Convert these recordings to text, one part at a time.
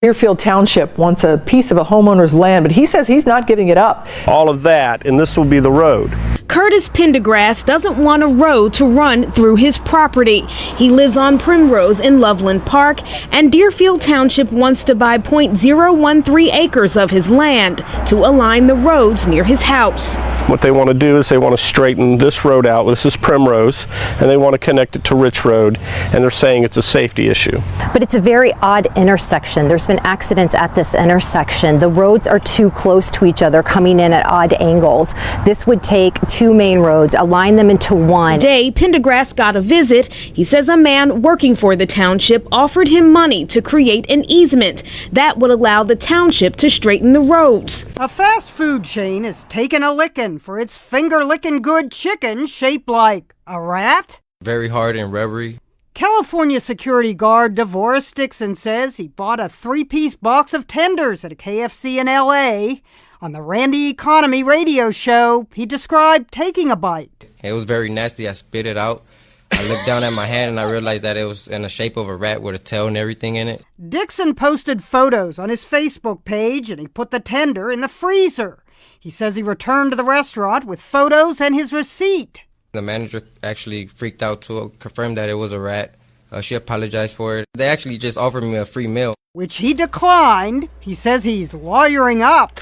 Deerfield Township wants a piece of a homeowner's land, but he says he's not giving it up. All of that, and this will be the road. Curtis Pendergrass doesn't want a road to run through his property. He lives on Primrose in Loveland Park, and Deerfield Township wants to buy .013 acres of his land to align the roads near his house. What they want to do is they want to straighten this road out. This is Primrose, and they want to connect it to Rich Road, and they're saying it's a safety issue. But it's a very odd intersection. There's been accidents at this intersection. The roads are too close to each other, coming in at odd angles. This would take two main roads, align them into one. Today, Pendergrass got a visit. He says a man working for the township offered him money to create an easement that would allow the township to straighten the roads. A fast food chain is taking a licking for its finger-licking good chicken shaped like a rat. Very hard and rubbery. California security guard DeVoris Dixon says he bought a 3-piece box of tenders at a KFC in L.A. On the Randy Economy radio show, he described taking a bite. It was very nasty. I spit it out. I looked down at my hand and I realized that it was in the shape of a rat with a tail and everything in it. Dixon posted photos on his Facebook page and he put the tender in the freezer. He says he returned to the restaurant with photos and his receipt. The manager actually freaked out to confirm that it was a rat. She apologized for it. They actually just offered me a free meal, which he declined. He says he's lawyering up.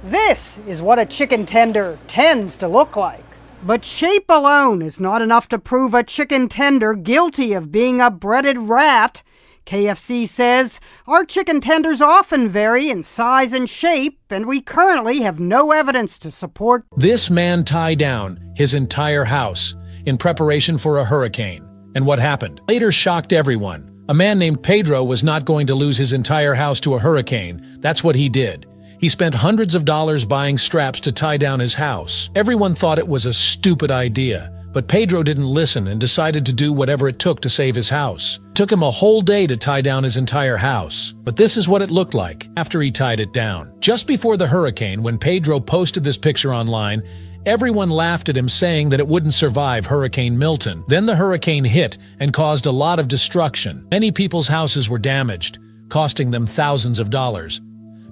This is what a chicken tender tends to look like. But shape alone is not enough to prove a chicken tender guilty of being a breaded rat. KFC says our chicken tenders often vary in size and shape, and we currently have no evidence to support. This man tied down his entire house in preparation for a hurricane. And what happened later shocked everyone. A man named Pedro was not going to lose his entire house to a hurricane. That's what he did. He spent hundreds of dollars buying straps to tie down his house. Everyone thought it was a stupid idea, but Pedro didn't listen and decided to do whatever it took to save his house. It took him a whole day to tie down his entire house. But this is what it looked like after he tied it down. Just before the hurricane, when Pedro posted this picture online, everyone laughed at him, saying that it wouldn't survive Hurricane Milton. Then the hurricane hit and caused a lot of destruction. Many people's houses were damaged, costing them thousands of dollars.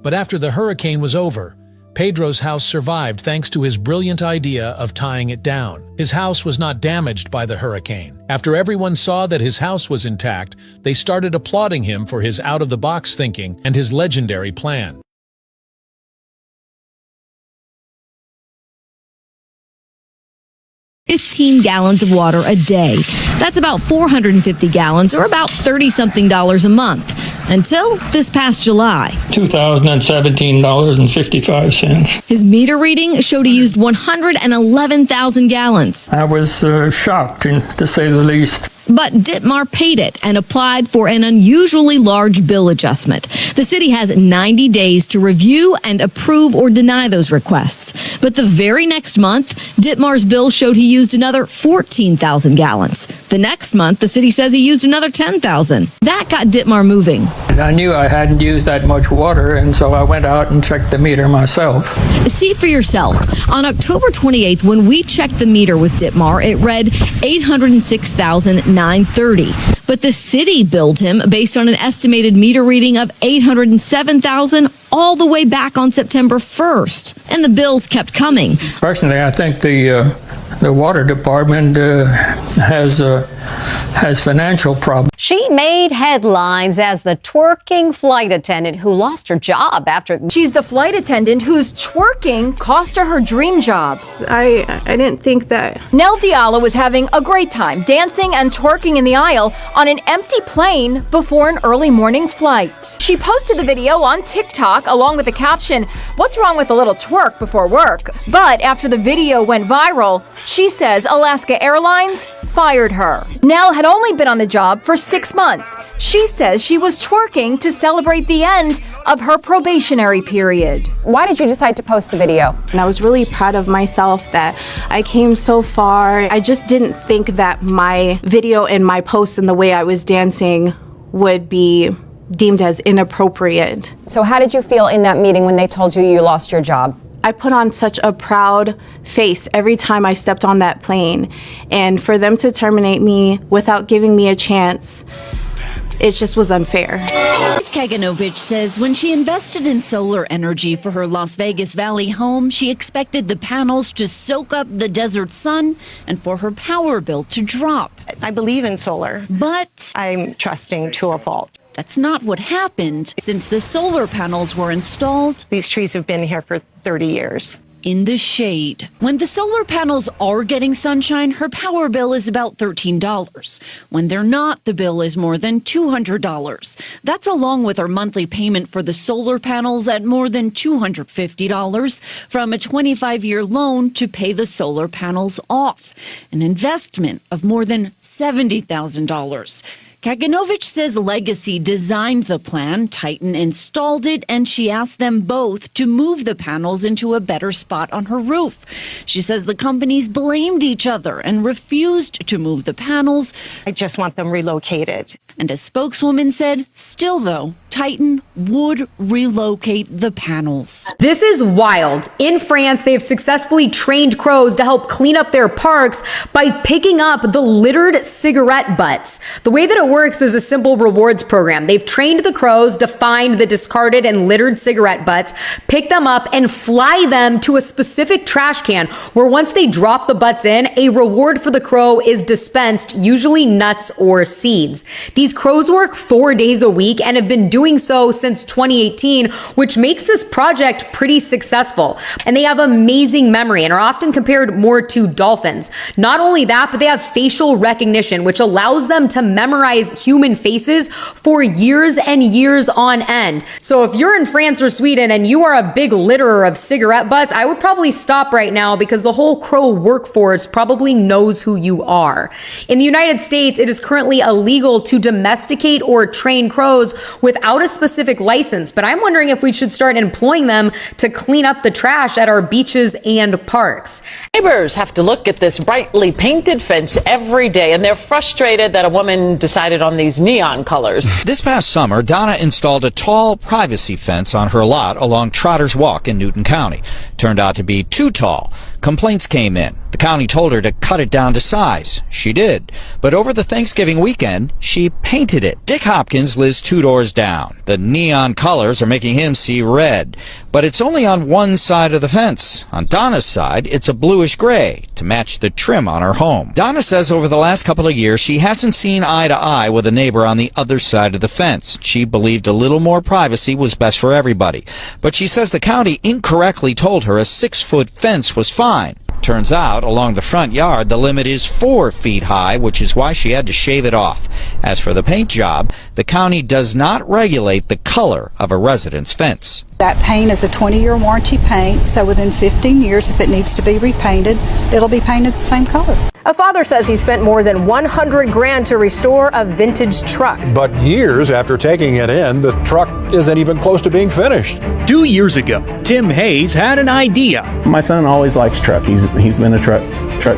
But after the hurricane was over, Pedro's house survived thanks to his brilliant idea of tying it down. His house was not damaged by the hurricane. After everyone saw that his house was intact, they started applauding him for his out-of-the-box thinking and his legendary plan. $15 gallons of water a day. That's about 450 gallons, or about $30-something a month. Until this past July. $2,017.55. His meter reading showed he used 111,000 gallons. I was shocked, to say the least. But Ditmar paid it and applied for an unusually large bill adjustment. The city has 90 days to review and approve or deny those requests. But the very next month, Ditmar's bill showed he used another 14,000 gallons. The next month, the city says he used another 10,000. That got Ditmar moving. And I knew I hadn't used that much water, and so I went out and checked the meter myself. See for yourself. On October 28th, when we checked the meter with Ditmar, it read 806,930. But the city billed him based on an estimated meter reading of 807,000 all the way back on September 1st. And the bills kept coming. Personally, I think the water department has financial problems. She made headlines as the twerking flight attendant who lost her job after... She's the flight attendant whose twerking cost her dream job. I didn't think that... Nell Diallo was having a great time dancing and twerking in the aisle on an empty plane before an early morning flight. She posted the video on TikTok along with the caption, "What's wrong with a little twerk before work?" But after the video went viral, she says Alaska Airlines fired her. Nell had only been on the job for 6 months. She says she was twerking to celebrate the end of her probationary period. Why did you decide to post the video? And I was really proud of myself that I came so far. I just didn't think that my video and my post and the way I was dancing would be deemed as inappropriate. So how did you feel in that meeting when they told you you lost your job? I put on such a proud face every time I stepped on that plane. And for them to terminate me without giving me a chance it just was unfair. Kaganovich says when she invested in solar energy for her Las Vegas Valley home, she expected the panels to soak up the desert sun and for her power bill to drop. I believe in solar, but I'm trusting to a fault. That's not what happened. Since the solar panels were installed, these trees have been here for 30 years. In the shade. When the solar panels are getting sunshine, her power bill is about $13. When they're not, the bill is more than $200. That's along with her monthly payment for the solar panels at more than $250 from a 25-year loan to pay the solar panels off, an investment of more than $70,000. Kaganovich says Legacy designed the plan, Titan installed it, and she asked them both to move the panels into a better spot on her roof. She says the companies blamed each other and refused to move the panels. I just want them relocated. And a spokeswoman said, still though, Titan would relocate the panels. This is wild. In France, they have successfully trained crows to help clean up their parks by picking up the littered cigarette butts. The way that it works is a simple rewards program. They've trained the crows to find the discarded and littered cigarette butts, pick them up, and fly them to a specific trash can where once they drop the butts in, a reward for the crow is dispensed, usually nuts or seeds. These crows work 4 days a week and have been doing so since 2018, which makes this project pretty successful. And they have amazing memory and are often compared more to dolphins. Not only that, but they have facial recognition, which allows them to memorize human faces for years and years on end. So if you're in France or Sweden and you are a big litterer of cigarette butts, I would probably stop right now because the whole crow workforce probably knows who you are. In the United States, it is currently illegal to domesticate or train crows without a specific license, but I'm wondering if we should start employing them to clean up the trash at our beaches and parks. Neighbors have to look at this brightly painted fence every day, and they're frustrated that a woman decided on these neon colors. This past summer, Donna installed a tall privacy fence on her lot along Trotter's Walk in Newton County. Turned out to be too tall. Complaints came in. The county told her to cut it down to size. She did. But over the Thanksgiving weekend, she painted it. Dick Hopkins lives 2 doors down. The neon colors are making him see red. But it's only on one side of the fence. On Donna's side, it's a bluish gray to match the trim on her home. Donna says over the last couple of years, she hasn't seen eye to eye with a neighbor on the other side of the fence. She believed a little more privacy was best for everybody. But she says the county incorrectly told her a 6-foot fence was fine. Turns out, along the front yard, the limit is 4 feet high, which is why she had to shave it off. As for the paint job, the county does not regulate the color of a resident's fence. That paint is a 20-year warranty paint, so within 15 years, if it needs to be repainted, it'll be painted the same color. A father says he spent more than $100 grand to restore a vintage truck. But years after taking it in, the truck isn't even close to being finished. 2 years ago, Tim Hayes had an idea. My son always likes truck. He's been a truck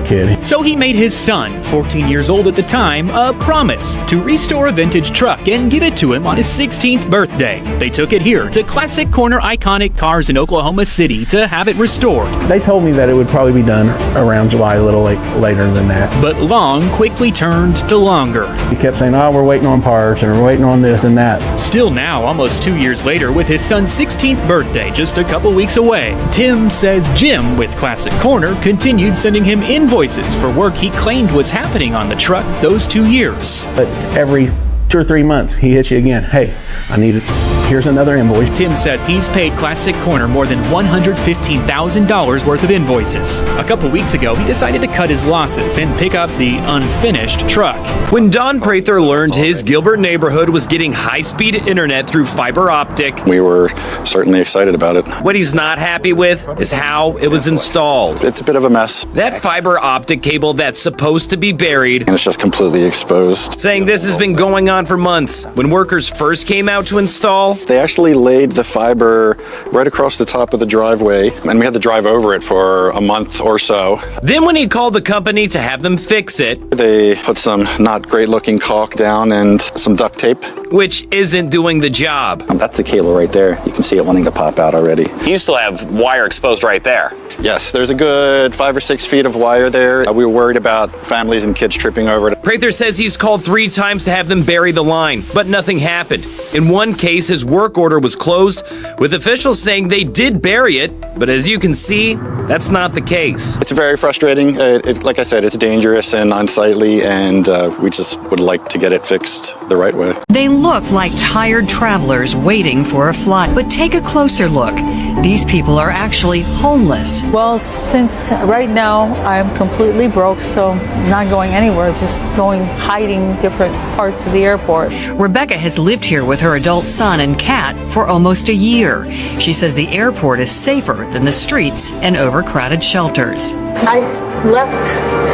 kid. So he made his son, 14 years old at the time, a promise to restore a vintage truck and give it to him on his 16th birthday. They took it here to Classic Corner Iconic Cars in Oklahoma City to have it restored. They told me that it would probably be done around July, a little later than that. But long quickly turned to longer. He kept saying, oh, we're waiting on parts and we're waiting on this and that. Still now, almost 2 years later, with his son's 16th birthday just a couple weeks away, Tim says Jim with Classic Corner continued sending him invoices for work he claimed was happening on the truck those 2 years. But every 2 or 3 months, he hits you again. Hey, I need it. Here's another invoice. Tim says he's paid Classic Corner more than $115,000 worth of invoices. A couple weeks ago, he decided to cut his losses and pick up the unfinished truck. When Don Prather learned his Gilbert neighborhood was getting high-speed internet through fiber optic, we were certainly excited about it. What he's not happy with is how it was installed. It's a bit of a mess. That fiber optic cable that's supposed to be buried, and it's just completely exposed. Saying this has been going on for months. When workers first came out to install, they actually laid the fiber right across the top of the driveway, and we had to drive over it for a month or so. Then when he called the company to have them fix it, they put some not great looking caulk down and some duct tape, which isn't doing the job. That's the cable right there. You can see it wanting to pop out already. You still have wire exposed right there. Yes, there's a good 5 or 6 feet of wire there. We were worried about families and kids tripping over it. Prather says he's called 3 times to have them bury the line, but nothing happened. In one case, his work order was closed, with officials saying they did bury it, but as you can see, that's not the case. It's very frustrating. Like I said, it's dangerous and unsightly, and we just would like to get it fixed the right way. They look like tired travelers waiting for a flight, but take a closer look. These people are actually homeless. Well, since right now I'm completely broke, so I'm not going anywhere, just hiding different parts of the airport. Rebecca has lived here with her adult son and cat for almost a year. She says the airport is safer than the streets and overcrowded shelters. I left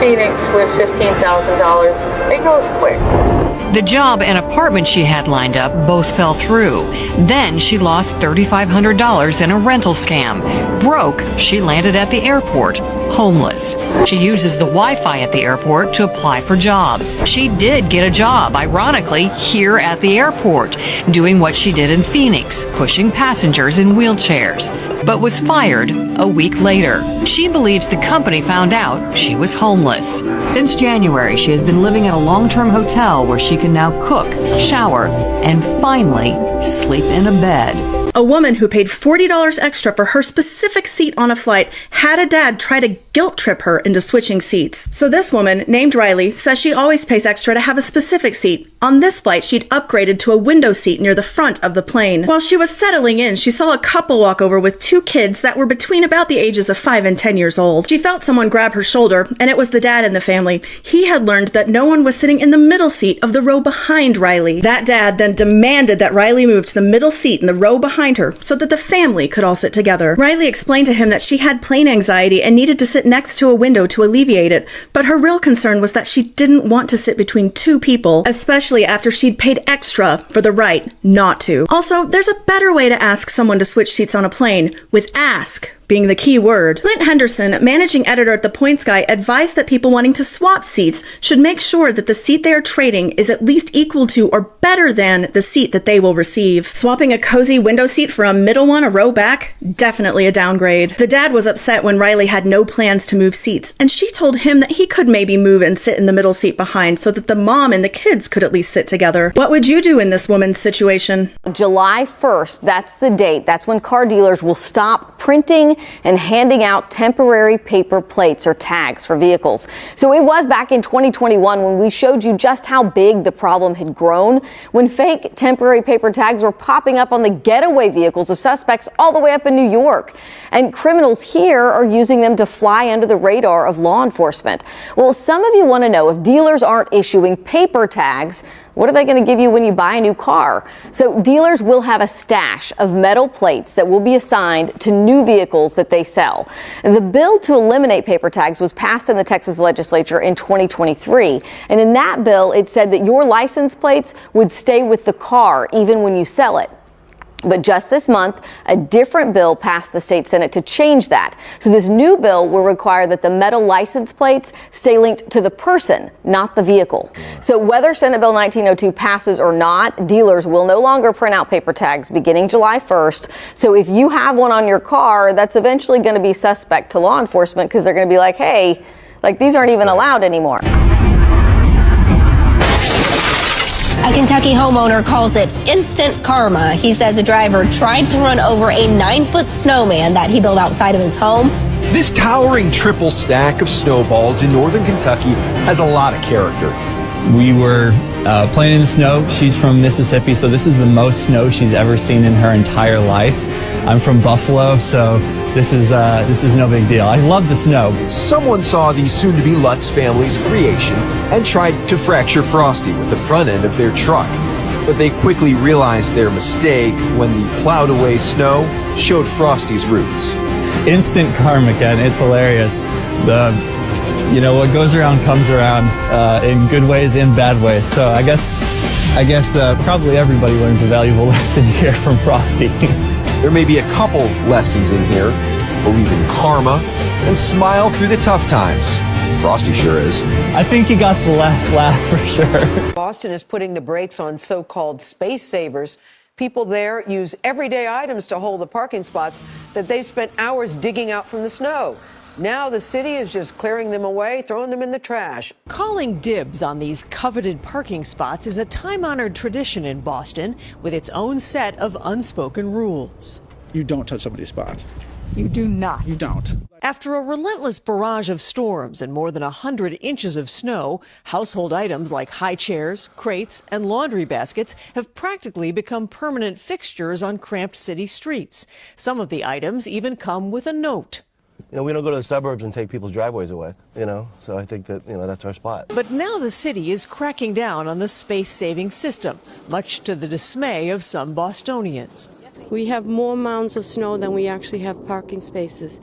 Phoenix with $15,000. It goes quick. The job and apartment she had lined up both fell through. Then she lost $3,500 in a rental scam. Broke, she landed at the airport, homeless. She uses the Wi-Fi at the airport to apply for jobs. She did get a job, ironically, here at the airport, doing what she did in Phoenix, pushing passengers in wheelchairs, but was fired a week later. She believes the company found out she was homeless. Since January, she has been living at a long-term hotel where she can now cook, shower, and finally sleep in a bed. A woman who paid $40 extra for her specific seat on a flight had a dad try to guilt trip her into switching seats. So this woman, named Riley, says she always pays extra to have a specific seat. On this flight, she'd upgraded to a window seat near the front of the plane. While she was settling in, she saw a couple walk over with 2 kids that were between about the ages of 5 and 10 years old. She felt someone grab her shoulder, and it was the dad in the family. He had learned that no one was sitting in the middle seat of the row behind Riley. That dad then demanded that Riley move to the middle seat in the row behind her so that the family could all sit together. Riley explained to him that she had plane anxiety and needed to sit next to a window to alleviate it, but her real concern was that she didn't want to sit between 2 people, especially after she'd paid extra for the right not to. Also, there's a better way to ask someone to switch seats on a plane, with ask being the key word. Clint Henderson, managing editor at The Points Guy, advised that people wanting to swap seats should make sure that the seat they are trading is at least equal to or better than the seat that they will receive. Swapping a cozy window seat for a middle one a row back? Definitely a downgrade. The dad was upset when Riley had no plans to move seats, and she told him that he could maybe move and sit in the middle seat behind so that the mom and the kids could at least sit together. What would you do in this woman's situation? July 1st, that's the date. That's when car dealers will stop printing and handing out temporary paper plates or tags for vehicles. So it was back in 2021 when we showed you just how big the problem had grown, when fake temporary paper tags were popping up on the getaway vehicles of suspects all the way up in New York. And criminals here are using them to fly under the radar of law enforcement. Well, some of you want to know, if dealers aren't issuing paper tags, what are they going to give you when you buy a new car? So dealers will have a stash of metal plates that will be assigned to new vehicles that they sell. The bill to eliminate paper tags was passed in the Texas legislature in 2023. And in that bill, it said that your license plates would stay with the car even when you sell it. But just this month, a different bill passed the state Senate to change that. So this new bill will require that the metal license plates stay linked to the person, not the vehicle. So whether Senate Bill 1902 passes or not, dealers will no longer print out paper tags beginning July 1st. So if you have one on your car, that's eventually going to be suspect to law enforcement, because they're going to be like, hey, like, these aren't even allowed anymore. A Kentucky homeowner calls it instant karma. He says a driver tried to run over a 9-foot snowman that he built outside of his home. This towering triple stack of snowballs in northern Kentucky has a lot of character. We were playing in the snow. She's from Mississippi, so this is the most snow she's ever seen in her entire life. I'm from Buffalo, so this is no big deal. I love the snow. Someone saw the soon-to-be Lutz family's creation and tried to fracture Frosty with the front end of their truck. But they quickly realized their mistake when the plowed-away snow showed Frosty's roots. Instant karma, Ken. It's hilarious. What goes around comes around, in good ways, in bad ways. So I guess probably everybody learns a valuable lesson here from Frosty. There may be a couple lessons in here. Believe in karma and smile through the tough times. Frosty sure is. I think you got the last laugh for sure. Boston is putting the brakes on so-called space savers. People there use everyday items to hold the parking spots that they've spent hours digging out from the snow. Now the city is just clearing them away, throwing them in the trash. Calling dibs on these coveted parking spots is a time-honored tradition in Boston with its own set of unspoken rules. You don't touch somebody's spot. You do not. You don't. After a relentless barrage of storms and more than 100 inches of snow, household items like high chairs, crates, and laundry baskets have practically become permanent fixtures on cramped city streets. Some of the items even come with a note. You know, we don't go to the suburbs and take people's driveways away, so I think that, that's our spot. But now the city is cracking down on the space-saving system, much to the dismay of some Bostonians. We have more mounds of snow than we actually have parking spaces.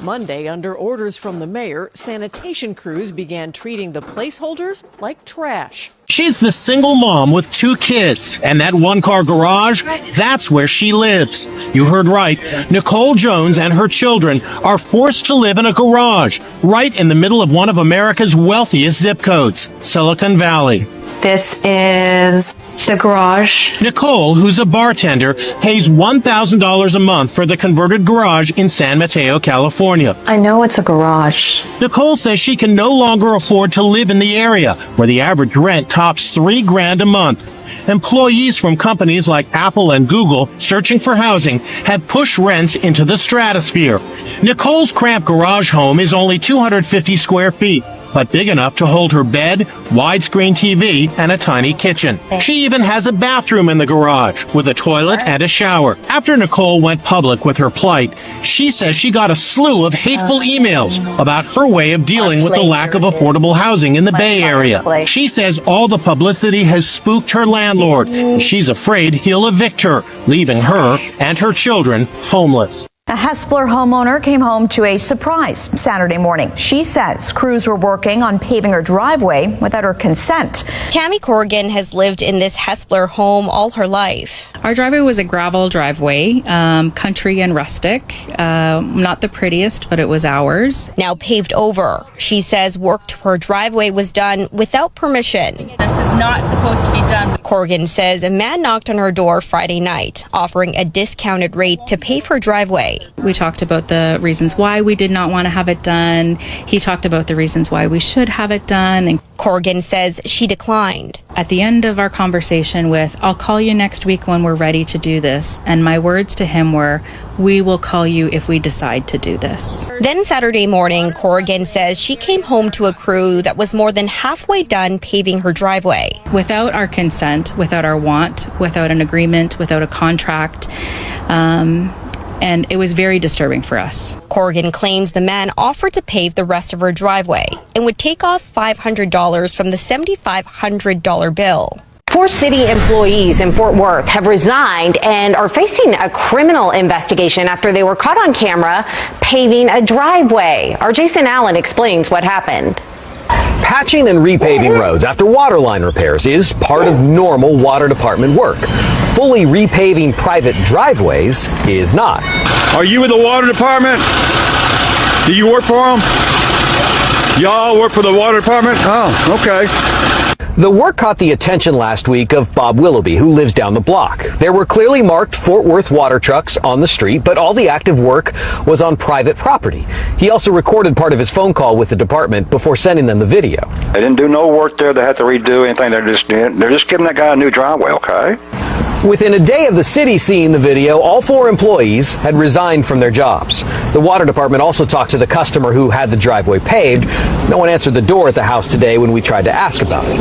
Monday, under orders from the mayor, sanitation crews began treating the placeholders like trash. She's the single mom with 2 kids, and that one-car garage, that's where she lives. You heard right. Nicole Jones and her children are forced to live in a garage right in the middle of one of America's wealthiest zip codes, Silicon Valley. This is the garage. Nicole, who's a bartender, pays $1,000 a month for the converted garage in San Mateo, California. I know it's a garage. Nicole says she can no longer afford to live in the area, where the average rent tops $3,000 a month. Employees from companies like Apple and Google, searching for housing, have pushed rents into the stratosphere. Nicole's cramped garage home is only 250 square feet, but big enough to hold her bed, widescreen TV, and a tiny kitchen. She even has a bathroom in the garage, with a toilet and a shower. After Nicole went public with her plight, she says she got a slew of hateful emails about her way of dealing with the lack of affordable housing in the Bay Area. She says all the publicity has spooked her landlord. She's afraid he'll evict her, leaving her and her children homeless. A Hespeler homeowner came home to a surprise Saturday morning. She says crews were working on paving her driveway without her consent. Tammy Corrigan has lived in this Hespeler home all her life. Our driveway was a gravel driveway, country and rustic. Not the prettiest, but it was ours. Now paved over. She says work to her driveway was done without permission. This is not supposed to be done. Corrigan says a man knocked on her door Friday night, offering a discounted rate to pave her driveway. We talked about the reasons why we did not want to have it done. He talked about the reasons why we should have it done. And Corrigan says she declined. At the end of our conversation with, I'll call you next week when we're ready to do this. And my words to him were, we will call you if we decide to do this. Then Saturday morning, Corrigan says she came home to a crew that was more than halfway done paving her driveway. Without our consent, without our want, without an agreement, without a contract. And it was very disturbing for us. Corrigan claims the man offered to pave the rest of her driveway and would take off $500 from the $7,500 bill. 4 city employees in Fort Worth have resigned and are facing a criminal investigation after they were caught on camera paving a driveway. Our Jason Allen explains what happened. Patching and repaving roads after water line repairs is part of normal water department work. Fully repaving private driveways is not. Are you with the water department? Do you work for them? Y'all work for the water department? Oh, okay. The work caught the attention last week of Bob Willoughby, who lives down the block. There were clearly marked Fort Worth water trucks on the street, but all the active work was on private property. He also recorded part of his phone call with the department before sending them the video. They didn't do no work there. They had to redo anything. They're just giving that guy a new driveway, okay? Within a day of the city seeing the video, all 4 employees had resigned from their jobs. The water department also talked to the customer who had the driveway paved. No one answered the door at the house today when we tried to ask about it.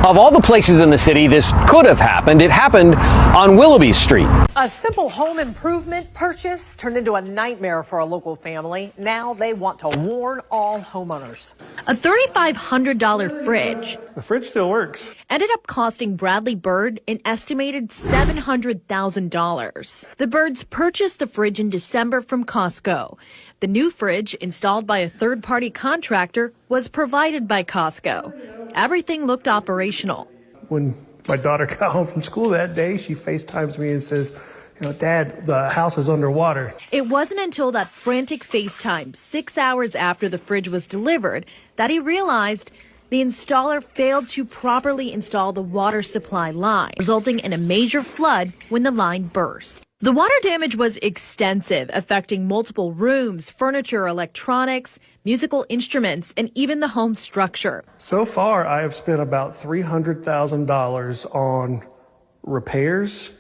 Of all the places in the city this could have happened, it happened on Willoughby Street. A simple home improvement purchase turned into a nightmare for a local family. Now they want to warn all homeowners. A $3,500 fridge. The fridge still works. Ended up costing Bradley Bird an estimated $700,000. The Birds purchased the fridge in December from Costco. The new fridge, installed by a third-party contractor, was provided by Costco. Everything looked operational. When my daughter got home from school that day, she FaceTimes me and says, Dad, the house is underwater. It wasn't until that frantic FaceTime 6 hours after the fridge was delivered that he realized the installer failed to properly install the water supply line, resulting in a major flood when the line burst. The water damage was extensive, affecting multiple rooms, furniture, electronics, musical instruments, and even the home structure. So far, I have spent about $300,000 on repairs,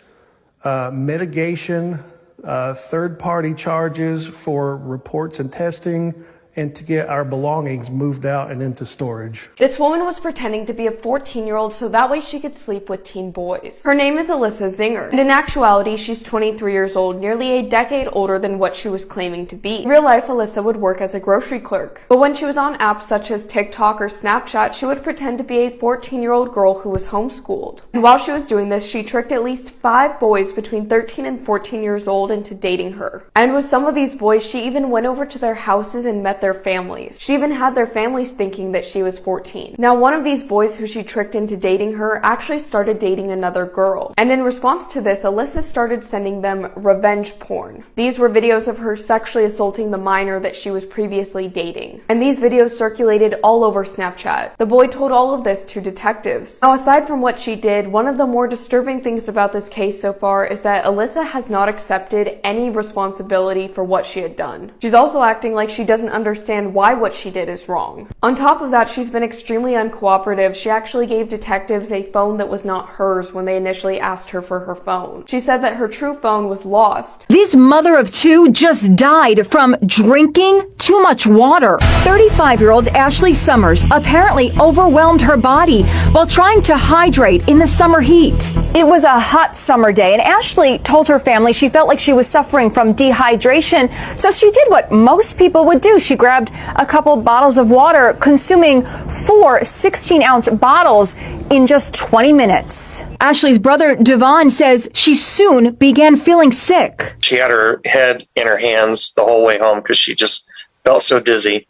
mitigation, third-party charges for reports and testing, and to get our belongings moved out and into storage. This woman was pretending to be a 14-year-old so that way she could sleep with teen boys. Her name is Alyssa Zinger, and in actuality, she's 23 years old, nearly a decade older than what she was claiming to be. In real life, Alyssa would work as a grocery clerk, but when she was on apps such as TikTok or Snapchat, she would pretend to be a 14-year-old girl who was homeschooled. And while she was doing this, she tricked at least 5 boys between 13 and 14 years old into dating her. And with some of these boys, she even went over to their houses and met their families. She even had their families thinking that she was 14. Now, one of these boys who she tricked into dating her actually started dating another girl. And in response to this, Alyssa started sending them revenge porn. These were videos of her sexually assaulting the minor that she was previously dating. And these videos circulated all over Snapchat. The boy told all of this to detectives. Now, aside from what she did, one of the more disturbing things about this case so far is that Alyssa has not accepted any responsibility for what she had done. She's also acting like she doesn't understand why what she did is wrong. On top of that, she's been extremely uncooperative. She actually gave detectives a phone that was not hers when they initially asked her for her phone. She said that her true phone was lost. This mother of 2 just died from drinking too much water. 35-year-old Ashley Summers apparently overwhelmed her body while trying to hydrate in the summer heat. It was a hot summer day, and Ashley told her family she felt like she was suffering from dehydration, so she did what most people would do. She grabbed a couple bottles of water, consuming 4 16-ounce bottles in just 20 minutes. Ashley's brother, Devon, says she soon began feeling sick. She had her head in her hands the whole way home because she just felt so dizzy.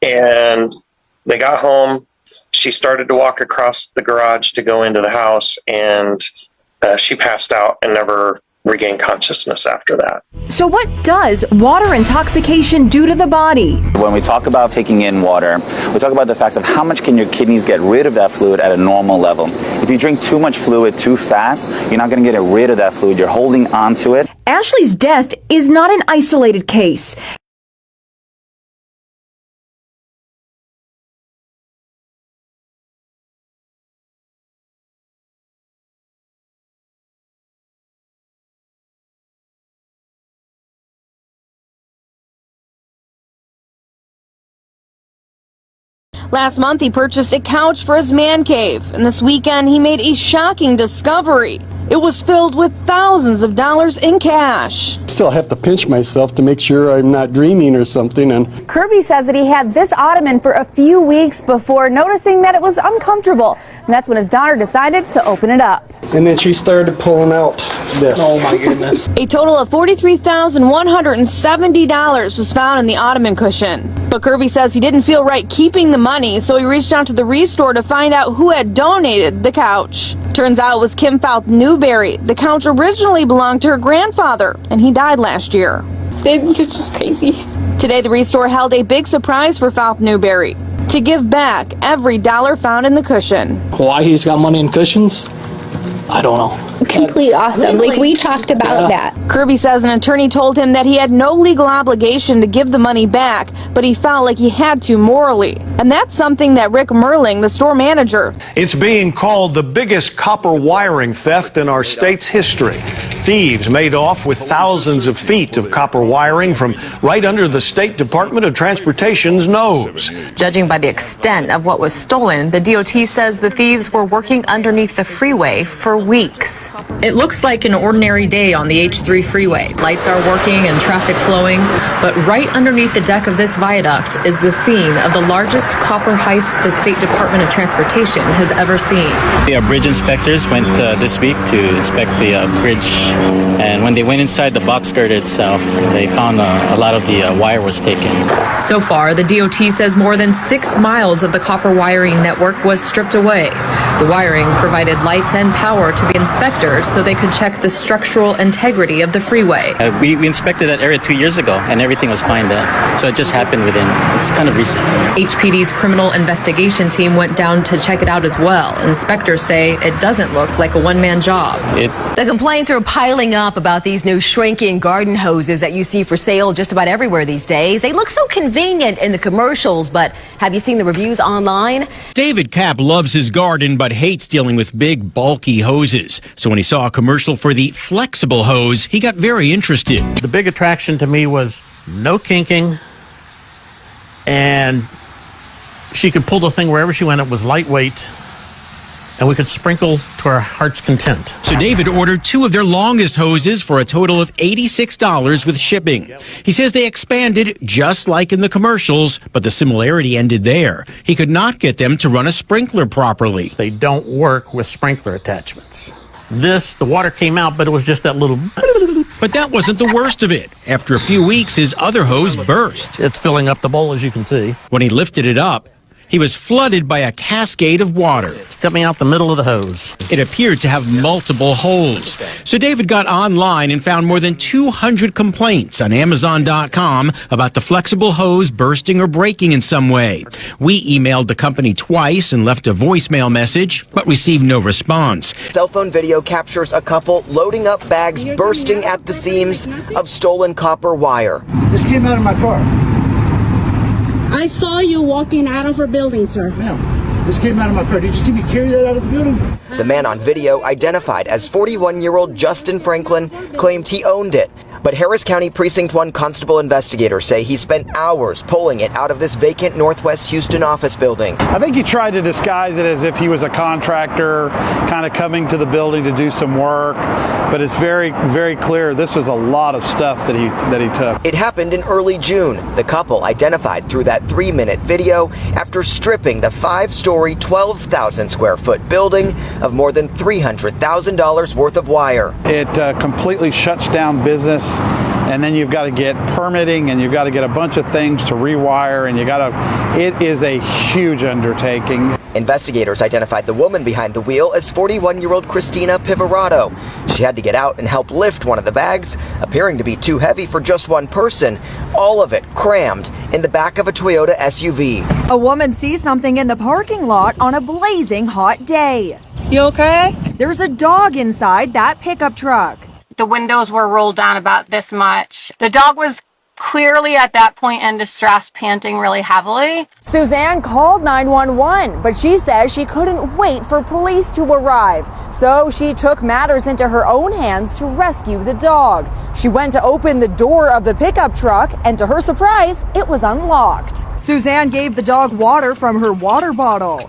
And they got home. She started to walk across the garage to go into the house, and she passed out and never regain consciousness after that. So what does water intoxication do to the body? When we talk about taking in water, we talk about the fact of how much can your kidneys get rid of that fluid at a normal level. If you drink too much fluid too fast, you're not going to get rid of that fluid. You're holding on to it. Ashley's death is not an isolated case. Last month, he purchased a couch for his man cave, and this weekend he made a shocking discovery. It was filled with thousands of dollars in cash. Still have to pinch myself to make sure I'm not dreaming or something. And Kirby says that he had this ottoman for a few weeks before noticing that it was uncomfortable, and that's when his daughter decided to open it up. And then she started pulling out this. Oh my goodness. A total of $43,170 was found in the ottoman cushion. But Kirby says he didn't feel right keeping the money, so he reached out to the Restore to find out who had donated the couch. Turns out it was Kim Fouth Newberry. The couch originally belonged to her grandfather, and he died last year. It's just crazy. Today, the Restore held a big surprise for Fouth Newberry to give back every dollar found in the cushion. Why he's got money in cushions? I don't know. Complete awesome. Like, we talked about that. Kirby says an attorney told him that he had no legal obligation to give the money back, but he felt like he had to morally. And that's something that Rick Merling, the store manager. It's being called the biggest copper wiring theft in our state's history. Thieves made off with thousands of feet of copper wiring from right under the State Department of Transportation's nose. Judging by the extent of what was stolen, the DOT says the thieves were working underneath the freeway for weeks. It looks like an ordinary day on the H3 freeway. Lights are working and traffic flowing, but right underneath the deck of this viaduct is the scene of the largest copper heist the State Department of Transportation has ever seen. The bridge inspectors went this week to inspect the bridge, and when they went inside the box girder itself, they found a lot of the wire was taken. So far, the DOT says more than 6 miles of the copper wiring network was stripped away. The wiring provided lights and power to the inspectors inspectors so they could check the structural integrity of the freeway. We inspected that area 2 years ago, and everything was fine then. So it just happened it's kind of recent. HPD's criminal investigation team went down to check it out as well. Inspectors say it doesn't look like a one-man job. The complaints are piling up about these new shrinking garden hoses that you see for sale just about everywhere these days. They look so convenient in the commercials, but have you seen the reviews online? David Kapp loves his garden but hates dealing with big, bulky hoses. So when he saw a commercial for the flexible hose, he got very interested. The big attraction to me was no kinking, and she could pull the thing wherever she went. It was lightweight, and we could sprinkle to our heart's content. So David ordered 2 of their longest hoses for a total of $86 with shipping. He says they expanded just like in the commercials, but the similarity ended there. He could not get them to run a sprinkler properly. They don't work with sprinkler attachments. The water came out, but it was just that little... But that wasn't the worst of it. After a few weeks, his other hose burst. It's filling up the bowl, as you can see. When he lifted it up, he was flooded by a cascade of water. It's coming out the middle of the hose. It appeared to have multiple holes. So David got online and found more than 200 complaints on Amazon.com about the flexible hose bursting or breaking in some way. We emailed the company twice and left a voicemail message, but received no response. Cell phone video captures a couple loading up bags bursting at the seams of stolen copper wire. This came out of my car. I saw you walking out of her building, sir. Ma'am, this came out of my car. Did you see me carry that out of the building? The man on video, identified as 41-year-old Justin Franklin, claimed he owned it. But Harris County Precinct 1 constable investigators say he spent hours pulling it out of this vacant Northwest Houston office building. I think he tried to disguise it as if he was a contractor kind of coming to the building to do some work. But it's very, very clear this was a lot of stuff that he took. It happened in early June. The couple identified through that 3-minute video after stripping the 5-story, 12,000 square foot building of more than $300,000 worth of wire. It completely shuts down business. And then you've got to get permitting, and you've got to get a bunch of things to rewire, and it is a huge undertaking. Investigators identified the woman behind the wheel as 41-year-old Christina Pivorato. She had to get out and help lift one of the bags, appearing to be too heavy for just one person. All of it crammed in the back of a Toyota SUV. A woman sees something in the parking lot on a blazing hot day. You okay? There's a dog inside that pickup truck. The windows were rolled down about this much. The dog was clearly at that point in distress, panting really heavily. Suzanne called 911, but she says she couldn't wait for police to arrive. So she took matters into her own hands to rescue the dog. She went to open the door of the pickup truck, and to her surprise, it was unlocked. Suzanne gave the dog water from her water bottle.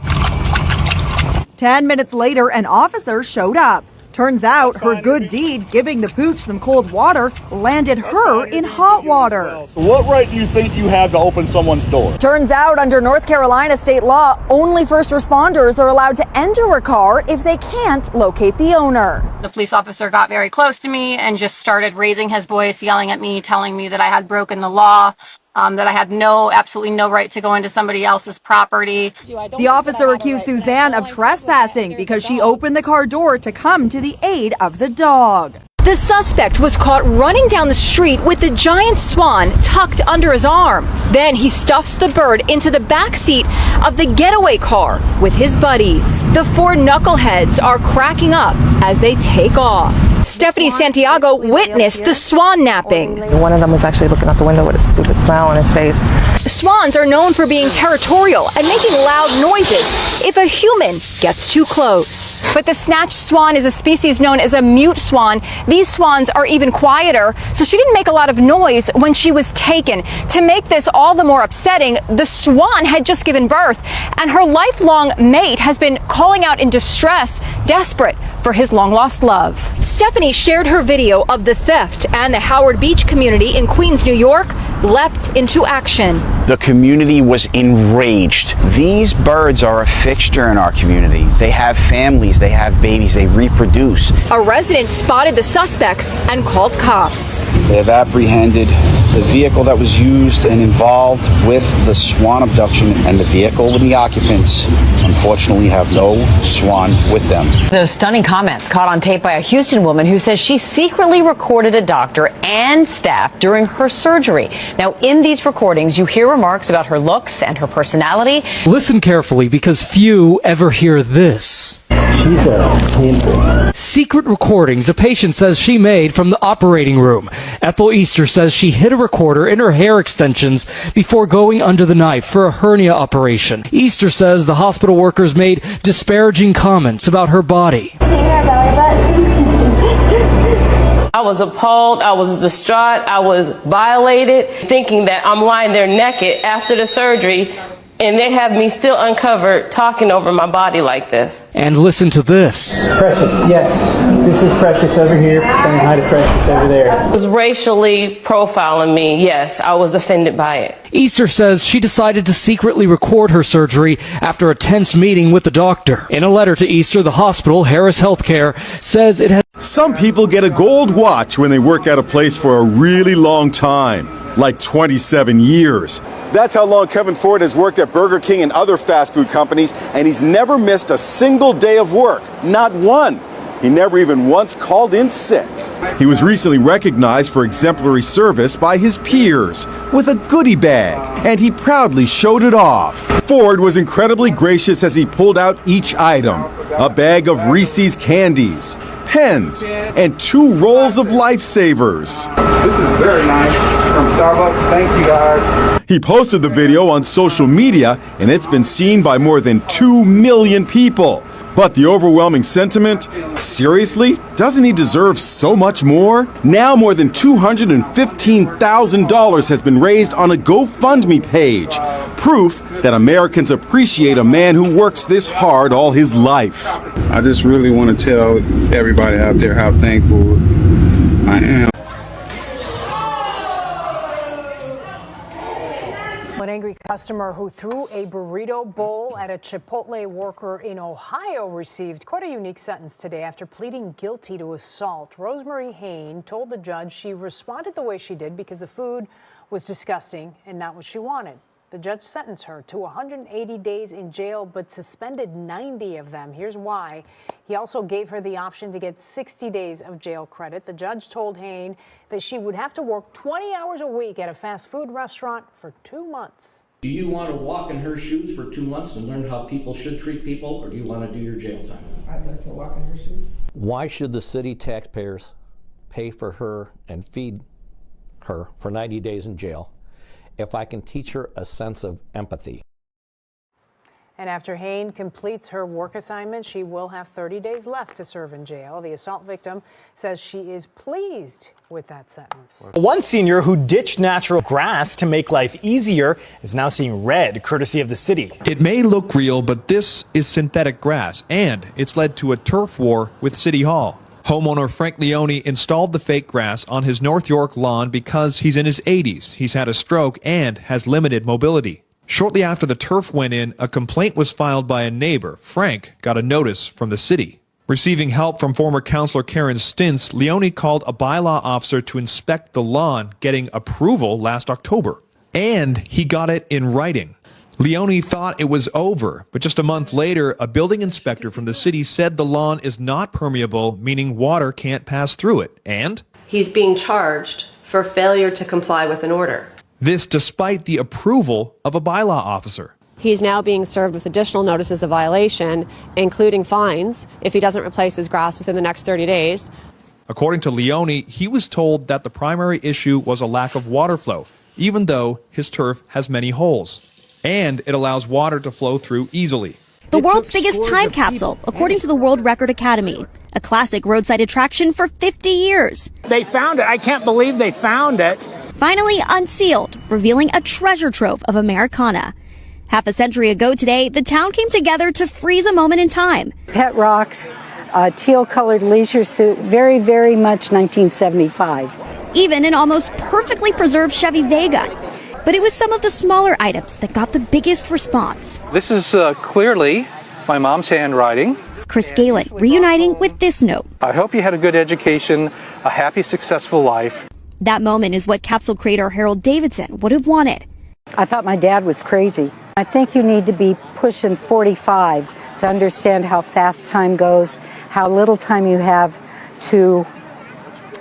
10 minutes later, an officer showed up. Turns out her good deed, giving the pooch some cold water, landed her in hot water. So what right do you think you have to open someone's door? Turns out under North Carolina state law, only first responders are allowed to enter a car if they can't locate the owner. The police officer got very close to me and just started raising his voice, yelling at me, telling me that I had broken the law. That I had absolutely no right to go into somebody else's property. The officer accused Suzanne of trespassing because she opened the car door to come to the aid of the dog. The suspect was caught running down the street with the giant swan tucked under his arm. Then he stuffs the bird into the back seat of the getaway car with his buddies. The 4 knuckleheads are cracking up as they take off. Stephanie Santiago witnessed the swan napping. One of them was actually looking out the window with a stupid smile on his face. Swans are known for being territorial and making loud noises if a human gets too close. But the snatched swan is a species known as a mute swan. These swans are even quieter, so she didn't make a lot of noise when she was taken. To make this all the more upsetting, the swan had just given birth, and her lifelong mate has been calling out in distress, desperate for his long-lost love. Stephanie shared her video of the theft, and the Howard Beach community in Queens, New York, leapt into action. The community was enraged. These birds are a fixture in our community. They have families, they have babies, they reproduce. A resident spotted the suspects and called cops. They have apprehended the vehicle that was used and involved with the swan abduction, and the vehicle and the occupants unfortunately have no swan with them. Those stunning comments caught on tape by a Houston woman who says she secretly recorded a doctor and staff during her surgery. Now, in these recordings, you hear remarks about her looks and her personality. Listen carefully, because few ever hear this. Secret recordings a patient says she made from the operating room. Ethel Easter says she hid a recorder in her hair extensions before going under the knife for a hernia operation. Easter says the hospital workers made disparaging comments about her body. I was appalled, I was distraught, I was violated, thinking that I'm lying there naked after the surgery, and they have me still uncovered talking over my body like this. And listen to this. Precious, yes. This is Precious over here, saying hi to Precious over there. It was racially profiling me, yes, I was offended by it. Easter says she decided to secretly record her surgery after a tense meeting with the doctor. In a letter to Easter, the hospital, Harris Healthcare, says it has... Some people get a gold watch when they work at a place for a really long time, like 27 years. That's how long Kevin Ford has worked at Burger King and other fast food companies, and he's never missed a single day of work, not one. He never even once called in sick. He was recently recognized for exemplary service by his peers with a goodie bag, and he proudly showed it off. Ford was incredibly gracious as he pulled out each item: a bag of Reese's candies, pens, and 2 rolls of Lifesavers. This is very nice from Starbucks. Thank you, guys. He posted the video on social media, and it's been seen by more than 2 million people. But the overwhelming sentiment? Seriously? Doesn't he deserve so much more? Now more than $215,000 has been raised on a GoFundMe page. Proof that Americans appreciate a man who works this hard all his life. I just really want to tell everybody out there how thankful I am. An angry customer who threw a burrito bowl at a Chipotle worker in Ohio received quite a unique sentence today after pleading guilty to assault. Rosemary Hain told the judge she responded the way she did because the food was disgusting and not what she wanted. The judge sentenced her to 180 days in jail, but suspended 90 of them. Here's why. He also gave her the option to get 60 days of jail credit. The judge told Hain that she would have to work 20 hours a week at a fast food restaurant for 2 months. Do you want to walk in her shoes for 2 months and learn how people should treat people, or do you want to do your jail time? I'd like to walk in her shoes. Why should the city taxpayers pay for her and feed her for 90 days in jail if I can teach her a sense of empathy? And after Hain completes her work assignment, she will have 30 days left to serve in jail. The assault victim says she is pleased with that sentence. One senior who ditched natural grass to make life easier is now seeing red, courtesy of the city. It may look real, but this is synthetic grass, and it's led to a turf war with City Hall. Homeowner Frank Leone installed the fake grass on his North York lawn because he's in his 80s, he's had a stroke, and has limited mobility. Shortly after the turf went in, a complaint was filed by a neighbor. Frank got a notice from the city. Receiving help from former councilor Karen Stintz, Leone called a bylaw officer to inspect the lawn, getting approval last October. And he got it in writing. Leone thought it was over, but just a month later, a building inspector from the city said the lawn is not permeable, meaning water can't pass through it. And he's being charged for failure to comply with an order. This despite the approval of a bylaw officer. He's now being served with additional notices of violation, including fines, if he doesn't replace his grass within the next 30 days. According to Leone, he was told that the primary issue was a lack of water flow, even though his turf has many holes. And it allows water to flow through easily. The world's biggest time capsule, according to the World Record Academy. A classic roadside attraction for 50 years. They found it. I can't believe they found it. Finally unsealed, revealing a treasure trove of Americana. Half a century ago today, the town came together to freeze a moment in time. Pet rocks, a teal-colored leisure suit, very, very much 1975. Even an almost perfectly preserved Chevy Vega. But it was some of the smaller items that got the biggest response. This is clearly my mom's handwriting. Chris Galen reuniting with this note. I hope you had a good education, a happy, successful life. That moment is what capsule creator Harold Davidson would have wanted. I thought my dad was crazy. I think you need to be pushing 45 to understand how fast time goes, how little time you have to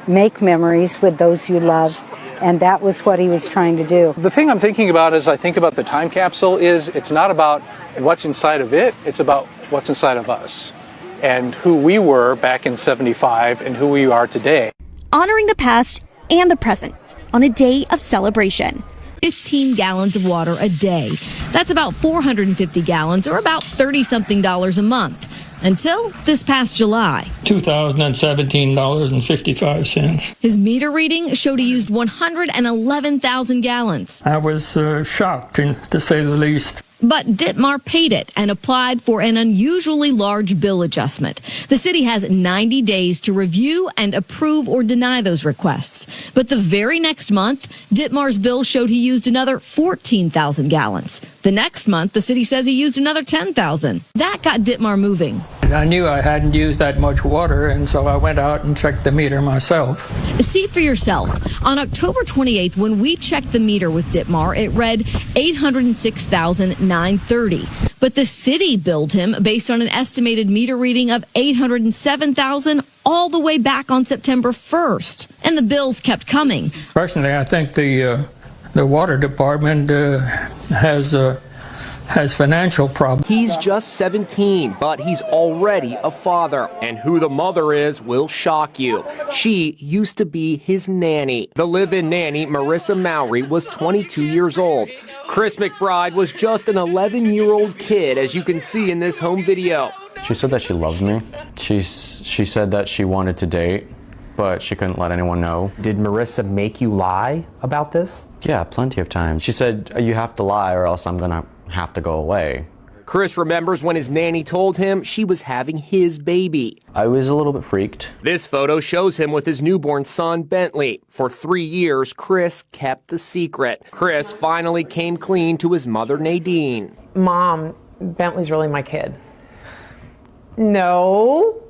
make memories with those you love. And that was what he was trying to do. The thing I'm thinking about as I think about the time capsule is it's not about what's inside of it, it's about what's inside of us and who we were back in 75 and who we are today. Honoring the past and the present on a day of celebration. 15 gallons of water a day. That's about 450 gallons or about $30-something a month. Until this past July. $2,017.55. His meter reading showed he used 111,000 gallons. I was shocked, to say the least. But Ditmar paid it and applied for an unusually large bill adjustment. The city has 90 days to review and approve or deny those requests. But the very next month, Ditmar's bill showed he used another 14,000 gallons. The next month, the city says he used another 10,000. That got Ditmar moving. I knew I hadn't used that much water, and so I went out and checked the meter myself. See for yourself. On October 28th, when we checked the meter with Ditmar, it read 806,930. But the city billed him based on an estimated meter reading of 807,000 all the way back on September 1st. And the bills kept coming. Personally, I think the water department has financial problems. He's just 17, but he's already a father. And who the mother is will shock you. She used to be his nanny. The live-in nanny, Marissa Mowry, was 22 years old. Chris McBride was just an 11-year-old kid, as you can see in this home video. She said that she loved me. She said that she wanted to date, but she couldn't let anyone know. Did Marissa make you lie about this? Yeah, plenty of times. She said, you have to lie or else I'm gonna have to go away. Chris remembers when his nanny told him she was having his baby. I was a little bit freaked. This photo shows him with his newborn son, Bentley. For 3 years, Chris kept the secret. Chris finally came clean to his mother, Nadine. Mom, Bentley's really my kid. No,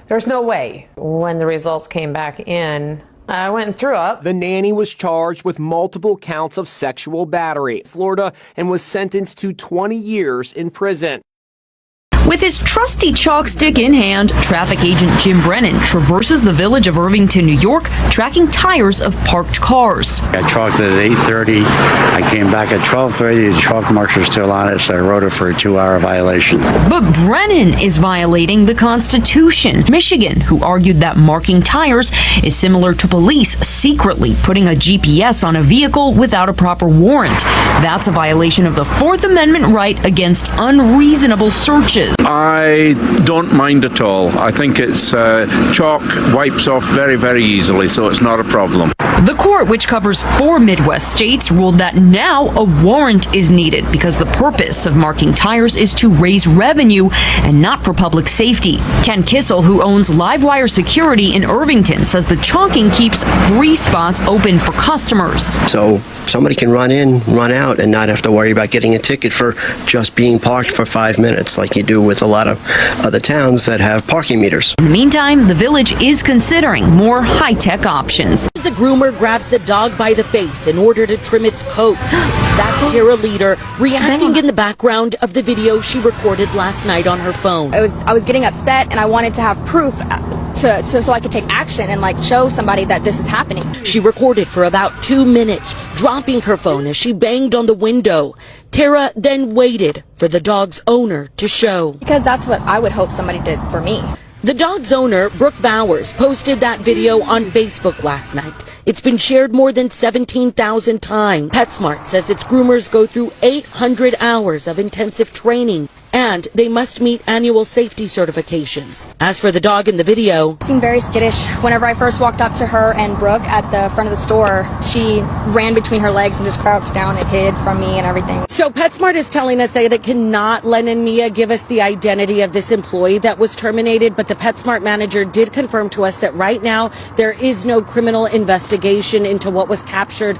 there's no way. When the results came back in, I went and threw up. The nanny was charged with multiple counts of sexual battery in Florida and was sentenced to 20 years in prison. With his trusty chalk stick in hand, traffic agent Jim Brennan traverses the village of Irvington, New York, tracking tires of parked cars. I chalked it at 8:30. I came back at 12:30. The chalk marks are still on it, so I wrote it for a 2-hour violation. But Brennan is violating the Constitution. Michigan, who argued that marking tires is similar to police secretly putting a GPS on a vehicle without a proper warrant. That's a violation of the Fourth Amendment right against unreasonable searches. I don't mind at all. I think it's chalk wipes off very, very easily, so it's not a problem. The court, which covers 4 Midwest states, ruled that now a warrant is needed because the purpose of marking tires is to raise revenue and not for public safety. Ken Kissel, who owns Livewire Security in Irvington, says the chalking keeps 3 spots open for customers. So somebody can run in, run out, and not have to worry about getting a ticket for just being parked for 5 minutes like you do with a lot of other towns that have parking meters. In the meantime, the village is considering more high-tech options. A groomer grabs the dog by the face in order to trim its coat. That's Tara Leader reacting in the background of the video she recorded last night on her phone. I was getting upset and I wanted to have proof so I could take action and show somebody that this is happening. She recorded for about 2 minutes, dropping her phone as she banged on the window. Tara then waited for the dog's owner to show. Because that's what I would hope somebody did for me. The dog's owner, Brooke Bowers, posted that video on Facebook last night. It's been shared more than 17,000 times. PetSmart says its groomers go through 800 hours of intensive training, and they must meet annual safety certifications. As for the dog in the video, she seemed very skittish. Whenever I first walked up to her and Brooke at the front of the store, she ran between her legs and just crouched down and hid from me and everything. So PetSmart is telling us that it cannot, Len and Mia, give us the identity of this employee that was terminated, but the PetSmart manager did confirm to us that right now there is no criminal investigation into what was captured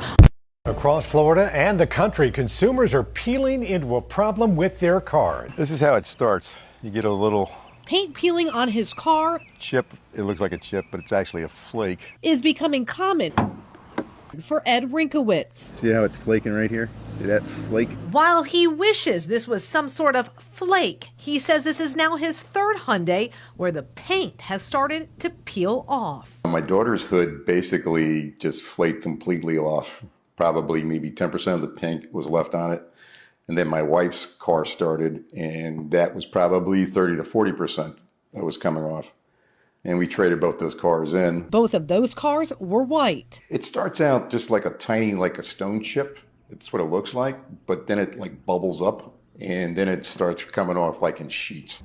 Across Florida and the country, consumers are peeling into a problem with their cars. This is how it starts. You get a little Paint peeling on his car chip. It looks like a chip, but it's actually a flake. is becoming common for Ed Rinkowitz. See how it's flaking right here? See that flake? While he wishes this was some sort of flake, he says this is now his third Hyundai where the paint has started to peel off. My daughter's hood basically just flaked completely off. Probably maybe 10% of the paint was left on it. And then my wife's car started, and that was probably 30 to 40% that was coming off. And we traded both those cars in. Both of those cars were white. It starts out just like a tiny, like a stone chip. That's what it looks like. But then it like bubbles up, and then it starts coming off like in sheets.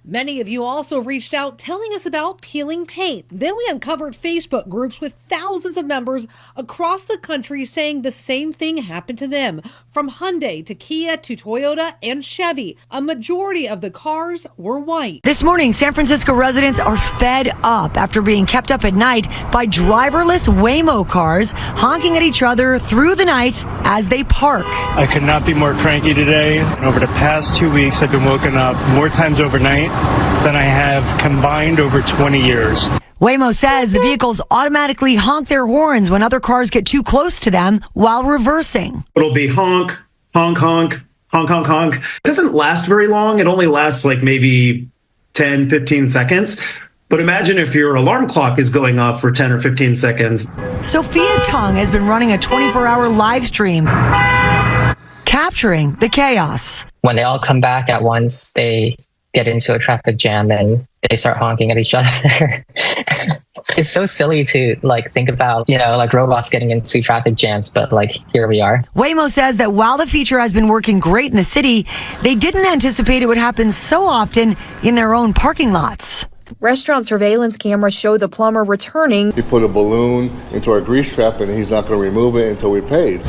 Many of you also reached out telling us about peeling paint. Then we uncovered Facebook groups with thousands of members across the country saying the same thing happened to them. From Hyundai to Kia to Toyota and Chevy, a majority of the cars were white. This morning, San Francisco residents are fed up after being kept up at night by driverless Waymo cars honking at each other through the night as they park. I could not be more cranky today. Over the past 2 weeks, I've been woken up more times overnight than I have combined over 20 years. Waymo says the vehicles automatically honk their horns when other cars get too close to them while reversing. It'll be honk, honk, honk, honk, honk, honk. It doesn't last very long. It only lasts like maybe 10, 15 seconds. But imagine if your alarm clock is going off for 10 or 15 seconds. Sophia Tong has been running a 24-hour live stream capturing the chaos. When they all come back at once, they get into a traffic jam and they start honking at each other. It's so silly to think about, robots getting into traffic jams, but here we are. Waymo says that while the feature has been working great in the city, they didn't anticipate it would happen so often in their own parking lots. Restaurant surveillance cameras show the plumber returning. He put a balloon into our grease trap and he's not going to remove it until we paid.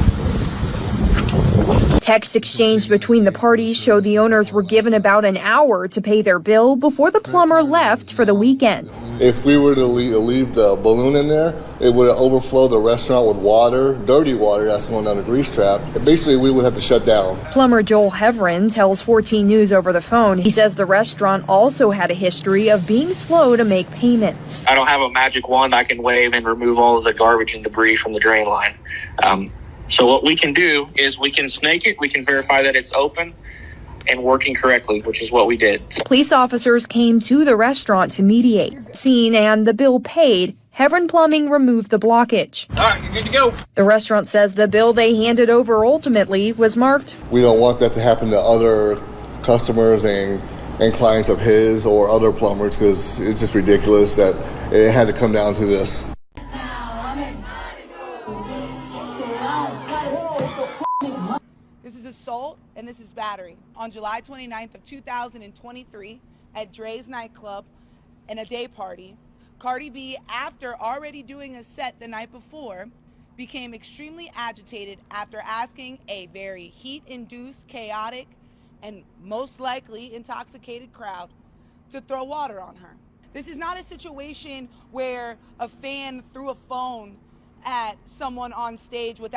Text exchanged between the parties show the owners were given about an hour to pay their bill before the plumber left for the weekend. If we were to leave the balloon in there, it would overflow the restaurant with water, dirty water that's going down the grease trap. And basically, we would have to shut down. Plumber Joel Heverin tells 14 News over the phone. He says the restaurant also had a history of being slow to make payments. I don't have a magic wand I can wave and remove all of the garbage and debris from the drain line. So what we can do is we can snake it, we can verify that it's open and working correctly, which is what we did. Police officers came to the restaurant to mediate. Seen and the bill paid, Heverin Plumbing removed the blockage. All right, you're good to go. The restaurant says the bill they handed over ultimately was marked. We don't want that to happen to other customers and clients of his or other plumbers because it's just ridiculous that it had to come down to this. This is assault and this is battery. On July 29th of 2023 at Dre's nightclub and a day party, Cardi B, after already doing a set the night before, became extremely agitated after asking a very heat-induced, chaotic, and most likely intoxicated crowd to throw water on her. This is not a situation where a fan threw a phone at someone on stage with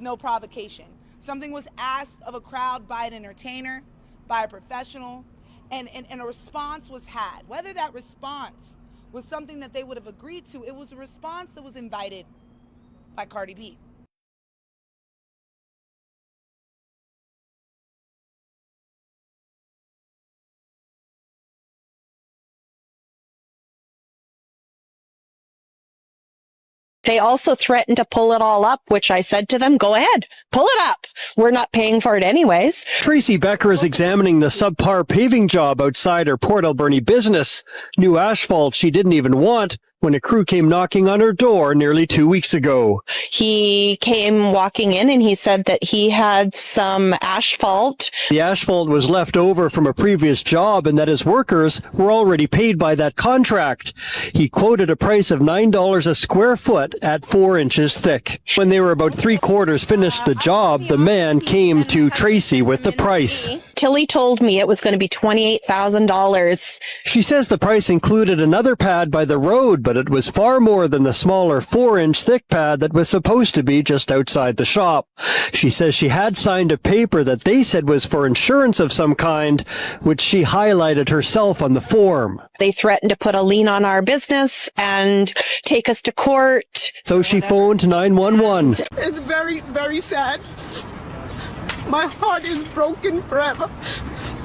no provocation. Something was asked of a crowd by an entertainer, by a professional, and a response was had. Whether that response was something that they would have agreed to, it was a response that was invited by Cardi B. They also threatened to pull it all up, which I said to them, go ahead, pull it up. We're not paying for it anyways. Tracy Becker is examining the subpar paving job outside her Port Alberni business. New asphalt she didn't even want when a crew came knocking on her door nearly 2 weeks ago. He came walking in and he said that he had some asphalt. The asphalt was left over from a previous job and that his workers were already paid by that contract. He quoted a price of $9 a square foot at 4 inches thick. When they were about 3/4 finished the job, the man came to Tracy with the price. Tilly told me it was going to be $28,000. She says the price included another pad by the road, but it was far more than the smaller 4-inch thick pad that was supposed to be just outside the shop. She says she had signed a paper that they said was for insurance of some kind, which she highlighted herself on the form. They threatened to put a lien on our business and take us to court. So she phoned 911. It's very, very sad. My heart is broken forever.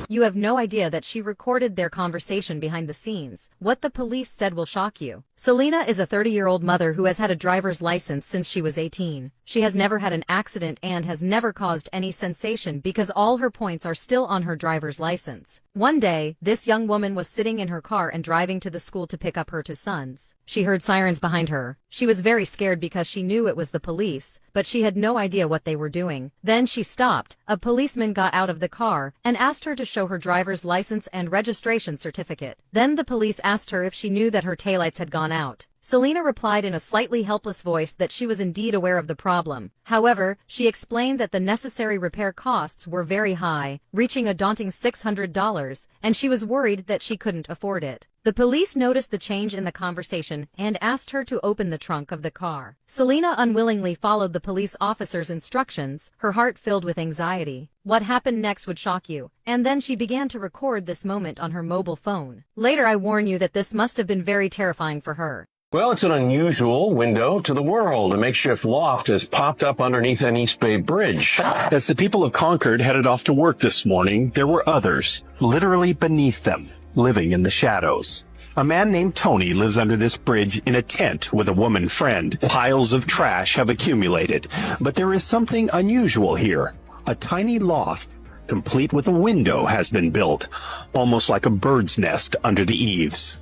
You have no idea that she recorded their conversation behind the scenes. What the police said will shock you. Selena is a 30-year-old mother who has had a driver's license since she was 18. She has never had an accident and has never caused any sensation because all her points are still on her driver's license. One day, this young woman was sitting in her car and driving to the school to pick up her two sons. She heard sirens behind her. She was very scared because she knew it was the police, but she had no idea what they were doing. Then she stopped. A policeman got out of the car and asked her to show her driver's license and registration certificate. Then the police asked her if she knew that her taillights had gone out. Selena replied in a slightly helpless voice that she was indeed aware of the problem. However, she explained that the necessary repair costs were very high, reaching a daunting $600, and she was worried that she couldn't afford it. The police noticed the change in the conversation and asked her to open the trunk of the car. Selena unwillingly followed the police officer's instructions, her heart filled with anxiety. What happened next would shock you, and then she began to record this moment on her mobile phone. Later, I warn you that this must have been very terrifying for her. Well, it's an unusual window to the world. A makeshift loft has popped up underneath an East Bay bridge. As the people of Concord headed off to work this morning, there were others, literally beneath them, living in the shadows. A man named Tony lives under this bridge in a tent with a woman friend. Piles of trash have accumulated, but there is something unusual here. A tiny loft, complete with a window, has been built, almost like a bird's nest under the eaves.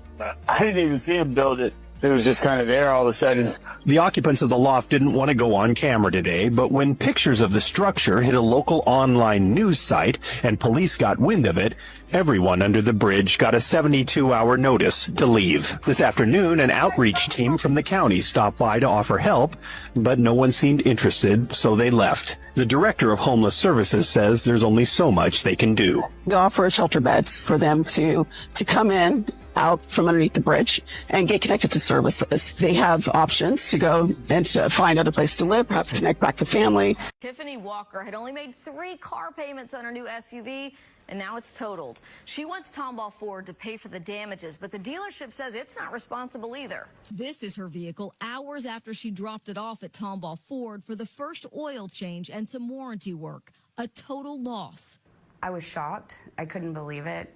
I didn't even see him build it. It was just kind of there all of a sudden. The occupants of the loft didn't want to go on camera today, but when pictures of the structure hit a local online news site and police got wind of it, everyone under the bridge got a 72-hour notice to leave. This afternoon, an outreach team from the county stopped by to offer help, but no one seemed interested, so they left. The director of Homeless Services says there's only so much they can do. We offer shelter beds for them to come in out from underneath the bridge and get connected to services. They have options to go and to find other places to live, perhaps connect back to family. Tiffany Walker had only made 3 car payments on her new SUV, and now it's totaled. She wants Tomball Ford to pay for the damages, but the dealership says it's not responsible either. This is her vehicle hours after she dropped it off at Tomball Ford for the first oil change and some warranty work. A total loss. I was shocked. I couldn't believe it.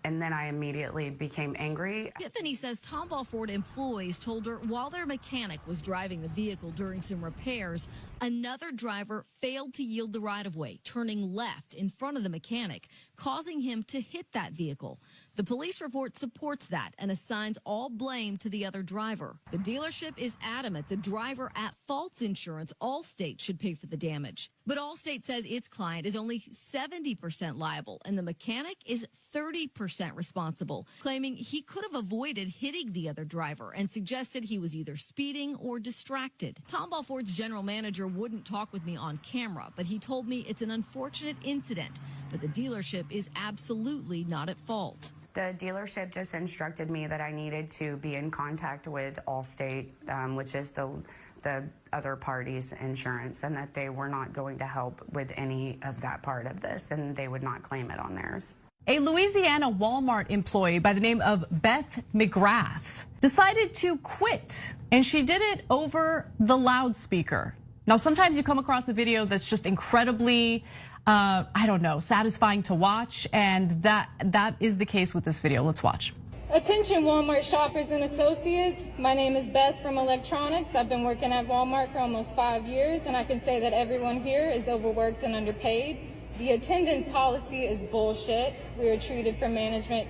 And then I immediately became angry. Tiffany says Tomball Ford employees told her while their mechanic was driving the vehicle during some repairs, another driver failed to yield the right-of-way, turning left in front of the mechanic, causing him to hit that vehicle. The police report supports that and assigns all blame to the other driver. The dealership is adamant the driver at fault's insurance, Allstate, should pay for the damage. But Allstate says its client is only 70% liable and the mechanic is 30% responsible, claiming he could have avoided hitting the other driver and suggested he was either speeding or distracted. Tomball Ford's general manager wouldn't talk with me on camera, but he told me it's an unfortunate incident, but the dealership is absolutely not at fault. The dealership just instructed me that I needed to be in contact with Allstate, which is the other party's insurance, and that they were not going to help with any of that part of this, and they would not claim it on theirs. A Louisiana Walmart employee by the name of Beth McGrath decided to quit, and she did it over the loudspeaker. Now, sometimes you come across a video that's just incredibly satisfying to watch, and that is the case with this video. Let's watch. Attention Walmart shoppers and associates. My name is Beth from Electronics. I've been working at Walmart for almost 5 years, and I can say that everyone here is overworked and underpaid. The attendant policy is bullshit. We are treated from management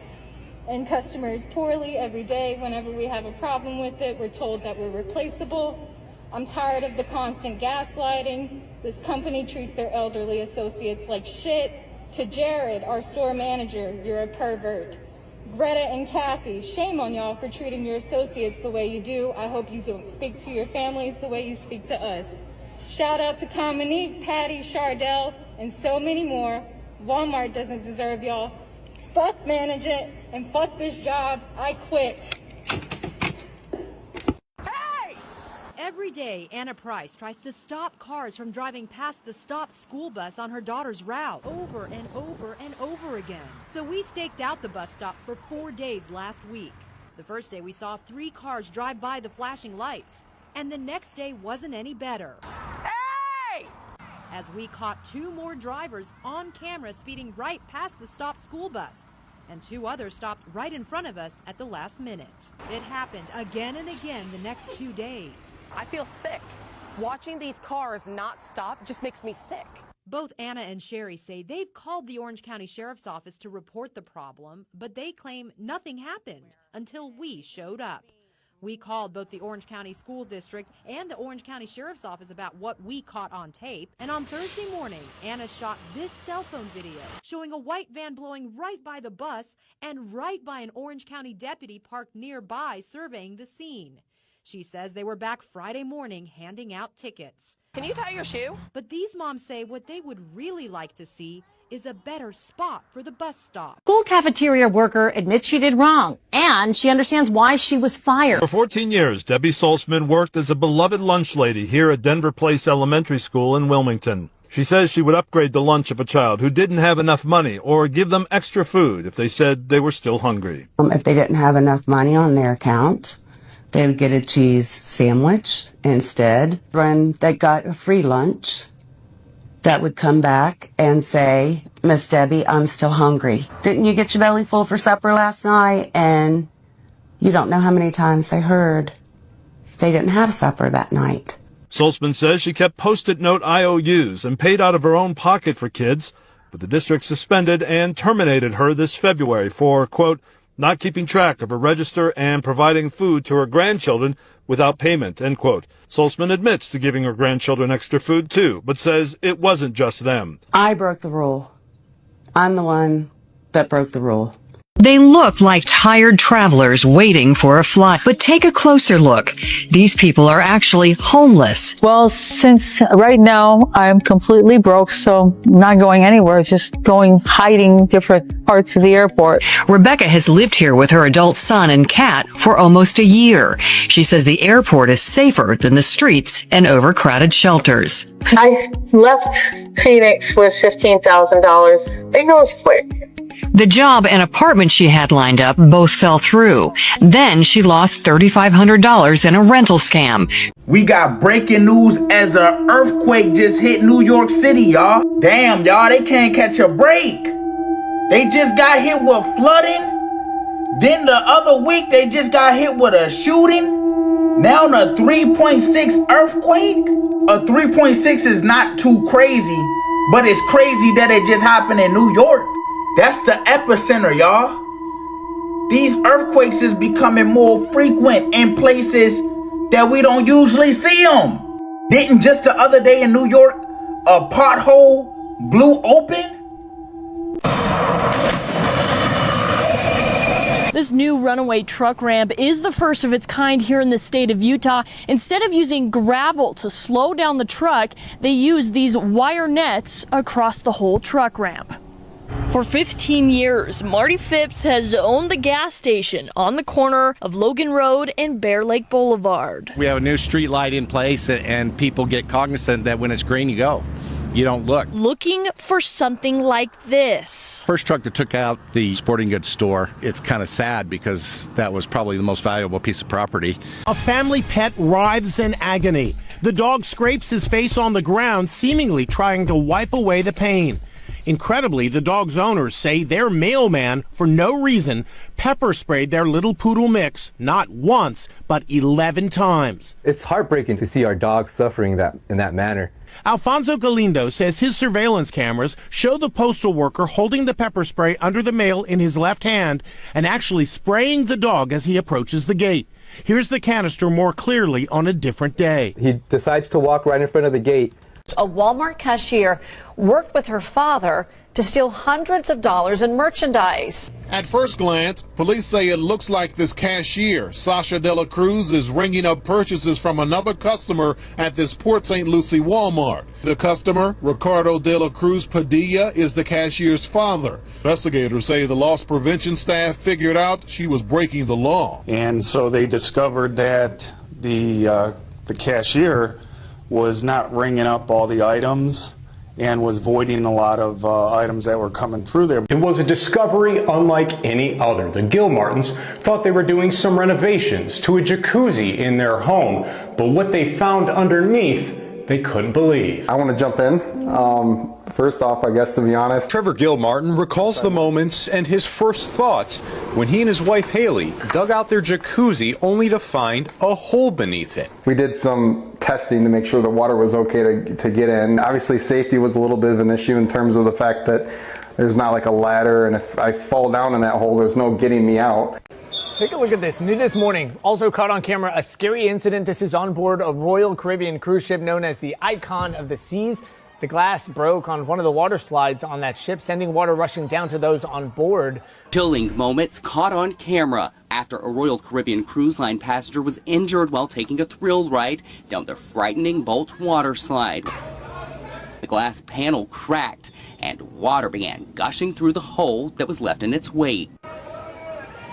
and customers poorly every day. Whenever we have a problem with it, we're told that we're replaceable. I'm tired of the constant gaslighting. This company treats their elderly associates like shit. To Jared, our store manager, you're a pervert. Greta and Kathy, shame on y'all for treating your associates the way you do. I hope you don't speak to your families the way you speak to us. Shout out to Cominique, Patty, Chardell, and so many more. Walmart doesn't deserve y'all. Fuck management and fuck this job. I quit. Every day, Anna Price tries to stop cars from driving past the stop school bus on her daughter's route over and over and over again. So we staked out the bus stop for 4 days last week. The first day we saw 3 cars drive by the flashing lights, and the next day wasn't any better. Hey! As we caught 2 more drivers on camera speeding right past the stopped school bus, and 2 others stopped right in front of us at the last minute. It happened again and again the next 2 days. I feel sick. Watching these cars not stop just makes me sick. Both Anna and Sherry say they've called the Orange County Sheriff's Office to report the problem, but they claim nothing happened until we showed up. We called both the Orange County School District and the Orange County Sheriff's Office about what we caught on tape. And on Thursday morning, Anna shot this cell phone video showing a white van blowing right by the bus and right by an Orange County deputy parked nearby surveying the scene. She says they were back Friday morning handing out tickets. Can you tie your shoe? But these moms say what they would really like to see is a better spot for the bus stop. School cafeteria worker admits she did wrong, and she understands why she was fired. For 14 years, Debbie Saltzman worked as a beloved lunch lady here at Denver Place Elementary School in Wilmington. She says she would upgrade the lunch of a child who didn't have enough money or give them extra food if they said they were still hungry. If they didn't have enough money on their account, they would get a cheese sandwich instead. When they got a free lunch, that would come back and say, Miss Debbie, I'm still hungry. Didn't you get your belly full for supper last night? And you don't know how many times they heard they didn't have supper that night. Saltzman says she kept Post-it note IOUs and paid out of her own pocket for kids, but the district suspended and terminated her this February for, quote, not keeping track of her register and providing food to her grandchildren without payment, end quote. Saltzman admits to giving her grandchildren extra food, too, but says it wasn't just them. I broke the rule. I'm the one that broke the rule. They look like tired travelers waiting for a flight. But take a closer look. These people are actually homeless. Well, since right now I'm completely broke, so not going anywhere, just hiding different parts of the airport. Rebecca has lived here with her adult son and cat for almost a year. She says the airport is safer than the streets and overcrowded shelters. I left Phoenix with $15,000. It goes quick. The job and apartment she had lined up both fell through. Then she lost $3,500 in a rental scam. We got breaking news as an earthquake just hit New York City, y'all. Damn, y'all, they can't catch a break. They just got hit with flooding. Then the other week, they just got hit with a shooting. Now a 3.6 earthquake. A 3.6 is not too crazy, but it's crazy that it just happened in New York. That's the epicenter, y'all. These earthquakes is becoming more frequent in places that we don't usually see them. Didn't just the other day in New York, a pothole blew open? This new runaway truck ramp is the first of its kind here in the state of Utah. Instead of using gravel to slow down the truck, they use these wire nets across the whole truck ramp. For 15 years, Marty Phipps has owned the gas station on the corner of Logan Road and Bear Lake Boulevard. We have a new street light in place, and people get cognizant that when it's green, you go. You don't look. Looking for something like this. First truck that took out the sporting goods store, it's kind of sad because that was probably the most valuable piece of property. A family pet writhes in agony. The dog scrapes his face on the ground, seemingly trying to wipe away the pain. Incredibly, the dog's owners say their mailman, for no reason, pepper sprayed their little poodle mix not once, but 11 times. It's heartbreaking to see our dogs suffering in that manner. Alfonso Galindo says his surveillance cameras show the postal worker holding the pepper spray under the mail in his left hand and actually spraying the dog as he approaches the gate. Here's the canister more clearly on a different day. He decides to walk right in front of the gate. A Walmart cashier worked with her father to steal hundreds of dollars in merchandise. At first glance, police say it looks like this cashier, Sasha De La Cruz, is ringing up purchases from another customer at this Port St. Lucie Walmart. The customer, Ricardo De La Cruz Padilla, is the cashier's father. Investigators say the loss prevention staff figured out she was breaking the law. And so they discovered that the the cashier was not ringing up all the items and was voiding a lot of items that were coming through there. It was a discovery unlike any other. The Gilmartins thought they were doing some renovations to a jacuzzi in their home, but what they found underneath, they couldn't believe. I want to jump in. First off, I guess, to be honest, Trevor Gilmartin recalls the moments and his first thoughts when he and his wife Haley dug out their jacuzzi only to find a hole beneath it. we did some testing to make sure the water was okay to get in. Obviously, safety was a little bit of an issue in terms of the fact that there's not like a ladder, and if I fall down in that hole, there's no getting me out. Take a look at this. New this morning, also caught on camera, a scary incident. This is on board a Royal Caribbean cruise ship known as the Icon of the Seas. The glass broke on one of the water slides on that ship, sending water rushing down to those on board. Chilling moments caught on camera after a Royal Caribbean Cruise Line passenger was injured while taking a thrill ride down the frightening Bolt water slide. The glass panel cracked and water began gushing through the hole that was left in its wake.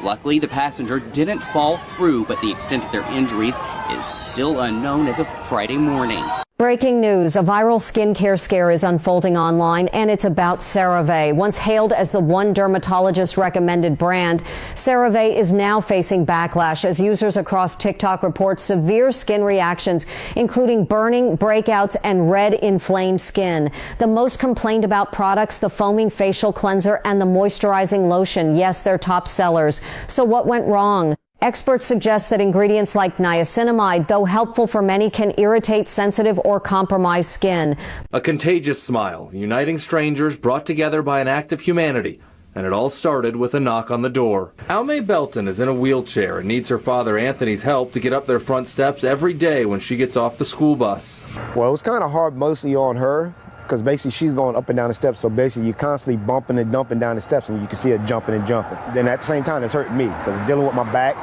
Luckily, the passenger didn't fall through, but the extent of their injuries is still unknown as of Friday morning. Breaking news, a viral skincare scare is unfolding online, and it's about CeraVe. Once hailed as the one dermatologist recommended brand, CeraVe is now facing backlash as users across TikTok report severe skin reactions, including burning, breakouts, and red inflamed skin. The most complained about products, the foaming facial cleanser and the moisturizing lotion. Yes, they're top sellers. So what went wrong? Experts suggest that ingredients like niacinamide, though helpful for many, can irritate sensitive or compromised skin. A contagious smile, uniting strangers brought together by an act of humanity. And it all started with a knock on the door. Almay Belton is in a wheelchair and needs her father Anthony's help to get up their front steps every day when she gets off the school bus. Well, it was kind of hard mostly on her, because basically she's going up and down the steps, so basically you're constantly bumping and dumping down the steps, and you can see her jumping and jumping. Then at the same time, it's hurting me, because it's dealing with my back,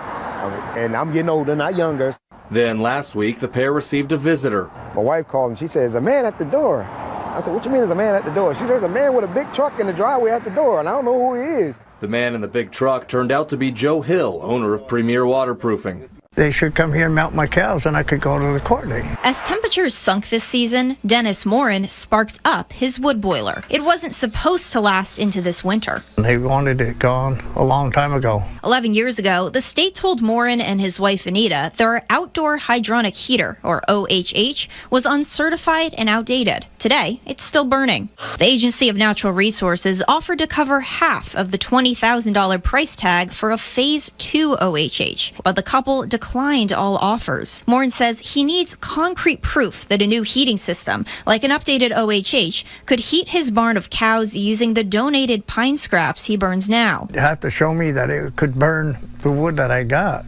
and I'm getting older, not younger. Then last week, the pair received a visitor. My wife called and she says, "A man at the door." I said, "What you mean there's a man at the door?" She says, "A man with a big truck in the driveway at the door, and I don't know who he is." The man in the big truck turned out to be Joe Hill, owner of Premier Waterproofing. They should come here and mount my cows, and I could go to the court date. As temperatures sunk this season, Dennis Morin sparked up his wood boiler. It wasn't supposed to last into this winter. They wanted it gone a long time ago. 11 years ago, the state told Morin and his wife Anita their outdoor hydronic heater, or OHH, was uncertified and outdated. Today, it's still burning. The Agency of Natural Resources offered to cover half of the $20,000 price tag for a Phase 2 OHH, but the couple declined all offers. Morin says he needs concrete proof that a new heating system, like an updated OHH, could heat his barn of cows using the donated pine scraps he burns now. You have to show me that it could burn the wood that I got,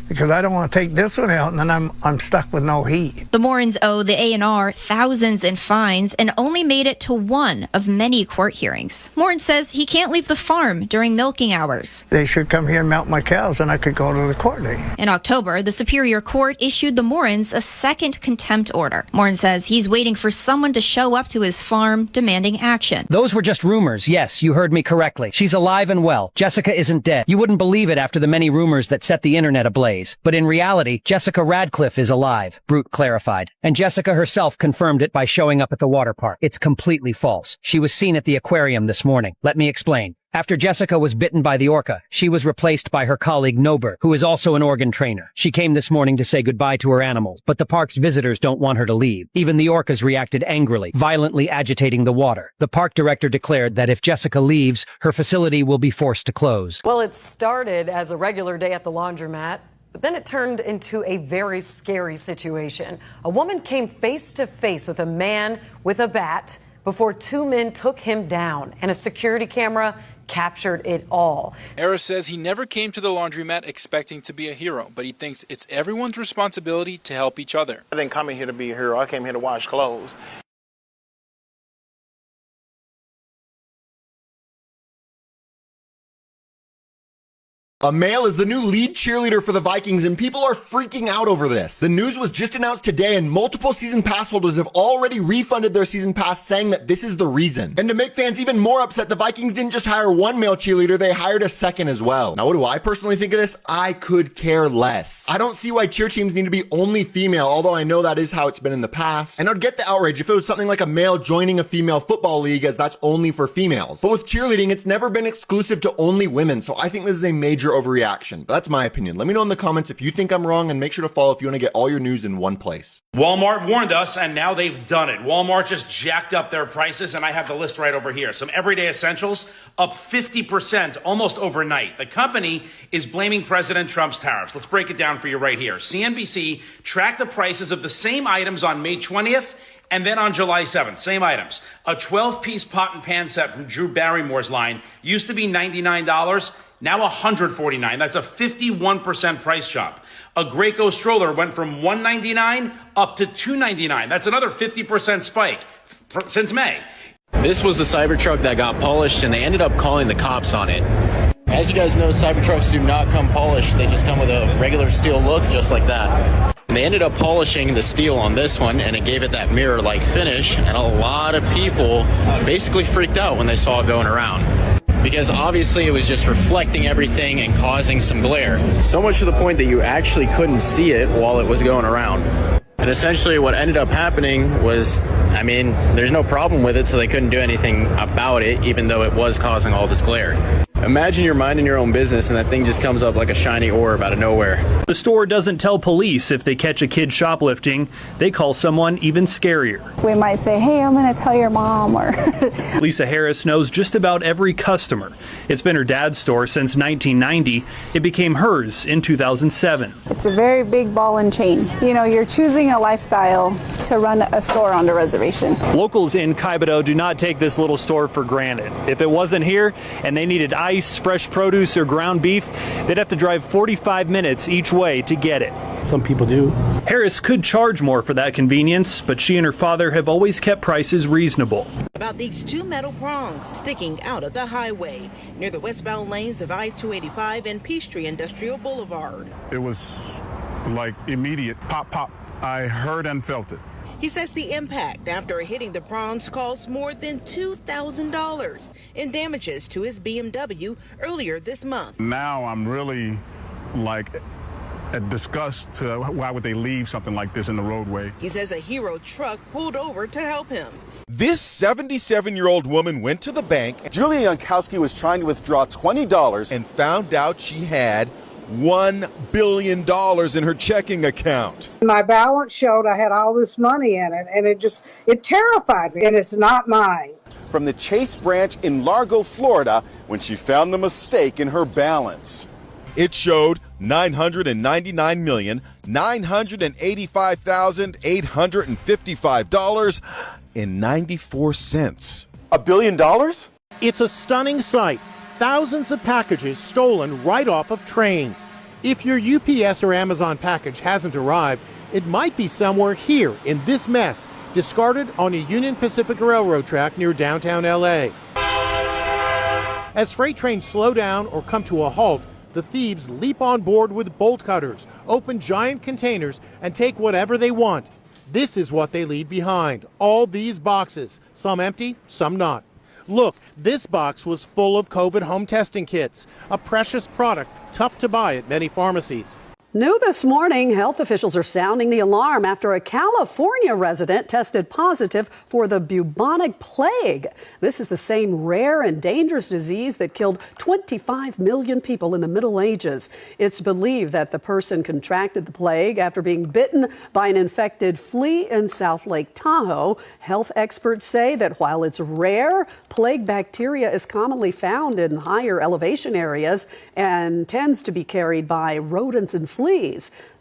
because I don't want to take this one out and then I'm stuck with no heat. The Morins owe the A&R thousands in fines and only made it to one of many court hearings. Morin says he can't leave the farm during milking hours. They should come here and mount my cows, and I could go to the court date. In October, the Superior Court issued the Morins a second contempt order. Morin says he's waiting for someone to show up to his farm demanding action. Those were just rumors. Yes, you heard me correctly. She's alive and well. Jessica isn't dead. You wouldn't believe it after the many rumors that set the internet ablaze. But in reality, Jessica Radcliffe is alive, Brute clarified. And Jessica herself confirmed it by showing up at the water park. It's completely false. She was seen at the aquarium this morning. Let me explain. After Jessica was bitten by the orca, she was replaced by her colleague Nober, who is also an organ trainer. She came this morning to say goodbye to her animals, but the park's visitors don't want her to leave. Even the orcas reacted angrily, violently agitating the water. The park director declared that if Jessica leaves, her facility will be forced to close. Well, it started as a regular day at the laundromat, but then it turned into a very scary situation. A woman came face to face with a man with a bat before two men took him down, and a security camera captured it all. Eris says he never came to the laundromat expecting to be a hero, but he thinks it's everyone's responsibility to help each other. I didn't come in here to be a hero. I came here to wash clothes. A male is the new lead cheerleader for the Vikings, and people are freaking out over this. The news was just announced today, and multiple season pass holders have already refunded their season pass, saying that this is the reason. And to make fans even more upset, the Vikings didn't just hire one male cheerleader, they hired a second as well. Now, what do I personally think of this? I could care less. I don't see why cheer teams need to be only female, although I know that is how it's been in the past. And I'd get the outrage if it was something like a male joining a female football league, as that's only for females. But with cheerleading, it's never been exclusive to only women, so I think this is a major overreaction. That's my opinion. Let me know in the comments if you think I'm wrong, and make sure to follow if you want to get all your news in one place. Walmart warned us, and now they've done it. Walmart just jacked up their prices, and I have the list right over here. Some everyday essentials up 50% almost overnight. The company is blaming President Trump's tariffs. Let's break it down for you right here. CNBC tracked the prices of the same items on May 20th and then on July 7th, same items. A 12-piece pot and pan set from Drew Barrymore's line used to be $99, now $149. That's a 51% price jump. A Graco stroller went from $199 up to $299. That's another 50% spike since May. This was the Cybertruck that got polished, and they ended up calling the cops on it. As you guys know, Cybertrucks do not come polished. They just come with a regular steel look, just like that. And they ended up polishing the steel on this one, and it gave it that mirror-like finish, and a lot of people basically freaked out when they saw it going around, because obviously it was just reflecting everything and causing some glare. So much to the point that you actually couldn't see it while it was going around. And essentially what ended up happening was, I mean, there's no problem with it, so they couldn't do anything about it, even though it was causing all this glare. Imagine you're minding your own business and that thing just comes up like a shiny orb out of nowhere. The store doesn't tell police if they catch a kid shoplifting. They call someone even scarier. We might say, hey, I'm going to tell your mom, or... Lisa Harris knows just about every customer. It's been her dad's store since 1990. It became hers in 2007. It's a very big ball and chain. You know, you're choosing a lifestyle to run a store on the reservation. Locals in Kaibato do not take this little store for granted. If it wasn't here and they needed ice, fresh produce, or ground beef, they'd have to drive 45 minutes each way to get it. Some people do. Harris could charge more for that convenience, but she and her father have always kept prices reasonable. About these two metal prongs sticking out of the highway near the westbound lanes of I-285 and Peachtree Industrial Boulevard. It was like immediate pop, pop. I heard and felt it. He says the impact after hitting the prongs caused more than $2,000 in damages to his BMW earlier this month. Now I'm really like at disgust to why would they leave something like this in the roadway. He says a Hero truck pulled over to help him. This 77-year-old woman went to the bank. Julia Yankowski was trying to withdraw $20 and found out she had $1 billion in her checking account. My balance showed I had all this money in it, and it terrified me, and it's not mine. From the Chase branch in Largo, Florida, when she found the mistake in her balance. It showed $999,855.94. $1 billion? It's a stunning sight. Thousands of packages stolen right off of trains. If your UPS or Amazon package hasn't arrived, it might be somewhere here in this mess, discarded on a Union Pacific Railroad track near downtown LA. As freight trains slow down or come to a halt, the thieves leap on board with bolt cutters, open giant containers, and take whatever they want. This is what they leave behind. All these boxes, some empty, some not. Look, this box was full of COVID home testing kits, a precious product tough to buy at many pharmacies. New this morning, health officials are sounding the alarm after a California resident tested positive for the bubonic plague. This is the same rare and dangerous disease that killed 25 million people in the Middle Ages. It's believed that the person contracted the plague after being bitten by an infected flea in South Lake Tahoe. Health experts say that while it's rare, plague bacteria is commonly found in higher elevation areas and tends to be carried by rodents and fleas.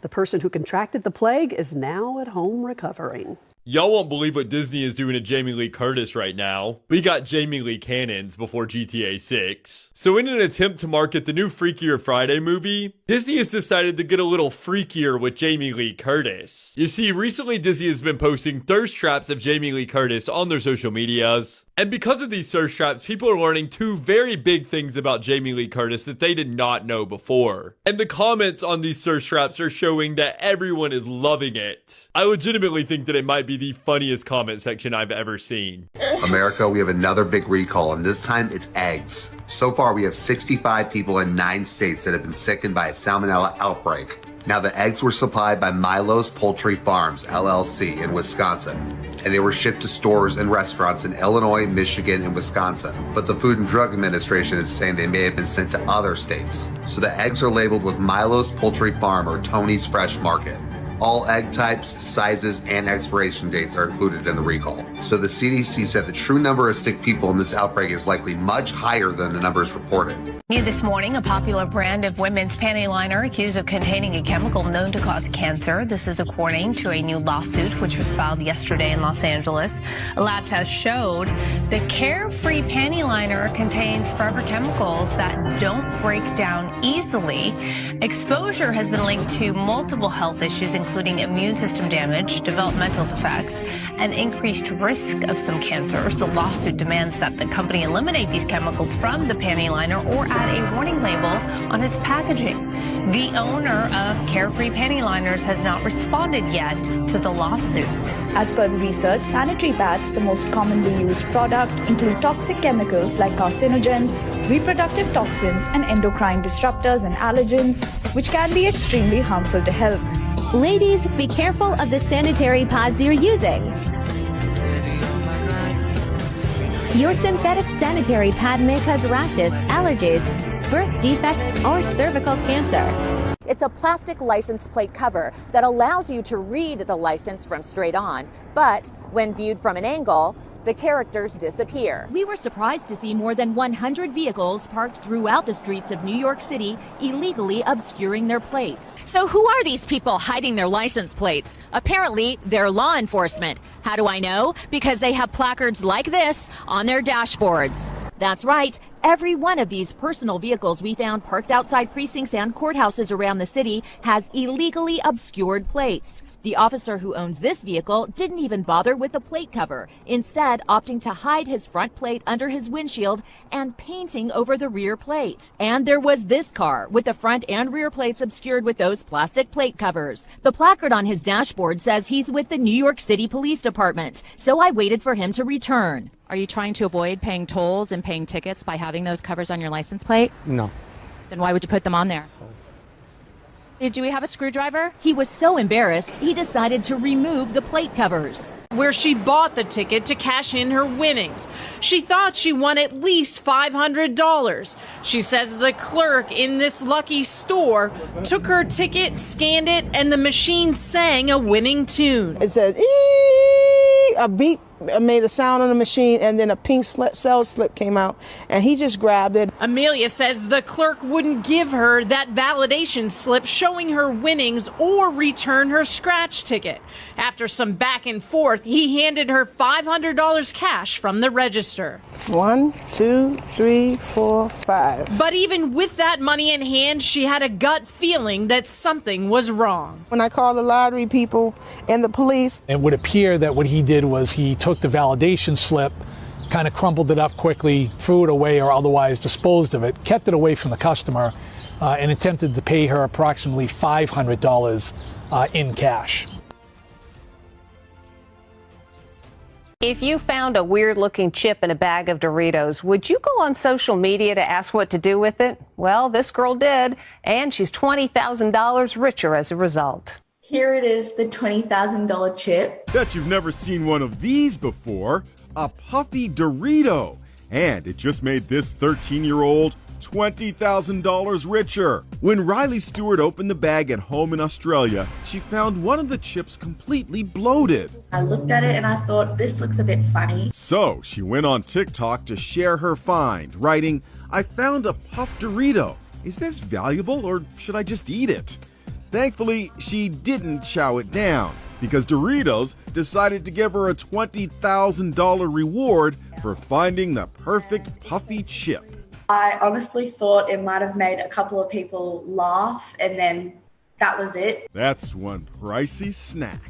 The The person who contracted the plague is now at home recovering. Y'all won't believe what Disney is doing to Jamie Lee Curtis right now. We got Jamie Lee cannons before GTA 6. So in an attempt to market the new Freakier Friday movie, Disney has decided to get a little freakier with Jamie Lee Curtis. You see, recently Disney has been posting thirst traps of Jamie Lee Curtis on their social medias. And because of these thirst traps, people are learning two very big things about Jamie Lee Curtis that they did not know before. And the comments on these thirst traps are showing that everyone is loving it. I legitimately think that it might be the funniest comment section I've ever seen. America, we have another big recall, and this time it's eggs. So far, we have 65 people in 9 states that have been sickened by a salmonella outbreak. Now, the eggs were supplied by Milo's Poultry Farms, LLC, in Wisconsin, and they were shipped to stores and restaurants in Illinois, Michigan, and Wisconsin. But the Food and Drug Administration is saying they may have been sent to other states. So the eggs are labeled with Milo's Poultry Farm or Tony's Fresh Market. All egg types, sizes, and expiration dates are included in the recall. So the CDC said the true number of sick people in this outbreak is likely much higher than the numbers reported. New this morning, a popular brand of women's panty liner accused of containing a chemical known to cause cancer. This is according to a new lawsuit which was filed yesterday in Los Angeles. A lab test showed the Carefree panty liner contains forever chemicals that don't break down easily. Exposure has been linked to multiple health issues, including immune system damage, developmental defects, and increased risk of some cancers. The lawsuit demands that the company eliminate these chemicals from the panty liner or add a warning label on its packaging. The owner of Carefree panty liners has not responded yet to the lawsuit. As per research, sanitary pads, the most commonly used product, include toxic chemicals like carcinogens, reproductive toxins, and endocrine disruptors and allergens, which can be extremely harmful to health. Ladies, be careful of the sanitary pads you're using. Your synthetic sanitary pad may cause rashes, allergies, birth defects, or cervical cancer. It's a plastic license plate cover that allows you to read the license from straight on, but when viewed from an angle, the characters disappear. We were surprised to see more than 100 vehicles parked throughout the streets of New York City, illegally obscuring their plates. So who are these people hiding their license plates? Apparently, they're law enforcement. How do I know? Because they have placards like this on their dashboards. That's right. Every one of these personal vehicles we found parked outside precincts and courthouses around the city has illegally obscured plates. The officer who owns this vehicle didn't even bother with the plate cover, instead opting to hide his front plate under his windshield and painting over the rear plate. And there was this car with the front and rear plates obscured with those plastic plate covers. The placard on his dashboard says he's with the New York City Police Department, so I waited for him to return. Are you trying to avoid paying tolls and paying tickets by having those covers on your license plate? No. Then why would you put them on there? Do we have a screwdriver? He was so embarrassed, he decided to remove the plate covers. Where she bought the ticket to cash in her winnings. She thought she won at least $500. She says the clerk in this lucky store took her ticket, scanned it, and the machine sang a winning tune. It said, "Eee!" A beep made a sound on the machine, and then a pink sales slip came out, and he just grabbed it. Amelia says the clerk wouldn't give her that validation slip showing her winnings or return her scratch ticket. After some back and forth, he handed her $500 cash from the register. 1, 2, 3, 4, 5. But even with that money in hand, she had a gut feeling that something was wrong. When I called the lottery people and the police, it would appear that what he did was he took the validation slip, kind of crumpled it up quickly, threw it away or otherwise disposed of it, kept it away from the customer, and attempted to pay her approximately $500 in cash. If you found a weird-looking chip in a bag of Doritos, would you go on social media to ask what to do with it? Well, this girl did, and she's $20,000 richer as a result. Here it is, the $20,000 chip. Bet you've never seen one of these before. A puffy Dorito. And it just made this 13-year-old $20,000 richer. When Riley Stewart opened the bag at home in Australia, she found one of the chips completely bloated. I looked at it and I thought, this looks a bit funny. So she went on TikTok to share her find, writing, "I found a puff Dorito. Is this valuable or should I just eat it?" Thankfully, she didn't chow it down because Doritos decided to give her a $20,000 reward for finding the perfect puffy chip. I honestly thought it might have made a couple of people laugh, and then that was it. That's one pricey snack.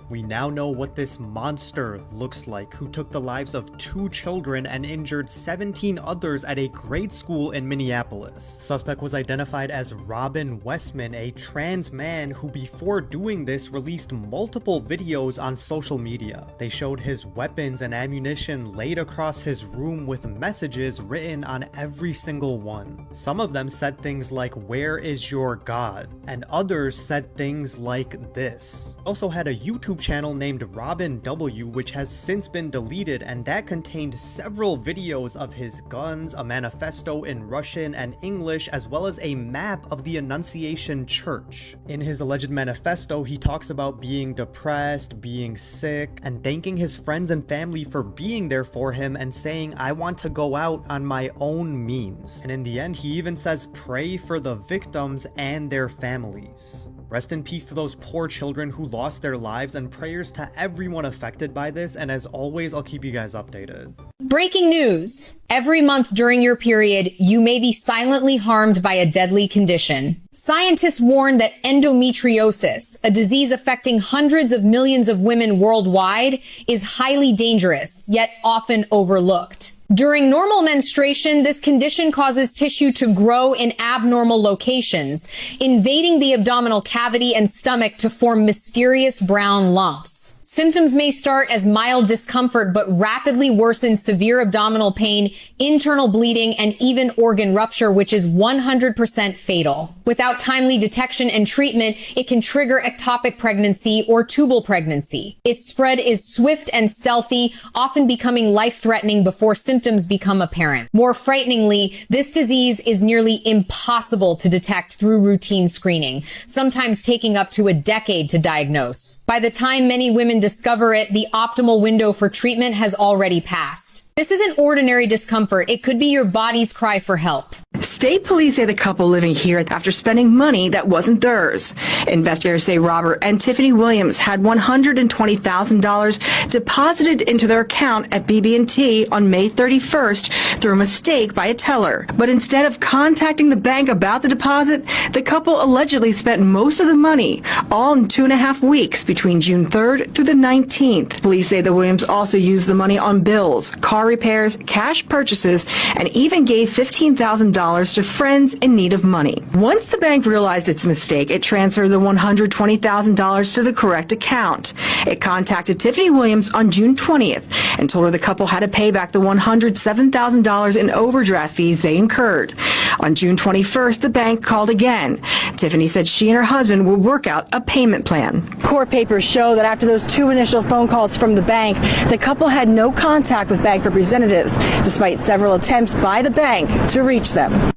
We now know what this monster looks like, who took the lives of 2 children and injured 17 others at a grade school in Minneapolis. Suspect was identified as Robin Westman, a trans man who before doing this released multiple videos on social media. They showed his weapons and ammunition laid across his room with messages written on every single one. Some of them said things like, "Where is your God?" and others said things like this. Also had a YouTube channel named Robin W, which has since been deleted, and that contained several videos of his guns, a manifesto in Russian and English, as well as a map of the Annunciation Church. In his alleged manifesto, he talks about being depressed, being sick, and thanking his friends and family for being there for him and saying, "I want to go out on my own means." And in the end, he even says, "Pray for the victims and their families." Rest in peace to those poor children who lost their lives, and prayers to everyone affected by this, and as always, I'll keep you guys updated. Breaking news. Every month during your period, you may be silently harmed by a deadly condition. Scientists warn that endometriosis, a disease affecting hundreds of millions of women worldwide, is highly dangerous, yet often overlooked. During normal menstruation, this condition causes tissue to grow in abnormal locations, invading the abdominal cavity and stomach to form mysterious brown lumps. Symptoms may start as mild discomfort but rapidly worsen severe abdominal pain, internal bleeding, and even organ rupture, which is 100% fatal. Without timely detection and treatment, it can trigger ectopic pregnancy or tubal pregnancy. Its spread is swift and stealthy, often becoming life-threatening before symptoms become apparent. More frighteningly, this disease is nearly impossible to detect through routine screening, sometimes taking up to a decade to diagnose. By the time many women discover it, the optimal window for treatment has already passed. This isn't ordinary discomfort. It could be your body's cry for help. State police say the couple living here after spending money that wasn't theirs. Investigators say Robert and Tiffany Williams had $120,000 deposited into their account at BB&T on May 31st through a mistake by a teller. But instead of contacting the bank about the deposit, the couple allegedly spent most of the money, all in 2.5 weeks between June 3rd through the 19th. Police say the Williams also used the money on bills, car repairs, cash purchases, and even gave $15,000 to friends in need of money. Once the bank realized its mistake, it transferred the $120,000 to the correct account. It contacted Tiffany Williams on June 20th and told her the couple had to pay back the $107,000 in overdraft fees they incurred. On June 21st, the bank called again. Tiffany said she and her husband would work out a payment plan. Court papers show that after those 2 initial phone calls from the bank, the couple had no contact with bank representatives, despite several attempts by the bank to reach them.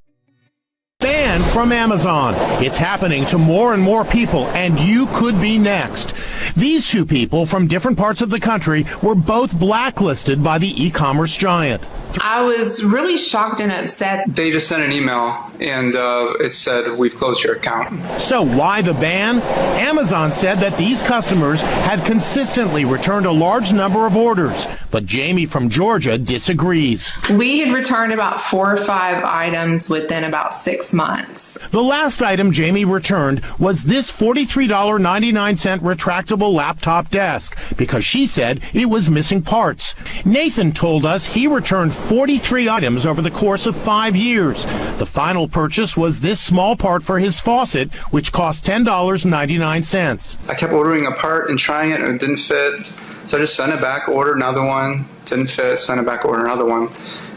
Banned from Amazon. It's happening to more and more people, and you could be next. These 2 people from different parts of the country were both blacklisted by the e-commerce giant. I was really shocked and upset. They just sent an email and it said, "We've closed your account." So why the ban? Amazon said that these customers had consistently returned a large number of orders, but Jamie from Georgia disagrees. We had returned about 4 or 5 items within about 6 months. The last item Jamie returned was this $43.99 retractable laptop desk because she said it was missing parts. Nathan told us he returned 43 items over the course of 5 years. The final purchase was this small part for his faucet, which cost $10.99. I kept ordering a part and trying it and it didn't fit. So I just sent it back, ordered another one, didn't fit, sent it back, ordered another one.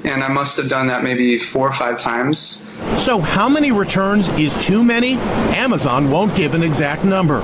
And I must have done that maybe 4 or 5 times. So how many returns is too many? Amazon won't give an exact number.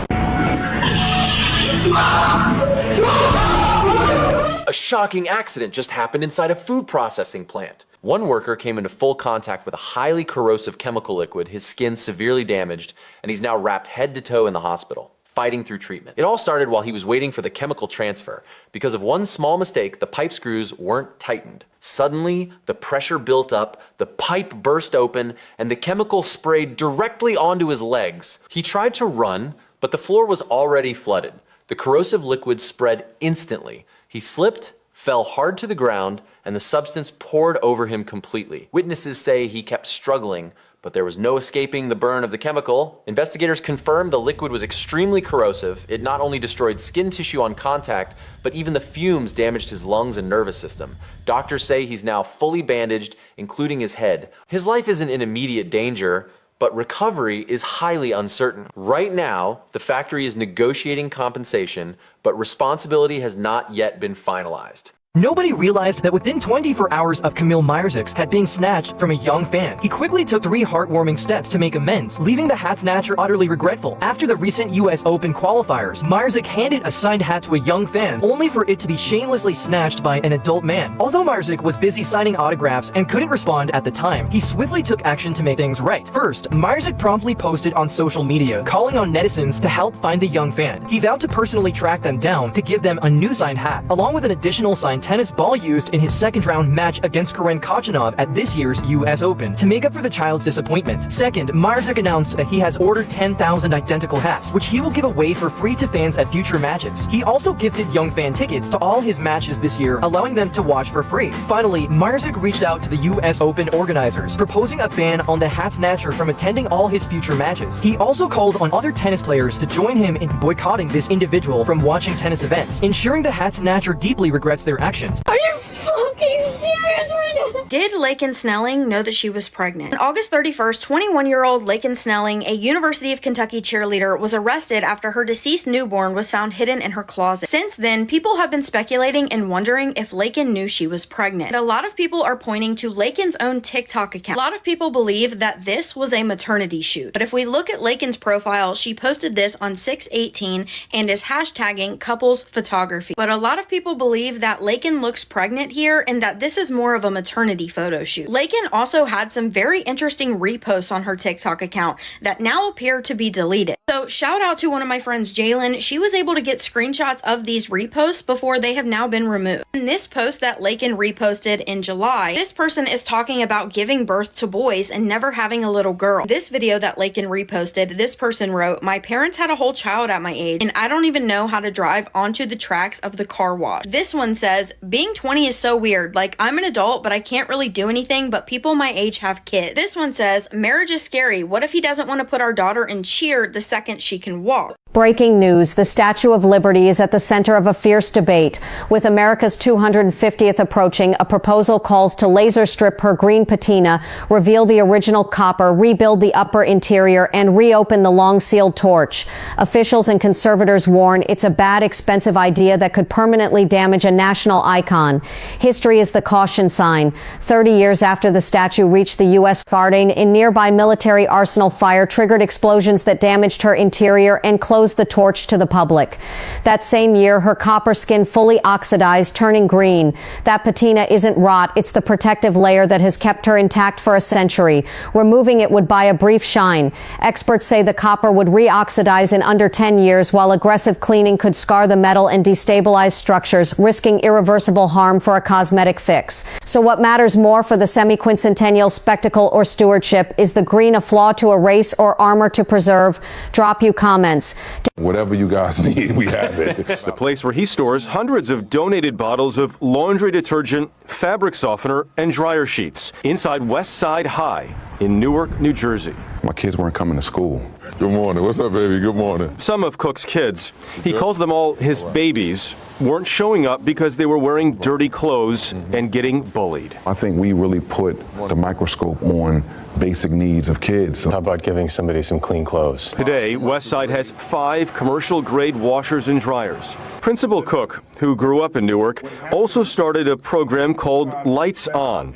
A shocking accident just happened inside a food processing plant. One worker came into full contact with a highly corrosive chemical liquid, his skin severely damaged, and he's now wrapped head to toe in the hospital. fighting through treatment. It all started while he was waiting for the chemical transfer. Because of one small mistake, the pipe screws weren't tightened. Suddenly, the pressure built up, the pipe burst open, and the chemical sprayed directly onto his legs. He tried to run, but the floor was already flooded. The corrosive liquid spread instantly. He slipped, fell hard to the ground, and the substance poured over him completely. Witnesses say he kept struggling, but there was no escaping the burn of the chemical. Investigators confirmed the liquid was extremely corrosive. It not only destroyed skin tissue on contact, but even the fumes damaged his lungs and nervous system. Doctors say he's now fully bandaged, including his head. His life isn't in immediate danger, but recovery is highly uncertain. Right now, the factory is negotiating compensation, but responsibility has not yet been finalized. Nobody realized that within 24 hours of Kamil Mierzyk's head being snatched from a young fan, he quickly took 3 heartwarming steps to make amends, leaving the hat snatcher utterly regretful. After the recent US Open qualifiers, Mierzyk handed a signed hat to a young fan, only for it to be shamelessly snatched by an adult man. Although Mierzyk was busy signing autographs and couldn't respond at the time, he swiftly took action to make things right. First, Mierzyk promptly posted on social media, calling on netizens to help find the young fan. He vowed to personally track them down to give them a new signed hat, along with an additional signed tennis ball used in his second-round match against Karen Khachanov at this year's US Open to make up for the child's disappointment. Second, Mierzyk announced that he has ordered 10,000 identical hats, which he will give away for free to fans at future matches. He also gifted young fan tickets to all his matches this year, allowing them to watch for free. Finally, Mierzyk reached out to the US Open organizers, proposing a ban on the hat snatcher from attending all his future matches. He also called on other tennis players to join him in boycotting this individual from watching tennis events, ensuring the hat snatcher deeply regrets their actions. Are you fucking serious right now? Did Laken Snelling know that she was pregnant? On August 31st, 21-year-old Laken Snelling, a University of Kentucky cheerleader, was arrested after her deceased newborn was found hidden in her closet. Since then, people have been speculating and wondering if Laken knew she was pregnant. A lot of people are pointing to Laken's own TikTok account. A lot of people believe that this was a maternity shoot. But if we look at Laken's profile, she posted this on 6/18 and is hashtagging couples photography. But a lot of people believe that Laken looks pregnant here and that this is more of a maternity photo shoot. Laken also had some very interesting reposts on her TikTok account that now appear to be deleted. So shout out to one of my friends, Jalen. She was able to get screenshots of these reposts before they have now been removed. In this post that Laken reposted in July, this person is talking about giving birth to boys and never having a little girl. This video that Laken reposted, this person wrote, "My parents had a whole child at my age and I don't even know how to drive onto the tracks of the car wash." This one says, "Being 20 is so weird. Like, I'm an adult, but I can't really do anything, but people my age have kids." This one says, "Marriage is scary. What if he doesn't want to put our daughter in cheer the second she can walk?" Breaking news, the Statue of Liberty is at the center of a fierce debate. With America's 250th approaching, a proposal calls to laser strip her green patina, reveal the original copper, rebuild the upper interior, and reopen the long-sealed torch. Officials and conservators warn it's a bad, expensive idea that could permanently damage a national icon. History is the caution sign. 30 years after the statue reached the U.S., farting in nearby military arsenal fire triggered explosions that damaged her interior and closed the torch to the public. That same year, her copper skin fully oxidized, turning green. That patina isn't rot, it's the protective layer that has kept her intact for a century. Removing it would buy a brief shine. Experts say the copper would reoxidize in under 10 years, while aggressive cleaning could scar the metal and destabilize structures, risking irreversible harm for a cosmetic fix. So what matters more for the semi-quincentennial spectacle or stewardship? Is the green a flaw to erase or armor to preserve? Drop you comments. Whatever you guys need, we have it. The place where he stores hundreds of donated bottles of laundry detergent, fabric softener, and dryer sheets inside West Side High in Newark, New Jersey. My kids weren't coming to school. Good morning. What's up, baby? Good morning. Some of Cook's kids, he calls them all his babies, weren't showing up because they were wearing dirty clothes and getting bullied. I think we really put the microscope on basic needs of kids. How about giving somebody some clean clothes? Today, Westside has 5 commercial-grade washers and dryers. Principal Cook, who grew up in Newark, also started a program called Lights On.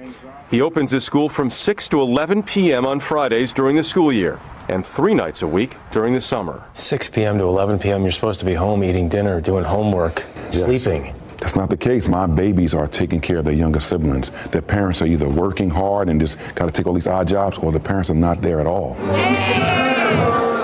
He opens his school from 6 to 11 p.m. on Fridays during the school year and 3 nights a week during the summer. 6 p.m. to 11 p.m., you're supposed to be home eating dinner, doing homework, sleeping. That's not the case. My babies are taking care of their younger siblings. Their parents are either working hard and just got to take all these odd jobs, or the parents are not there at all.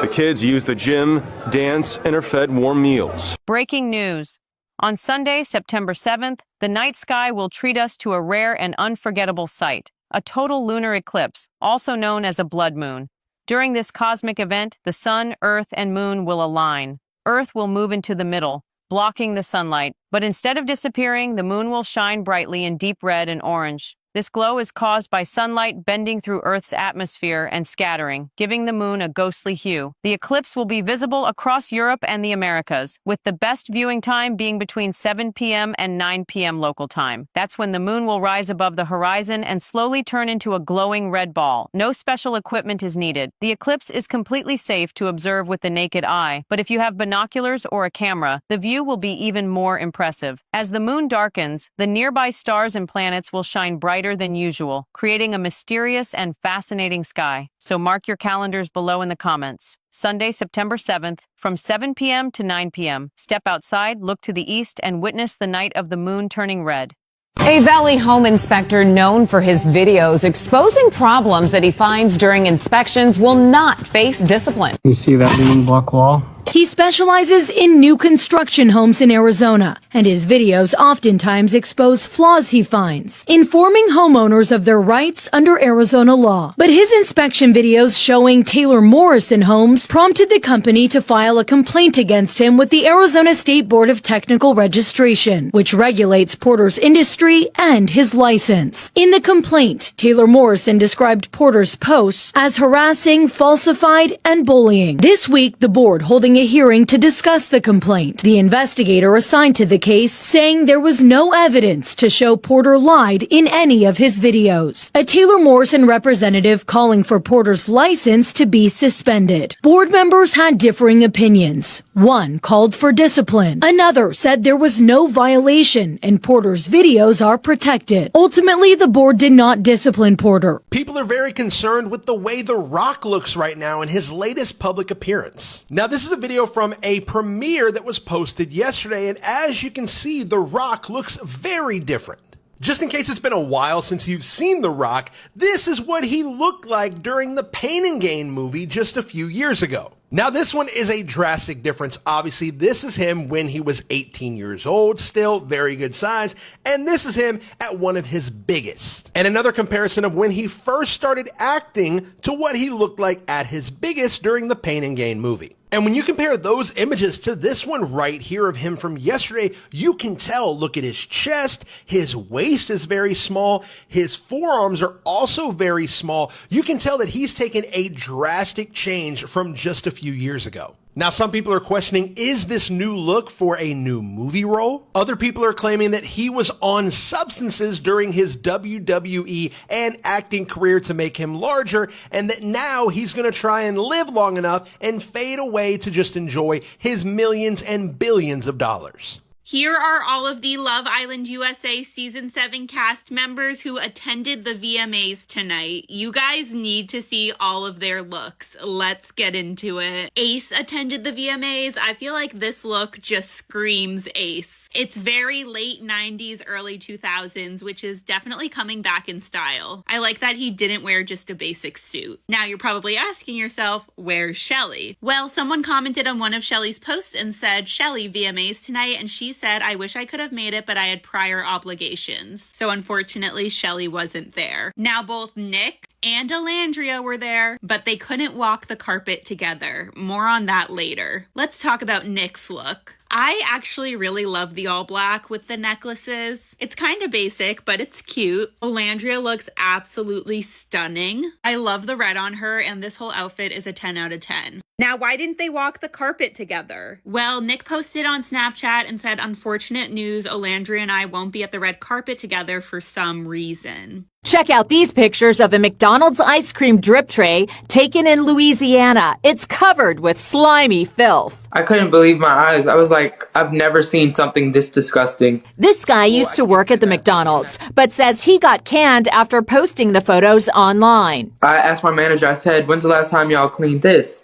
The kids use the gym, dance, and are fed warm meals. Breaking news. On Sunday, September 7th, the night sky will treat us to a rare and unforgettable sight, a total lunar eclipse, also known as a blood moon. During this cosmic event, the sun, earth, and moon will align. Earth will move into the middle, blocking the sunlight, but instead of disappearing, the moon will shine brightly in deep red and orange. This glow is caused by sunlight bending through Earth's atmosphere and scattering, giving the moon a ghostly hue. The eclipse will be visible across Europe and the Americas, with the best viewing time being between 7 p.m. and 9 p.m. local time. That's when the moon will rise above the horizon and slowly turn into a glowing red ball. No special equipment is needed. The eclipse is completely safe to observe with the naked eye, but if you have binoculars or a camera, the view will be even more impressive. As the moon darkens, the nearby stars and planets will shine brighter than usual, creating a mysterious and fascinating sky. So mark your calendars below in the comments. Sunday, September 7th, from 7 p.m. to 9 p.m. Step outside, look to the east, and witness the night of the moon turning red. A Valley home inspector known for his videos exposing problems that he finds during inspections will not face discipline. You see that leaning block wall? He specializes in new construction homes in Arizona, and his videos oftentimes expose flaws he finds, informing homeowners of their rights under Arizona law. But his inspection videos showing Taylor Morrison homes prompted the company to file a complaint against him with the Arizona State Board of Technical Registration, which regulates Porter's industry and his license. In the complaint, Taylor Morrison described Porter's posts as harassing, falsified, and bullying. This week, the board holding a hearing to discuss the complaint. The investigator assigned to the case saying there was no evidence to show Porter lied in any of his videos. A Taylor Morrison representative calling for Porter's license to be suspended. Board members had differing opinions. One called for discipline. Another said there was no violation and Porter's videos are protected. Ultimately, the board did not discipline Porter. People are very concerned with the way The Rock looks right now in his latest public appearance. Now, this is a video from a premiere that was posted yesterday, and as you can see, The Rock looks very different. Just in case it's been a while since you've seen The Rock, this is what he looked like during the Pain and Gain movie just a few years ago. Now, this one is a drastic difference. Obviously, this is him when he was 18 years old, still very good size, and this is him at one of his biggest. And another comparison of when he first started acting to what he looked like at his biggest during the Pain and Gain movie. And when you compare those images to this one right here of him from yesterday, you can tell, look at his chest, his waist is very small, his forearms are also very small. You can tell that he's taken a drastic change from just a few years ago. Now, some people are questioning, is this new look for a new movie role? Other people are claiming that he was on substances during his WWE and acting career to make him larger, and that now he's going to try and live long enough and fade away to just enjoy his millions and billions of dollars. Here are all of the Love Island USA Season 7 cast members who attended the VMAs tonight. You guys need to see all of their looks. Let's get into it. Ace attended the VMAs. I feel like this look just screams Ace. It's very late 90s, early 2000s, which is definitely coming back in style. I like that he didn't wear just a basic suit. Now you're probably asking yourself, where's Shelly? Well, someone commented on one of Shelly's posts and said, Shelly, VMAs tonight, and she said, I wish I could have made it, but I had prior obligations. So unfortunately, Shelly wasn't there. Now both Nick and Alandria were there, but they couldn't walk the carpet together. More on that later. Let's talk about Nick's look. I actually really love the all black with the necklaces. It's kind of basic, but it's cute. Alandria looks absolutely stunning. I love the red on her, and this whole outfit is a 10 out of 10. Now, why didn't they walk the carpet together? Well, Nick posted on Snapchat and said, unfortunate news, Alandria and I won't be at the red carpet together for some reason. Check out these pictures of a McDonald's ice cream drip tray taken in Louisiana. It's covered with slimy filth. I couldn't believe my eyes. I was like, I've never seen something this disgusting. This guy used to work at the McDonald's, but says he got canned after posting the photos online. I asked my manager, I said, when's the last time y'all cleaned this?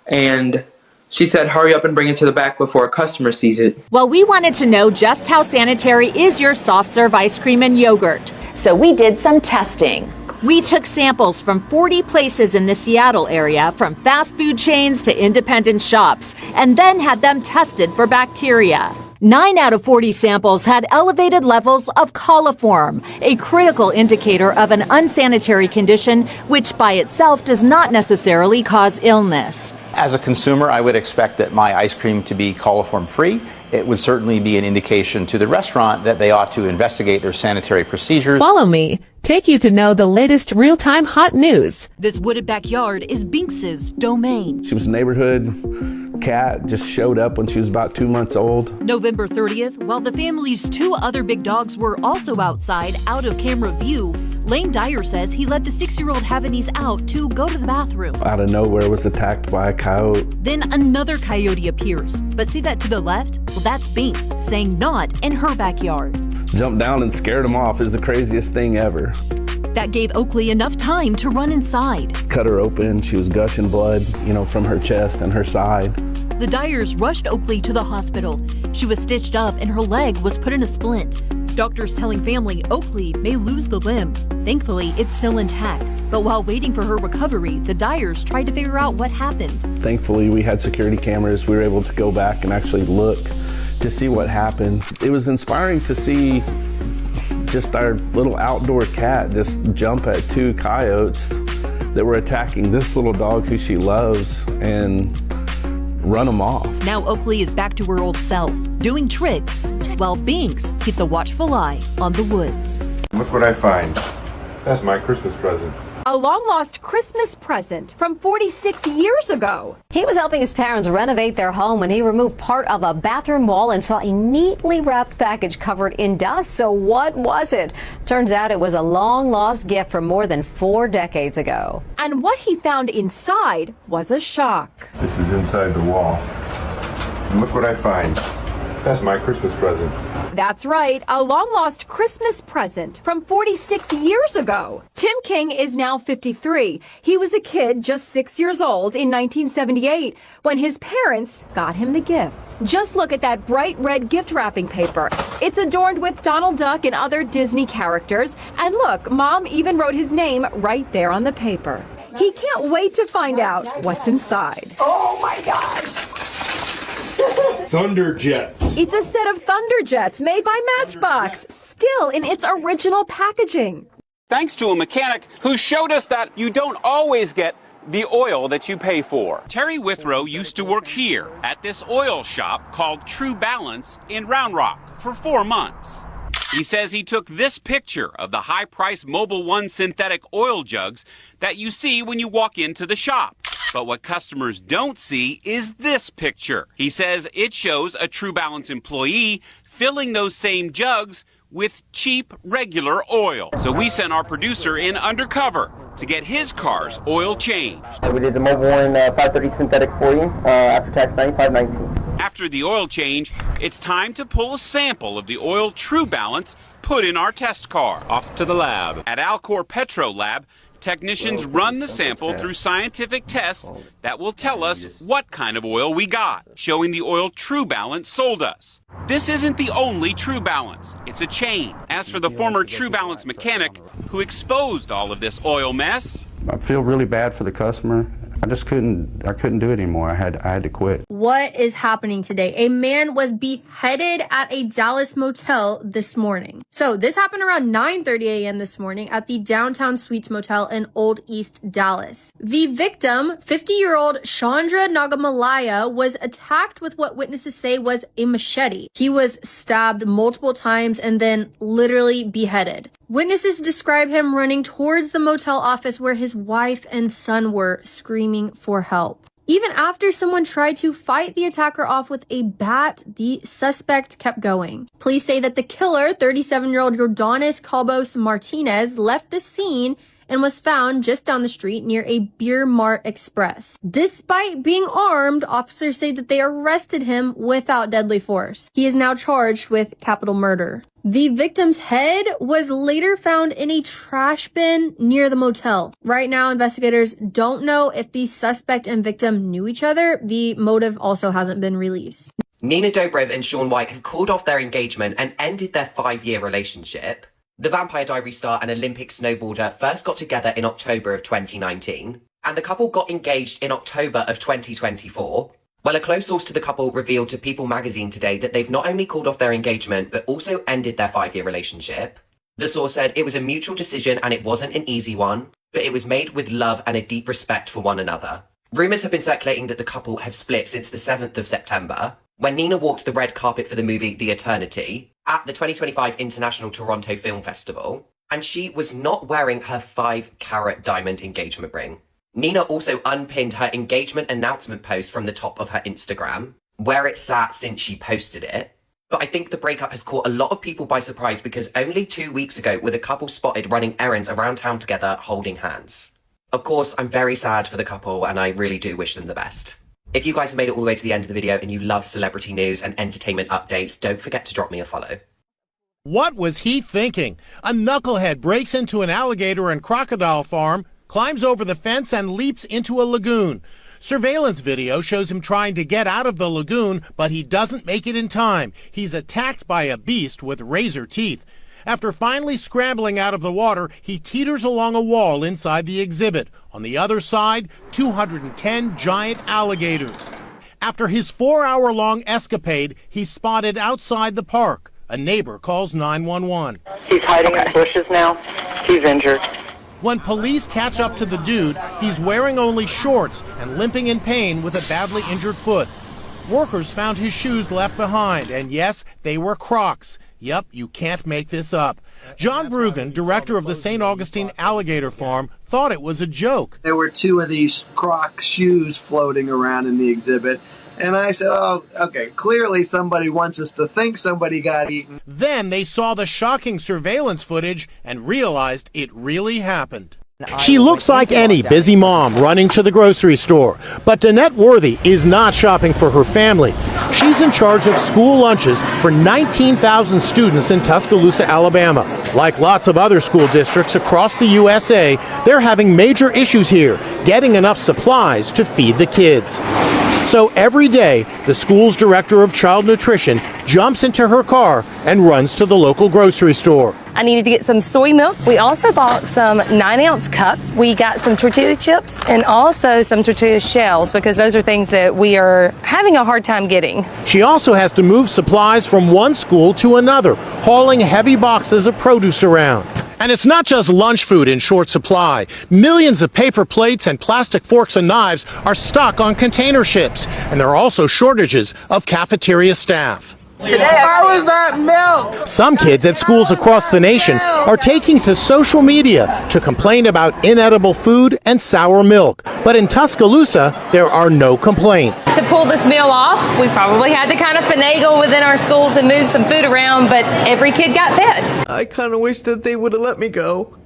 And she said, hurry up and bring it to the back before a customer sees it. Well, we wanted to know just how sanitary is your soft serve ice cream and yogurt. So we did some testing. We took samples from 40 places in the Seattle area, from fast food chains to independent shops, and then had them tested for bacteria. 9 out of 40 samples had elevated levels of coliform, a critical indicator of an unsanitary condition which by itself does not necessarily cause illness. As a consumer, I would expect that my ice cream to be coliform free. It would certainly be an indication to the restaurant that they ought to investigate their sanitary procedures. Follow me. Take you to know the latest real-time hot news. This wooded backyard is Binks's domain. She was a neighborhood cat, just showed up when she was about 2 months old. November 30th, while the family's 2 other big dogs were also outside, out of camera view, Lane Dyer says he let the 6-year-old Havanese out to go to the bathroom. Out of nowhere was attacked by a coyote. Then another coyote appears. But see that to the left? Well, that's Binks, saying not in her backyard. Jumped down and scared him off. Is the craziest thing ever. That gave Oakley enough time to run inside. Cut her open. She was gushing blood, from her chest and her side. The Dyers rushed Oakley to the hospital. She was stitched up and her leg was put in a splint. Doctors telling family Oakley may lose the limb. Thankfully, it's still intact. But while waiting for her recovery, the Dyers tried to figure out what happened. Thankfully, we had security cameras. We were able to go back and actually look to see what happened. It was inspiring to see just our little outdoor cat just jump at 2 coyotes that were attacking this little dog who she loves and run them off. Now Oakley is back to her old self, doing tricks, while Binks keeps a watchful eye on the woods. Look what I find. That's my Christmas present. A long-lost Christmas present from 46 years ago. He was helping his parents renovate their home when he removed part of a bathroom wall and saw a neatly wrapped package covered in dust. So what was it? Turns out it was a long-lost gift from more than 4 decades ago. And what he found inside was a shock. This is inside the wall. And look what I find. That's my Christmas present. That's right, a long-lost Christmas present from 46 years ago. Tim King is now 53. He was a kid just 6 years old in 1978 when his parents got him the gift. Just look at that bright red gift wrapping paper. It's adorned with Donald Duck and other Disney characters. And look, Mom even wrote his name right there on the paper. He can't wait to find out what's inside. Oh my gosh! Thunderjets. It's a set of Thunderjets made by Matchbox, still in its original packaging. Thanks to a mechanic who showed us that you don't always get the oil that you pay for. Terry Withrow used to work here at this oil shop called True Balance in Round Rock for 4 months. He says he took this picture of the high-priced Mobil 1 synthetic oil jugs that you see when you walk into the shop. But what customers don't see is this picture. He says it shows a True Balance employee filling those same jugs with cheap, regular oil. So we sent our producer in undercover to get his car's oil changed. We did the Mobil 1 530 synthetic for you, after tax $95.19. After the oil change, it's time to pull a sample of the oil True Balance put in our test car. Off to the lab. At Alcor Petro Lab, technicians run the sample through scientific tests that will tell us what kind of oil we got, showing the oil True Balance sold us. This isn't the only True Balance. It's a chain. As for the former True Balance mechanic who exposed all of this oil mess, I feel really bad for the customer. I couldn't do it anymore. I had to quit. What is happening today? A man was beheaded at a Dallas motel this morning. So this happened around 9:30 a.m. this morning at the Downtown Suites Motel in Old East Dallas. The victim, 50-year-old Chandra Nagamalaya, was attacked with what witnesses say was a machete. He was stabbed multiple times and then literally beheaded. Witnesses describe him running towards the motel office where his wife and son were, screaming for help. Even after someone tried to fight the attacker off with a bat, the suspect kept going. Police say that the killer, 37-year-old Jordanis Calbos Martinez, left the scene and was found just down the street near a Beer Mart Express. Despite being armed, officers say that they arrested him without deadly force. He is now charged with capital murder. The victim's head was later found in a trash bin near the motel. Right now, investigators don't know if the suspect and victim knew each other. The motive also hasn't been released. Nina Dobrev and Sean White have called off their engagement and ended their 5-year relationship. The Vampire Diaries star and Olympic snowboarder first got together in October of 2019, and the couple got engaged in October of 2024. Well, a close source to the couple revealed to People magazine today that they've not only called off their engagement, but also ended their 5-year relationship. The source said it was a mutual decision and it wasn't an easy one, but it was made with love and a deep respect for one another. Rumours have been circulating that the couple have split since the 7th of September, when Nina walked the red carpet for the movie The Eternity at the 2025 International Toronto Film Festival, and she was not wearing her 5-carat diamond engagement ring. Nina also unpinned her engagement announcement post from the top of her Instagram, where it sat since she posted it. But I think the breakup has caught a lot of people by surprise because only 2 weeks ago were the couple spotted running errands around town together holding hands. Of course, I'm very sad for the couple and I really do wish them the best. If you guys have made it all the way to the end of the video and you love celebrity news and entertainment updates, don't forget to drop me a follow. What was he thinking? A knucklehead breaks into an alligator and crocodile farm, climbs over the fence and leaps into a lagoon. Surveillance video shows him trying to get out of the lagoon, but he doesn't make it in time. He's attacked by a beast with razor teeth. After finally scrambling out of the water, he teeters along a wall inside the exhibit. On the other side, 210 giant alligators. After his 4-hour-long escapade, he's spotted outside the park. A neighbor calls 911. He's hiding in the bushes now. He's injured. When police catch up to the dude, he's wearing only shorts and limping in pain with a badly injured foot. Workers found his shoes left behind, and yes, they were Crocs. Yep, you can't make this up. John Brugan, director of the St. Augustine Alligator Farm, thought it was a joke. There were 2 of these Crocs shoes floating around in the exhibit. And I said, oh, okay, clearly somebody wants us to think somebody got eaten. Then they saw the shocking surveillance footage and realized it really happened. She looks like any busy mom running to the grocery store, but Danette Worthy is not shopping for her family. She's in charge of school lunches for 19,000 students in Tuscaloosa, Alabama. Like lots of other school districts across the USA, they're having major issues here, getting enough supplies to feed the kids. So every day, the school's director of child nutrition jumps into her car and runs to the local grocery store. I needed to get some soy milk. We also bought some 9-ounce cups. We got some tortilla chips and also some tortilla shells because those are things that we are having a hard time getting. She also has to move supplies from one school to another, hauling heavy boxes of produce around. And it's not just lunch food in short supply. Millions of paper plates and plastic forks and knives are stuck on container ships. And there are also shortages of cafeteria staff. How is that milk? Some kids at schools across the nation are taking to social media to complain about inedible food and sour milk. But in Tuscaloosa, there are no complaints. To pull this meal off, we probably had to kind of finagle within our schools and move some food around, but every kid got fed. I kind of wish that they would have let me go,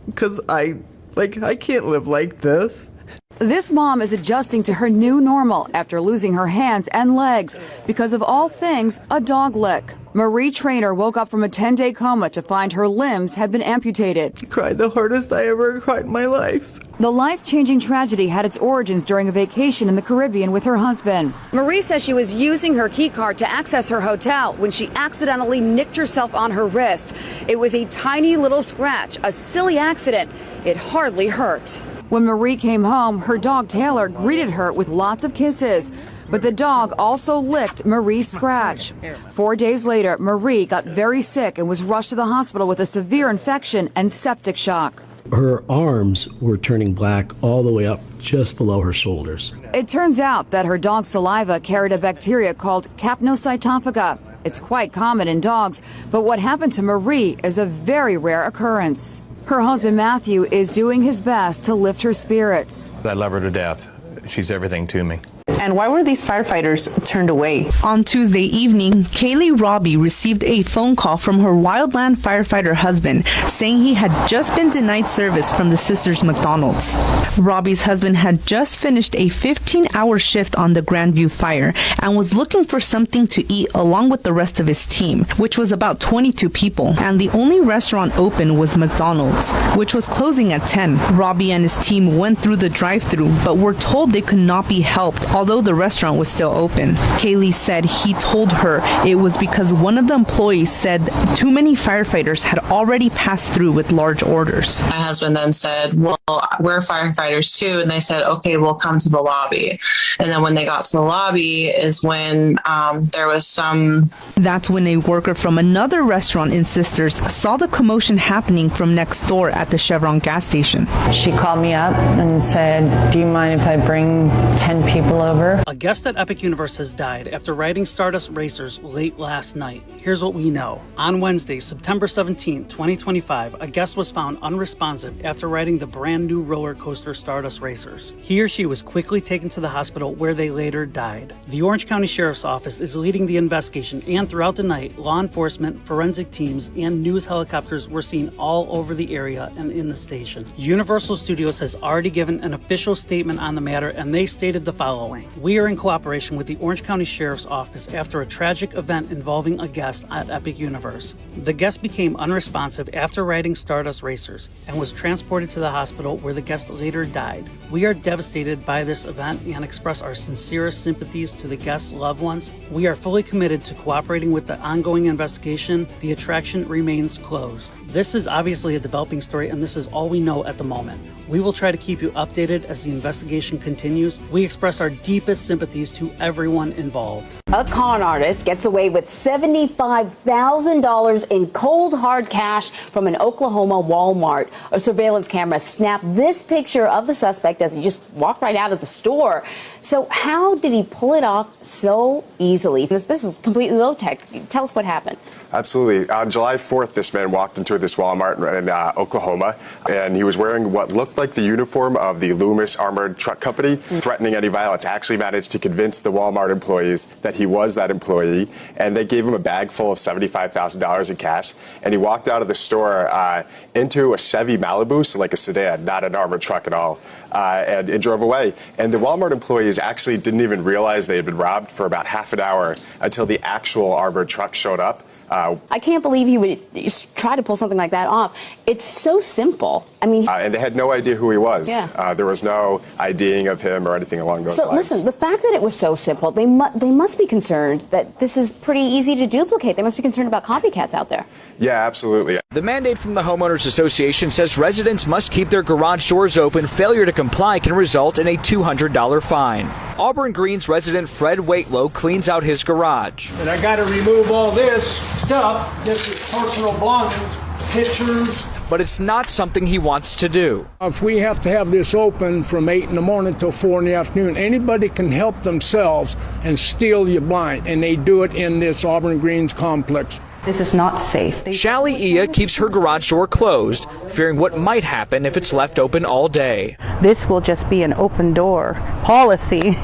because I can't live like this. This mom is adjusting to her new normal after losing her hands and legs because of all things a dog lick. Marie Trainer woke up from a 10-day coma to find her limbs had been amputated. I cried the hardest I ever cried in my life. The life-changing tragedy had its origins during a vacation in the Caribbean with her husband. Marie says she was using her key card to access her hotel when she accidentally nicked herself on her wrist. It was a tiny little scratch, a silly accident. It hardly hurt. When Marie came home, her dog Taylor greeted her with lots of kisses. But the dog also licked Marie's scratch. 4 days later, Marie got very sick and was rushed to the hospital with a severe infection and septic shock. Her arms were turning black all the way up just below her shoulders. It turns out that her dog's saliva carried a bacteria called Capnocytophaga. It's quite common in dogs, but what happened to Marie is a very rare occurrence. Her husband, Matthew, is doing his best to lift her spirits. I love her to death. She's everything to me. And why were these firefighters turned away? On Tuesday evening, Kaylee Robbie received a phone call from her wildland firefighter husband saying he had just been denied service from the Sisters McDonald's. Robbie's husband had just finished a 15-hour shift on the Grandview fire and was looking for something to eat along with the rest of his team, which was about 22 people. And the only restaurant open was McDonald's, which was closing at 10. Robbie and his team went through the drive-thru, but were told they could not be helped, although although the restaurant was still open. Kaylee said he told her it was because one of the employees said too many firefighters had already passed through with large orders. My husband then said, well, we're firefighters too. And they said, okay, we'll come to the lobby. And then when they got to the lobby is when there was some... That's when a worker from another restaurant in Sisters saw the commotion happening from next door at the Chevron gas station. She called me up and said, do you mind if I bring 10 people over? A guest at Epic Universe has died after riding Stardust Racers late last night. Here's what we know. On Wednesday, September 17, 2025, a guest was found unresponsive after riding the brand new roller coaster Stardust Racers. He or she was quickly taken to the hospital where they later died. The Orange County Sheriff's Office is leading the investigation, and throughout the night, law enforcement, forensic teams, and news helicopters were seen all over the area and in the station. Universal Studios has already given an official statement on the matter, and they stated the following. We are in cooperation with the Orange County Sheriff's Office after a tragic event involving a guest at Epic Universe. The guest became unresponsive after riding Stardust Racers and was transported to the hospital where the guest later died. We are devastated by this event and express our sincerest sympathies to the guest's loved ones. We are fully committed to cooperating with the ongoing investigation. The attraction remains closed. This is obviously a developing story, and this is all we know at the moment. We will try to keep you updated as the investigation continues. We express our deepest sympathies to everyone involved. A con artist gets away with $75,000 in cold hard cash from an Oklahoma Walmart. A surveillance camera snapped this picture of the suspect as he just walked right out of the store. So how did he pull it off so easily? This is completely low tech. Tell us what happened. Absolutely. On July 4th, this man walked into this Walmart in Oklahoma, and he was wearing what looked like the uniform of the Loomis Armored Truck Company, threatening any violence. Actually managed to convince the Walmart employees that he was that employee, and they gave him a bag full of $75,000 in cash, and he walked out of the store into a Chevy Malibu, so like a sedan, not an armored truck at all, and drove away. And the Walmart employees actually didn't even realize they had been robbed for about half an hour until the actual armored truck showed up. I can't believe he would try to pull something like that off. It's so simple. I mean, and they had no idea who he was. Yeah. There was no IDing of him or anything along those lines. So listen, the fact that it was so simple, they must be concerned that this is pretty easy to duplicate. They must be concerned about copycats out there. Yeah, absolutely. The mandate from the Homeowners Association says residents must keep their garage doors open. Failure to comply can result in a $200 fine. Auburn Green's resident Fred Waitlow cleans out his garage. And I got to remove all this stuff. This is personal belongings, pictures. But it's not something he wants to do. If we have to have this open from 8 in the morning till 4 in the afternoon, anybody can help themselves and steal your blind. And they do it in this Auburn Greens complex. This is not safe. Shally Ia keeps her garage door closed, fearing what might happen if it's left open all day. This will just be an open door policy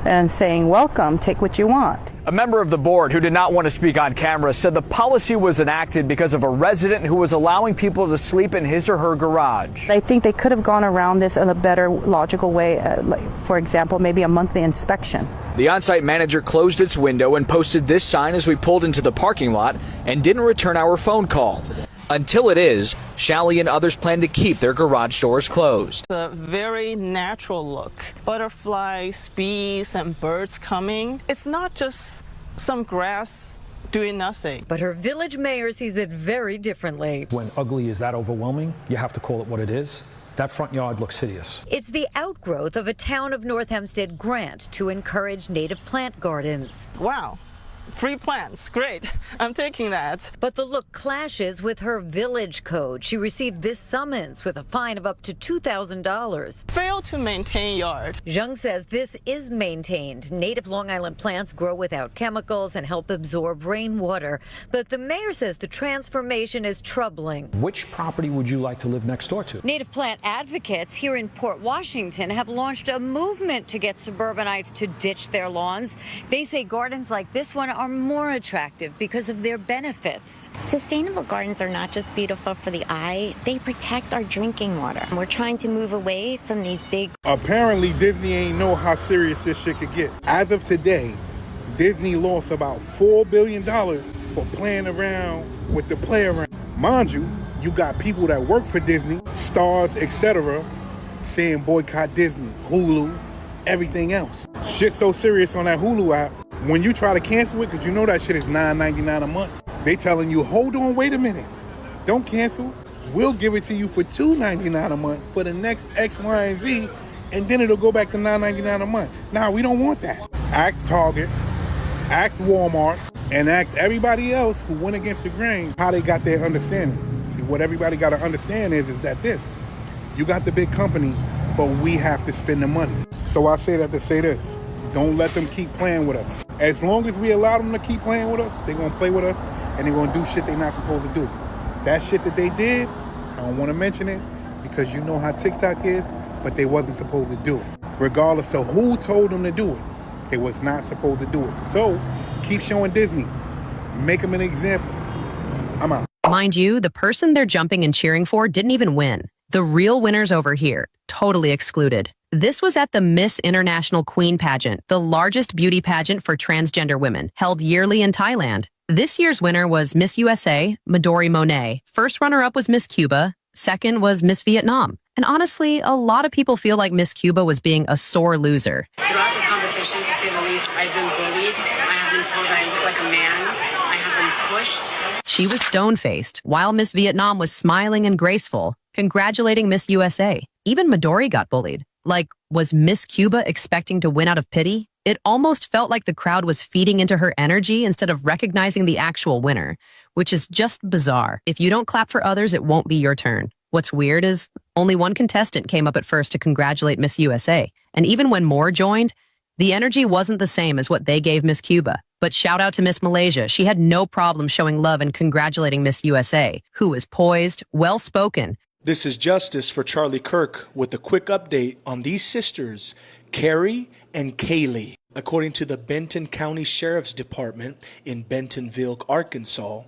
and saying, welcome, take what you want. A member of the board who did not want to speak on camera said the policy was enacted because of a resident who was allowing people to sleep in his or her garage. I think they could have gone around this in a better, logical way, like, for example, maybe a monthly inspection. The on-site manager closed its window and posted this sign as we pulled into the parking lot and didn't return our phone call. Until it is, Shally and others plan to keep their garage doors closed. A very natural look. Butterflies, bees, and birds coming. It's not just some grass doing nothing. But her village mayor sees it very differently. When ugly is that overwhelming, you have to call it what it is. That front yard looks hideous. It's the outgrowth of a Town of North Hempstead grant to encourage native plant gardens. Wow. Free plants, great. I'm taking that. But the look clashes with her village code. She received this summons with a fine of up to $2,000. Fail to maintain yard. Zhang says this is maintained. Native Long Island plants grow without chemicals and help absorb rainwater. But the mayor says the transformation is troubling. Which property would you like to live next door to? Native plant advocates here in Port Washington have launched a movement to get suburbanites to ditch their lawns. They say gardens like this one are more attractive because of their benefits. Sustainable gardens are not just beautiful for the eye, they protect our drinking water. We're trying to move away from these big... Apparently Disney ain't know how serious this shit could get. As of today, Disney lost about $4 billion for playing around with the playground. Mind you, you got people that work for Disney, stars, etc., saying boycott Disney, Hulu, everything else. Shit's so serious on that Hulu app. When you try to cancel it, because you know that shit is $9.99 a month, they telling you, hold on, wait a minute. Don't cancel. We'll give it to you for $2.99 a month for the next X, Y, and Z, and then it'll go back to $9.99 a month. Nah, we don't want that. Ask Target, ask Walmart, and ask everybody else who went against the grain how they got their understanding. See, what everybody got to understand is that you got the big company, but we have to spend the money. So I say that to say this. Don't let them keep playing with us. As long as we allow them to keep playing with us, they're going to play with us, and they're going to do shit they're not supposed to do. That shit that they did, I don't want to mention it because you know how TikTok is, but they wasn't supposed to do it. Regardless of who told them to do it, they was not supposed to do it. So keep showing Disney. Make them an example. I'm out. Mind you, the person they're jumping and cheering for didn't even win. The real winners over here, totally excluded. This was at the Miss International Queen pageant, the largest beauty pageant for transgender women, held yearly in Thailand. This year's winner was Miss USA, Midori Monet. First runner-up was Miss Cuba. Second was Miss Vietnam. And honestly, a lot of people feel like Miss Cuba was being a sore loser. Throughout this competition, to say the least, I've been bullied. I have been told that I look like a man. I have been pushed. She was stone-faced, while Miss Vietnam was smiling and graceful, congratulating Miss USA. Even Midori got bullied. Like, was Miss Cuba expecting to win out of pity? It almost felt like the crowd was feeding into her energy instead of recognizing the actual winner, which is just bizarre. If you don't clap for others, it won't be your turn. What's weird is only one contestant came up at first to congratulate Miss USA. And even when more joined, the energy wasn't the same as what they gave Miss Cuba. But shout out to Miss Malaysia. She had no problem showing love and congratulating Miss USA, who was poised, well-spoken. This is Justice for Charlie Kirk with a quick update on these sisters, Carrie and Kaylee. According to the Benton County Sheriff's Department in Bentonville, Arkansas,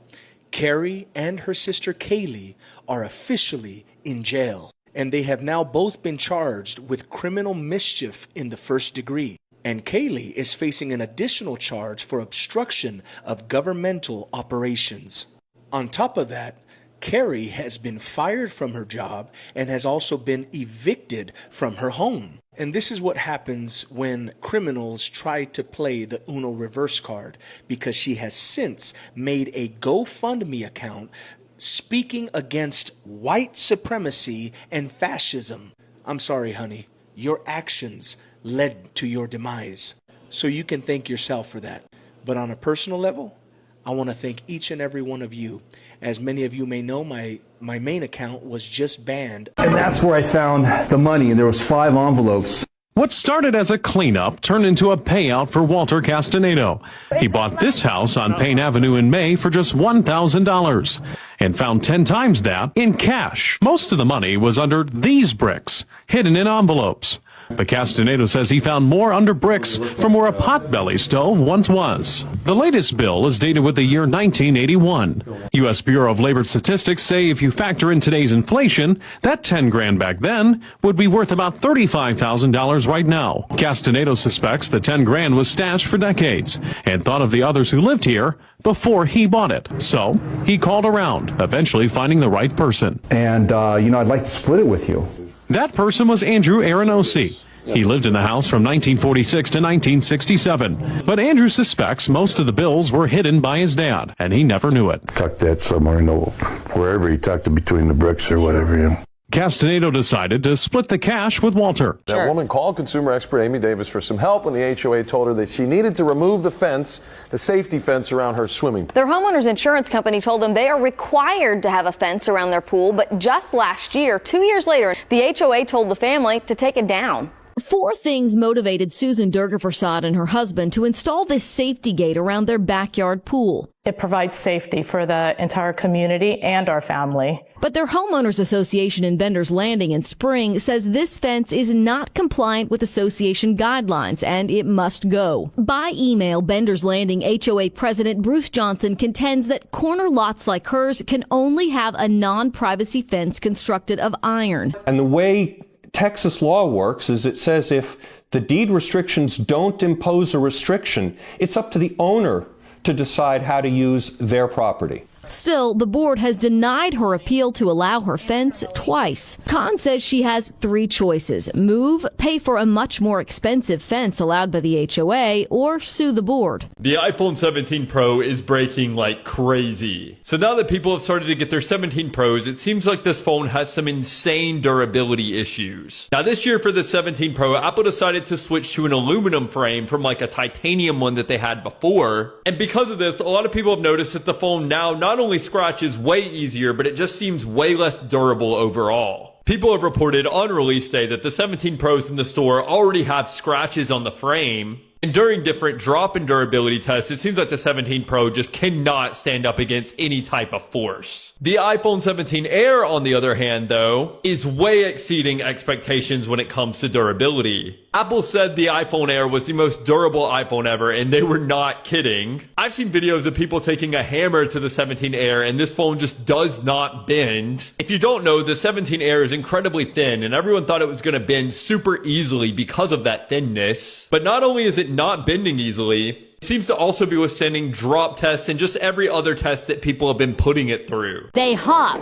Carrie and her sister Kaylee are officially in jail, and they have now both been charged with criminal mischief in the first degree. And Kaylee is facing an additional charge for obstruction of governmental operations. On top of that, Carrie has been fired from her job and has also been evicted from her home. And this is what happens when criminals try to play the Uno reverse card, because she has since made a GoFundMe account speaking against white supremacy and fascism. I'm sorry, honey. Your actions led to your demise. So you can thank yourself for that. But on a personal level, I want to thank each and every one of you. As many of you may know, my main account was just banned. And that's where I found the money, and there was 5 envelopes. What started as a cleanup turned into a payout for Walter Castaneda. He bought this house on Payne Avenue in May for just $1,000 and found 10 times that in cash. Most of the money was under these bricks, hidden in envelopes. But Castaneda says he found more under bricks from where a potbelly stove once was. The latest bill is dated with the year 1981. U.S. Bureau of Labor Statistics say if you factor in today's inflation, that 10 grand back then would be worth about $35,000 right now. Castaneda suspects the 10 grand was stashed for decades and thought of the others who lived here before he bought it. So he called around, eventually finding the right person. And, I'd like to split it with you. That person was Andrew Aranosi. He lived in the house from 1946 to 1967. But Andrew suspects most of the bills were hidden by his dad, and he never knew it. Tucked that somewhere, wherever he tucked it between the bricks or whatever. Castaneda decided to split the cash with Walter. That woman called consumer expert Amy Davis for some help when the HOA told her that she needed to remove the fence, the safety fence around her swimming pool. Their homeowner's insurance company told them they are required to have a fence around their pool, but just last year, 2 years later, the HOA told the family to take it down. 4 things motivated Susan Durgaprasad and her husband to install this safety gate around their backyard pool. It provides safety for the entire community and our family. But their homeowners association in Bender's Landing in Spring says this fence is not compliant with association guidelines and it must go. By email, Bender's Landing HOA President Bruce Johnson contends that corner lots like hers can only have a non-privacy fence constructed of iron. And the way Texas law works is it says if the deed restrictions don't impose a restriction, it's up to the owner to decide how to use their property. Still, the board has denied her appeal to allow her fence twice. Khan says she has 3 choices: move, pay for a much more expensive fence allowed by the HOA, or sue the board. The iPhone 17 Pro is breaking like crazy. So now that people have started to get their 17 Pros, it seems like this phone has some insane durability issues. Now this year for the 17 Pro, Apple decided to switch to an aluminum frame from like a titanium one that they had before. And because of this, a lot of people have noticed that the phone now not only scratches way easier, but it just seems way less durable overall. People have reported on release day that the 17 Pros in the store already have scratches on the frame. And during different drop and durability tests, it seems like the 17 Pro just cannot stand up against any type of force. The iPhone 17 Air, on the other hand, though, is way exceeding expectations when it comes to durability. Apple said the iPhone Air was the most durable iPhone ever, and they were not kidding. I've seen videos of people taking a hammer to the 17 Air, and this phone just does not bend. If you don't know, the 17 Air is incredibly thin, and everyone thought it was going to bend super easily because of that thinness. But not only is it not bending easily, it seems to also be withstanding drop tests and just every other test that people have been putting it through. They hop,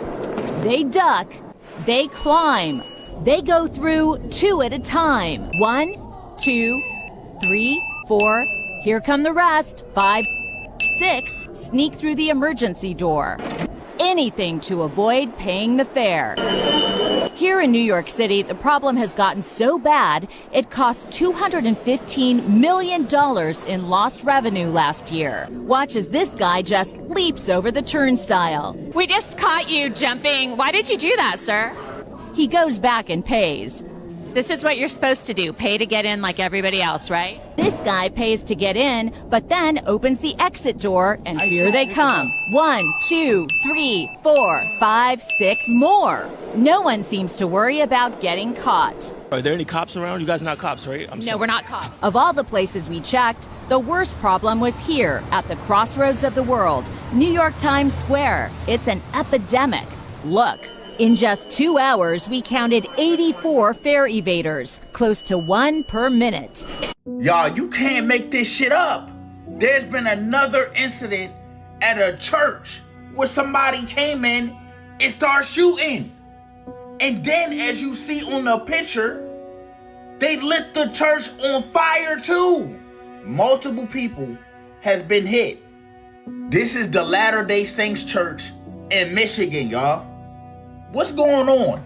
they duck, they climb, they go through 2 at a time. 1, 2, 3, 4, here come the rest. 5, 6, sneak through the emergency door. Anything to avoid paying the fare. Here in New York City, the problem has gotten so bad, it cost $215 million in lost revenue last year. Watch as this guy just leaps over the turnstile. We just caught you jumping. Why did you do that, sir? He goes back and pays. This is what you're supposed to do, pay to get in like everybody else, right? This guy pays to get in, but then opens the exit door, and here they come. 1, 2, 3, 4, 5, 6 more. No one seems to worry about getting caught. Are there any cops around? You guys are not cops, right? No, we're not cops. Of all the places we checked, the worst problem was here, at the crossroads of the world, New York Times Square. It's an epidemic. Look. In just 2 hours, we counted 84 fare evaders, close to 1 per minute. Y'all, you can't make this shit up. There's been another incident at a church where somebody came in and started shooting. And then, as you see on the picture, they lit the church on fire too. Multiple people has been hit. This is the Latter-day Saints Church in Michigan, y'all. What's going on?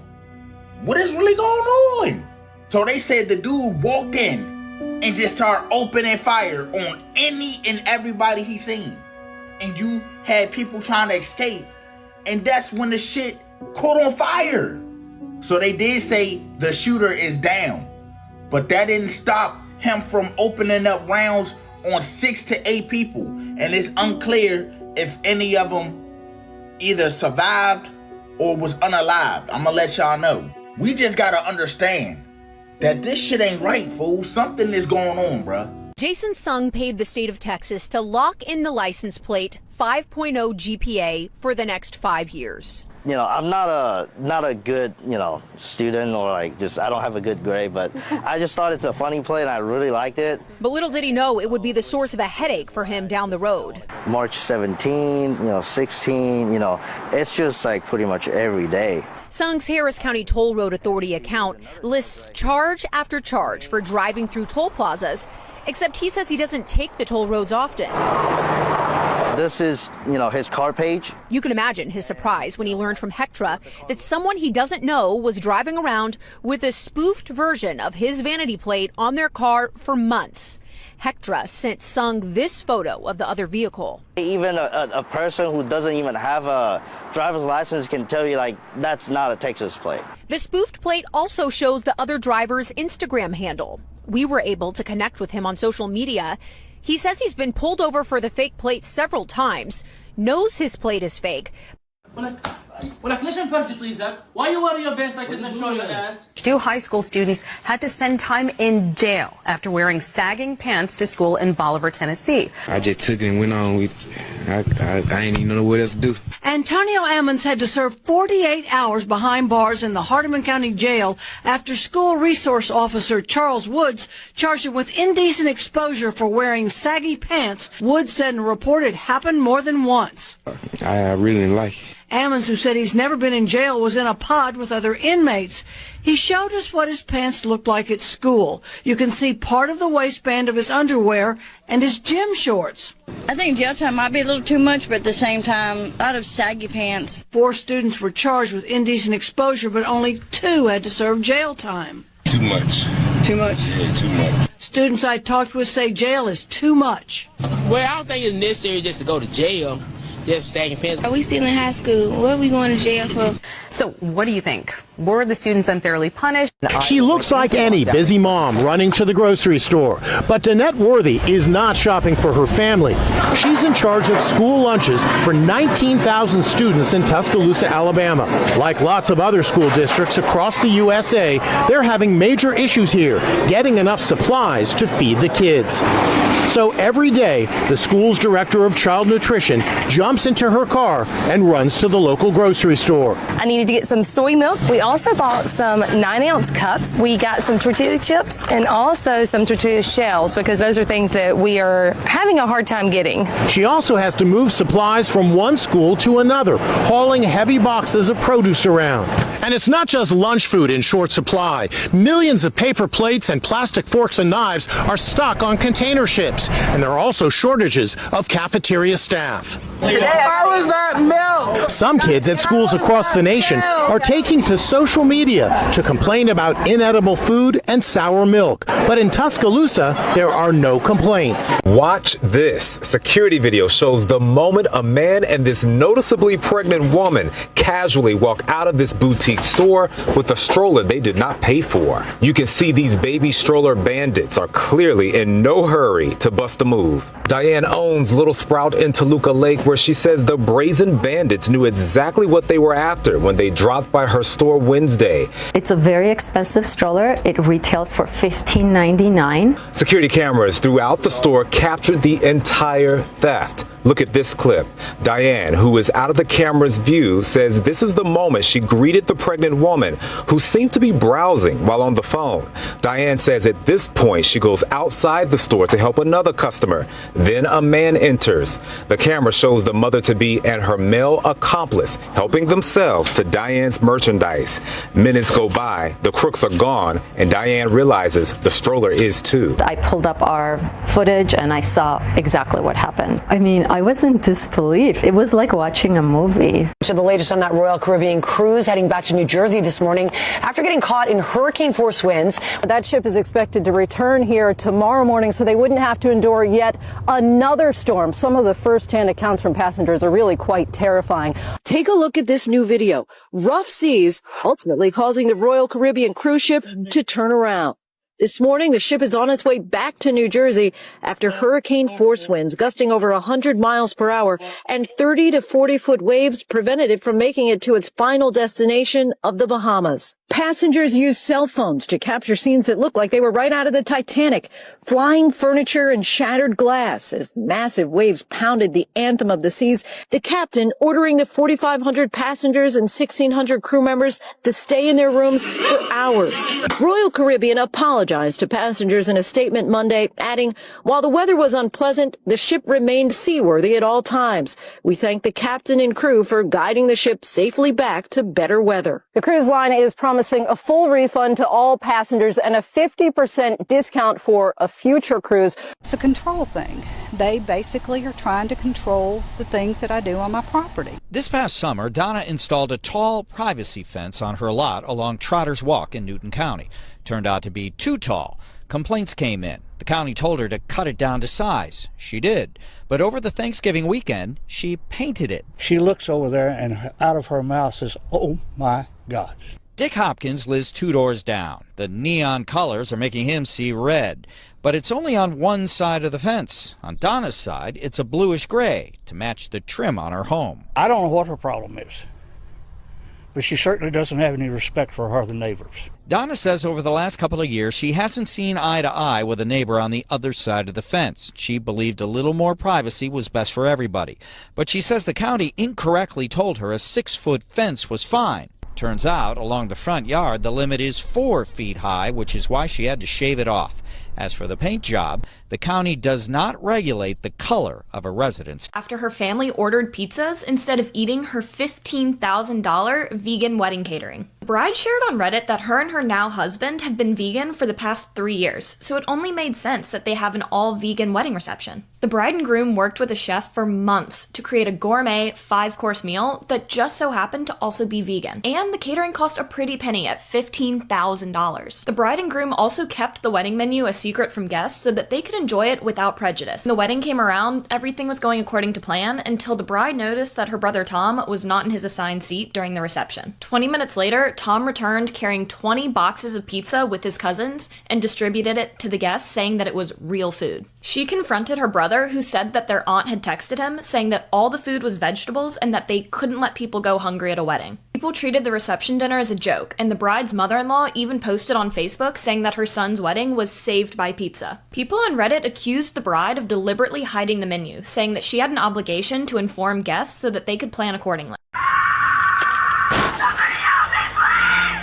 What is really going on? So they said the dude walked in and just started opening fire on any and everybody he seen. And you had people trying to escape. And that's when the shit caught on fire. So they did say the shooter is down. But that didn't stop him from opening up rounds on 6 to 8 people. And it's unclear if any of them either survived or was unalived. I'm gonna let y'all know. We just gotta understand that this shit ain't right, fool. Something is going on, bruh. Jason Sung paid the state of Texas to lock in the license plate 5.0 GPA for the next 5 years. You know, I'm not a good, student or I don't have a good grade, but I just thought it's a funny play and I really liked it. But little did he know it would be the source of a headache for him down the road. March 17, 16, it's just like pretty much every day. Sung's Harris County Toll Road Authority account lists charge after charge for driving through toll plazas, except he says he doesn't take the toll roads often. This is, his car page. You can imagine his surprise when he learned from Hectra that someone he doesn't know was driving around with a spoofed version of his vanity plate on their car for months. Hectra sent Sung this photo of the other vehicle. Even a person who doesn't even have a driver's license can tell you, that's not a Texas plate. The spoofed plate also shows the other driver's Instagram handle. We were able to connect with him on social media. He says he's been pulled over for the fake plate several times, knows his plate is fake. Listen first, please, Zach. Why you wearing your pants like this and showing your ass? 2 high school students had to spend time in jail after wearing sagging pants to school in Bolivar, Tennessee. I just took it and went on with I ain't even know what else to do. Antonio Ammons had to serve 48 hours behind bars in the Hardeman County Jail after school resource officer Charles Woods charged him with indecent exposure for wearing saggy pants. Woods said in a report it happened more than once. I really didn't like it. Ammons, who said he's never been in jail, was in a pod with other inmates. He showed us what his pants looked like at school. You can see part of the waistband of his underwear and his gym shorts. I think jail time might be a little too much, but at the same time, a lot of saggy pants. 4 students were charged with indecent exposure, but only 2 had to serve jail time. Too much. Too much? Yeah, too much. Students I talked with say jail is too much. Well, I don't think it's necessary just to go to jail. Just sagging pants. Are we still in high school? What are we going to jail for? So what do you think? Were the students unfairly punished? She looks like any busy mom running to the grocery store. But Danette Worthy is not shopping for her family. She's in charge of school lunches for 19,000 students in Tuscaloosa, Alabama. Like lots of other school districts across the USA, they're having major issues here, getting enough supplies to feed the kids. So every day, the school's director of child nutrition jumps into her car and runs to the local grocery store. I needed to get some soy milk. We also bought some 9-ounce cups. We got some tortilla chips and also some tortilla shells because those are things that we are having a hard time getting. She also has to move supplies from one school to another, hauling heavy boxes of produce around. And it's not just lunch food in short supply. Millions of paper plates and plastic forks and knives are stuck on container ships. And there are also shortages of cafeteria staff. How is that milk? Some kids at schools across the nation are taking to social media to complain about inedible food and sour milk. But in Tuscaloosa, there are no complaints. Watch this. Security video shows the moment a man and this noticeably pregnant woman casually walk out of this boutique store with a stroller they did not pay for. You can see these baby stroller bandits are clearly in no hurry to bust a move. Diane owns Little Sprout in Toluca Lake, where she says the brazen bandits knew exactly what they were after when they dropped by her store Wednesday. It's a very expensive stroller. It retails for $15.99. Security cameras throughout the store captured the entire theft. Look at this clip. Diane, who is out of the camera's view, says this is the moment she greeted the pregnant woman who seemed to be browsing while on the phone. Diane says at this point she goes outside the store to help another customer. Then a man enters. The camera shows the mother-to-be and her male accomplice helping themselves to Diane's merchandise. Minutes go by, the crooks are gone, and Diane realizes the stroller is too. I pulled up our footage and I saw exactly what happened. I mean, I was in disbelief. It was like watching a movie. To the latest on that Royal Caribbean cruise heading back to New Jersey this morning after getting caught in hurricane-force winds. That ship is expected to return here tomorrow morning so they wouldn't have to endure yet another storm. Some of the first-hand accounts from passengers are really quite terrifying. Take a look at this new video. Rough seas ultimately causing the Royal Caribbean cruise ship to turn around. This morning, the ship is on its way back to New Jersey after hurricane-force winds gusting over 100 miles per hour and 30 to 40-foot waves prevented it from making it to its final destination of the Bahamas. Passengers used cell phones to capture scenes that looked like they were right out of the Titanic. Flying furniture and shattered glass as massive waves pounded the anthem of the seas. The captain ordering the 4,500 passengers and 1,600 crew members to stay in their rooms for hours. Royal Caribbean apologized to passengers in a statement Monday, adding, while the weather was unpleasant, the ship remained seaworthy at all times. We thank the captain and crew for guiding the ship safely back to better weather. The cruise line is promising a full refund to all passengers and a 50% discount for a future cruise. It's a control thing. They basically are trying to control the things that I do on my property. This past summer, Donna installed a tall privacy fence on her lot along Trotter's Walk in Newton County. Turned out to be too tall. Complaints came in. The county told her to cut it down to size. She did. But over the Thanksgiving weekend, she painted it. She looks over there and out of her mouth says, "Oh my God." Dick Hopkins lives 2 doors down. The neon colors are making him see red. But it's only on one side of the fence. On Donna's side, it's a bluish gray to match the trim on her home. I don't know what her problem is, but she certainly doesn't have any respect for her other neighbors. Donna says over the last couple of years, she hasn't seen eye to eye with a neighbor on the other side of the fence. She believed a little more privacy was best for everybody. But she says the county incorrectly told her a 6-foot fence was fine. Turns out, along the front yard, the limit is 4 feet high, which is why she had to shave it off. As for the paint job, the county does not regulate the color of a residence. After her family ordered pizzas instead of eating her $15,000 vegan wedding catering. The bride shared on Reddit that her and her now husband have been vegan for the past 3 years, so it only made sense that they have an all-vegan wedding reception. The bride and groom worked with a chef for months to create a gourmet 5-course meal that just so happened to also be vegan. And the catering cost a pretty penny at $15,000. The bride and groom also kept the wedding menu a secret from guests so that they could enjoy it without prejudice. When the wedding came around, everything was going according to plan until the bride noticed that her brother Tom was not in his assigned seat during the reception. 20 minutes later, Tom returned carrying 20 boxes of pizza with his cousins and distributed it to the guests, saying that it was real food. She confronted her brother, who said that their aunt had texted him saying that all the food was vegetables and that they couldn't let people go hungry at a wedding. People treated the reception dinner as a joke, and the bride's mother-in-law even posted on Facebook saying that her son's wedding was saved by pizza. People on Reddit accused the bride of deliberately hiding the menu, saying that she had an obligation to inform guests so that they could plan accordingly.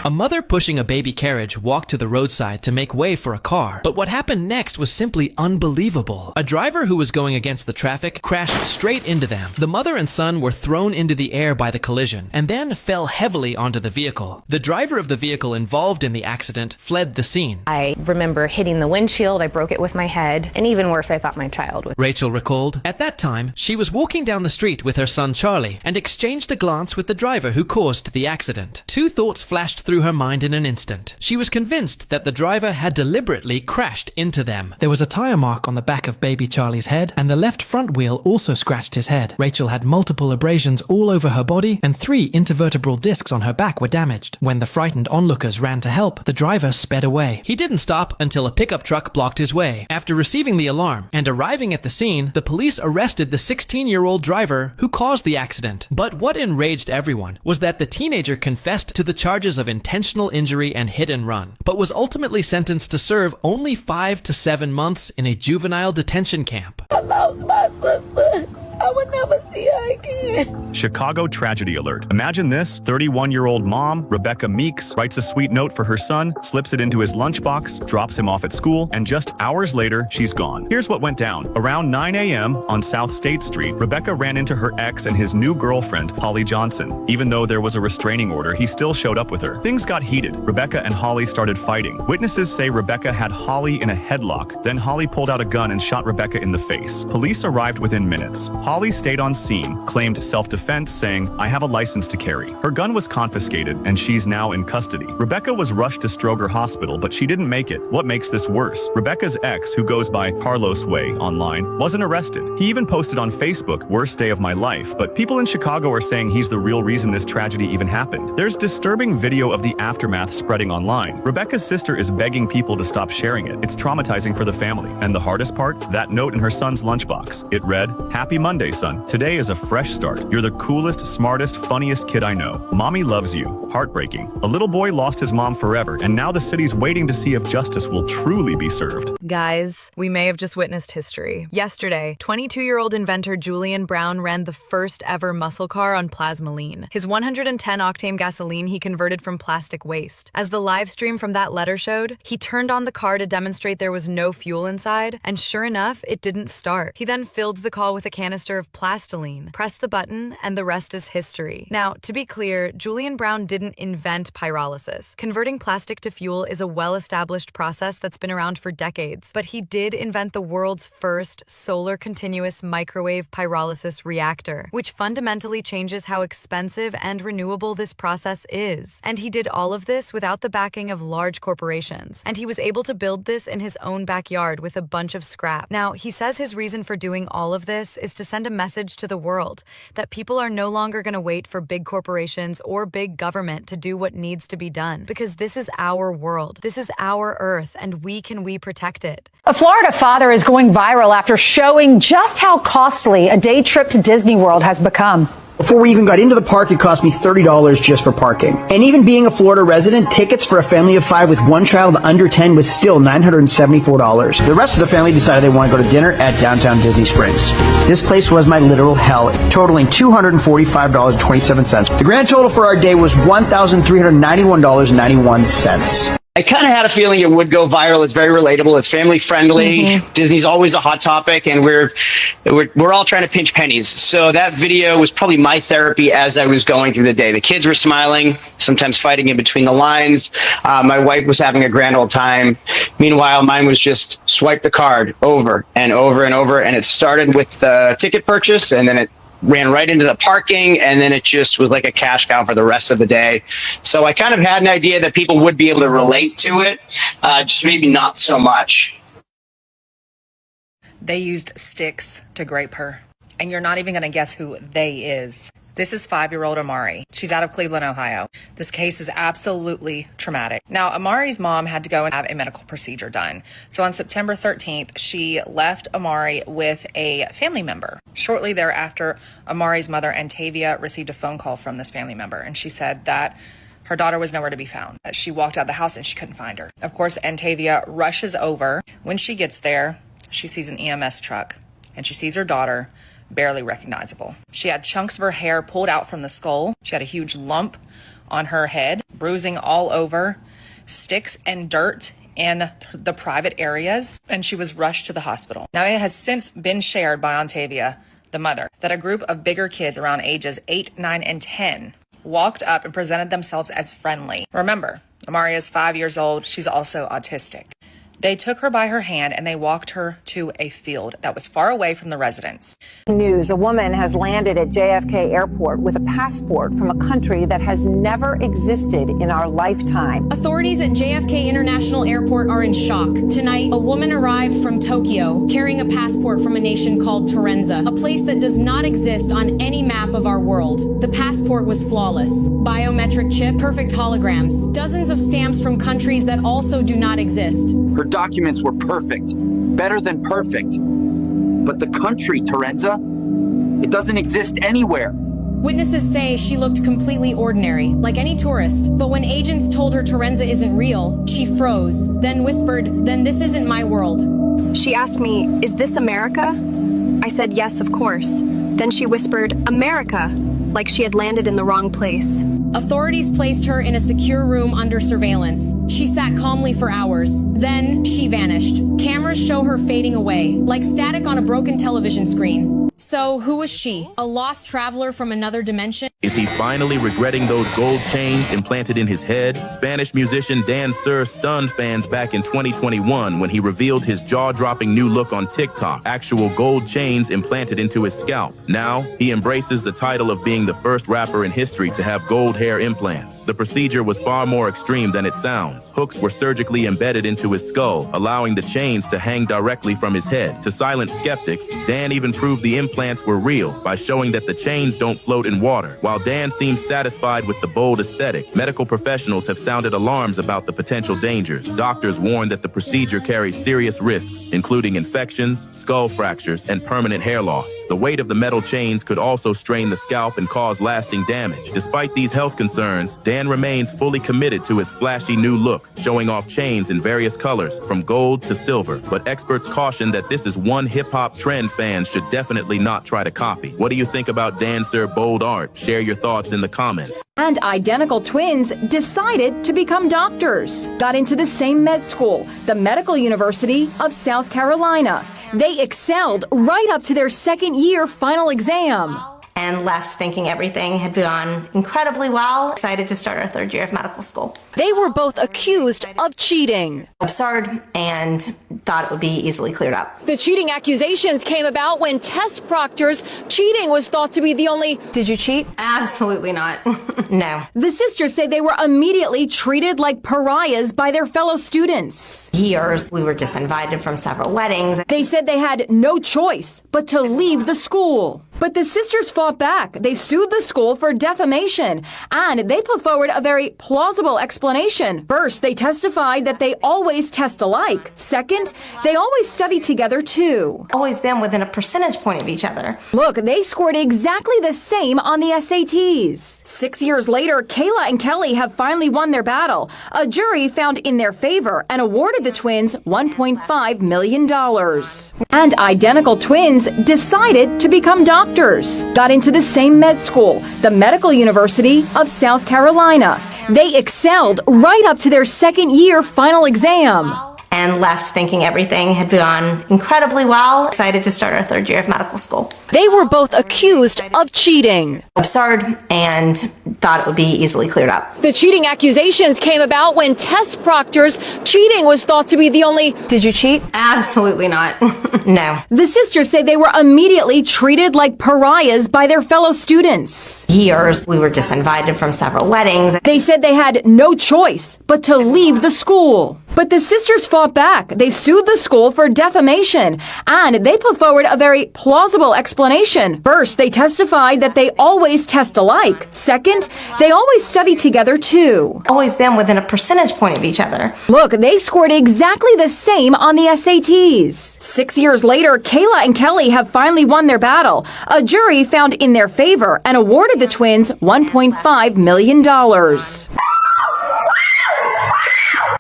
A mother pushing a baby carriage walked to the roadside to make way for a car, but what happened next was simply unbelievable. A driver who was going against the traffic crashed straight into them. The mother and son were thrown into the air by the collision and then fell heavily onto the vehicle. The driver of the vehicle involved in the accident fled the scene. I remember hitting the windshield, I broke it with my head, and even worse, I thought my child was. Rachel recalled, at that time, she was walking down the street with her son Charlie and exchanged a glance with the driver who caused the accident. Two thoughts flashed through her mind in an instant. She was convinced that the driver had deliberately crashed into them. There was a tire mark on the back of baby Charlie's head, and the left front wheel also scratched his head. Rachel had multiple abrasions all over her body, and 3 intervertebral discs on her back were damaged. When the frightened onlookers ran to help, the driver sped away. He didn't stop until a pickup truck blocked his way. After receiving the alarm and arriving at the scene, the police arrested the 16-year-old driver who caused the accident. But what enraged everyone was that the teenager confessed to the charges of intentional injury and hit and run, but was ultimately sentenced to serve only 5 to 7 months in a juvenile detention camp. I lost my sister. I would never see her again. Chicago tragedy alert. Imagine this: 31-year-old mom, Rebecca Meeks, writes a sweet note for her son, slips it into his lunchbox, drops him off at school, and just hours later, she's gone. Here's what went down. Around 9 a.m. on South State Street, Rebecca ran into her ex and his new girlfriend, Holly Johnson. Even though there was a restraining order, he still showed up with her. Things got heated. Rebecca and Holly started fighting. Witnesses say Rebecca had Holly in a headlock. Then Holly pulled out a gun and shot Rebecca in the face. Police arrived within minutes. Holly stayed on scene, claimed self-defense, saying, "I have a license to carry." Her gun was confiscated, and she's now in custody. Rebecca was rushed to Stroger Hospital, but she didn't make it. What makes this worse? Rebecca's ex, who goes by Carlos Way online, wasn't arrested. He even posted on Facebook, "Worst day of my life," but people in Chicago are saying he's the real reason this tragedy even happened. There's disturbing video of the aftermath spreading online. Rebecca's sister is begging people to stop sharing it. It's traumatizing for the family. And the hardest part? That note in her son's lunchbox. It read, "Happy Monday, son. Today is a fresh start. You're the coolest, smartest, funniest kid I know. Mommy loves you." Heartbreaking. A little boy lost his mom forever, and now the city's waiting to see if justice will truly be served. Guys, we may have just witnessed history. Yesterday, 22-year-old inventor Julian Brown ran the first ever muscle car on Plasmoline. His 110-octane gasoline he converted from plastic waste. As the live stream from that letter showed, he turned on the car to demonstrate there was no fuel inside, and sure enough, it didn't start. He then filled the car with a canister of Plastoline, pressed the button, and the rest is history. Now, to be clear, Julian Brown didn't invent pyrolysis. Converting plastic to fuel is a well-established process that's been around for decades, but he did invent the world's first solar continuous microwave pyrolysis reactor, which fundamentally changes how expensive and renewable this process is. And he did all of this without the backing of large corporations, and he was able to build this in his own backyard with a bunch of scrap. Now, he says his reason for doing all of this is to send a message to the world that people are no longer going to wait for big corporations or big government to do what needs to be done, because this is our world, this is our earth, and we protect it. A Florida father is going viral after showing just how costly a day trip to Disney World has become. Before we even got into the park, it cost me $30 just for parking. And even being a Florida resident, tickets for a family of 5 with one child under 10 was still $974. The rest of the family decided they want to go to dinner at downtown Disney Springs. This place was my literal hell, totaling $245.27. The grand total for our day was $1,391.91. I kind of had a feeling it would go viral. It's very relatable. It's family friendly. Disney's always a hot topic, and we're all trying to pinch pennies. So that video was probably my therapy as I was going through the day. The kids were smiling, sometimes fighting in between the lines. My wife was having a grand old time. Meanwhile, mine was just swipe the card over and over and over. And it started with the ticket purchase, and then it ran right into the parking, and then it just was like a cash cow for the rest of the day. So I kind of had an idea that people would be able to relate to it, just maybe not so much. They used sticks to grape her, and you're not even going to guess who they is. This is 5-year-old Amari. She's out of Cleveland, Ohio. This case is absolutely traumatic. Now, Amari's mom had to go and have a medical procedure done. So on September 13th, she left Amari with a family member. Shortly thereafter, Amari's mother, Antavia, received a phone call from this family member, and she said that her daughter was nowhere to be found. She walked out of the house and she couldn't find her. Of course, Antavia rushes over. When she gets there, she sees an EMS truck, and she sees her daughter, barely recognizable. She had chunks of her hair pulled out from the skull. She had a huge lump on her head, bruising all over, sticks and dirt in the private areas, and she was rushed to the hospital. Now, it has since been shared by Antavia, the mother, that a group of bigger kids around ages 8, 9, and 10 walked up and presented themselves as friendly. Remember, Amari is 5 years old. She's also autistic. They took her by her hand and they walked her to a field that was far away from the residence. News, a woman has landed at JFK Airport with a passport from a country that has never existed in our lifetime. Authorities at JFK International Airport are in shock. Tonight, a woman arrived from Tokyo carrying a passport from a nation called Terenza, a place that does not exist on any map of our world. The passport was flawless. Biometric chip, perfect holograms, dozens of stamps from countries that also do not exist. Her documents were perfect, better than perfect. But the country, Terenza, it doesn't exist anywhere. Witnesses say she looked completely ordinary, like any tourist. But when agents told her Terenza isn't real, she froze, then whispered, "Then this isn't my world." She asked me, "Is this America?" I said, "Yes, of course." Then she whispered, "America," like she had landed in the wrong place. Authorities placed her in a secure room under surveillance. She sat calmly for hours. Then she vanished. Cameras show her fading away, like static on a broken television screen. So who was she? A lost traveler from another dimension? Is he finally regretting those gold chains implanted in his head? Spanish musician Dan Sur stunned fans back in 2021 when he revealed his jaw-dropping new look on TikTok, actual gold chains implanted into his scalp. Now, he embraces the title of being the first rapper in history to have gold hair implants. The procedure was far more extreme than it sounds. Hooks were surgically embedded into his skull, allowing the chains to hang directly from his head. To silent skeptics, Dan even proved the implants were real by showing that the chains don't float in water. While Dan seems satisfied with the bold aesthetic, medical professionals have sounded alarms about the potential dangers. Doctors warn that the procedure carries serious risks, including infections, skull fractures, and permanent hair loss. The weight of the metal chains could also strain the scalp and cause lasting damage. Despite these health concerns, Dan remains fully committed to his flashy new look, showing off chains in various colors, from gold to silver. But experts caution that this is one hip-hop trend fans should definitely not try to copy. What do you think about Dan Sur bold art? Share your thoughts in the comments. And identical twins decided to become doctors. Got into the same med school, the Medical University of South Carolina. They excelled right up to their second year final exam. And left thinking everything had gone incredibly well. Excited to start our third year of medical school. They were both accused of cheating. Absurd, and thought it would be easily cleared up. The cheating accusations came about when test proctors, cheating was thought to be the only... Did you cheat? Absolutely not. No. The sisters say they were immediately treated like pariahs by their fellow students. Years, we were disinvited from several weddings. They said they had no choice but to leave the school. But the sisters fought back. They sued the school for defamation, and they put forward a very plausible explanation. First, they testified that they always test alike. Second, they always study together too. Always been within a percentage point of each other. Look, they scored exactly the same on the SATs. 6 years later, Kayla and Kelly have finally won their battle. A jury found in their favor and awarded the twins $1.5 million. And identical twins decided to become doctors. Got into the same med school, the Medical University of South Carolina. They excelled right up to their second year final exam. And left thinking everything had gone incredibly well. Excited to start our third year of medical school. They were both accused of cheating. Absurd, and thought it would be easily cleared up. The cheating accusations came about when test proctors cheating was thought to be the only. Did you cheat? Absolutely not. No. The sisters say they were immediately treated like pariahs by their fellow students. Years. We were disinvited from several weddings. They said they had no choice but to leave the school. But the sisters fought back. They sued the school for defamation, and they put forward a very plausible explanation. First, they testified that they always test alike. Second, they always study together too. Always been within a percentage point of each other. Look, they scored exactly the same on the SATs. 6 years later, Kayla and Kelly have finally won their battle. A jury found in their favor and awarded the twins $1.5 million.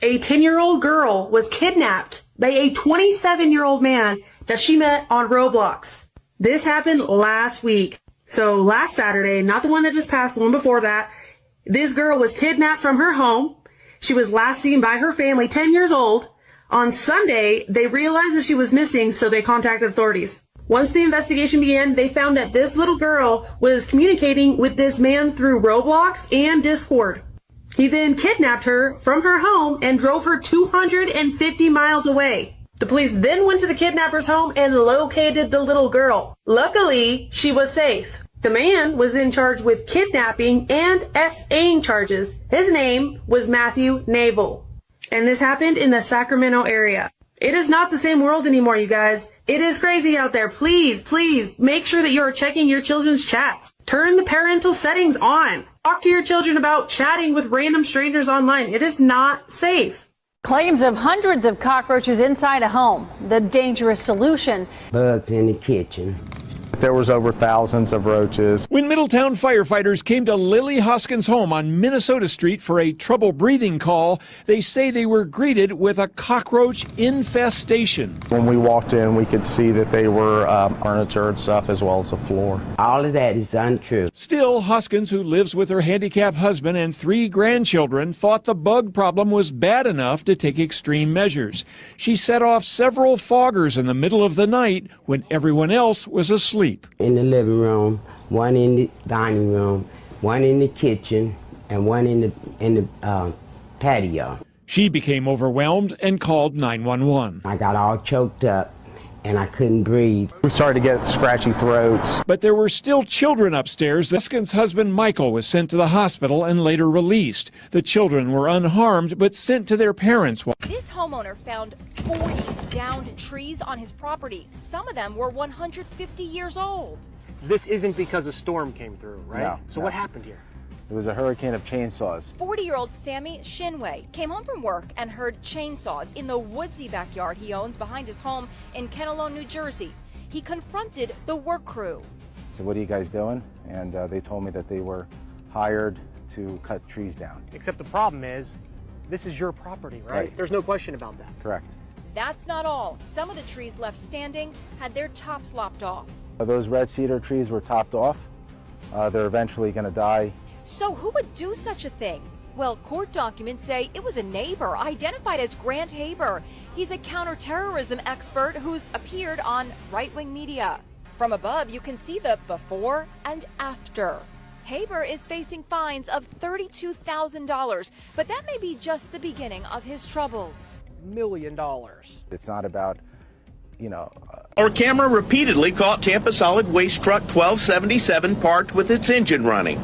A 10-year-old girl was kidnapped by a 27-year-old man that she met on Roblox. This happened last week. So last Saturday, not the one that just passed, the one before that, this girl was kidnapped from her home. She was last seen by her family, 10 years old. On Sunday, they realized that she was missing, so they contacted authorities. Once the investigation began, they found that this little girl was communicating with this man through Roblox and Discord. He then kidnapped her from her home and drove her 250 miles away. The police then went to the kidnapper's home and located the little girl. Luckily, she was safe. The man was then charged with kidnapping and SA charges. His name was Matthew Navel. And this happened in the Sacramento area. It is not the same world anymore, you guys. It is crazy out there. Please, please make sure that you are checking your children's chats. Turn the parental settings on. Talk to your children about chatting with random strangers online. It is not safe. Claims of hundreds of cockroaches inside a home. The dangerous solution. Bugs in the kitchen. There was over thousands of roaches. When Middletown firefighters came to Lily Hoskins' home on Minnesota Street for a trouble breathing call, they say they were greeted with a cockroach infestation. When we walked in, we could see that they were furniture and stuff as well as the floor. All of that is untrue. Still, Hoskins, who lives with her handicapped husband and 3 grandchildren, thought the bug problem was bad enough to take extreme measures. She set off several foggers in the middle of the night when everyone else was asleep. In the living room, one in the dining room, one in the kitchen, and one in the patio. She became overwhelmed and called 911. I got all choked up and I couldn't breathe. We started to get scratchy throats. But there were still children upstairs. Hoskins' husband Michael was sent to the hospital and later released. The children were unharmed but sent to their parents. This homeowner found 40 downed trees on his property. Some of them were 150 years old. This isn't because a storm came through, right? No. So what happened here? It was a hurricane of chainsaws. 40-year-old Sammy Shinway came home from work and heard chainsaws in the woodsy backyard he owns behind his home in Kenalone, New Jersey. He confronted the work crew. So what are you guys doing? And they told me that they were hired to cut trees down. Except the problem is, this is your property, right? There's no question about that. Correct. That's not all. Some of the trees left standing had their tops lopped off. Those red cedar trees were topped off. They're eventually going to die. So who would do such a thing? Well, court documents say it was a neighbor identified as Grant Haber. He's a counterterrorism expert who's appeared on right-wing media. From above, you can see the before and after. Haber is facing fines of $32,000, but that may be just the beginning of his troubles. $1 million. It's not about, Our camera repeatedly caught Tampa Solid Waste Truck 1277 parked with its engine running.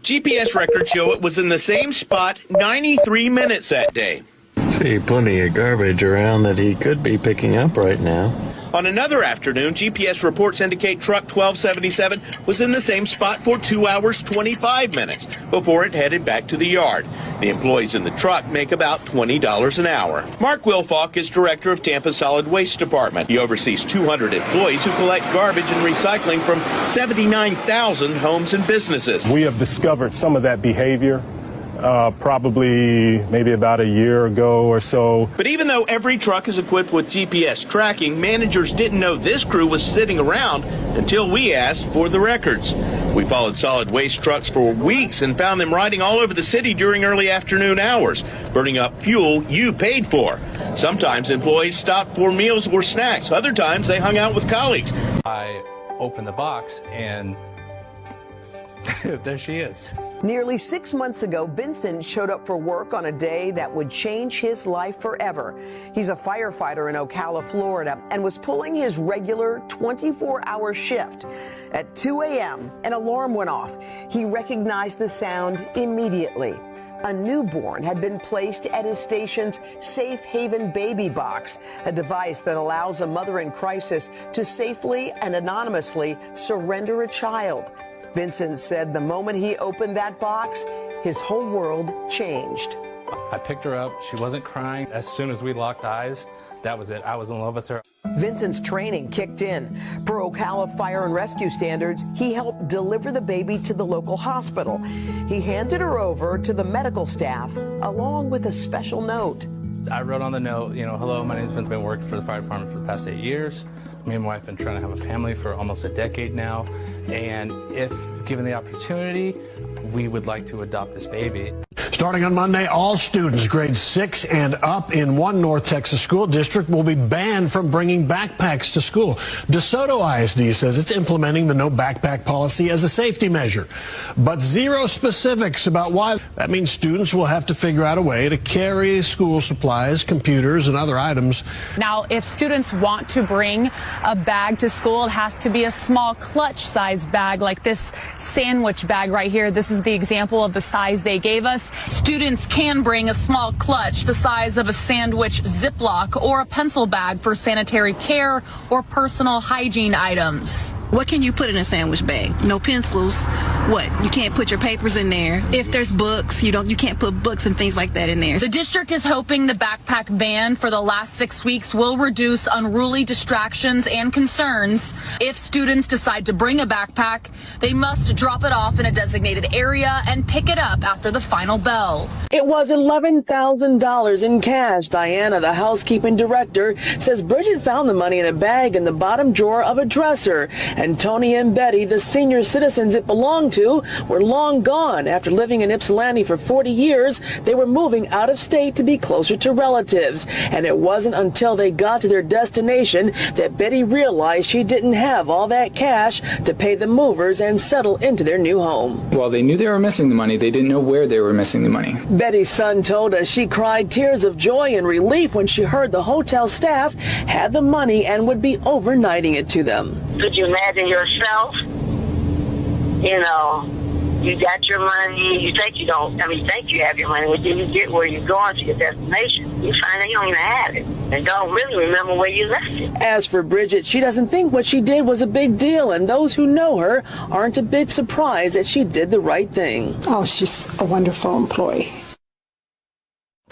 GPS records show it was in the same spot 93 minutes that day. See plenty of garbage around that he could be picking up right now. On another afternoon, GPS reports indicate truck 1277 was in the same spot for 2 hours, 25 minutes before it headed back to the yard. The employees in the truck make about $20 an hour. Mark Wilfalk is director of Tampa Solid Waste Department. He oversees 200 employees who collect garbage and recycling from 79,000 homes and businesses. We have discovered some of that behavior probably maybe about a year ago or so. But even though every truck is equipped with GPS tracking, managers didn't know this crew was sitting around until we asked for the records. We followed solid waste trucks for weeks and found them riding all over the city during early afternoon hours, burning up fuel you paid for. Sometimes employees stopped for meals or snacks. Other times they hung out with colleagues. I opened the box and there she is. Nearly 6 months ago, Vincent showed up for work on a day that would change his life forever. He's a firefighter in Ocala, Florida, and was pulling his regular 24-hour shift. At 2 a.m., an alarm went off. He recognized the sound immediately. A newborn had been placed at his station's Safe Haven Baby Box, a device that allows a mother in crisis to safely and anonymously surrender a child. Vincent said the moment he opened that box, his whole world changed. I picked her up. She wasn't crying. As soon as we locked eyes, that was it. I was in love with her. Vincent's training kicked in. Per Ocala Fire and Rescue standards, he helped deliver the baby to the local hospital. He handed her over to the medical staff along with a special note. I wrote on the note, hello, my name is Vincent. I've been working for the fire department for the past 8 years. Me and my wife have been trying to have a family for almost a decade now. And if given the opportunity, we would like to adopt this baby. Starting on Monday, all students grades 6 and up in one North Texas school district will be banned from bringing backpacks to school. DeSoto ISD says it's implementing the no backpack policy as a safety measure, but zero specifics about why. That means students will have to figure out a way to carry school supplies, computers, and other items. Now, if students want to bring a bag to school, it has to be a small clutch-sized bag like this sandwich bag right here. This is the example of the size they gave us. Students can bring a small clutch the size of a sandwich Ziploc or a pencil bag for sanitary care or personal hygiene items. What can you put in a sandwich bag? No pencils. What? You can't put your papers in there. If there's books, you can't put books and things like that in there. The district is hoping the backpack ban for the last 6 weeks will reduce unruly distractions and concerns. If students decide to bring a backpack, they must drop it off in a designated area and pick it up after the final bell. It was $11,000 in cash. Diana, the housekeeping director, says Bridget found the money in a bag in the bottom drawer of a dresser. And Tony and Betty, the senior citizens it belonged to, were long gone. After living in Ypsilanti for 40 years, they were moving out of state to be closer to relatives. And it wasn't until they got to their destination that Betty realized she didn't have all that cash to pay the movers and settle into their new home. While they knew they were missing the money, they didn't know where they were missing the money. Betty's son told us she cried tears of joy and relief when she heard the hotel staff had the money and would be overnighting it to them. Could you imagine yourself? You got your money, you think you have your money, but then you get where you're going to your destination. You find out you don't even have it and don't really remember where you left it. As for Bridget, she doesn't think what she did was a big deal, and those who know her aren't a bit surprised that she did the right thing. Oh, she's a wonderful employee.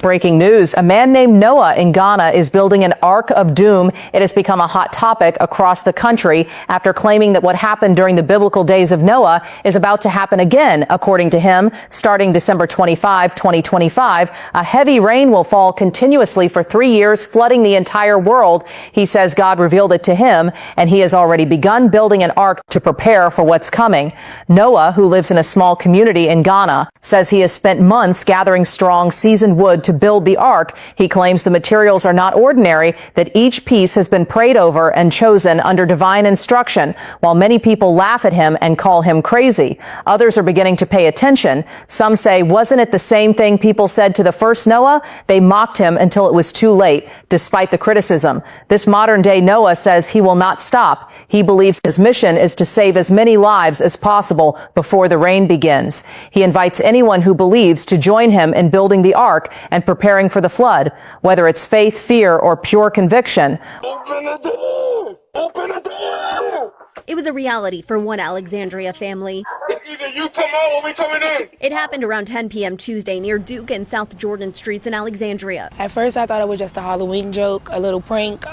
Breaking news, a man named Noah in Ghana is building an Ark of Doom. It has become a hot topic across the country after claiming that what happened during the biblical days of Noah is about to happen again. According to him, starting December 25, 2025, a heavy rain will fall continuously for 3 years, flooding the entire world. He says God revealed it to him, and he has already begun building an ark to prepare for what's coming. Noah, who lives in a small community in Ghana, says he has spent months gathering strong, seasoned wood to build the ark. He claims the materials are not ordinary, that each piece has been prayed over and chosen under divine instruction. While many people laugh at him and call him crazy, others are beginning to pay attention. Some say, wasn't it the same thing people said to the first Noah? They mocked him until it was too late, despite the criticism. This modern day Noah says he will not stop. He believes his mission is to save as many lives as possible before the rain begins. He invites anyone who believes to join him in building the ark and preparing for the flood, whether it's faith, fear, or pure conviction. Open the door! Open the door! It was a reality for one Alexandria family. It's either you come out or we coming in. It happened around 10 p.m. Tuesday near Duke and South Jordan Streets in Alexandria. At first I thought it was just a Halloween joke, a little prank.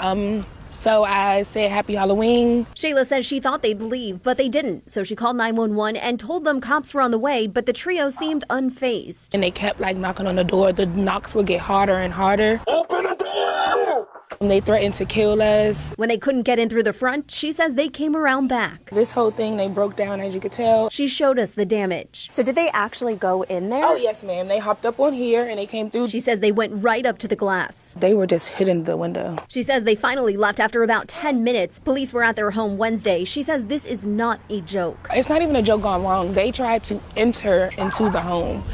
So I said happy Halloween. Shayla says she thought they'd leave, but they didn't. So she called 911 and told them cops were on the way, but the trio seemed unfazed. And they kept knocking on the door. The knocks would get harder and harder. Open the door! And they threatened to kill us. When they couldn't get in through the front, she says they came around back. This whole thing, they broke down, as you could tell. She showed us the damage. So did they actually go in there? Oh, yes, ma'am. They hopped up on here and they came through. She says they went right up to the glass. They were just hidden the window. She says they finally left after about 10 minutes. Police were at their home Wednesday. She says this is not a joke. It's not even a joke gone wrong. They tried to enter into the home.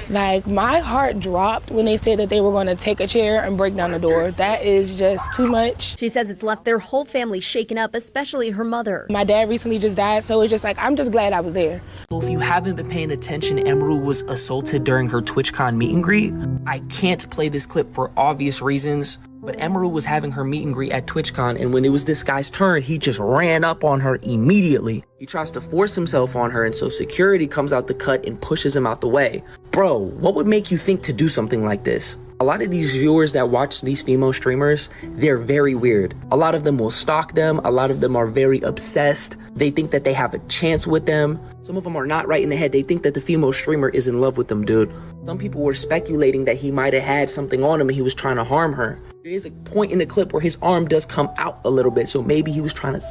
My heart dropped when they said that they were going to take a chair and break down the door. That is just too much. She says it's left their whole family shaken up, especially her mother. My dad recently just died, so it's just I'm just glad I was there. If you haven't been paying attention, Emerald was assaulted during her TwitchCon meet and greet. I can't play this clip for obvious reasons, but Emerald was having her meet and greet at TwitchCon, and when it was this guy's turn, he just ran up on her immediately. He tries to force himself on her, and so security comes out the cut and pushes him out the way. Bro, what would make you think to do something like this? A lot of these viewers that watch these female streamers, they're very weird. A lot of them will stalk them. A lot of them are very obsessed. They think that they have a chance with them. Some of them are not right in the head. They think that the female streamer is in love with them, dude. Some people were speculating that he might have had something on him and he was trying to harm her. There is a point in the clip where his arm does come out a little bit, so maybe he was trying to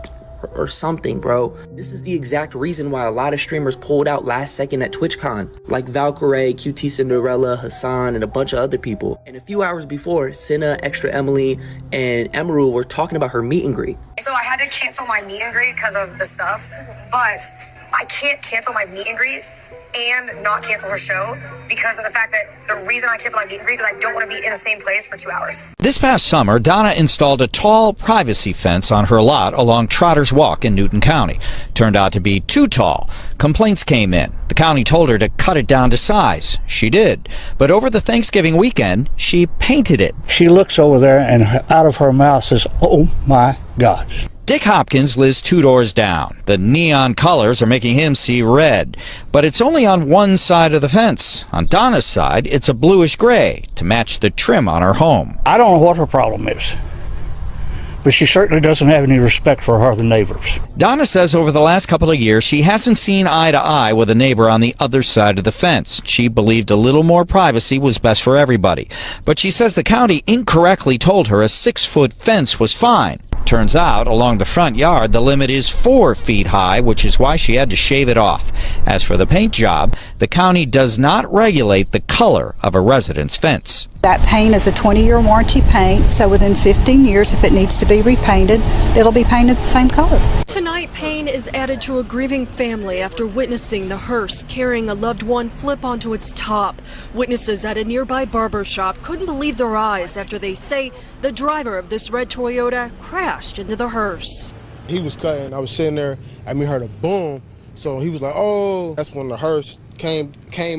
or something, bro. This is the exact reason why a lot of streamers pulled out last second at TwitchCon, like Valkyrae, QT Cinderella, Hassan, and a bunch of other people. And a few hours before, Cinna, Extra Emily, and Emerald were talking about her meet and greet. So I had to cancel my meet and greet because of the stuff, but I can't cancel my meet and greet and not cancel her show because of the fact that the reason I cancel my meet and greet is I don't want to be in the same place for 2 hours. This past summer, Donna installed a tall privacy fence on her lot along Trotter's Walk in Newton County. Turned out to be too tall. Complaints came in. The county told her to cut it down to size. She did. But over the Thanksgiving weekend, she painted it. She looks over there and out of her mouth says, "Oh my God." Dick Hopkins lives 2 doors down. The neon colors are making him see red. But it's only on one side of the fence. On Donna's side, it's a bluish gray to match the trim on her home. I don't know what her problem is, but she certainly doesn't have any respect for her other neighbors. Donna says over the last couple of years, she hasn't seen eye to eye with a neighbor on the other side of the fence. She believed a little more privacy was best for everybody. But she says the county incorrectly told her a 6-foot fence was fine. Turns out, along the front yard, the limit is 4 feet high, which is why she had to shave it off. As for the paint job, the county does not regulate the color of a resident's fence. That paint is a 20-year warranty paint, so within 15 years, if it needs to be repainted, it'll be painted the same color. Tonight, pain is added to a grieving family after witnessing the hearse carrying a loved one flip onto its top. Witnesses at a nearby barber shop couldn't believe their eyes after they say the driver of this red Toyota crashed into the hearse. He was cutting. I was sitting there, and we heard a boom. So he was like, "Oh!" That's when the hearse came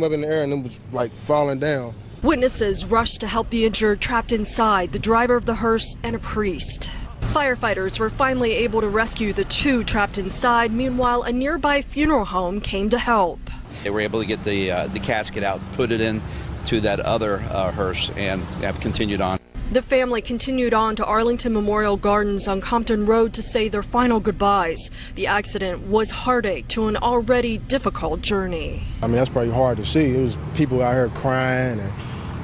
up in the air and it was falling down. Witnesses rushed to help the injured trapped inside, the driver of the hearse and a priest. Firefighters were finally able to rescue the 2 trapped inside. Meanwhile, a nearby funeral home came to help. They were able to get the casket out, put it in to that other hearse, and have continued on. The family continued on to Arlington Memorial Gardens on Compton Road to say their final goodbyes. The accident was heartache to an already difficult journey. I mean, that's probably hard to see. It was people out here crying,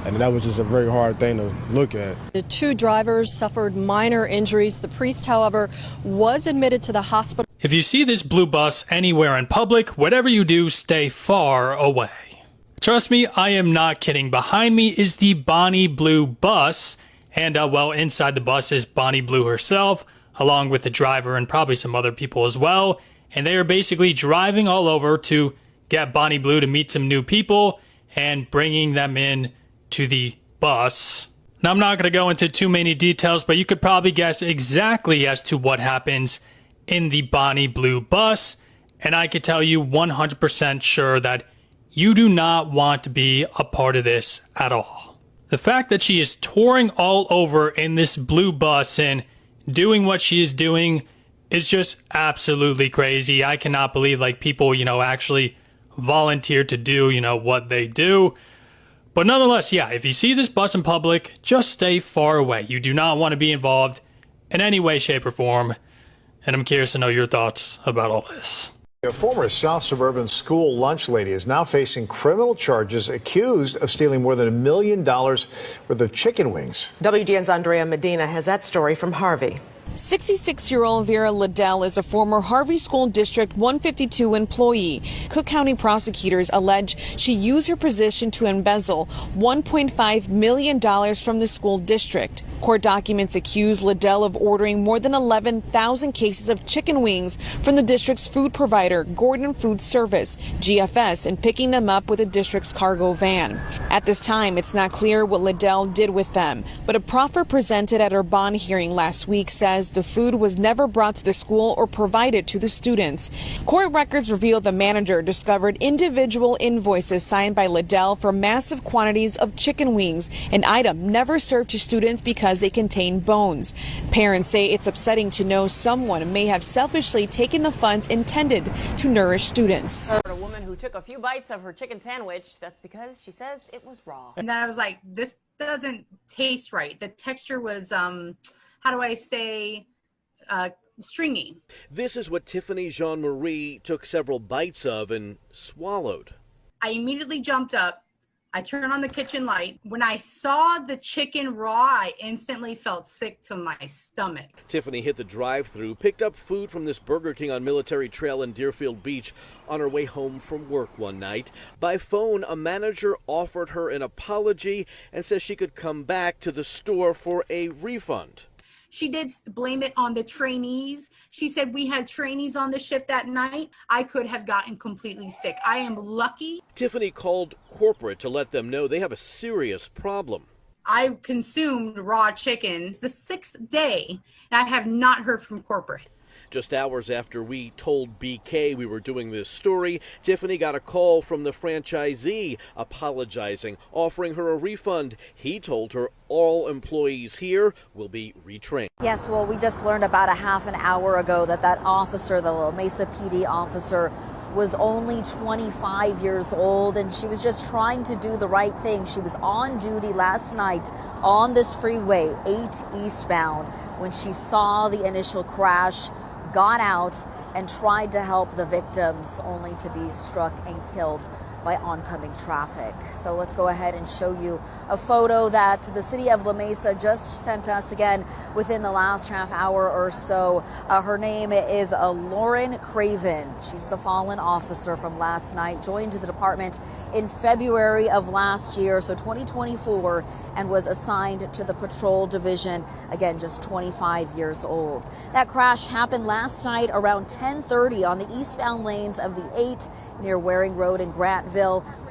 and that was just a very hard thing to look at. The 2 drivers suffered minor injuries. The priest, however, was admitted to the hospital. If you see this blue bus anywhere in public, whatever you do, stay far away. Trust me, I am not kidding. Behind me is the Bonnie Blue bus. And, inside the bus is Bonnie Blue herself, along with the driver and probably some other people as well. And they are basically driving all over to get Bonnie Blue to meet some new people and bringing them in to the bus. Now, I'm not going to go into too many details, but you could probably guess exactly as to what happens in the Bonnie Blue bus. And I can tell you 100% sure that you do not want to be a part of this at all. The fact that she is touring all over in this blue bus and doing what she is doing It's just absolutely crazy. I cannot believe like people, actually volunteer to do, what they do. But nonetheless, yeah, if you see this bus in public, just stay far away. You do not want to be involved in any way, shape, or form. And I'm curious to know your thoughts about all this. A former South Suburban school lunch lady is now facing criminal charges accused of stealing more than $1 million worth of chicken wings. WGN's Andrea Medina has that story from Harvey. 66-year-old Vera Liddell is a former Harvey School District 152 employee. Cook County prosecutors allege she used her position to embezzle $1.5 million from the school district. Court documents accuse Liddell of ordering more than 11,000 cases of chicken wings from the district's food provider, Gordon Food Service, GFS, and picking them up with the district's cargo van. At this time, it's not clear what Liddell did with them, but a proffer presented at her bond hearing last week says the food was never brought to the school or provided to the students. Court records reveal the manager discovered individual invoices signed by Liddell for massive quantities of chicken wings, an item never served to students because they contain bones. Parents say it's upsetting to know someone may have selfishly taken the funds intended to nourish students. A woman who took a few bites of her chicken sandwich, that's because she says it was raw. And then I was like, this doesn't taste right. The texture was, how do I say, stringy. This is what Tiffany Jean-Marie took several bites of and swallowed. I immediately jumped up. I turned on the kitchen light. When I saw the chicken raw, I instantly felt sick to my stomach. Tiffany hit the drive-thru, picked up food from this Burger King on Military Trail in Deerfield Beach on her way home from work one night. By phone, a manager offered her an apology and says she could come back to the store for a refund. She did blame it on the trainees. She said we had trainees on the shift that night. I could have gotten completely sick. I am lucky. Tiffany called corporate to let them know they have a serious problem. I consumed raw chicken the 6th day, and I have not heard from corporate. Just hours after we told BK we were doing this story, Tiffany got a call from the franchisee apologizing, offering her a refund. He told her all employees here will be retrained. Yes, well, we just learned about a half an hour ago that officer, the La Mesa PD officer, was only 25 years old, and she was just trying to do the right thing. She was on duty last night on this freeway, 8 eastbound, when she saw the initial crash, got out and tried to help the victims, only to be struck and killed by oncoming traffic. So let's go ahead and show you a photo that the city of La Mesa just sent us again within the last half hour or so. Her name is Lauren Craven. She's the fallen officer from last night, joined the department in February of last year, so 2024, and was assigned to the patrol division, again, just 25 years old. That crash happened last night around 10:30 on the eastbound lanes of the 8 near Waring Road in Grantville.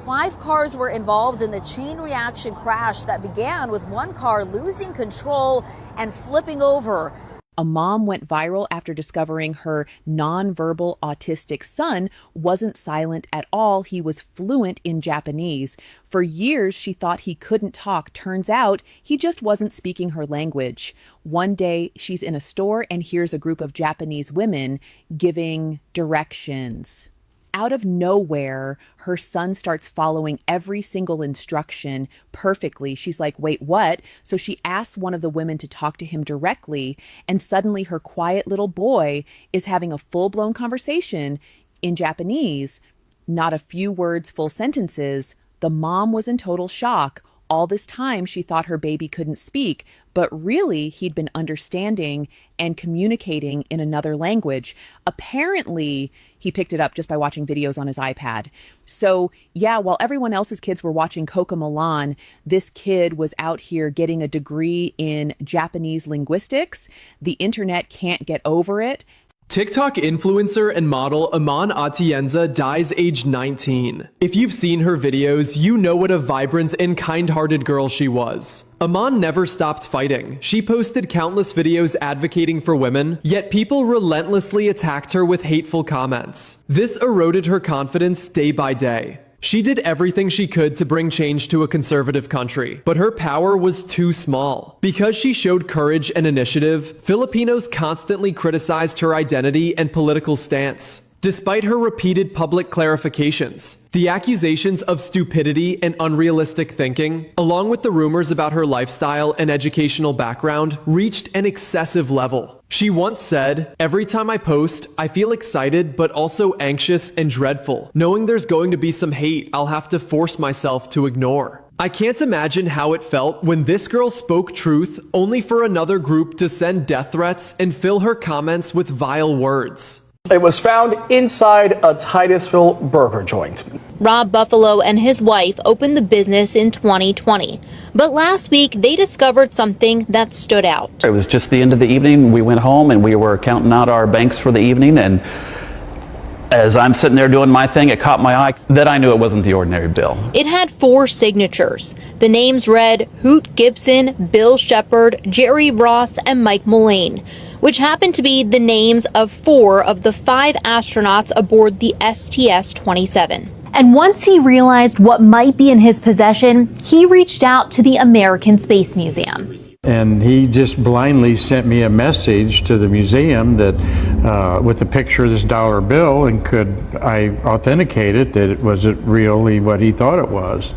5 cars were involved in the chain reaction crash that began with one car losing control and flipping over. A mom went viral after discovering her nonverbal autistic son wasn't silent at all. He was fluent in Japanese. For years, she thought he couldn't talk. Turns out he just wasn't speaking her language. One day, she's in a store and hears a group of Japanese women giving directions. Out of nowhere, her son starts following every single instruction perfectly. She's like, wait, what? So she asks one of the women to talk to him directly, and suddenly her quiet little boy is having a full-blown conversation in Japanese. Not a few words, full sentences. The mom was in total shock. All this time, she thought her baby couldn't speak, but really he'd been understanding and communicating in another language. Apparently, he picked it up just by watching videos on his iPad. So yeah, while everyone else's kids were watching CoComelon, this kid was out here getting a degree in Japanese linguistics. The internet can't get over it. TikTok influencer and model Iman Atienza dies aged 19. If you've seen her videos, you know what a vibrant and kind-hearted girl she was. Iman never stopped fighting. She posted countless videos advocating for women, yet people relentlessly attacked her with hateful comments. This eroded her confidence day by day. She did everything she could to bring change to a conservative country, but her power was too small. Because she showed courage and initiative, Filipinos constantly criticized her identity and political stance. Despite her repeated public clarifications, the accusations of stupidity and unrealistic thinking, along with the rumors about her lifestyle and educational background, reached an excessive level. She once said, "Every time I post, I feel excited but also anxious and dreadful, knowing there's going to be some hate I'll have to force myself to ignore." I can't imagine how it felt when this girl spoke truth only for another group to send death threats and fill her comments with vile words. It was found inside a Titusville burger joint. Rob Buffalo and his wife opened the business in 2020. But last week, they discovered something that stood out. It was just the end of the evening. We went home and we were counting out our banks for the evening. And as I'm sitting there doing my thing, it caught my eye. Then I knew it wasn't the ordinary bill. It had 4 signatures. The names read Hoot Gibson, Bill Shepard, Jerry Ross, and Mike Mullane, which happened to be the names of 4 of the 5 astronauts aboard the STS-27. And once he realized what might be in his possession, he reached out to the American Space Museum. And he just blindly sent me a message to the museum that with a picture of this dollar bill, and could I authenticate it that it was really what he thought it was.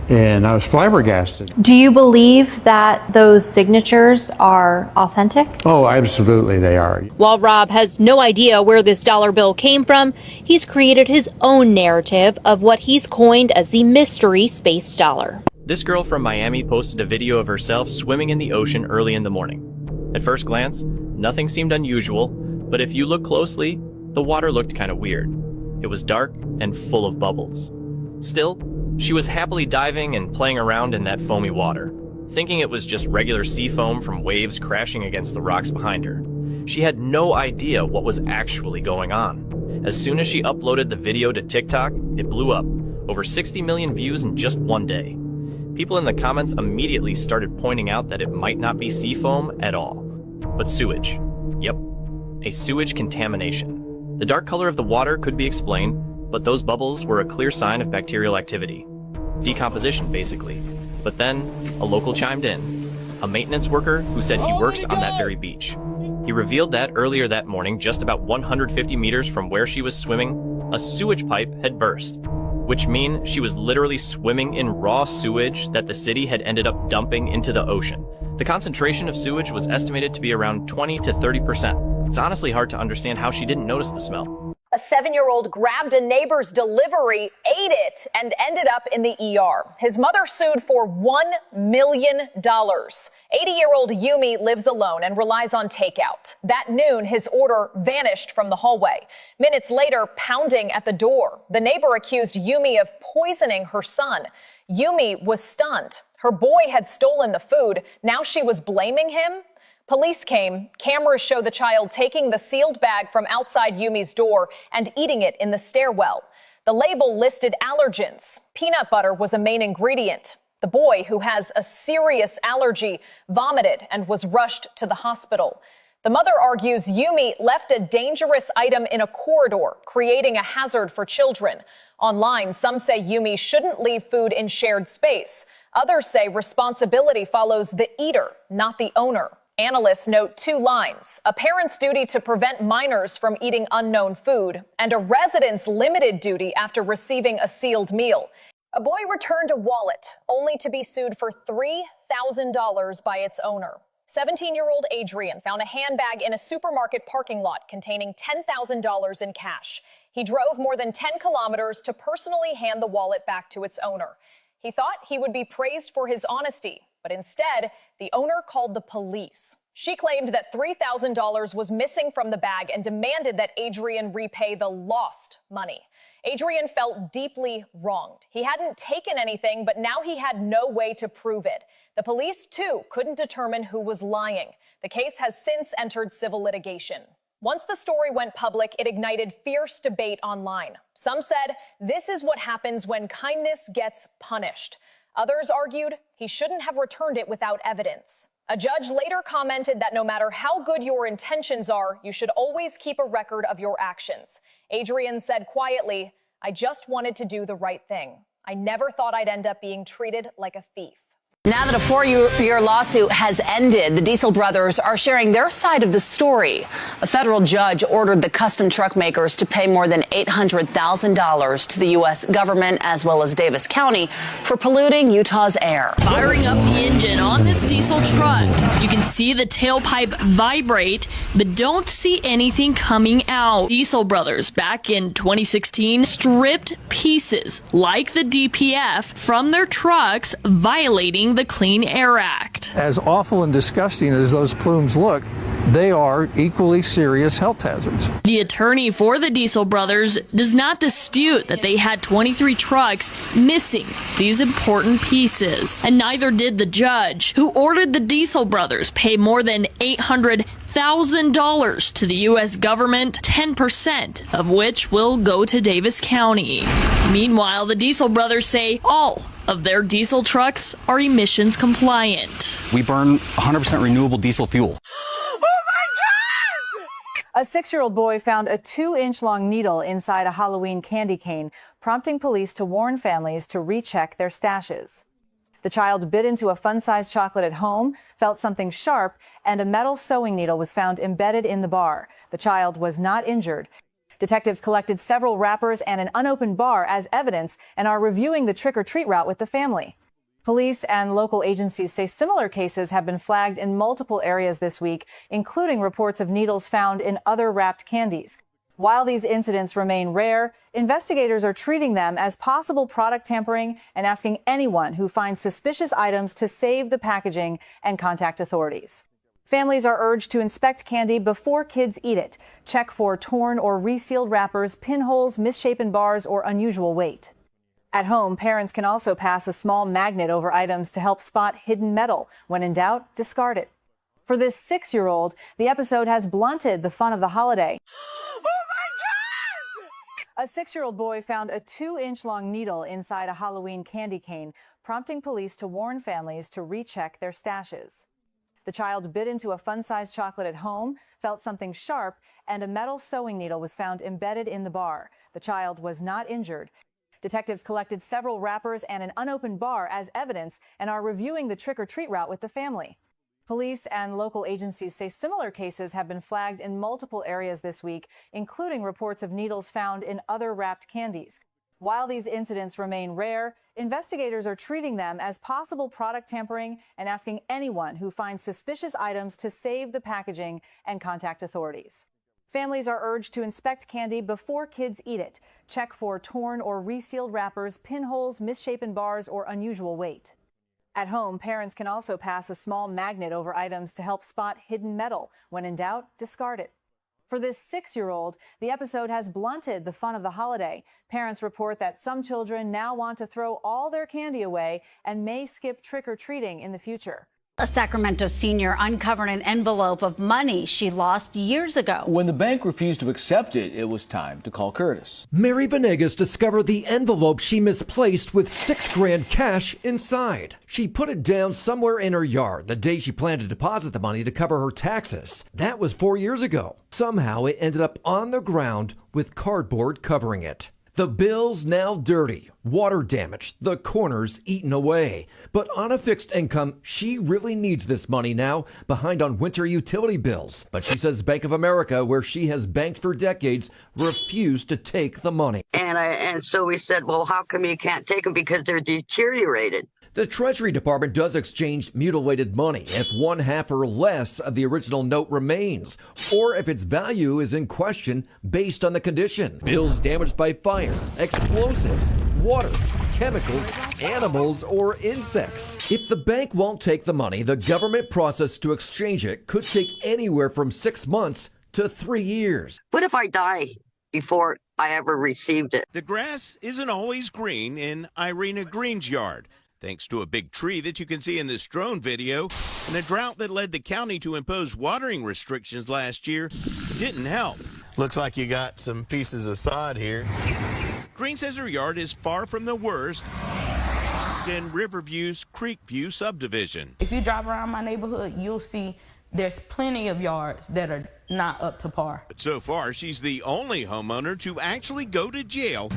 And I was flabbergasted. Do you believe that those signatures are authentic? Oh, absolutely they are. While Rob has no idea where this dollar bill came from, he's created his own narrative of what he's coined as the mystery space dollar. This girl from Miami posted a video of herself swimming in the ocean early in the morning. At first glance, nothing seemed unusual, but if you look closely, the water looked kind of weird. It was dark and full of bubbles. Still, she was happily diving and playing around in that foamy water, thinking it was just regular sea foam from waves crashing against the rocks behind her. She had no idea what was actually going on. As soon as she uploaded the video to TikTok, it blew up. Over 60 million views in just one day. People in the comments immediately started pointing out that it might not be sea foam at all, but sewage. Yep, a sewage contamination. The dark color of the water could be explained, but those bubbles were a clear sign of bacterial activity. Decomposition, basically. But then, a local chimed in. A maintenance worker who said he works on that very beach. He revealed that earlier that morning, just about 150 meters from where she was swimming, a sewage pipe had burst, which means she was literally swimming in raw sewage that the city had ended up dumping into the ocean. The concentration of sewage was estimated to be around 20 to 30%. It's honestly hard to understand how she didn't notice the smell. A 7-year-old grabbed a neighbor's delivery, ate it, and ended up in the ER. His mother sued for $1 million. 80-year-old Yumi lives alone and relies on takeout. That noon, his order vanished from the hallway. Minutes later, pounding at the door. The neighbor accused Yumi of poisoning her son. Yumi was stunned. Her boy had stolen the food. Now she was blaming him. Police came. Cameras show the child taking the sealed bag from outside Yumi's door and eating it in the stairwell. The label listed allergens. Peanut butter was a main ingredient. The boy, who has a serious allergy, vomited and was rushed to the hospital. The mother argues Yumi left a dangerous item in a corridor, creating a hazard for children. Online, some say Yumi shouldn't leave food in shared space. Others say responsibility follows the eater, not the owner. Analysts note 2 lines: a parent's duty to prevent minors from eating unknown food, and a resident's limited duty after receiving a sealed meal. A boy returned a wallet, only to be sued for $3,000 by its owner. 17-year-old Adrian found a handbag in a supermarket parking lot containing $10,000 in cash. He drove more than 10 kilometers to personally hand the wallet back to its owner. He thought he would be praised for his honesty, but instead, the owner called the police. She claimed that $3,000 was missing from the bag and demanded that Adrian repay the lost money. Adrian felt deeply wronged. He hadn't taken anything, but now he had no way to prove it. The police, too, couldn't determine who was lying. The case has since entered civil litigation. Once the story went public, it ignited fierce debate online. Some said this is what happens when kindness gets punished. Others argued he shouldn't have returned it without evidence. A judge later commented that no matter how good your intentions are, you should always keep a record of your actions. Adrian said quietly, I just wanted to do the right thing. I never thought I'd end up being treated like a thief. Now that a 4-year lawsuit has ended, the Diesel brothers are sharing their side of the story. A federal judge ordered the custom truck makers to pay more than $800,000 to the U.S. government as well as Davis County for polluting Utah's air. Firing up the engine on this diesel truck, you can see the tailpipe vibrate, but don't see anything coming out. Diesel brothers back in 2016 stripped pieces like the DPF from their trucks, violating the Clean Air Act. As awful and disgusting as those plumes look, they are equally serious health hazards. The attorney for the Diesel brothers does not dispute that they had 23 trucks missing these important pieces, and neither did the judge, who ordered the Diesel brothers pay more than $800,000 to the U.S. government, 10% of which will go to Davis County. Meanwhile, the Diesel brothers say all of their diesel trucks are emissions compliant. We burn 100% renewable diesel fuel. A 6-year-old boy found a 2-inch long needle inside a Halloween candy cane, prompting police to warn families to recheck their stashes. The child bit into a fun-sized chocolate at home, felt something sharp, and a metal sewing needle was found embedded in the bar. The child was not injured. Detectives collected several wrappers and an unopened bar as evidence and are reviewing the trick-or-treat route with the family. Police and local agencies say similar cases have been flagged in multiple areas this week, including reports of needles found in other wrapped candies. While these incidents remain rare, investigators are treating them as possible product tampering and asking anyone who finds suspicious items to save the packaging and contact authorities. Families are urged to inspect candy before kids eat it. Check for torn or resealed wrappers, pinholes, misshapen bars, or unusual weight. At home, parents can also pass a small magnet over items to help spot hidden metal. When in doubt, discard it. For this 6-year-old, the episode has blunted the fun of the holiday. A 6-year-old boy found a 2-inch long needle inside a Halloween candy cane, prompting police to warn families to recheck their stashes. The child bit into a fun-sized chocolate at home, felt something sharp, and a metal sewing needle was found embedded in the bar. The child was not injured. Detectives collected several wrappers and an unopened bar as evidence and are reviewing the trick-or-treat route with the family. Police and local agencies say similar cases have been flagged in multiple areas this week, including reports of needles found in other wrapped candies. While these incidents remain rare, investigators are treating them as possible product tampering and asking anyone who finds suspicious items to save the packaging and contact authorities. Families are urged to inspect candy before kids eat it. Check for torn or resealed wrappers, pinholes, misshapen bars, or unusual weight. At home, parents can also pass a small magnet over items to help spot hidden metal. When in doubt, discard it. For this 6-year-old, the episode has blunted the fun of the holiday. Parents report that some children now want to throw all their candy away and may skip trick-or-treating in the future. A Sacramento senior uncovered an envelope of money she lost years ago. When the bank refused to accept it, it was time to call Curtis. Mary Venegas discovered the envelope she misplaced with $6,000 cash inside. She put it down somewhere in her yard the day she planned to deposit the money to cover her taxes. That was 4 years ago. Somehow it ended up on the ground with cardboard covering it. The bill's now dirty, water damaged, the corners eaten away. But on a fixed income, she really needs this money now, behind on winter utility bills. But she says Bank of America, where she has banked for decades, refused to take the money. And so we said, well, how come you can't take them? Because they're deteriorated. The Treasury Department does exchange mutilated money if 1/2 or less of the original note remains, or if its value is in question based on the condition. Bills damaged by fire, explosives, water, chemicals, animals, or insects. If the bank won't take the money, the government process to exchange it could take anywhere from 6 months to 3 years. What if I die before I ever received it? The grass isn't always green in Irina Green's yard, thanks to a big tree that you can see in this drone video, and a drought that led the county to impose watering restrictions last year didn't help. Looks like you got some pieces of sod here. Green says her yard is far from the worst in Riverview's Creekview subdivision. If you drive around my neighborhood, you'll see there's plenty of yards that are not up to par. But so far, she's the only homeowner to actually go to jail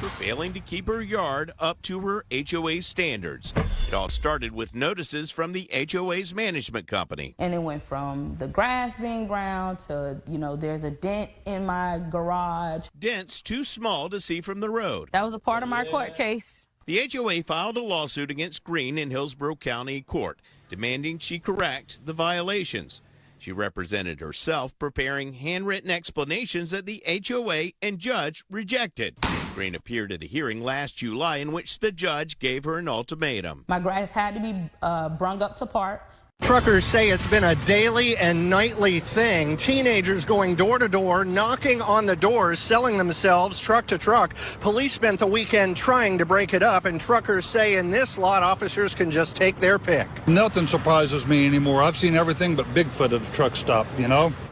for failing to keep her yard up to her HOA standards. It all started with notices from the HOA's management company. And it went from the grass being brown to, there's a dent in my garage. Dents too small to see from the road. That was a part of my court case. The HOA filed a lawsuit against Green in Hillsborough County Court, demanding she correct the violations. She represented herself, preparing handwritten explanations that the HOA and judge rejected. Green appeared at a hearing last July in which the judge gave her an ultimatum. My grass had to be brung up to par. Truckers say it's been a daily and nightly thing. Teenagers going door to door, knocking on the doors, selling themselves truck to truck. Police spent the weekend trying to break it up, and truckers say in this lot, officers can just take their pick. Nothing surprises me anymore. I've seen everything but Bigfoot at a truck stop,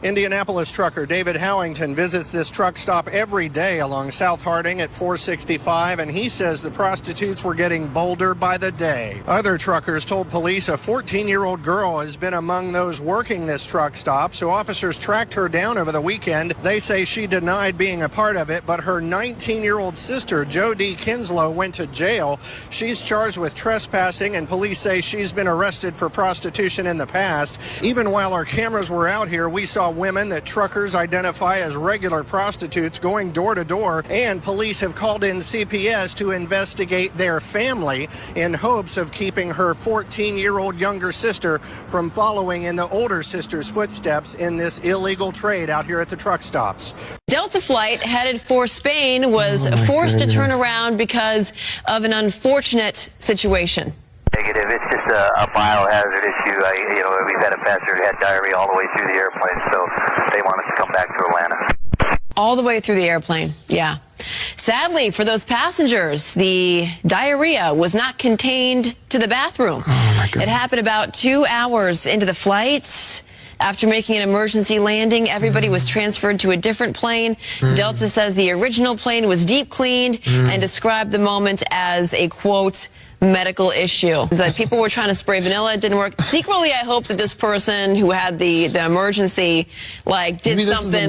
Indianapolis trucker David Howington visits this truck stop every day along South Harding at 465, and he says the prostitutes were getting bolder by the day. Other truckers told police a 14-year-old girl has been among those working this truck stop, so officers tracked her down over the weekend. They say she denied being a part of it, but her 19-year-old sister, Jody Kinslow, went to jail. She's charged with trespassing, and police say she's been arrested for prostitution in the past. Even while our cameras were out here, we saw women that truckers identify as regular prostitutes going door to door, and police have called in CPS to investigate their family in hopes of keeping her 14-year-old younger sister from following in the older sister's footsteps in this illegal trade out here at the truck stops. Delta flight headed for Spain was forced to turn around because of an unfortunate situation. Negative. It's just a biohazard issue. We've had a passenger who had diarrhea all the way through the airplane, so they want us to come back to Atlanta. All the way through the airplane, yeah. Sadly, for those passengers, the diarrhea was not contained to the bathroom. Oh, my goodness. It happened about 2 hours into the flight. After making an emergency landing, everybody was transferred to a different plane. Delta says the original plane was deep cleaned and described the moment as a, quote, medical issue. That people were trying to spray vanilla, it didn't work. Secretly, I hope that this person who had the emergency, did something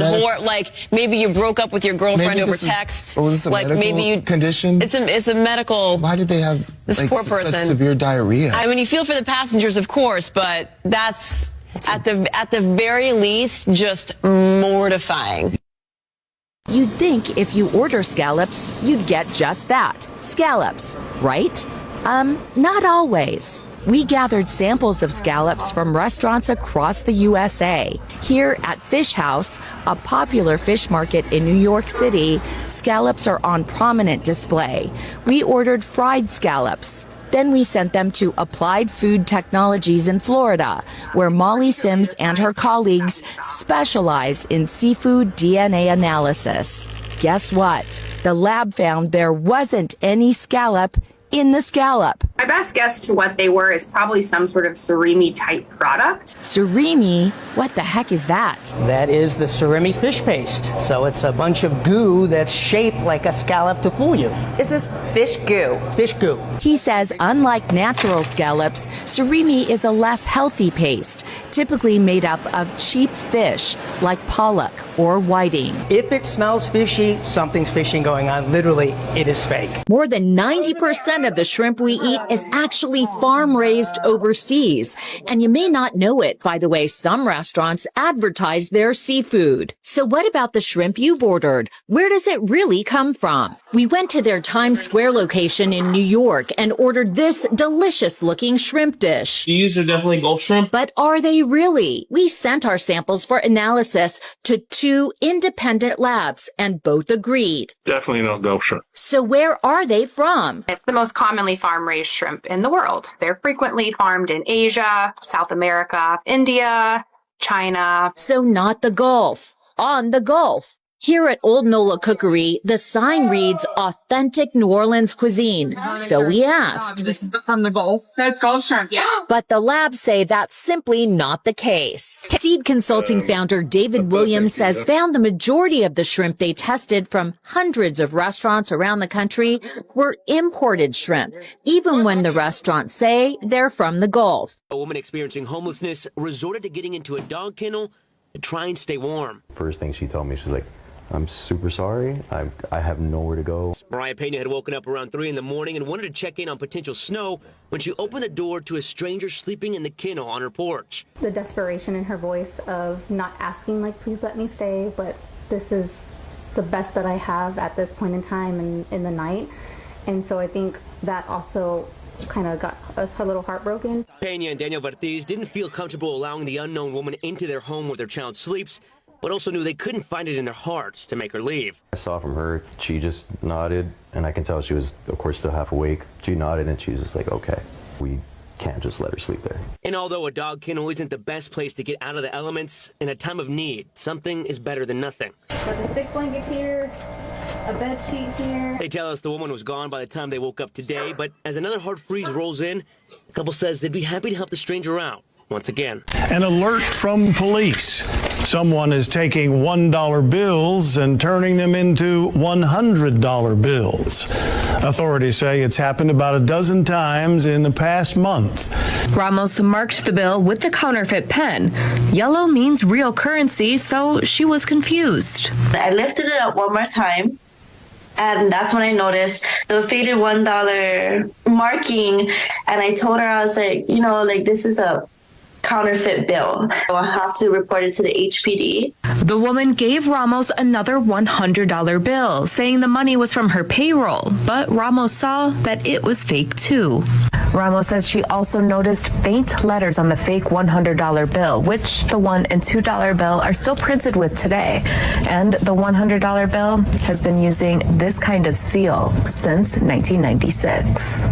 maybe you broke up with your girlfriend over text. Was this a medical condition? It's a medical. Why did they have this poor person such severe diarrhea? I mean, you feel for the passengers, of course, but that's at the very least just mortifying. You'd think if you order scallops, you'd get just that, scallops, right? Not always. We gathered samples of scallops from restaurants across the USA. Here at Fish House, a popular fish market in New York City, scallops are on prominent display. We ordered fried scallops. Then we sent them to Applied Food Technologies in Florida, where Molly Sims and her colleagues specialize in seafood DNA analysis. Guess what? The lab found there wasn't any scallop in the scallop. My best guess to what they were is probably some sort of surimi type product. Surimi? What the heck is that? That is the surimi fish paste. So it's a bunch of goo that's shaped like a scallop to fool you. This is fish goo. Fish goo. He says unlike natural scallops, surimi is a less healthy paste, typically made up of cheap fish like pollock or whiting. If it smells fishy, something's fishy going on. Literally, it is fake. More than 90% of the shrimp we eat is actually farm-raised overseas. And you may not know it, by the way, some restaurants advertise their seafood. So what about the shrimp you've ordered? Where does it really come from? We went to their Times Square location in New York and ordered this delicious-looking shrimp dish. These are definitely Gulf shrimp. But are they really? We sent our samples for analysis to 2 independent labs, and both agreed. Definitely not Gulf shrimp. So where are they from? It's the most commonly farm-raised shrimp in the world. They're frequently farmed in Asia, South America, India, China. So not the Gulf. On the Gulf. Here at Old Nola Cookery, the sign reads authentic New Orleans cuisine. So we asked. This is from the Gulf. That's Gulf shrimp, yeah. But the labs say that's simply not the case. Seed Consulting founder David Williams says found the majority of the shrimp they tested from hundreds of restaurants around the country were imported shrimp, even when the restaurants say they're from the Gulf. A woman experiencing homelessness resorted to getting into a dog kennel to try and stay warm. First thing she told me, she's like, I'm super sorry. I have nowhere to go. Mariah Pena had woken up around 3 in the morning and wanted to check in on potential snow when she opened the door to a stranger sleeping in the kennel on her porch. The desperation in her voice of not asking, like, please let me stay, but this is the best that I have at this point in time and in the night. And so I think that also kind of got us a little heartbroken. Pena and Daniel Vartiz didn't feel comfortable allowing the unknown woman into their home where their child sleeps, but also knew they couldn't find it in their hearts to make her leave. I saw from her, she just nodded, and I can tell she was, of course, still half awake. She nodded, and she was just like, okay, we can't just let her sleep there. And although a dog kennel isn't the best place to get out of the elements, in a time of need, something is better than nothing. Got the thick blanket here, a bed sheet here. They tell us the woman was gone by the time they woke up today, but as another hard freeze rolls in, the couple says they'd be happy to help the stranger out once again. An alert from police. Someone is taking $1 bills and turning them into $100 bills. Authorities say it's happened about a dozen times in the past month. Ramos marked the bill with the counterfeit pen. Yellow means real currency, so she was confused. I lifted it up one more time, and that's when I noticed the faded $1 marking, and I told her, I was like, you know, like, this is a counterfeit bill. I'll have to report it to the HPD. The woman gave Ramos another $100 bill, saying the money was from her payroll, but Ramos saw that it was fake too. Ramos says she also noticed faint letters on the fake $100 bill, which the $1 and $2 bill are still printed with today. And the $100 bill has been using this kind of seal since 1996.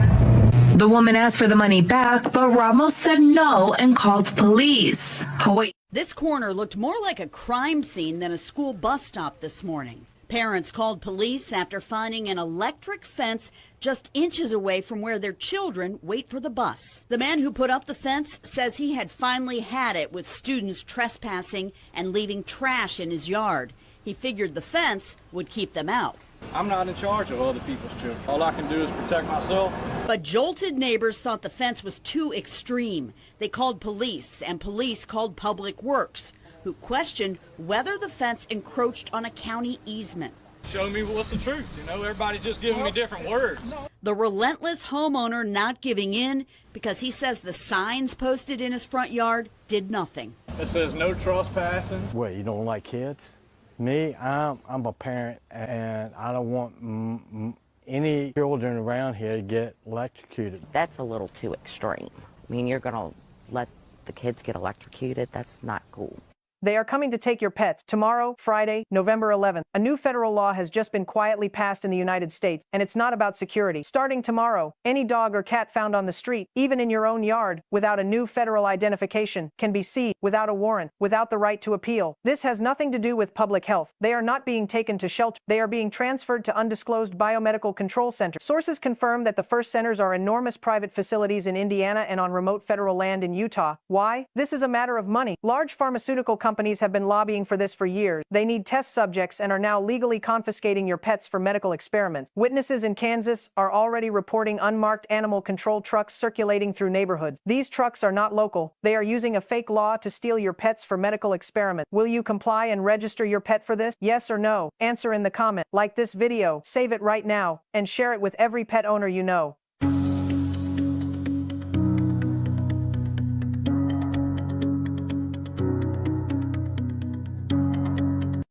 The woman asked for the money back, but Ramos said no and called police. Hawaii. This corner looked more like a crime scene than a school bus stop this morning. Parents called police after finding an electric fence just inches away from where their children wait for the bus. The man who put up the fence says he had finally had it with students trespassing and leaving trash in his yard. He figured the fence would keep them out. I'm not in charge of other people's children. All I can do is protect myself. But jolted neighbors thought the fence was too extreme. They called police, and police called Public Works, who questioned whether the fence encroached on a county easement. Show me what's the truth. You know, everybody's just giving me different words. The relentless homeowner not giving in because he says the signs posted in his front yard did nothing. It says no trespassing. What, you don't like kids? Me, I'm a parent, and I don't want any children around here to get electrocuted. That's a little too extreme. I mean, you're going to let the kids get electrocuted? That's not cool. They are coming to take your pets tomorrow, Friday, November 11th. A new federal law has just been quietly passed in the United States, and it's not about security. Starting tomorrow, any dog or cat found on the street, even in your own yard, without a new federal identification, can be seized without a warrant, without the right to appeal. This has nothing to do with public health. They are not being taken to shelter. They are being transferred to undisclosed biomedical control centers. Sources confirm that the first centers are enormous private facilities in Indiana and on remote federal land in Utah. Why? This is a matter of money. Large pharmaceutical companies have been lobbying for this for years. They need test subjects and are now legally confiscating your pets for medical experiments. Witnesses in Kansas are already reporting unmarked animal control trucks circulating through neighborhoods. These trucks are not local. They are using a fake law to steal your pets for medical experiments. Will you comply and register your pet for this? Yes or no? Answer in the comment. Like this video, save it right now, and share it with every pet owner you know.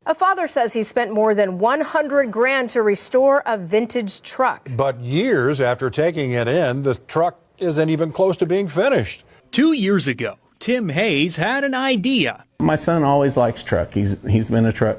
A father says he spent more than $100,000 to restore a vintage truck. But years after taking it in, the truck isn't even close to being finished. 2 years ago, Tim Hayes had an idea. My son always likes truck. He's been a truck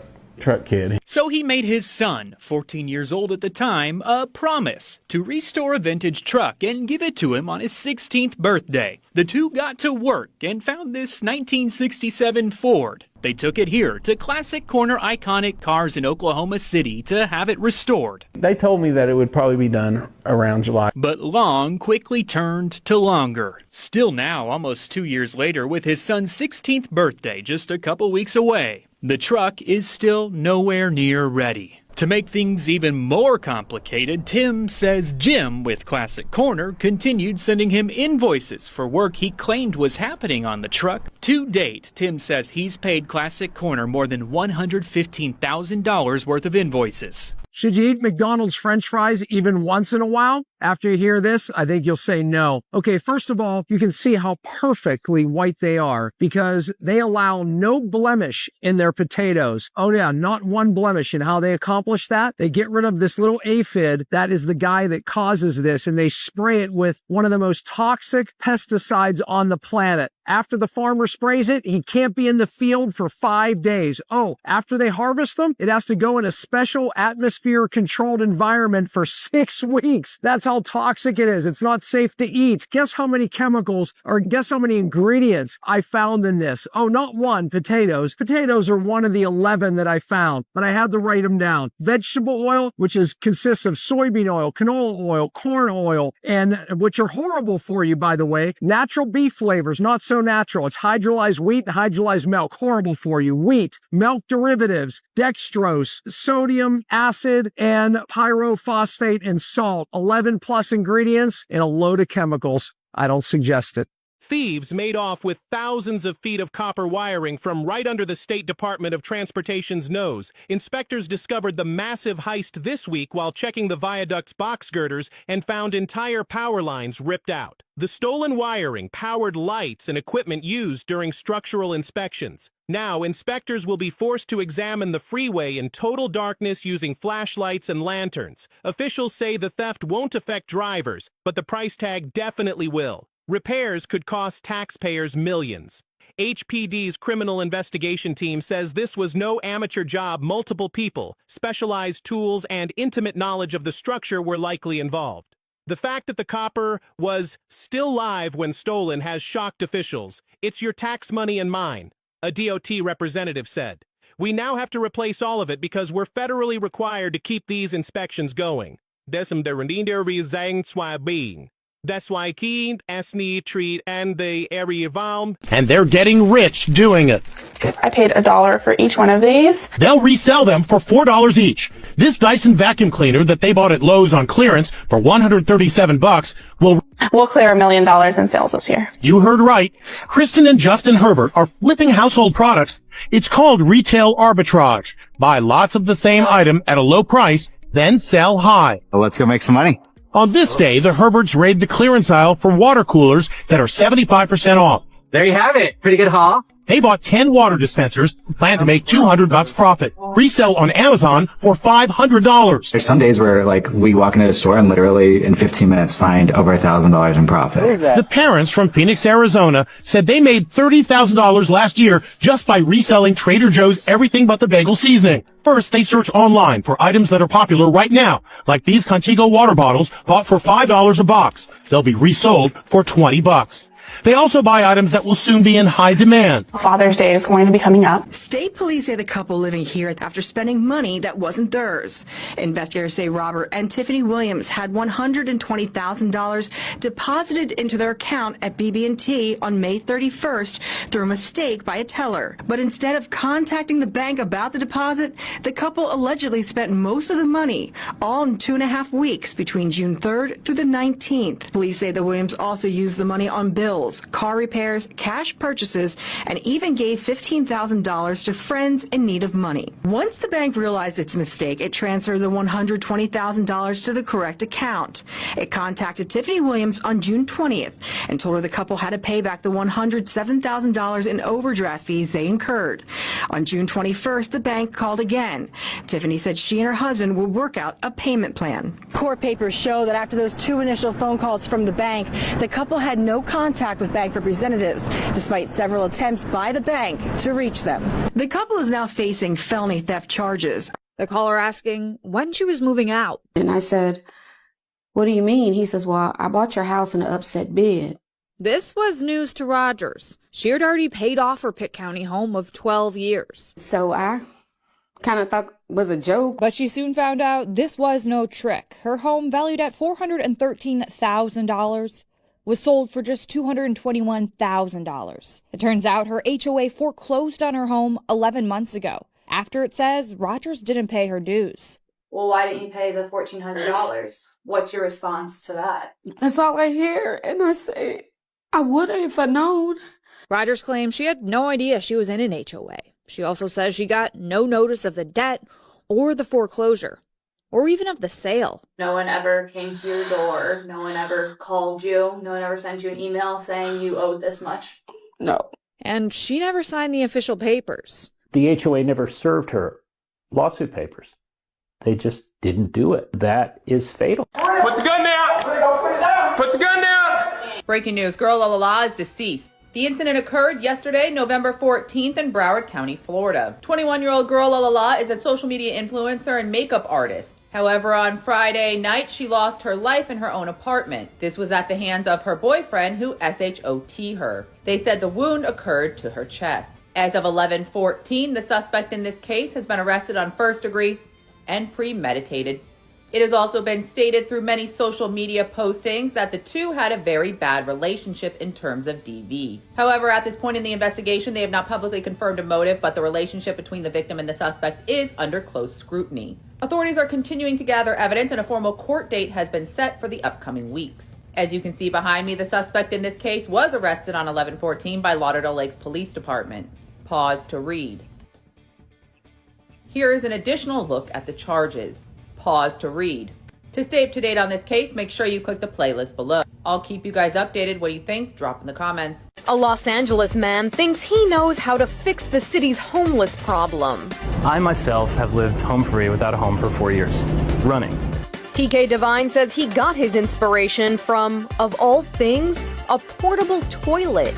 kid. So he made his son, 14 years old at the time, a promise to restore a vintage truck and give it to him on his 16th birthday. The two got to work and found this 1967 Ford. They took it here to Classic Corner Iconic Cars in Oklahoma City to have it restored. They told me that it would probably be done around July. But long quickly turned to longer. Still now, almost 2 years later, with his son's 16th birthday just a couple weeks away, the truck is still nowhere near ready. To make things even more complicated, Tim says Jim with Classic Corner continued sending him invoices for work he claimed was happening on the truck. To date, Tim says he's paid Classic Corner more than $115,000 worth of invoices. Should you eat McDonald's French fries even once in a while? After you hear this, I think you'll say no. Okay, first of all, you can see how perfectly white they are because they allow no blemish in their potatoes. Oh yeah, not one blemish. And how they accomplish that? They get rid of this little aphid that is the guy that causes this, and they spray it with one of the most toxic pesticides on the planet. After the farmer sprays it, he can't be in the field for 5 days. Oh, after they harvest them, it has to go in a special atmosphere-controlled environment for 6 weeks. That's how toxic it is. It's not safe to eat. Guess how many chemicals, or guess how many ingredients I found in this? Oh, not one, potatoes. Potatoes are one of the 11 that I found, but I had to write them down. Vegetable oil, which consists of soybean oil, canola oil, corn oil, and which are horrible for you, by the way. Natural beef flavors, not so natural. It's hydrolyzed wheat and hydrolyzed milk. Horrible for you. Wheat, milk derivatives, dextrose, sodium, acid, and pyrophosphate and salt. 11 plus ingredients and a load of chemicals. I don't suggest it. Thieves made off with thousands of feet of copper wiring from right under the State Department of Transportation's nose. Inspectors discovered the massive heist this week while checking the viaduct's box girders and found entire power lines ripped out. The stolen wiring powered lights and equipment used during structural inspections. Now, inspectors will be forced to examine the freeway in total darkness using flashlights and lanterns. Officials say the theft won't affect drivers, but the price tag definitely will. Repairs could cost taxpayers millions. HPD's criminal investigation team says this was no amateur job. Multiple people, specialized tools, and intimate knowledge of the structure were likely involved. The fact that the copper was still live when stolen has shocked officials. It's your tax money and mine, a DOT representative said. We now have to replace all of it because we're federally required to keep these inspections going. That's why Keen, Esney, Treat, and the area Valm. And they're getting rich doing it. I paid $1 for each one of these. They'll resell them for $4 each. This Dyson vacuum cleaner that they bought at Lowe's on clearance for $137 We'll clear $1 million in sales this year. You heard right. Kristen and Justin Herbert are flipping household products. It's called retail arbitrage. Buy lots of the same item at a low price, then sell high. Well, let's go make some money. On this day, the Herberts raid the clearance aisle for water coolers that are 75% off. There you have it. Pretty good haul. They bought 10 water dispensers, plan to make $200 profit. Resell on Amazon for $500. There's some days where, we walk into the store and literally in 15 minutes find over $1,000 in profit. The parents from Phoenix, Arizona said they made $30,000 last year just by reselling Trader Joe's everything but the bagel seasoning. First, they search online for items that are popular right now, like these Contigo water bottles bought for $5 a box. They'll be resold for $20. They also buy items that will soon be in high demand. Father's Day is going to be coming up. State police say the couple living here after spending money that wasn't theirs. Investigators say Robert and Tiffany Williams had $120,000 deposited into their account at BB&T on May 31st through a mistake by a teller. But instead of contacting the bank about the deposit, the couple allegedly spent most of the money, all in 2.5 weeks between June 3rd through the 19th. Police say the Williams also used the money on bills, car repairs, cash purchases, and even gave $15,000 to friends in need of money. Once the bank realized its mistake, it transferred the $120,000 to the correct account. It contacted Tiffany Williams on June 20th and told her the couple had to pay back the $107,000 in overdraft fees they incurred. On June 21st, the bank called again. Tiffany said she and her husband would work out a payment plan. Court papers show that after those 2 initial phone calls from the bank, the couple had no contact with bank representatives, despite several attempts by the bank to reach them. The couple is now facing felony theft charges. The caller asking when she was moving out. And I said, "What do you mean?" He says, "Well, I bought your house in an upset bid." This was news to Rogers. She had already paid off her Pitt County home of 12 years. So I kind of thought it was a joke. But she soon found out this was no trick. Her home, valued at $413,000, was sold for just $221,000. It turns out her HOA foreclosed on her home 11 months ago, after it says Rogers didn't pay her dues. well, why didn't you pay the $1,400? What's your response to that? That's all I hear. And I say, I would have if I known. Rogers claims she had no idea she was in an HOA. She also says she got no notice of the debt or the foreclosure or even of the sale. No one ever came to your door. No one ever called you. No one ever sent you an email saying you owed this much. No. And she never signed the official papers. The HOA never served her lawsuit papers. They just didn't do it. That is fatal. Put the gun down! Put the gun down! Breaking news, girl La La La is deceased. The incident occurred yesterday, November 14th in Broward County, Florida. 21-year-old girl La La La is a social media influencer and makeup artist. However, on Friday night, she lost her life in her own apartment. This was at the hands of her boyfriend, who SHOT her. They said the wound occurred to her chest. As of 11/14, the suspect in this case has been arrested on first degree and premeditated. It has also been stated through many social media postings that the two had a very bad relationship in terms of DV. However, at this point in the investigation, they have not publicly confirmed a motive, but the relationship between the victim and the suspect is under close scrutiny. Authorities are continuing to gather evidence, and a formal court date has been set for the upcoming weeks. As you can see behind me, the suspect in this case was arrested on 11/14 by Lauderdale Lakes Police Department. Pause to read. Here is an additional look at the charges. Pause to read. To stay up to date on this case, make sure you click the playlist below. I'll keep you guys updated. What do you think? Drop in the comments. A Los Angeles man thinks he knows how to fix the city's homeless problem. I myself have lived home free without a home for 4 years, running. TK Devine says he got his inspiration from, of all things, a portable toilet.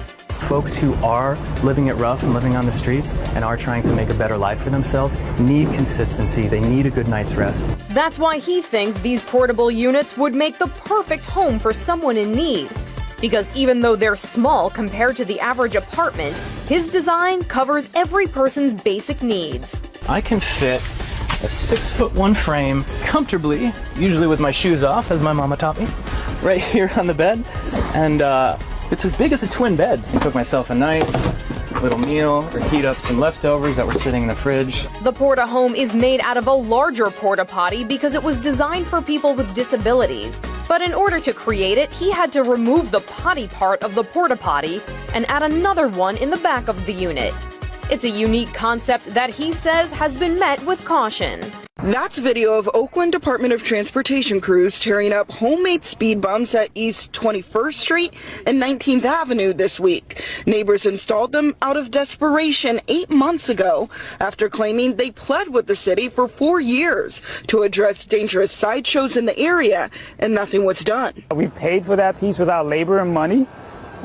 Folks who are living it rough and living on the streets and are trying to make a better life for themselves need consistency. They need a good night's rest. That's why he thinks these portable units would make the perfect home for someone in need. Because even though they're small compared to the average apartment, his design covers every person's basic needs. I can fit a 6'1" frame comfortably, usually with my shoes off, as my mama taught me, right here on the bed. And it's as big as a twin bed. I cook myself a nice little meal or heat up some leftovers that were sitting in the fridge. The Porta Home is made out of a larger porta potty because it was designed for people with disabilities. But in order to create it, he had to remove the potty part of the porta potty and add another one in the back of the unit. It's a unique concept that he says has been met with caution. That's video of Oakland Department of Transportation crews tearing up homemade speed bumps at East 21st Street and 19th Avenue this week. Neighbors installed them out of desperation 8 months ago after claiming they pled with the city for 4 years to address dangerous sideshows in the area, and nothing was done. We paid for that piece without labor and money.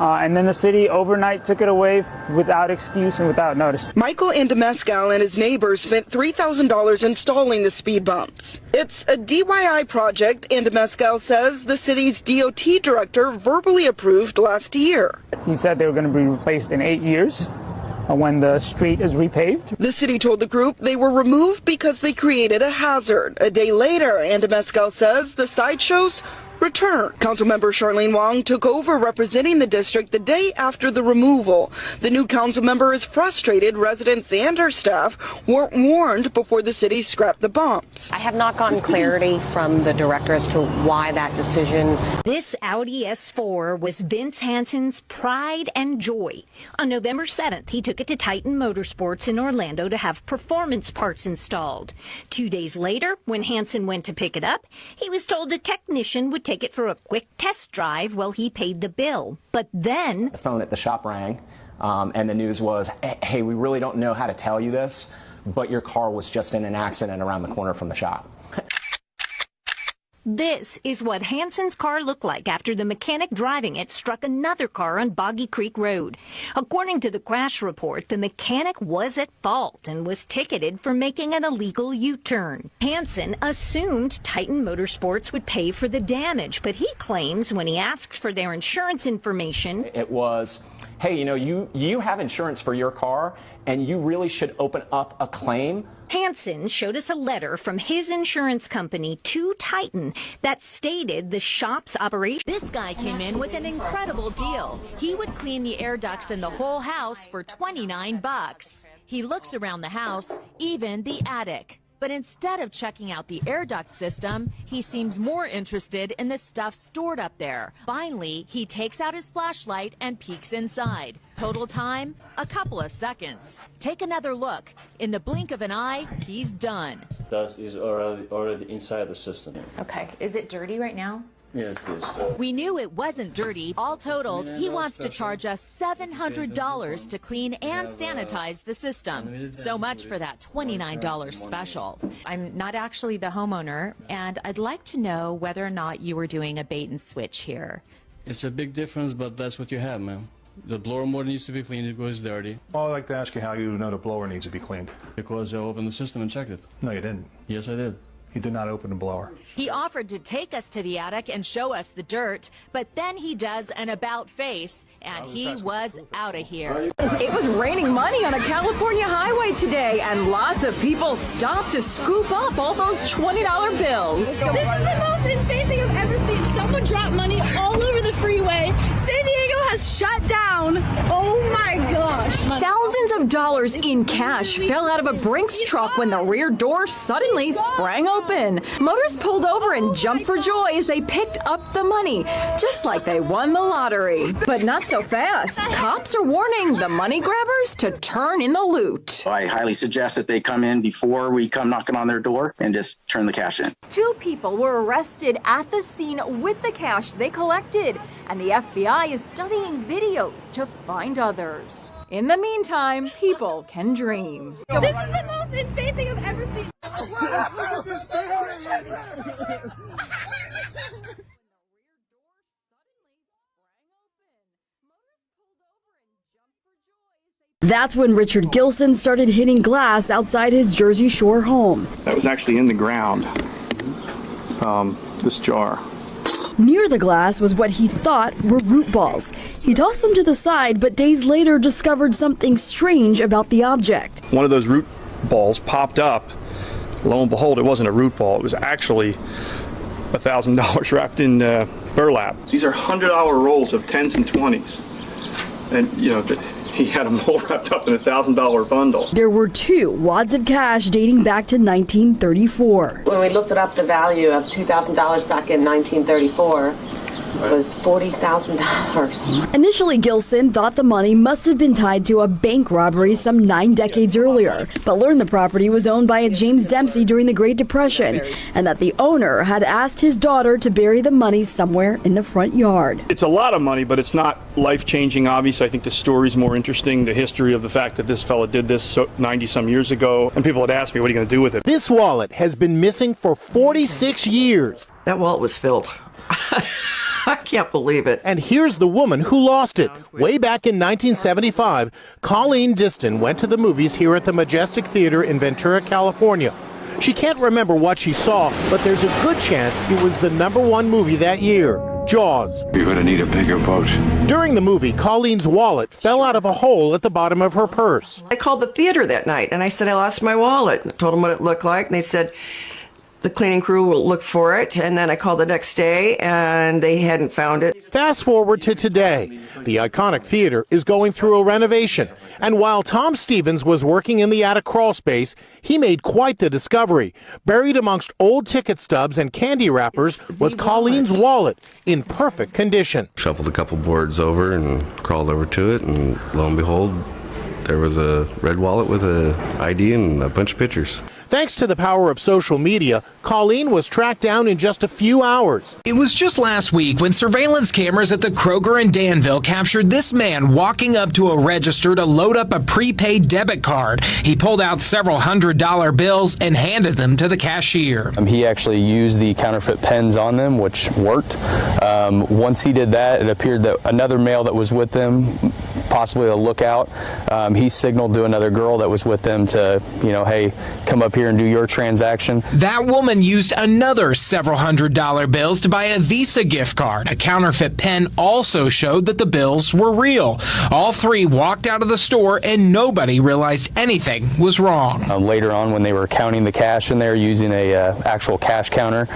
And then the city overnight took it away without excuse and without notice. Michael Andamescal and his neighbors spent $3,000 installing the speed bumps. It's a DIY project, Andamescal says the city's DOT director verbally approved last year. He said they were going to be replaced in 8 years when the street is repaved. The city told the group they were removed because they created a hazard. A day later, Andamescal says the sideshows return. Councilmember Charlene Wong took over representing the district the day after the removal. The new council member is frustrated residents and her staff weren't warned before the city scrapped the bumps. I have not gotten clarity from the director as to why that decision. This Audi S4 was Vince Hansen's pride and joy. On November 7th, he took it to Titan Motorsports in Orlando to have performance parts installed. 2 days later, when Hansen went to pick it up, he was told a technician would take it for a quick test drive while he paid the bill. But then the phone at the shop rang, and the news was, hey, we really don't know how to tell you this, but your car was just in an accident around the corner from the shop. this is what Hansen's car looked like after the mechanic driving it struck another car on Boggy Creek Road. According to the crash report, the mechanic was at fault and was ticketed for making an illegal U-turn. Hansen assumed Titan Motorsports would pay for the damage, but he claims when he asked for their insurance information, it was, hey, you know, you have insurance for your car, and you really should open up a claim. Hansen showed us a letter from his insurance company to Titan that stated the shop's operation. This guy came in with an incredible deal. He would clean the air ducts in the whole house for $29. He looks around the house, even the attic. But instead of checking out the air duct system, he seems more interested in the stuff stored up there. Finally, he takes out his flashlight and peeks inside. Total time, a couple of seconds. Take another look. In the blink of an eye, he's done. Dust is already inside the system. Okay, is it dirty right now? Yes, yes. We knew it wasn't dirty. All totaled, he wants to charge us $700 to clean and sanitize the system. So much for that $29 special. I'm not actually the homeowner, and I'd like to know whether or not you were doing a bait and switch here. It's a big difference, but that's what you have, ma'am. The blower motor needs to be cleaned because it's dirty. I'd like to ask you how you know the blower needs to be cleaned. Because I opened the system and checked it. No, you didn't. Yes, I did. You did not open the blower. He offered to take us to the attic and show us the dirt, but then he does an about face, and he was out of here. It was raining money on a California highway today, and lots of people stopped to scoop up all those $20 bills. This is the most insane thing I've ever seen. Someone dropped money all over the freeway. San Diego has shut down. Oh my gosh. Thousands of dollars in cash fell out of a Brinks truck when the rear door suddenly sprang open. Motorists pulled over and jumped for joy as they picked up the money, just like they won the lottery. But not so fast. Cops are warning the money grabbers to turn in the loot. I highly suggest that they come in before we come knocking on their door and just turn the cash in. 2 people were arrested at the scene with the cash they collected, and the FBI is studying videos to find others. In the meantime, people can dream. This is the most insane thing I've ever seen. That's when Richard Gilson started hitting glass outside his Jersey Shore home. That was actually in the ground, this jar. Near the glass was what he thought were root balls. He tossed them to the side, but days later discovered something strange about the object. One of those root balls popped up. Lo and behold, it wasn't a root ball. It was actually $1,000 wrapped in burlap. These are $100 rolls of 10s and 20s. And, you know, he had them all wrapped up in a $1,000 bundle. There were 2 wads of cash dating back to 1934. When we looked it up, the value of $2,000 back in 1934 was $40,000. Initially, Gilson thought the money must have been tied to a bank robbery some 9 decades earlier, but learned the property was owned by a James Dempsey during the Great Depression, and that the owner had asked his daughter to bury the money somewhere in the front yard. It's a lot of money, but it's not life-changing, obviously. I think the story's more interesting, the history of the fact that this fella did this 90-some years ago, and people had asked me, what are you going to do with it? This wallet has been missing for 46 years. That wallet was filled. I can't believe it. And here's the woman who lost it. Way back in 1975, Colleen Diston went to the movies here at the Majestic Theater in Ventura, California. She can't remember what she saw, but there's a good chance it was the #1 movie that year, Jaws. You're going to need a bigger boat. During the movie, Colleen's wallet fell out of a hole at the bottom of her purse. I called the theater that night, and I said I lost my wallet. I told them what it looked like, and they said, the cleaning crew will look for it, and then I called the next day, and they hadn't found it. Fast forward to today. The iconic theater is going through a renovation, and while Tom Stevens was working in the attic crawl space, he made quite the discovery. Buried amongst old ticket stubs and candy wrappers was Colleen's wallet in perfect condition. Shuffled a couple boards over and crawled over to it, and lo and behold, there was a red wallet with a ID and a bunch of pictures. Thanks to the power of social media, Colleen was tracked down in just a few hours. It was just last week when surveillance cameras at the Kroger in Danville captured this man walking up to a register to load up a prepaid debit card. He pulled out several $100 bills and handed them to the cashier. He actually used the counterfeit pens on them, which worked. Once he did that, it appeared that another male that was with them, possibly a lookout, he signaled to another girl that was with them to, hey, come up here and do your transaction. That woman used another several $100 bills to buy a Visa gift card. A counterfeit pen also showed that the bills were real. All 3 walked out of the store and nobody realized anything was wrong. Later on, when they were counting the cash in there using a actual cash counter,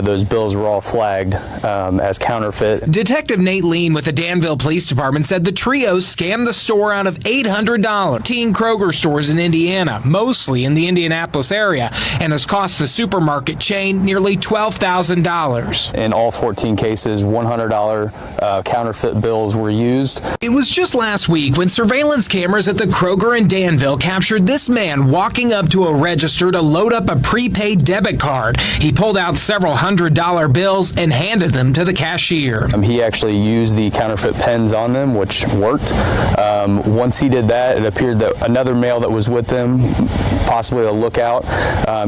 those bills were all flagged as counterfeit. Detective Nate Lean with the Danville Police Department said the trio scammed the store out of $800. 10 Kroger stores in Indiana, mostly in the Indianapolis area, and has cost the supermarket chain nearly $12,000. In all 14 cases, $100 counterfeit bills were used. It was just last week when surveillance cameras at the Kroger in Danville captured this man walking up to a register to load up a prepaid debit card. He pulled out several $100 bills and handed them to the cashier. He actually used the counterfeit pens on them, which worked. Once he did that, it appeared that another male that was with them, possibly a lookout,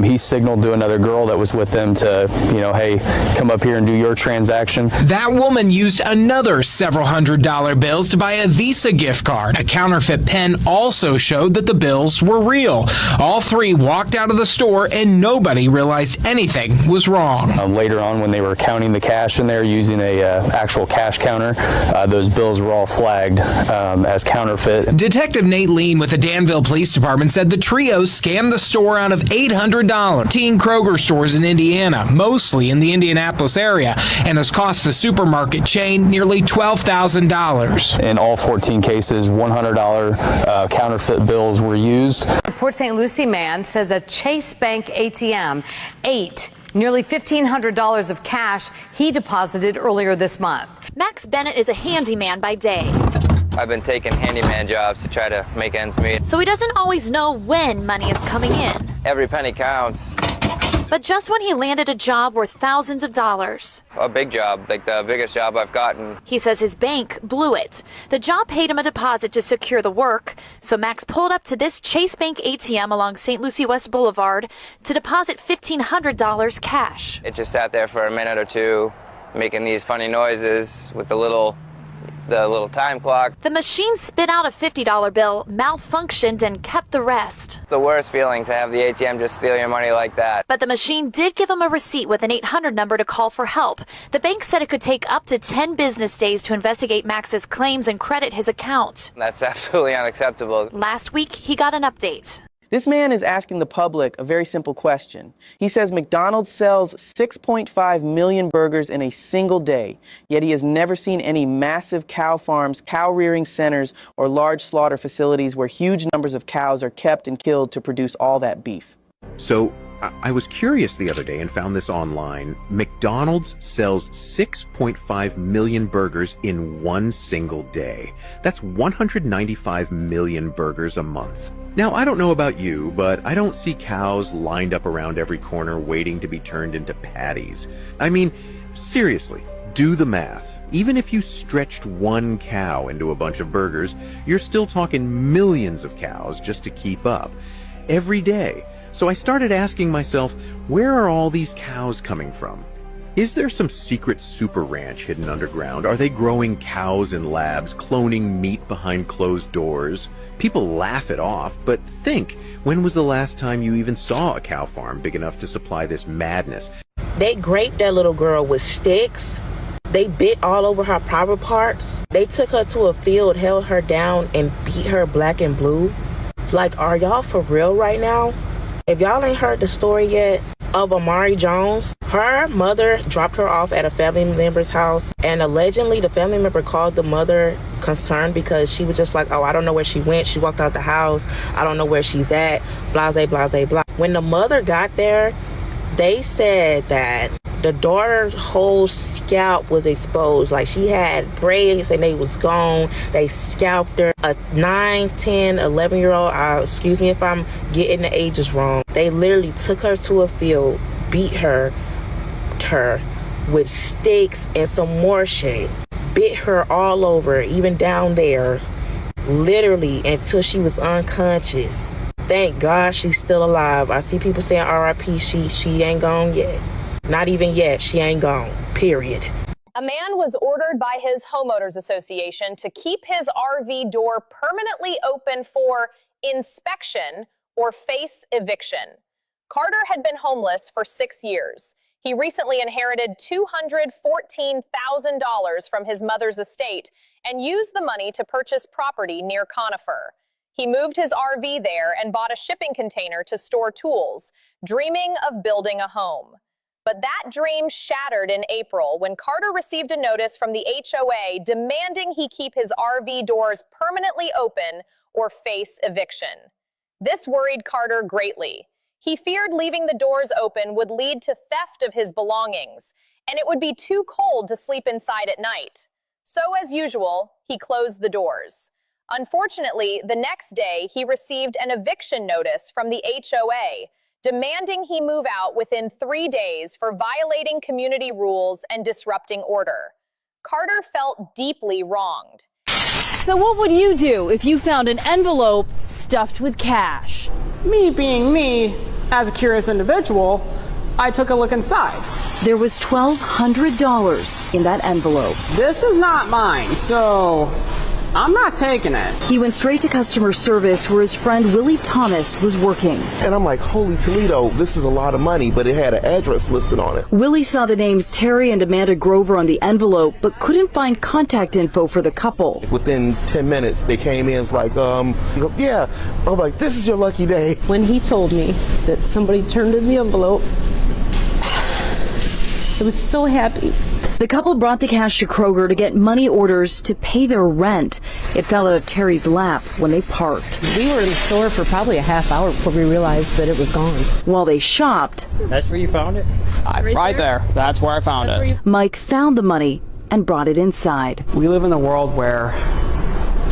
he signaled to another girl that was with them to, hey, come up here and do your transaction. That woman used another several $100 bills to buy a Visa gift card. A counterfeit pen also showed that the bills were real. All three walked out of the store and nobody realized anything was wrong. Later on, when they were counting the cash in there using a actual cash counter, those bills were all flagged as counterfeit. Detective Nate Lean with the Danville Police Department said the trio scammed the store out of $800. 10 Kroger stores in Indiana, mostly in the Indianapolis area, and has cost the supermarket chain nearly $12,000. In all 14 cases, $100 counterfeit bills were used. Port St. Lucie man says a Chase Bank ATM ate nearly $1,500 of cash he deposited earlier this month. Max Bennett is a handyman by day. I've been taking handyman jobs to try to make ends meet. So he doesn't always know when money is coming in. Every penny counts. But just when he landed a job worth thousands of dollars. A big job, like the biggest job I've gotten. He says his bank blew it. The job paid him a deposit to secure the work, so Max pulled up to this Chase Bank ATM along St. Lucie West Boulevard to deposit $1,500 cash. It just sat there for a minute or two, making these funny noises with the little time clock. The machine spit out a $50 bill, malfunctioned, and kept the rest. It's the worst feeling to have the ATM just steal your money like that. But the machine did give him a receipt with an 800 number to call for help. The bank said it could take up to 10 business days to investigate Max's claims and credit his account. That's absolutely unacceptable. Last week, he got an update. This man is asking the public a very simple question. He says McDonald's sells 6.5 million burgers in a single day, yet he has never seen any massive cow farms, cow rearing centers, or large slaughter facilities where huge numbers of cows are kept and killed to produce all that beef. So I was curious the other day and found this online. McDonald's sells 6.5 million burgers in one single day. That's 195 million burgers a month. Now, I don't know about you, but I don't see cows lined up around every corner waiting to be turned into patties. I mean, seriously, do the math. Even if you stretched one cow into a bunch of burgers, you're still talking millions of cows just to keep up every day. So I started asking myself, where are all these cows coming from? Is there some secret super ranch hidden underground? Are they growing cows in labs, cloning meat behind closed doors? People laugh it off, but think, when was the last time you even saw a cow farm big enough to supply this madness? They raped that little girl with sticks. They bit all over her private parts. They took her to a field, held her down, and beat her black and blue. Like, are y'all for real right now? If y'all ain't heard the story yet of Amari Jones, her mother dropped her off at a family member's house, and allegedly the family member called the mother concerned because she was just like, oh, I don't know where she went. She walked out the house. I don't know where she's at. Blase, blase, blah. When the mother got there, they said that the daughter's whole scalp was exposed. Like, she had braids and they was gone. They scalped her. A 9, 10, 11-year-old, excuse me if I'm getting the ages wrong. They literally took her to a field, beat her with sticks and some more shit. Bit her all over, even down there, literally until she was unconscious. Thank God she's still alive. I see people saying RIP, she ain't gone yet. Not even yet, she ain't gone, period. A man was ordered by his homeowners association to keep his RV door permanently open for inspection or face eviction. Carter had been homeless for 6 years. He recently inherited $214,000 from his mother's estate and used the money to purchase property near Conifer. He moved his RV there and bought a shipping container to store tools, dreaming of building a home. But that dream shattered in April when Carter received a notice from the HOA demanding he keep his RV doors permanently open or face eviction. This worried Carter greatly. He feared leaving the doors open would lead to theft of his belongings, and it would be too cold to sleep inside at night. So, as usual, he closed the doors. Unfortunately, the next day, he received an eviction notice from the HOA, demanding he move out within 3 days for violating community rules and disrupting order. Carter felt deeply wronged. So what would you do if you found an envelope stuffed with cash? Me being me, as a curious individual, I took a look inside. There was $1,200 in that envelope. This is not mine, so I'm not taking it. He went straight to customer service where his friend Willie Thomas was working. And I'm like, holy Toledo, this is a lot of money, but it had an address listed on it. Willie saw the names Terry and Amanda Grover on the envelope, but couldn't find contact info for the couple. Within 10 minutes, they came in, it's like, yeah. I'm like, this is your lucky day. When he told me that somebody turned in the envelope, I was so happy. The couple brought the cash to Kroger to get money orders to pay their rent. It fell out of Terry's lap when they parked. We were in the store for probably a half hour before we realized that it was gone. While they shopped, That's where you found it? Right there. That's where I found it. Mike found the money and brought it inside. We live in a world where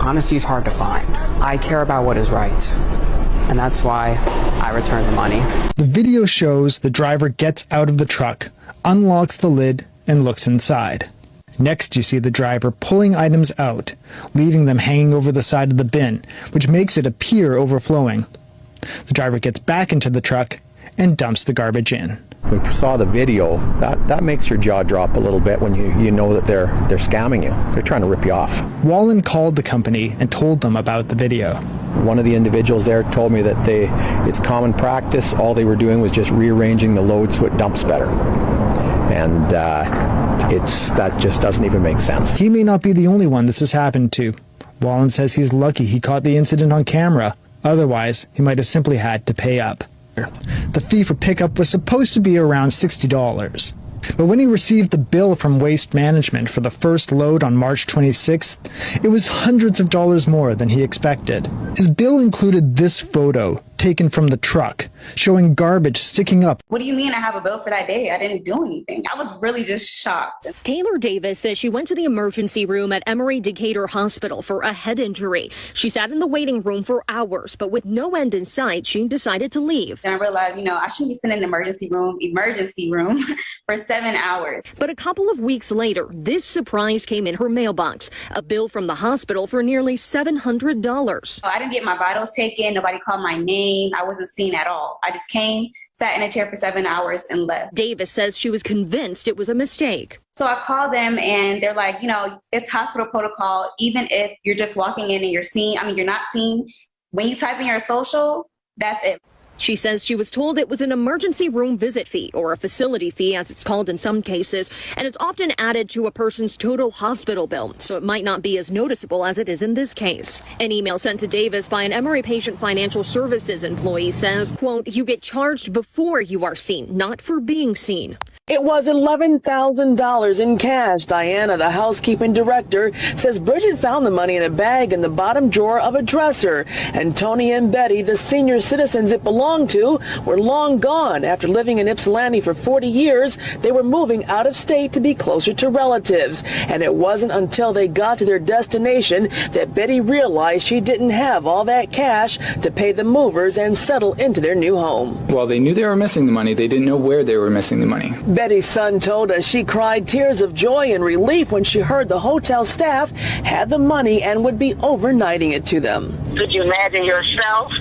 honesty is hard to find. I care about what is right, and that's why I returned the money. The video shows the driver gets out of the truck, unlocks the lid, and looks inside. Next, you see the driver pulling items out, leaving them hanging over the side of the bin, which makes it appear overflowing. The driver gets back into the truck and dumps the garbage in. We saw the video. That makes your jaw drop a little bit when you know that they're scamming you. They're trying to rip you off. Wallen called the company and told them about the video. One of the individuals there told me that it's common practice. All they were doing was just rearranging the load so it dumps better. And that just doesn't even make sense. He may not be the only one this has happened to. Wallen says he's lucky he caught the incident on camera. Otherwise, he might have simply had to pay up. The fee for pickup was supposed to be around $60. But when he received the bill from Waste Management for the first load on March 26th, it was hundreds of dollars more than he expected. His bill included this photo taken from the truck, showing garbage sticking up. What do you mean I have a bill for that day? I didn't do anything. I was really just shocked. Taylor Davis says she went to the emergency room at Emory Decatur Hospital for a head injury. She sat in the waiting room for hours, but with no end in sight, she decided to leave. And I realized, I shouldn't be sitting in the emergency room for 7 hours. But a couple of weeks later, this surprise came in her mailbox, a bill from the hospital for nearly $700. I didn't get my vitals taken. Nobody called my name. I wasn't seen at all. I just came, sat in a chair for 7 hours and left. Davis says she was convinced it was a mistake. So I called them and they're like, it's hospital protocol. Even if you're just walking in and you're not seen, when you type in your social, that's it. She says she was told it was an emergency room visit fee, or a facility fee as it's called in some cases, and it's often added to a person's total hospital bill, so it might not be as noticeable as it is in this case. An email sent to Davis by an Emory Patient Financial Services employee says, quote, "You get charged before you are seen, not for being seen." It was $11,000 in cash. Diana, the housekeeping director, says Bridget found the money in a bag in the bottom drawer of a dresser. And Tony and Betty, the senior citizens it belonged to, were long gone. After living in Ypsilanti for 40 years, they were moving out of state to be closer to relatives. And it wasn't until they got to their destination that Betty realized she didn't have all that cash to pay the movers and settle into their new home. Well, they knew they were missing the money. They didn't know where they were missing the money. Betty's son told us she cried tears of joy and relief when she heard the hotel staff had the money and would be overnighting it to them. Could you imagine yourself?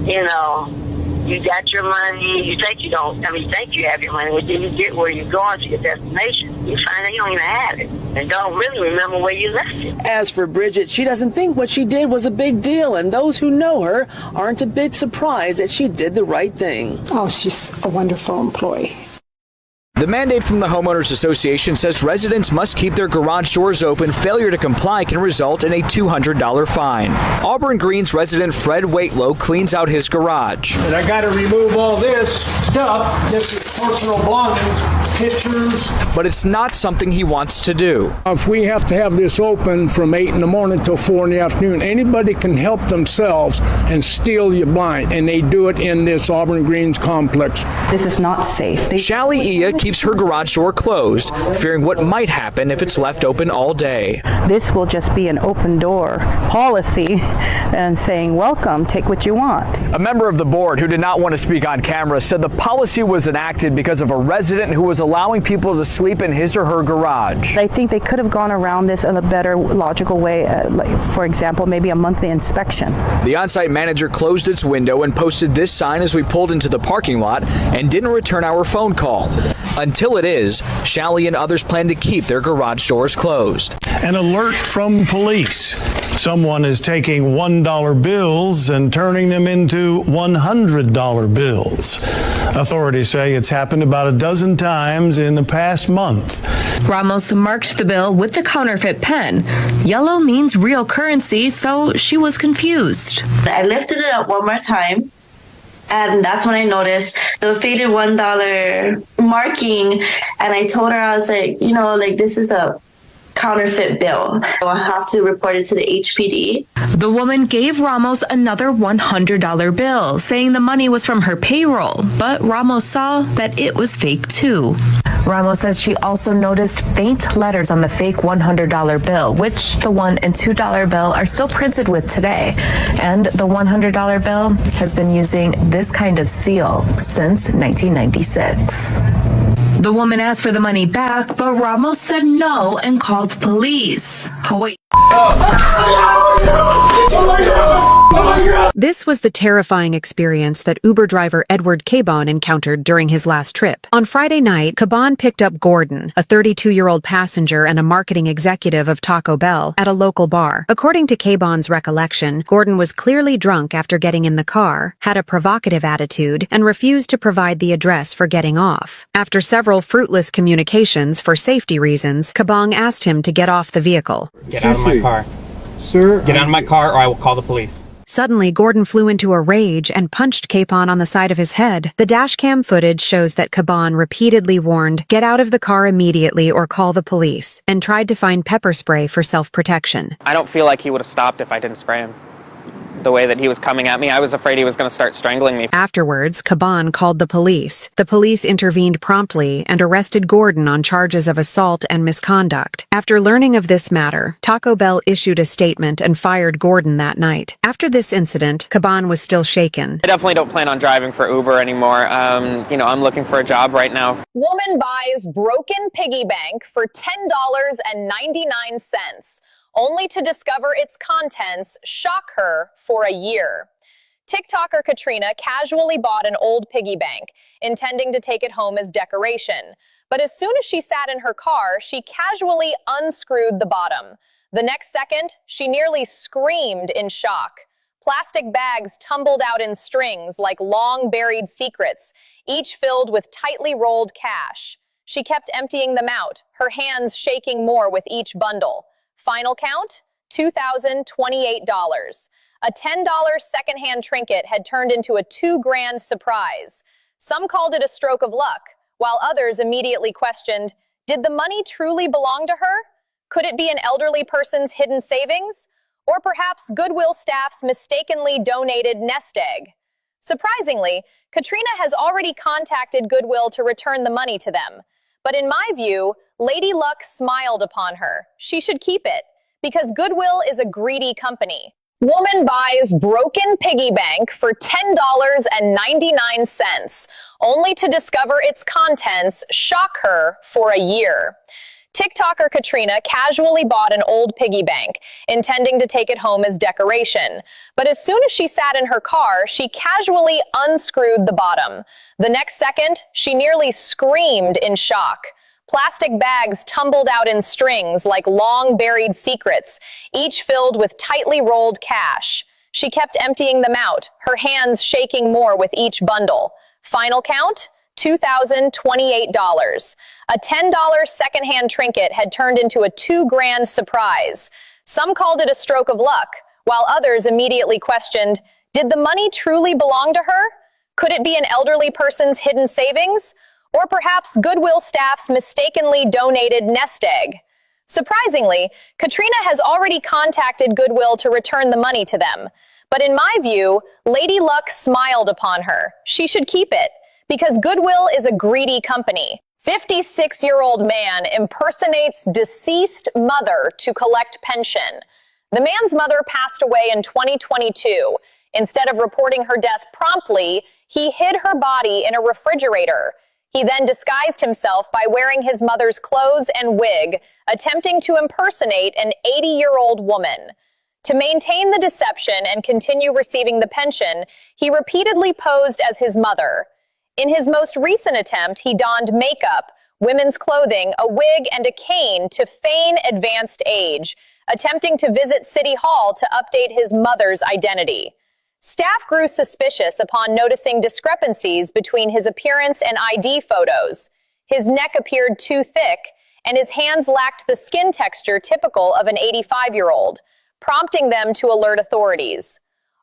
You got your money, you think you have your money, but then you get where you're going to your destination. You find out you don't even have it and don't really remember where you left it. As for Bridget, she doesn't think what she did was a big deal, and those who know her aren't a bit surprised that she did the right thing. Oh, she's a wonderful employee. The mandate from the Homeowners Association says residents must keep their garage doors open. Failure to comply can result in a $200 fine. Auburn Green's resident Fred Waitlow cleans out his garage. And I got to remove all this stuff, just personal belongings, pictures. But it's not something he wants to do. If we have to have this open from 8 in the morning till 4 in the afternoon, anybody can help themselves and steal your blind. And they do it in this Auburn Greens complex. This is not safe. Shally Ia keeps her garage door closed, fearing what might happen if it's left open all day. This will just be an open door policy and saying, welcome, take what you want. A member of the board who did not want to speak on camera said the policy was enacted because of a resident who was allowing people to sleep in his or her garage. I think they could have gone around this in a better, logical way, like, for example, maybe a monthly inspection. The on-site manager closed its window and posted this sign as we pulled into the parking lot and didn't return our phone call. Until it is, Shally and others plan to keep their garage doors closed. An alert from police. Someone is taking $1 bills and turning them into $100 bills. Authorities say it's happened about a dozen times in the past month. Ramos marked the bill with the counterfeit pen. Yellow means real currency, so she was confused. I lifted it up one more time. And that's when I noticed the faded $1 marking. And I told her, I was like, this is a counterfeit bill. I have to report it to the HPD. The woman gave Ramos another $100 bill, saying the money was from her payroll. But Ramos saw that it was fake too. Ramos says she also noticed faint letters on the fake $100 bill, which the $1 and $2 bill are still printed with today. And the $100 bill has been using this kind of seal since 1996. The woman asked for the money back, but Ramos said no and called police. This was the terrifying experience that Uber driver Edward Caban encountered during his last trip. On Friday night, Caban picked up Gordon, a 32-year-old passenger and a marketing executive of Taco Bell, at a local bar. According to Caban's recollection, Gordon was clearly drunk after getting in the car, had a provocative attitude, and refused to provide the address for getting off. After several fruitless communications for safety reasons, Caban asked him to get off the vehicle. Get out of my car. Sir, get out of my car or I will call the police. Suddenly, Gordon flew into a rage and punched Caban on the side of his head. The dashcam footage shows that Caban repeatedly warned, "Get out of the car immediately or call the police," and tried to find pepper spray for self-protection. I don't feel like he would have stopped if I didn't spray him. The way that he was coming at me, I was afraid he was going to start strangling me. Afterwards, Caban called the police. The police intervened promptly and arrested Gordon on charges of assault and misconduct. After learning of this matter, Taco Bell issued a statement and fired Gordon that night. After this incident, Caban was still shaken. I definitely don't plan on driving for Uber anymore. I'm looking for a job right now. Woman buys broken piggy bank for $10.99. Only to discover its contents shock her for a year. TikToker Katrina casually bought an old piggy bank, intending to take it home as decoration. But as soon as she sat in her car, she casually unscrewed the bottom. The next second, she nearly screamed in shock. Plastic bags tumbled out in strings like long buried secrets, each filled with tightly rolled cash. She kept emptying them out, her hands shaking more with each bundle. Final count, $2,028. A $10 secondhand trinket had turned into a $2,000 surprise. Some called it a stroke of luck, while others immediately questioned, did the money truly belong to her? Could it be an elderly person's hidden savings? Or perhaps Goodwill staff's mistakenly donated nest egg? Surprisingly, Katrina has already contacted Goodwill to return the money to them. But in my view, Lady Luck smiled upon her. She should keep it, because Goodwill is a greedy company. Woman buys broken piggy bank for $10.99, only to discover its contents shock her for a year. TikToker Katrina casually bought an old piggy bank, intending to take it home as decoration. But as soon as she sat in her car, she casually unscrewed the bottom. The next second, she nearly screamed in shock. Plastic bags tumbled out in strings like long buried secrets, each filled with tightly rolled cash. She kept emptying them out, her hands shaking more with each bundle. Final count, $2,028. A $10 secondhand trinket had turned into a $2,000 surprise. Some called it a stroke of luck, while others immediately questioned, did the money truly belong to her? Could it be an elderly person's hidden savings? Or perhaps Goodwill staff's mistakenly donated nest egg? Surprisingly, Katrina has already contacted Goodwill to return the money to them. But in my view, Lady Luck smiled upon her. She should keep it, because Goodwill is a greedy company. 56-year-old man impersonates deceased mother to collect pension. The man's mother passed away in 2022. Instead of reporting her death promptly, he hid her body in a refrigerator. He then disguised himself by wearing his mother's clothes and wig, attempting to impersonate an 80-year-old woman. To maintain the deception and continue receiving the pension, he repeatedly posed as his mother. In his most recent attempt, he donned makeup, women's clothing, a wig, and a cane to feign advanced age, attempting to visit City Hall to update his mother's identity. Staff grew suspicious upon noticing discrepancies between his appearance and ID photos. His neck appeared too thick, and his hands lacked the skin texture typical of an 85-year-old, prompting them to alert authorities.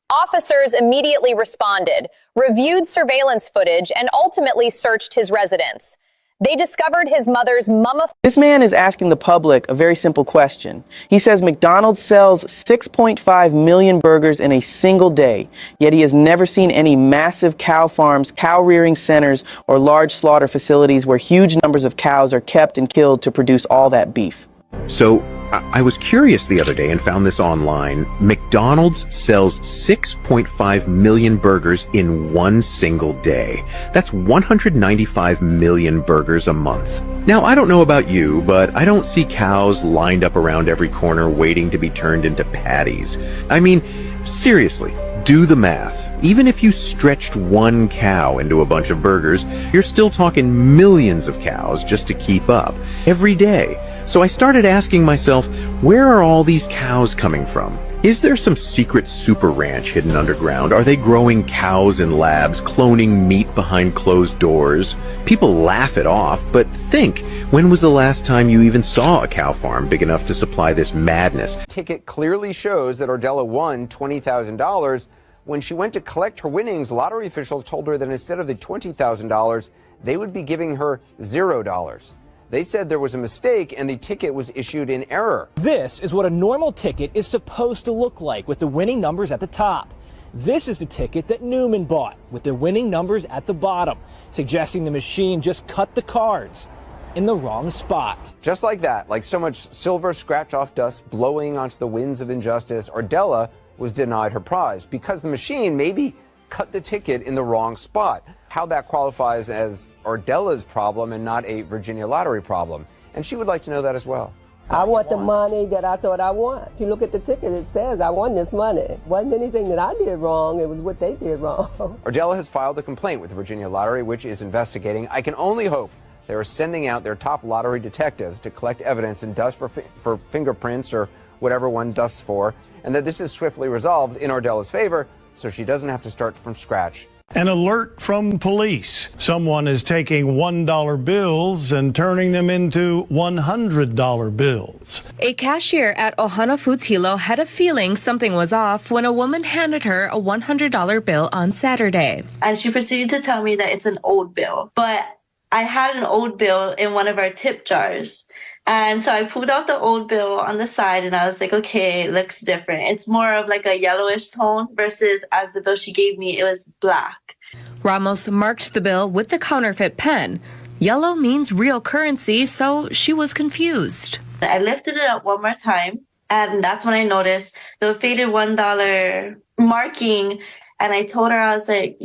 Officers immediately responded, reviewed surveillance footage, and ultimately searched his residence. They discovered his mother's mummified. This man is asking the public a very simple question. He says McDonald's sells 6.5 million burgers in a single day, yet he has never seen any massive cow farms, cow rearing centers, or large slaughter facilities where huge numbers of cows are kept and killed to produce all that beef. So I was curious the other day and found this online. McDonald's sells 6.5 million burgers in one single day. That's 195 million burgers a month. Now, I don't know about you, but I don't see cows lined up around every corner waiting to be turned into patties. I mean, seriously, do the math. Even if you stretched one cow into a bunch of burgers, you're still talking millions of cows just to keep up every day. So I started asking myself, where are all these cows coming from? Is there some secret super ranch hidden underground? Are they growing cows in labs, cloning meat behind closed doors? People laugh it off, but think, when was the last time you even saw a cow farm big enough to supply this madness? Ticket clearly shows that Ordella won $20,000. When she went to collect her winnings, lottery officials told her that instead of the $20,000, they would be giving her $0. They said there was a mistake and the ticket was issued in error. This is what a normal ticket is supposed to look like, with the winning numbers at the top. This is the ticket that Newman bought, with the winning numbers at the bottom, suggesting the machine just cut the cards in the wrong spot. Just like that, like so much silver scratch-off dust blowing onto the winds of injustice, Ordella was denied her prize because the machine maybe cut the ticket in the wrong spot. How that qualifies as Ordella's problem and not a Virginia lottery problem. And she would like to know that as well. I want the money that I thought I won. If you look at the ticket, it says I won this money. It wasn't anything that I did wrong, it was what they did wrong. Ordella has filed a complaint with the Virginia Lottery, which is investigating. I can only hope they are sending out their top lottery detectives to collect evidence and dust for fingerprints or whatever one dusts for, and that this is swiftly resolved in Ordella's favor so she doesn't have to start from scratch. An alert from police. Someone is taking $1 bills and turning them into $100 bills. A cashier at Ohana Foods Hilo had a feeling something was off when a woman handed her a $100 bill on Saturday. And she proceeded to tell me that it's an old bill. But I had an old bill in one of our tip jars. And so I pulled out the old bill on the side and I was like, okay, it looks different. It's more of like a yellowish tone versus as the bill she gave me, it was black. Ramos marked the bill with the counterfeit pen. Yellow means real currency, so she was confused. I lifted it up one more time and that's when I noticed the faded $1 marking. And I told her, I was like,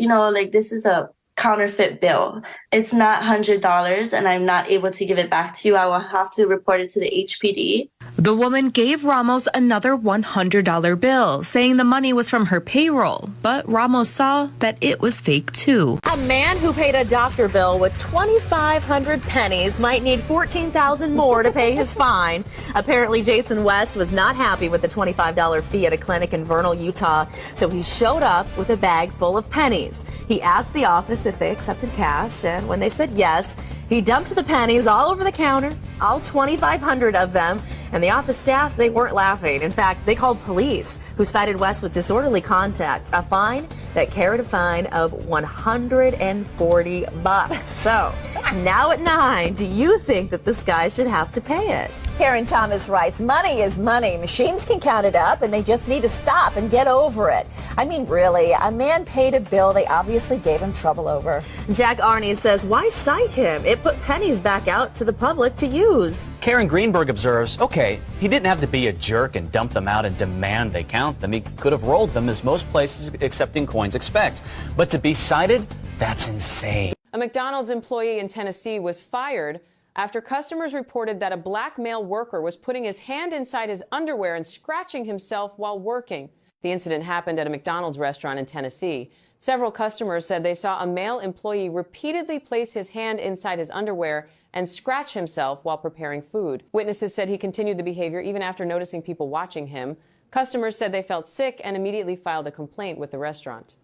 this is a counterfeit bill. It's not $100 and I'm not able to give it back to you. I will have to report it to the HPD. The woman gave Ramos another $100 bill, saying the money was from her payroll, but Ramos saw that it was fake too. A man who paid a doctor bill with 2,500 pennies might need $14,000 more to pay his fine. Apparently, Jason West was not happy with the $25 fee at a clinic in Vernal, Utah, so he showed up with a bag full of pennies. He asked the office if they accepted cash, and when they said yes, he dumped the pennies all over the counter, all 2,500 of them, and the office staff, they weren't laughing. In fact, they called police, who cited West with disorderly conduct, a fine that carried a fine of $140. So, now at 9, do you think that this guy should have to pay it? Karen Thomas writes, money is money. Machines can count it up, and they just need to stop and get over it. I mean, really, a man paid a bill they obviously gave him trouble over. Jack Arney says, why cite him? It put pennies back out to the public to use. Karen Greenberg observes, okay, he didn't have to be a jerk and dump them out and demand they count them. He could have rolled them, as most places accepting coins expect. But to be cited, that's insane. A McDonald's employee in Tennessee was fired after customers reported that a black male worker was putting his hand inside his underwear and scratching himself while working. The incident happened at a McDonald's restaurant in Tennessee. Several customers said they saw a male employee repeatedly place his hand inside his underwear and scratch himself while preparing food. Witnesses said he continued the behavior even after noticing people watching him. Customers said they felt sick and immediately filed a complaint with the restaurant.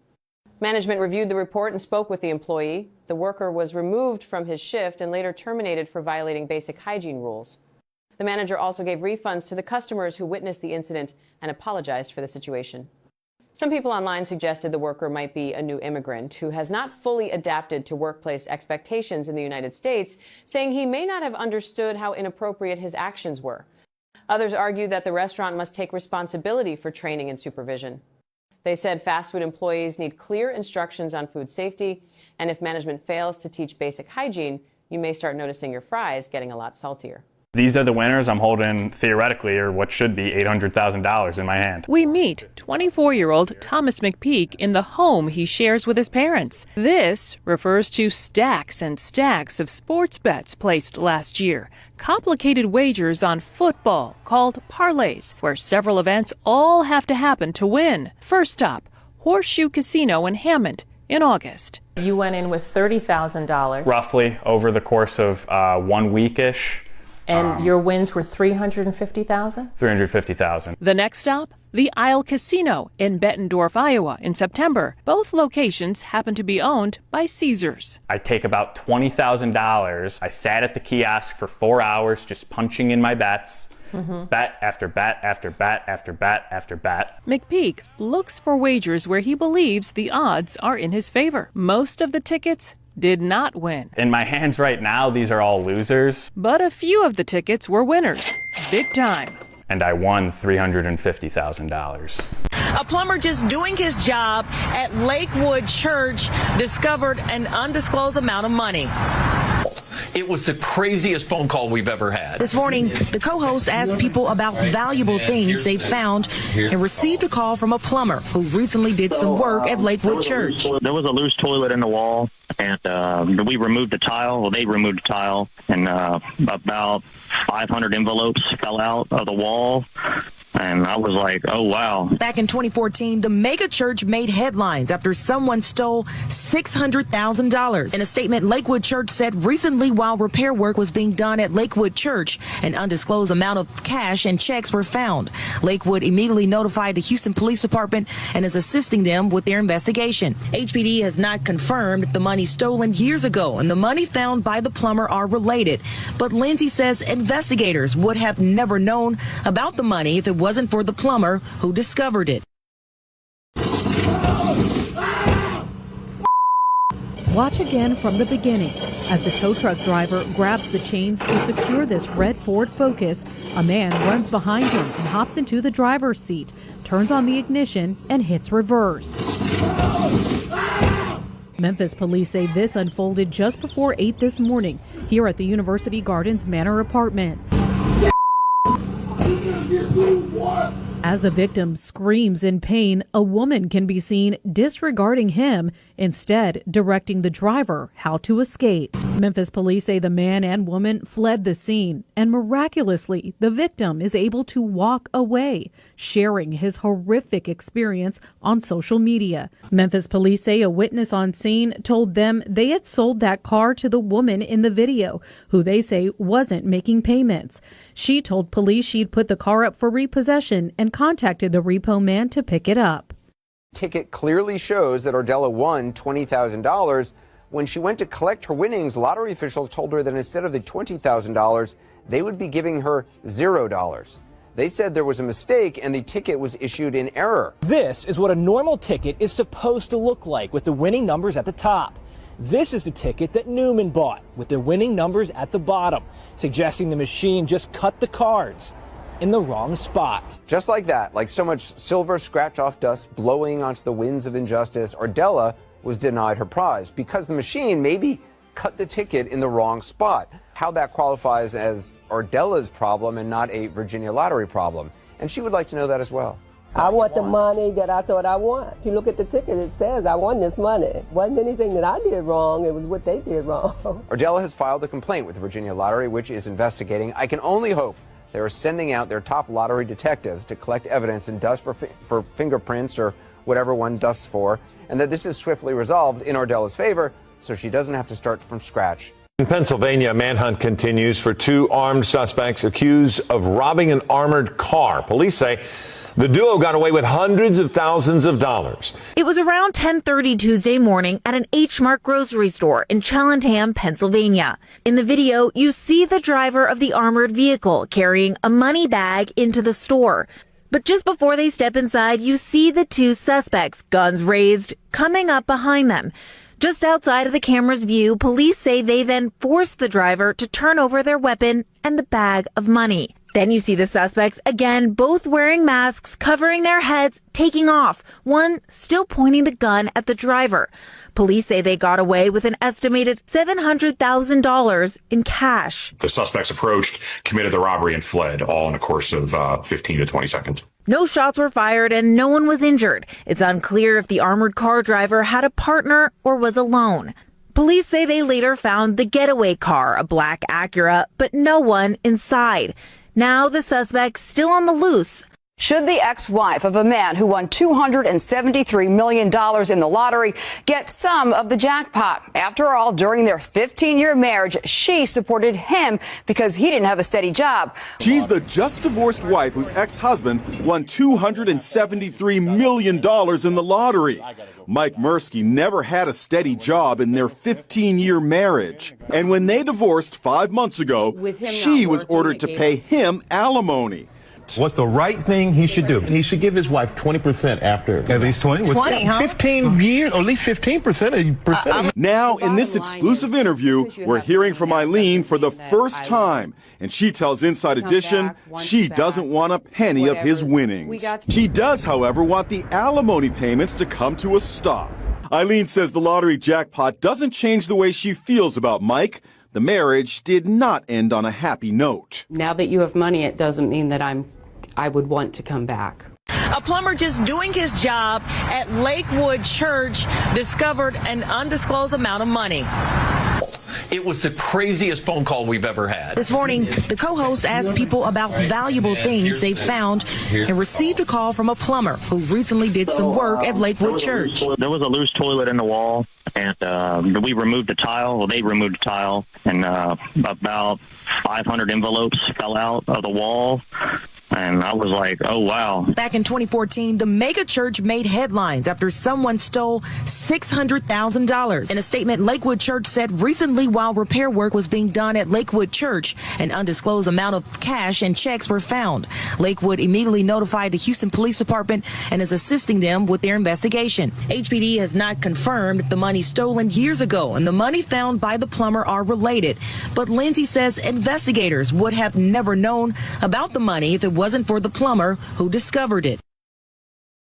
Management reviewed the report and spoke with the employee. The worker was removed from his shift and later terminated for violating basic hygiene rules. The manager also gave refunds to the customers who witnessed the incident and apologized for the situation. Some people online suggested the worker might be a new immigrant who has not fully adapted to workplace expectations in the United States, saying he may not have understood how inappropriate his actions were. Others argued that the restaurant must take responsibility for training and supervision. They said fast food employees need clear instructions on food safety, and if management fails to teach basic hygiene, you may start noticing your fries getting a lot saltier. These are the winners. I'm holding, theoretically, or what should be $800,000 in my hand. We meet 24-year-old Thomas McPeak in the home he shares with his parents. This refers to stacks and stacks of sports bets placed last year. Complicated wagers on football called parlays, where several events all have to happen to win. First stop, Horseshoe Casino in Hammond in August. You went in with $30,000. Roughly over the course of 1 week-ish. And your wins were $350,000? $350,000. The next stop, the Isle Casino in Bettendorf, Iowa in September. Both locations happen to be owned by Caesars. I take about $20,000. I sat at the kiosk for 4 hours just punching in my bets. Bet after bet after bet after bet after bet. McPeak looks for wagers where he believes the odds are in his favor. Most of the tickets did not win. In my hands right now, these are all losers. But a few of the tickets were winners. Big time. And I won $350,000. A plumber just doing his job at Lakewood Church discovered an undisclosed amount of money. It was the craziest phone call we've ever had. This morning, the co-host asked people about valuable things they found and received a call from a plumber who recently did some work at Lakewood Church. There was a loose toilet in the wall, and we removed the tile. Well, they removed the tile, and about 500 envelopes fell out of the wall. And I was like, oh, wow. Back in 2014, the mega church made headlines after someone stole $600,000. In a statement, Lakewood Church said recently while repair work was being done at Lakewood Church, an undisclosed amount of cash and checks were found. Lakewood immediately notified the Houston Police Department and is assisting them with their investigation. HPD has not confirmed the money stolen years ago and the money found by the plumber are related. But Lindsay says investigators would have never known about the money if it wasn't for the plumber who discovered it. Watch again from the beginning. As the tow truck driver grabs the chains to secure this red Ford Focus, a man runs behind him and hops into the driver's seat, turns on the ignition, and hits reverse. Memphis police say this unfolded just before 8 this morning here at the University Gardens Manor Apartments. As the victim screams in pain, a woman can be seen disregarding him, instead directing the driver how to escape. Memphis police say the man and woman fled the scene, and miraculously, the victim is able to walk away, sharing his horrific experience on social media. Memphis police say a witness on scene told them they had sold that car to the woman in the video, who they say wasn't making payments. She told police she'd put the car up for repossession and contacted the repo man to pick it up. Ticket clearly shows that Ordella won $20,000. When she went to collect her winnings, lottery officials told her that instead of the $20,000, they would be giving her $0. They said there was a mistake and the ticket was issued in error. This is what a normal ticket is supposed to look like with the winning numbers at the top. This is the ticket that Newman bought with the winning numbers at the bottom, suggesting the machine just cut the cards in the wrong spot. Just like that, like so much silver scratch-off dust blowing onto the winds of injustice, Ordella was denied her prize because the machine maybe cut the ticket in the wrong spot. How that qualifies as Ordella's problem and not a Virginia lottery problem. And she would like to know that as well. I want the money that I thought I won. If you look at the ticket, it says I won this money. It wasn't anything that I did wrong. It was what they did wrong. Ordella has filed a complaint with the Virginia Lottery, which is investigating. I can only hope they are sending out their top lottery detectives to collect evidence and dust for fingerprints or whatever one dusts for, and that this is swiftly resolved in Ordella's favor so she doesn't have to start from scratch. In Pennsylvania, a manhunt continues for two armed suspects accused of robbing an armored car. Police say the duo got away with hundreds of thousands of dollars. It was around 10:30 Tuesday morning at an H Mart grocery store in Cheltenham, Pennsylvania. In the video, you see the driver of the armored vehicle carrying a money bag into the store. But just before they step inside, you see the two suspects, guns raised, coming up behind them. Just outside of the camera's view, police say they then forced the driver to turn over their weapon and the bag of money. Then you see the suspects, again, both wearing masks, covering their heads, taking off, one still pointing the gun at the driver. Police say they got away with an estimated $700,000 in cash. The suspects approached, committed the robbery, and fled, all in a course of 15 to 20 seconds. No shots were fired and no one was injured. It's unclear if the armored car driver had a partner or was alone. Police say they later found the getaway car, a black Acura, but no one inside. Now the suspect's still on the loose. Should the ex-wife of a man who won $273 million in the lottery get some of the jackpot? After all, during their 15-year marriage, she supported him because he didn't have a steady job. She's the just divorced wife whose ex-husband won $273 million in the lottery. Mike Mursky never had a steady job in their 15-year marriage. And when they divorced 5 months ago, she was ordered to pay him alimony. What's the right thing he should do? He should give his wife 20% after. At least 20? 20, huh? 15 years, or at least 15%. Now, in this exclusive interview, we're hearing from Eileen for the first time. And she tells Inside Edition she doesn't want a penny of his winnings. She does, however, want the alimony payments to come to a stop. Eileen says the lottery jackpot doesn't change the way she feels about Mike. The marriage did not end on a happy note. Now that you have money, it doesn't mean that I would want to come back. A plumber just doing his job at Lakewood Church discovered an undisclosed amount of money. It was the craziest phone call we've ever had. This morning, the co-host asked people about valuable things they found and received a call from a plumber who recently did some work at Lakewood Church. There was a loose toilet in the wall, and we removed the tile. Well, they removed the tile, and about 500 envelopes fell out of the wall. And I was like, oh, wow. Back in 2014, the mega church made headlines after someone stole $600,000. In a statement, Lakewood Church said recently while repair work was being done at Lakewood Church, an undisclosed amount of cash and checks were found. Lakewood immediately notified the Houston Police Department and is assisting them with their investigation. HPD has not confirmed the money stolen years ago and the money found by the plumber are related. But Lindsay says investigators would have never known about the money if it wasn't for the plumber who discovered it.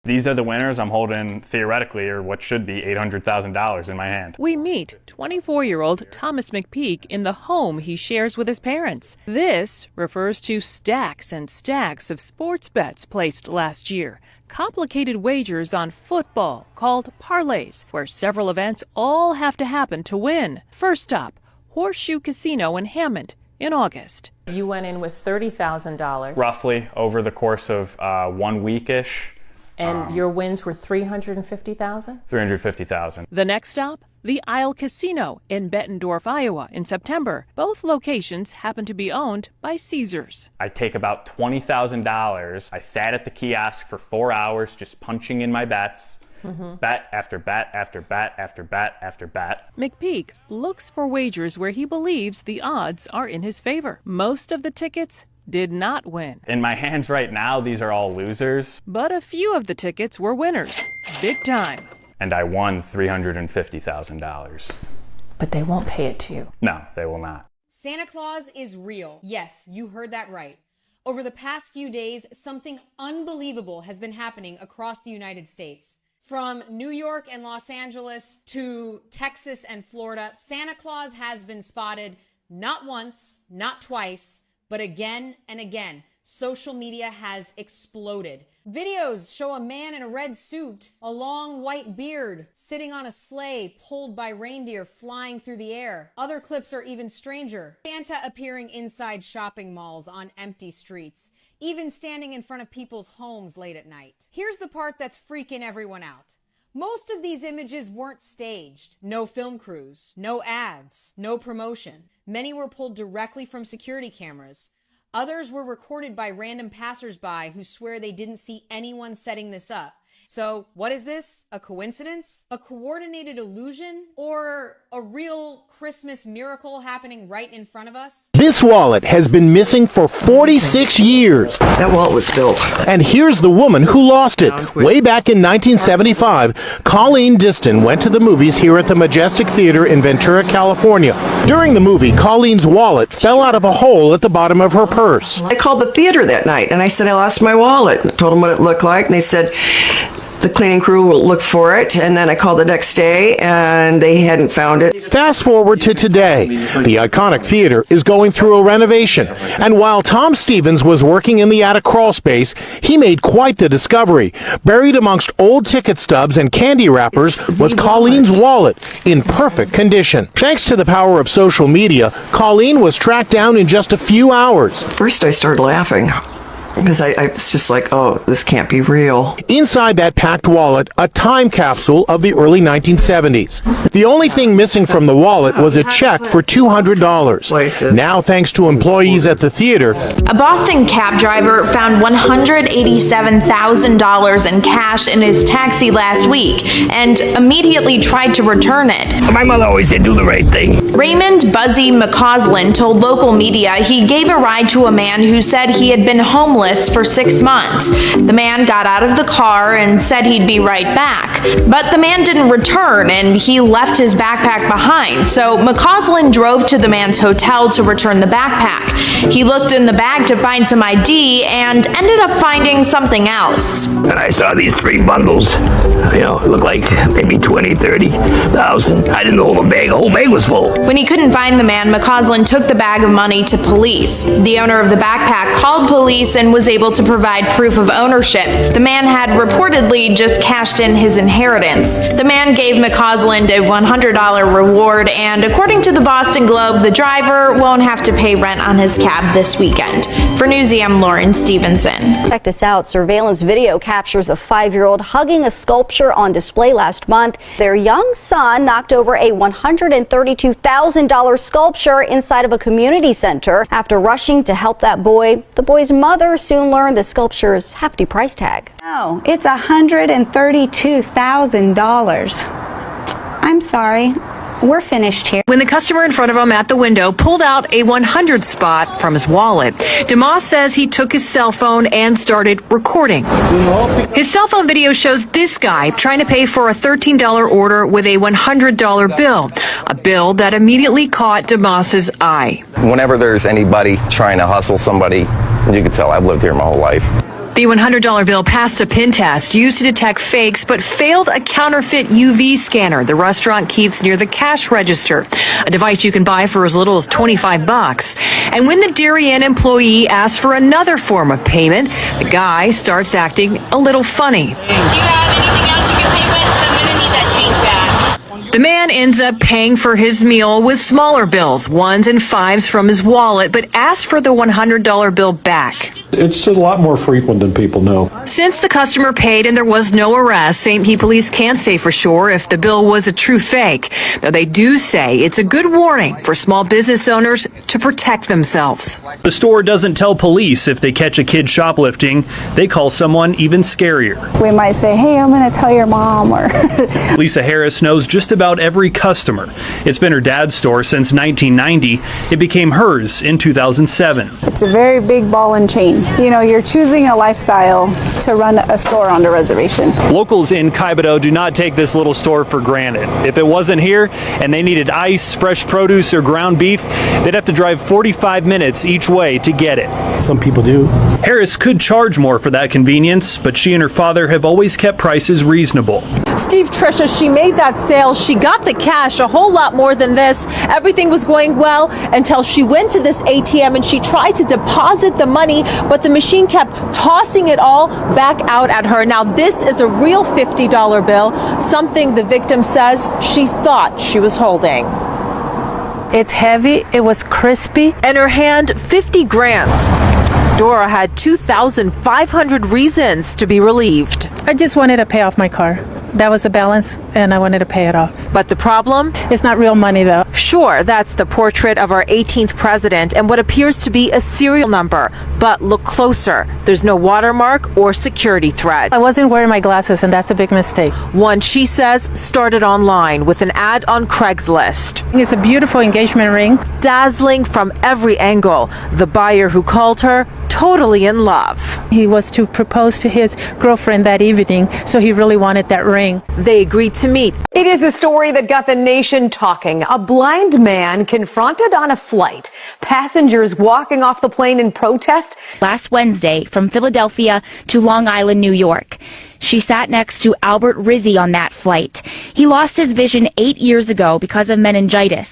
These are the winners. I'm holding, theoretically, or what should be $800,000 in my hand. We meet 24-year-old Thomas McPeak in the home he shares with his parents. This refers to stacks and stacks of sports bets placed last year. Complicated wagers on football called parlays, where several events all have to happen to win. First stop, Horseshoe Casino in Hammond in August. You went in with $30,000. Roughly over the course of 1 week-ish. And your wins were $350,000? $350,000. The next stop, the Isle Casino in Bettendorf, Iowa in September. Both locations happen to be owned by Caesars. I take about $20,000. I sat at the kiosk for 4 hours just punching in my bets. Bet after bet after bet after bet after bet. McPeak looks for wagers where he believes the odds are in his favor. Most of the tickets did not win. In my hands right now, these are all losers. But a few of the tickets were winners. Big time. And I won $350,000. But they won't pay it to you. No, they will not. Santa Claus is real. Yes, you heard that right. Over the past few days, something unbelievable has been happening across the United States. From New York and Los Angeles to Texas and Florida, Santa Claus has been spotted not once, not twice, but again and again. Social media has exploded. Videos show a man in a red suit, a long white beard, sitting on a sleigh pulled by reindeer flying through the air. Other clips are even stranger. Santa appearing inside shopping malls on empty streets, even standing in front of people's homes late at night. Here's the part that's freaking everyone out. Most of these images weren't staged. No film crews, no ads, no promotion. Many were pulled directly from security cameras. Others were recorded by random passersby who swear they didn't see anyone setting this up. So, what is this? A coincidence? A coordinated illusion? Or a real Christmas miracle happening right in front of us? This wallet has been missing for 46 years. That wallet was built. And here's the woman who lost it. Way back in 1975, Colleen Diston went to the movies here at the Majestic Theater in Ventura, California. During the movie, Colleen's wallet fell out of a hole at the bottom of her purse. I called the theater that night and I said I lost my wallet. I told them what it looked like and they said the cleaning crew will look for it. And then I called the next day and they hadn't found it. Fast forward to today. The iconic theater is going through a renovation. And while Tom Stevens was working in the attic crawl space, he made quite the discovery. Buried amongst old ticket stubs and candy wrappers was Colleen's wallet in perfect condition. Thanks to the power of social media, Colleen was tracked down in just a few hours. First I started laughing. Because I was just like, oh, this can't be real. Inside that packed wallet, a time capsule of the early 1970s. The only thing missing from the wallet was a check for $200. Now, thanks to employees at the theater, A Boston cab driver found $187,000 in cash in his taxi last week and immediately tried to return it. My mother always said, do the right thing. Raymond Buzzy McCausland told local media he gave a ride to a man who said he had been homeless for 6 months. The man got out of the car and said he'd be right back. But the man didn't return and he left his backpack behind. So McCausland drove to the man's hotel to return the backpack. He looked in the bag to find some ID and ended up finding something else. And I saw these 3 bundles. It looked like maybe 20, 30,000. I didn't know the whole bag was full. When he couldn't find the man, McCausland took the bag of money to police. The owner of the backpack called police and was able to provide proof of ownership. The man had reportedly just cashed in his inheritance. The man gave McCausland a $100 reward, and according to the Boston Globe, the driver won't have to pay rent on his cab this weekend. For Newsy, I'm Lauren Stevenson. Check this out. Surveillance video captures a 5-year-old hugging a sculpture on display last month. Their young son knocked over a $132,000 sculpture inside of a community center. After rushing to help that boy, the boy's mother soon learned the sculpture's hefty price tag. No, it's $132,000. I'm sorry. We're finished here. When the customer in front of him at the window pulled out a 100 spot from his wallet, DeMoss says he took his cell phone and started recording. His cell phone video shows this guy trying to pay for a $13 order with a $100 bill, a bill that immediately caught DeMoss's eye. Whenever there's anybody trying to hustle somebody, you can tell I've lived here my whole life. The $100 bill passed a pin test used to detect fakes, but failed a counterfeit UV scanner the restaurant keeps near the cash register, a device you can buy for as little as $25. And when the Darien employee asks for another form of payment, the guy starts acting a little funny. Do you have anything else you can pay with? 'Cause I'm going to need that change back. The man ends up paying for his meal with smaller bills, 1s and 5s from his wallet, but asked for the $100 bill back. It's a lot more frequent than people know. Since the customer paid and there was no arrest, St. Pete police can't say for sure if the bill was a true fake, though they do say it's a good warning for small business owners to protect themselves. The store doesn't tell police if they catch a kid shoplifting. They call someone even scarier. We might say, hey, I'm going to tell your mom, or... Lisa Harris knows just about every customer. It's been her dad's store since 1990. It became hers in 2007. It's a very big ball and chain. You know, you're choosing a lifestyle to run a store on the reservation. Locals in Kaibato do not take this little store for granted. If it wasn't here and they needed ice, fresh produce, or ground beef, they'd have to drive 45 minutes each way to get it. Some people do. Harris could charge more for that convenience, but she and her father have always kept prices reasonable. Steve, Trisha, she made that sale. She got the cash, a whole lot more than this. Everything was going well until she went to this ATM and she tried to deposit the money, but the machine kept tossing it all back out at her. Now, this is a real $50 bill, something the victim says she thought she was holding. It's heavy, it was crispy. In her hand, 50 grand. Dora had 2,500 reasons to be relieved. I just wanted to pay off my car. That was the balance, and I wanted to pay it off. But the problem? It's not real money, though. Sure, that's the portrait of our 18th president and what appears to be a serial number. But look closer. There's no watermark or security thread. I wasn't wearing my glasses, and that's a big mistake. One, she says, started online with an ad on Craigslist. It's a beautiful engagement ring. Dazzling from every angle. The buyer who called her, totally in love. He was to propose to his girlfriend that evening, so he really wanted that ring. They agreed to meet. It is the story that got the nation talking. A blind man confronted on a flight. Passengers walking off the plane in protest. Last Wednesday from Philadelphia to Long Island, New York. She sat next to Albert Rizzi on that flight. He lost his vision 8 years ago because of meningitis.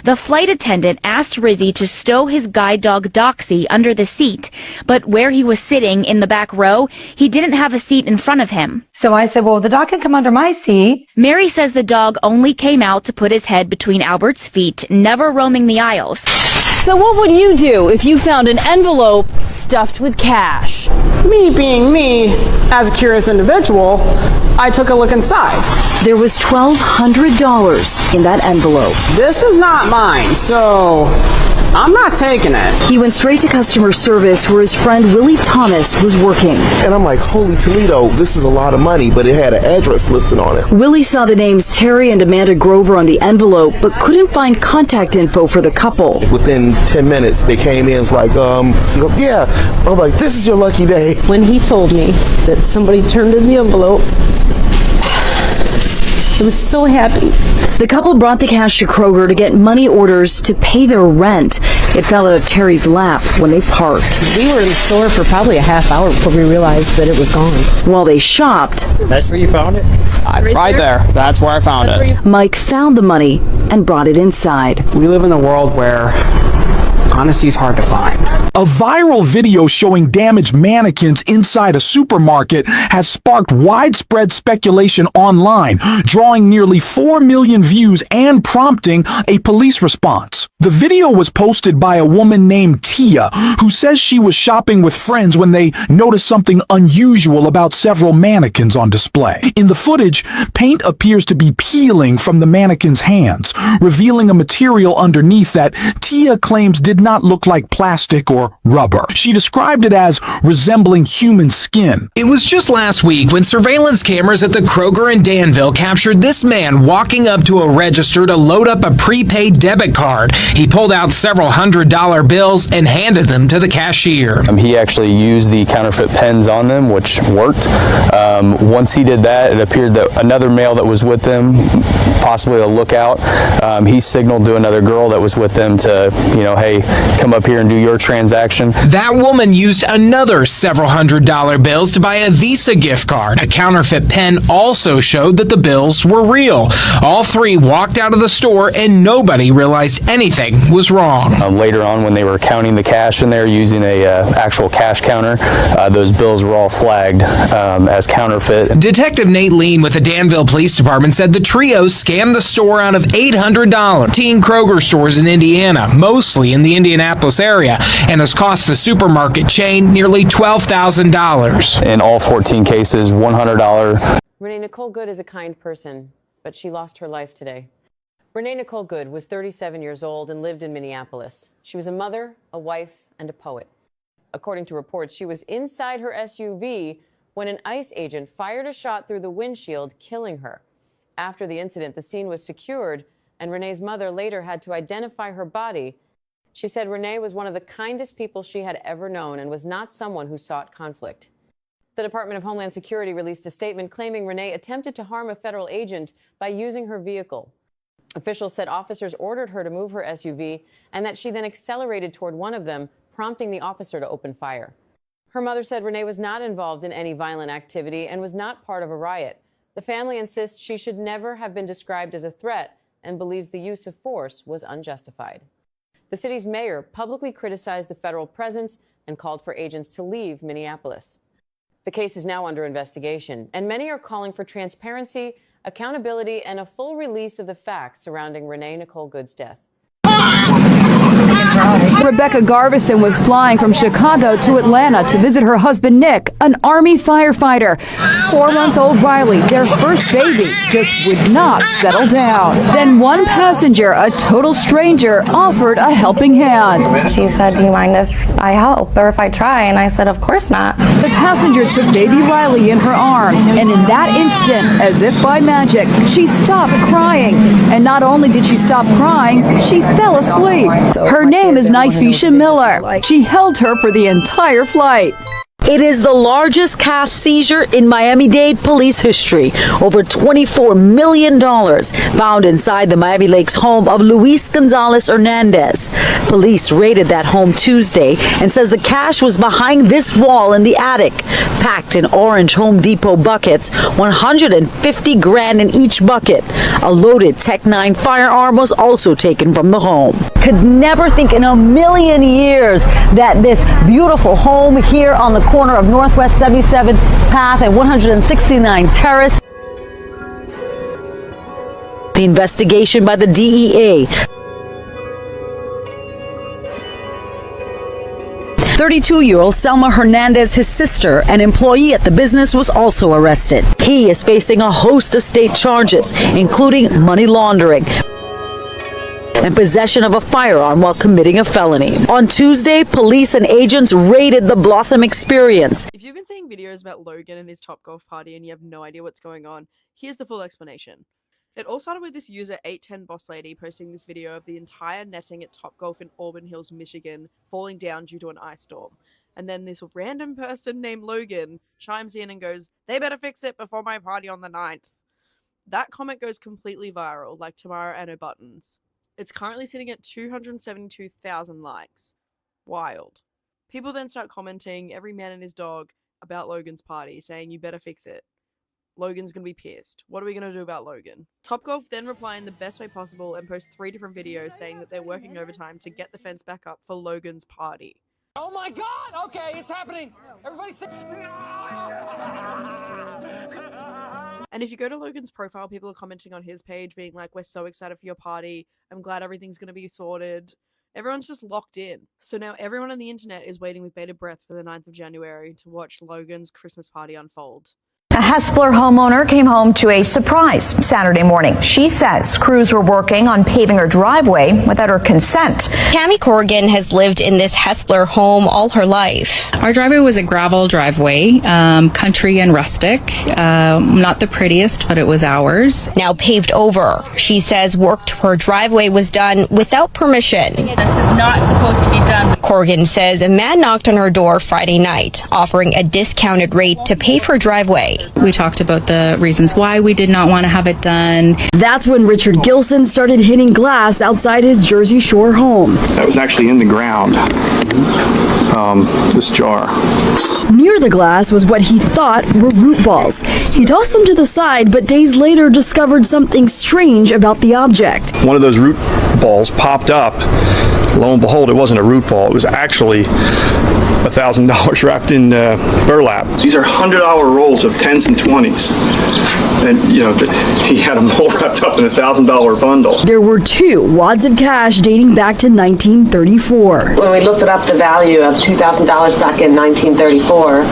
The flight attendant asked Rizzi to stow his guide dog Doxy under the seat, but where he was sitting in the back row, he didn't have a seat in front of him. So I said, well, the dog can come under my seat. Mary says the dog only came out to put his head between Albert's feet, never roaming the aisles. So what would you do if you found an envelope stuffed with cash? Me being me, as a curious individual, I took a look inside. There was $1,200 in that envelope. This is not mine, so I'm not taking it. He went straight to customer service where his friend Willie Thomas was working. And I'm like, holy Toledo, this is a lot of money, but it had an address listed on it. Willie saw the names Terry and Amanda Grover on the envelope, but couldn't find contact info for the couple. Within 10 minutes, they came in, it's like, yeah. I'm like, this is your lucky day. When he told me that somebody turned in the envelope, I was so happy. The couple brought the cash to Kroger to get money orders to pay their rent. It fell out of Terry's lap when they parked. We were in the store for probably a half hour before we realized that it was gone. While they shopped, That's where you found it? Right there. That's where I found it. Mike found the money and brought it inside. We live in a world where honesty is hard to find. A viral video showing damaged mannequins inside a supermarket has sparked widespread speculation online, drawing nearly 4 million views and prompting a police response. The video was posted by a woman named Tia, who says she was shopping with friends when they noticed something unusual about several mannequins on display. In the footage, paint appears to be peeling from the mannequins' hands, revealing a material underneath that Tia claims did not look like plastic or rubber. She described it as resembling human skin. It was just last week when surveillance cameras at the Kroger in Danville captured this man walking up to a register to load up a prepaid debit card. He pulled out several $100 bills and handed them to the cashier. He actually used the counterfeit pens on them, which worked. Once he did that, it appeared that another male that was with them, possibly a lookout, he signaled to another girl that was with them to, hey, come up here and do your transaction transaction. That woman used another several $100 bills to buy a Visa gift card. A counterfeit pen also showed that the bills were real. All three walked out of the store and nobody realized anything was wrong. Later on, when they were counting the cash in there using a actual cash counter, those bills were all flagged as counterfeit. Detective Nate Lean with the Danville Police Department said the trio scammed the store out of $800. 10 Kroger stores in Indiana, mostly in the Indianapolis area, and has cost the supermarket chain nearly $12,000. In all 14 cases, $100. Renee Nicole Good is a kind person, but she lost her life today. Renee Nicole Good was 37 years old and lived in Minneapolis. She was a mother, a wife, and a poet. According to reports, she was inside her SUV when an ICE agent fired a shot through the windshield, killing her. After the incident, the scene was secured, and Renee's mother later had to identify her body. She said Renee was one of the kindest people she had ever known and was not someone who sought conflict. The Department of Homeland Security released a statement claiming Renee attempted to harm a federal agent by using her vehicle. Officials said officers ordered her to move her SUV and that she then accelerated toward one of them, prompting the officer to open fire. Her mother said Renee was not involved in any violent activity and was not part of a riot. The family insists she should never have been described as a threat and believes the use of force was unjustified. The city's mayor publicly criticized the federal presence and called for agents to leave Minneapolis. The case is now under investigation, and many are calling for transparency, accountability, and a full release of the facts surrounding Renee Nicole Good's death. Rebecca Garbison was flying from Chicago to Atlanta to visit her husband Nick, an Army firefighter. 4-month-old Riley, their first baby, just would not settle down. Then one passenger, a total stranger, offered a helping hand. She said, "Do you mind if I help or if I try?" And I said, "Of course not." The passenger took baby Riley in her arms, and in that instant, as if by magic, she stopped crying. And not only did she stop crying, she fell asleep. Her name is Naifisha Miller. She held her for the entire flight. It is the largest cash seizure in Miami-Dade police history. Over $24 million found inside the Miami Lakes home of Luis Gonzalez Hernandez. Police raided that home Tuesday and says the cash was behind this wall in the attic, packed in orange Home Depot buckets, $150 grand in each bucket. A loaded Tech-9 firearm was also taken from the home. Could never think in a million years that this beautiful home here on the corner of Northwest 77th Path and 169 Terrace. The investigation by the DEA. 32-year-old Selma Hernandez, his sister, an employee at the business, was also arrested. He is facing a host of state charges, including money laundering and possession of a firearm while committing a felony. On Tuesday, police and agents raided the Blossom Experience. If you've been seeing videos about Logan and his Topgolf party and you have no idea what's going on, here's the full explanation. It all started with this user 810 Boss Lady posting this video of the entire netting at Topgolf in Auburn Hills, Michigan falling down due to an ice storm. And then this random person named Logan chimes in and goes, "They better fix it before my party on the 9th. That comment goes completely viral, like Tamara Anno Buttons. It's currently sitting at 272,000 likes. Wild. People then start commenting, every man and his dog, about Logan's party, saying you better fix it. Logan's gonna be pissed. What are we gonna do about Logan? Topgolf then reply in the best way possible and post 3 different videos saying that they're working overtime to get the fence back up for Logan's party. Oh my God! Okay, it's happening. Everybody say. And if you go to Logan's profile, people are commenting on his page being like, "We're so excited for your party. I'm glad everything's going to be sorted." Everyone's just locked in. So now everyone on the internet is waiting with bated breath for the 9th of January to watch Logan's Christmas party unfold. A Hespeler homeowner came home to a surprise Saturday morning. She says crews were working on paving her driveway without her consent. Cami Corrigan has lived in this Hespeler home all her life. Our driveway was a gravel driveway, country and rustic. Not the prettiest, but it was ours. Now paved over. She says work to her driveway was done without permission. This is not supposed to be done. Corrigan says a man knocked on her door Friday night, offering a discounted rate to pave her driveway. We talked about the reasons why we did not want to have it done. That's when Richard Gilson started hitting glass outside his Jersey Shore home. That was actually in the ground. this jar. Near the glass was what he thought were root balls. He tossed them to the side, but days later discovered something strange about the object. One of those root balls popped up. Lo and behold, it wasn't a root ball. It was actually $1,000 wrapped in burlap. These are $100 rolls of 10s and 20s. And, he had them all wrapped up in a $1,000 bundle. There were 2 wads of cash dating back to 1934. When we looked up the value of $2,000 back in 1934,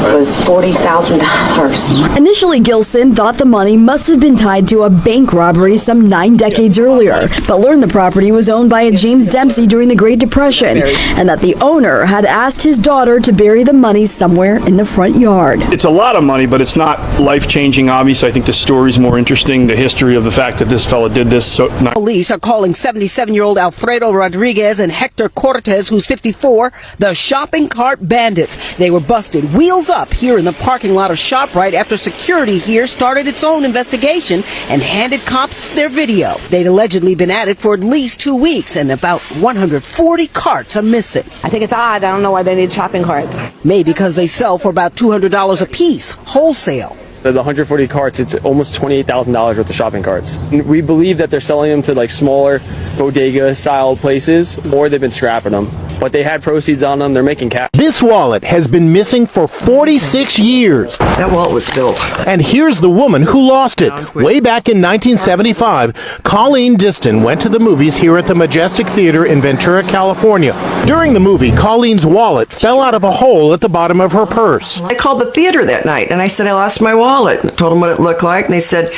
it was $40,000. Initially, Gilson thought the money must have been tied to a bank robbery some 9 decades earlier, but learned the property was owned by a James Dempsey during the Great Depression, and that the owner had asked his daughter to bury the money somewhere in the front yard. It's a lot of money, but it's not life-changing, obviously. I think the story's more interesting, the history of the fact that this fella did this. Police are calling 77-year-old Alfredo Rodriguez and Hector Cortez, who's 54, the shopping cart bandits. They were busted wheels up here in the parking lot of ShopRite after security here started its own investigation and handed cops their video. They'd allegedly been at it for at least 2 weeks, and about 140 carts are missing. I think it's odd. I don't know why they need shopping carts. Maybe because they sell for about $200 a piece, wholesale. The 140 carts, it's almost $28,000 worth of shopping carts. We believe that they're selling them to smaller bodega-style places, or they've been scrapping them. But they had proceeds on them. They're making cash. This wallet has been missing for 46 years. That wallet was filled. And here's the woman who lost it. Way back in 1975, Colleen Diston went to the movies here at the Majestic Theater in Ventura, California. During the movie, Colleen's wallet fell out of a hole at the bottom of her purse. I called the theater that night and I said I lost my wallet. I told them what it looked like, and they said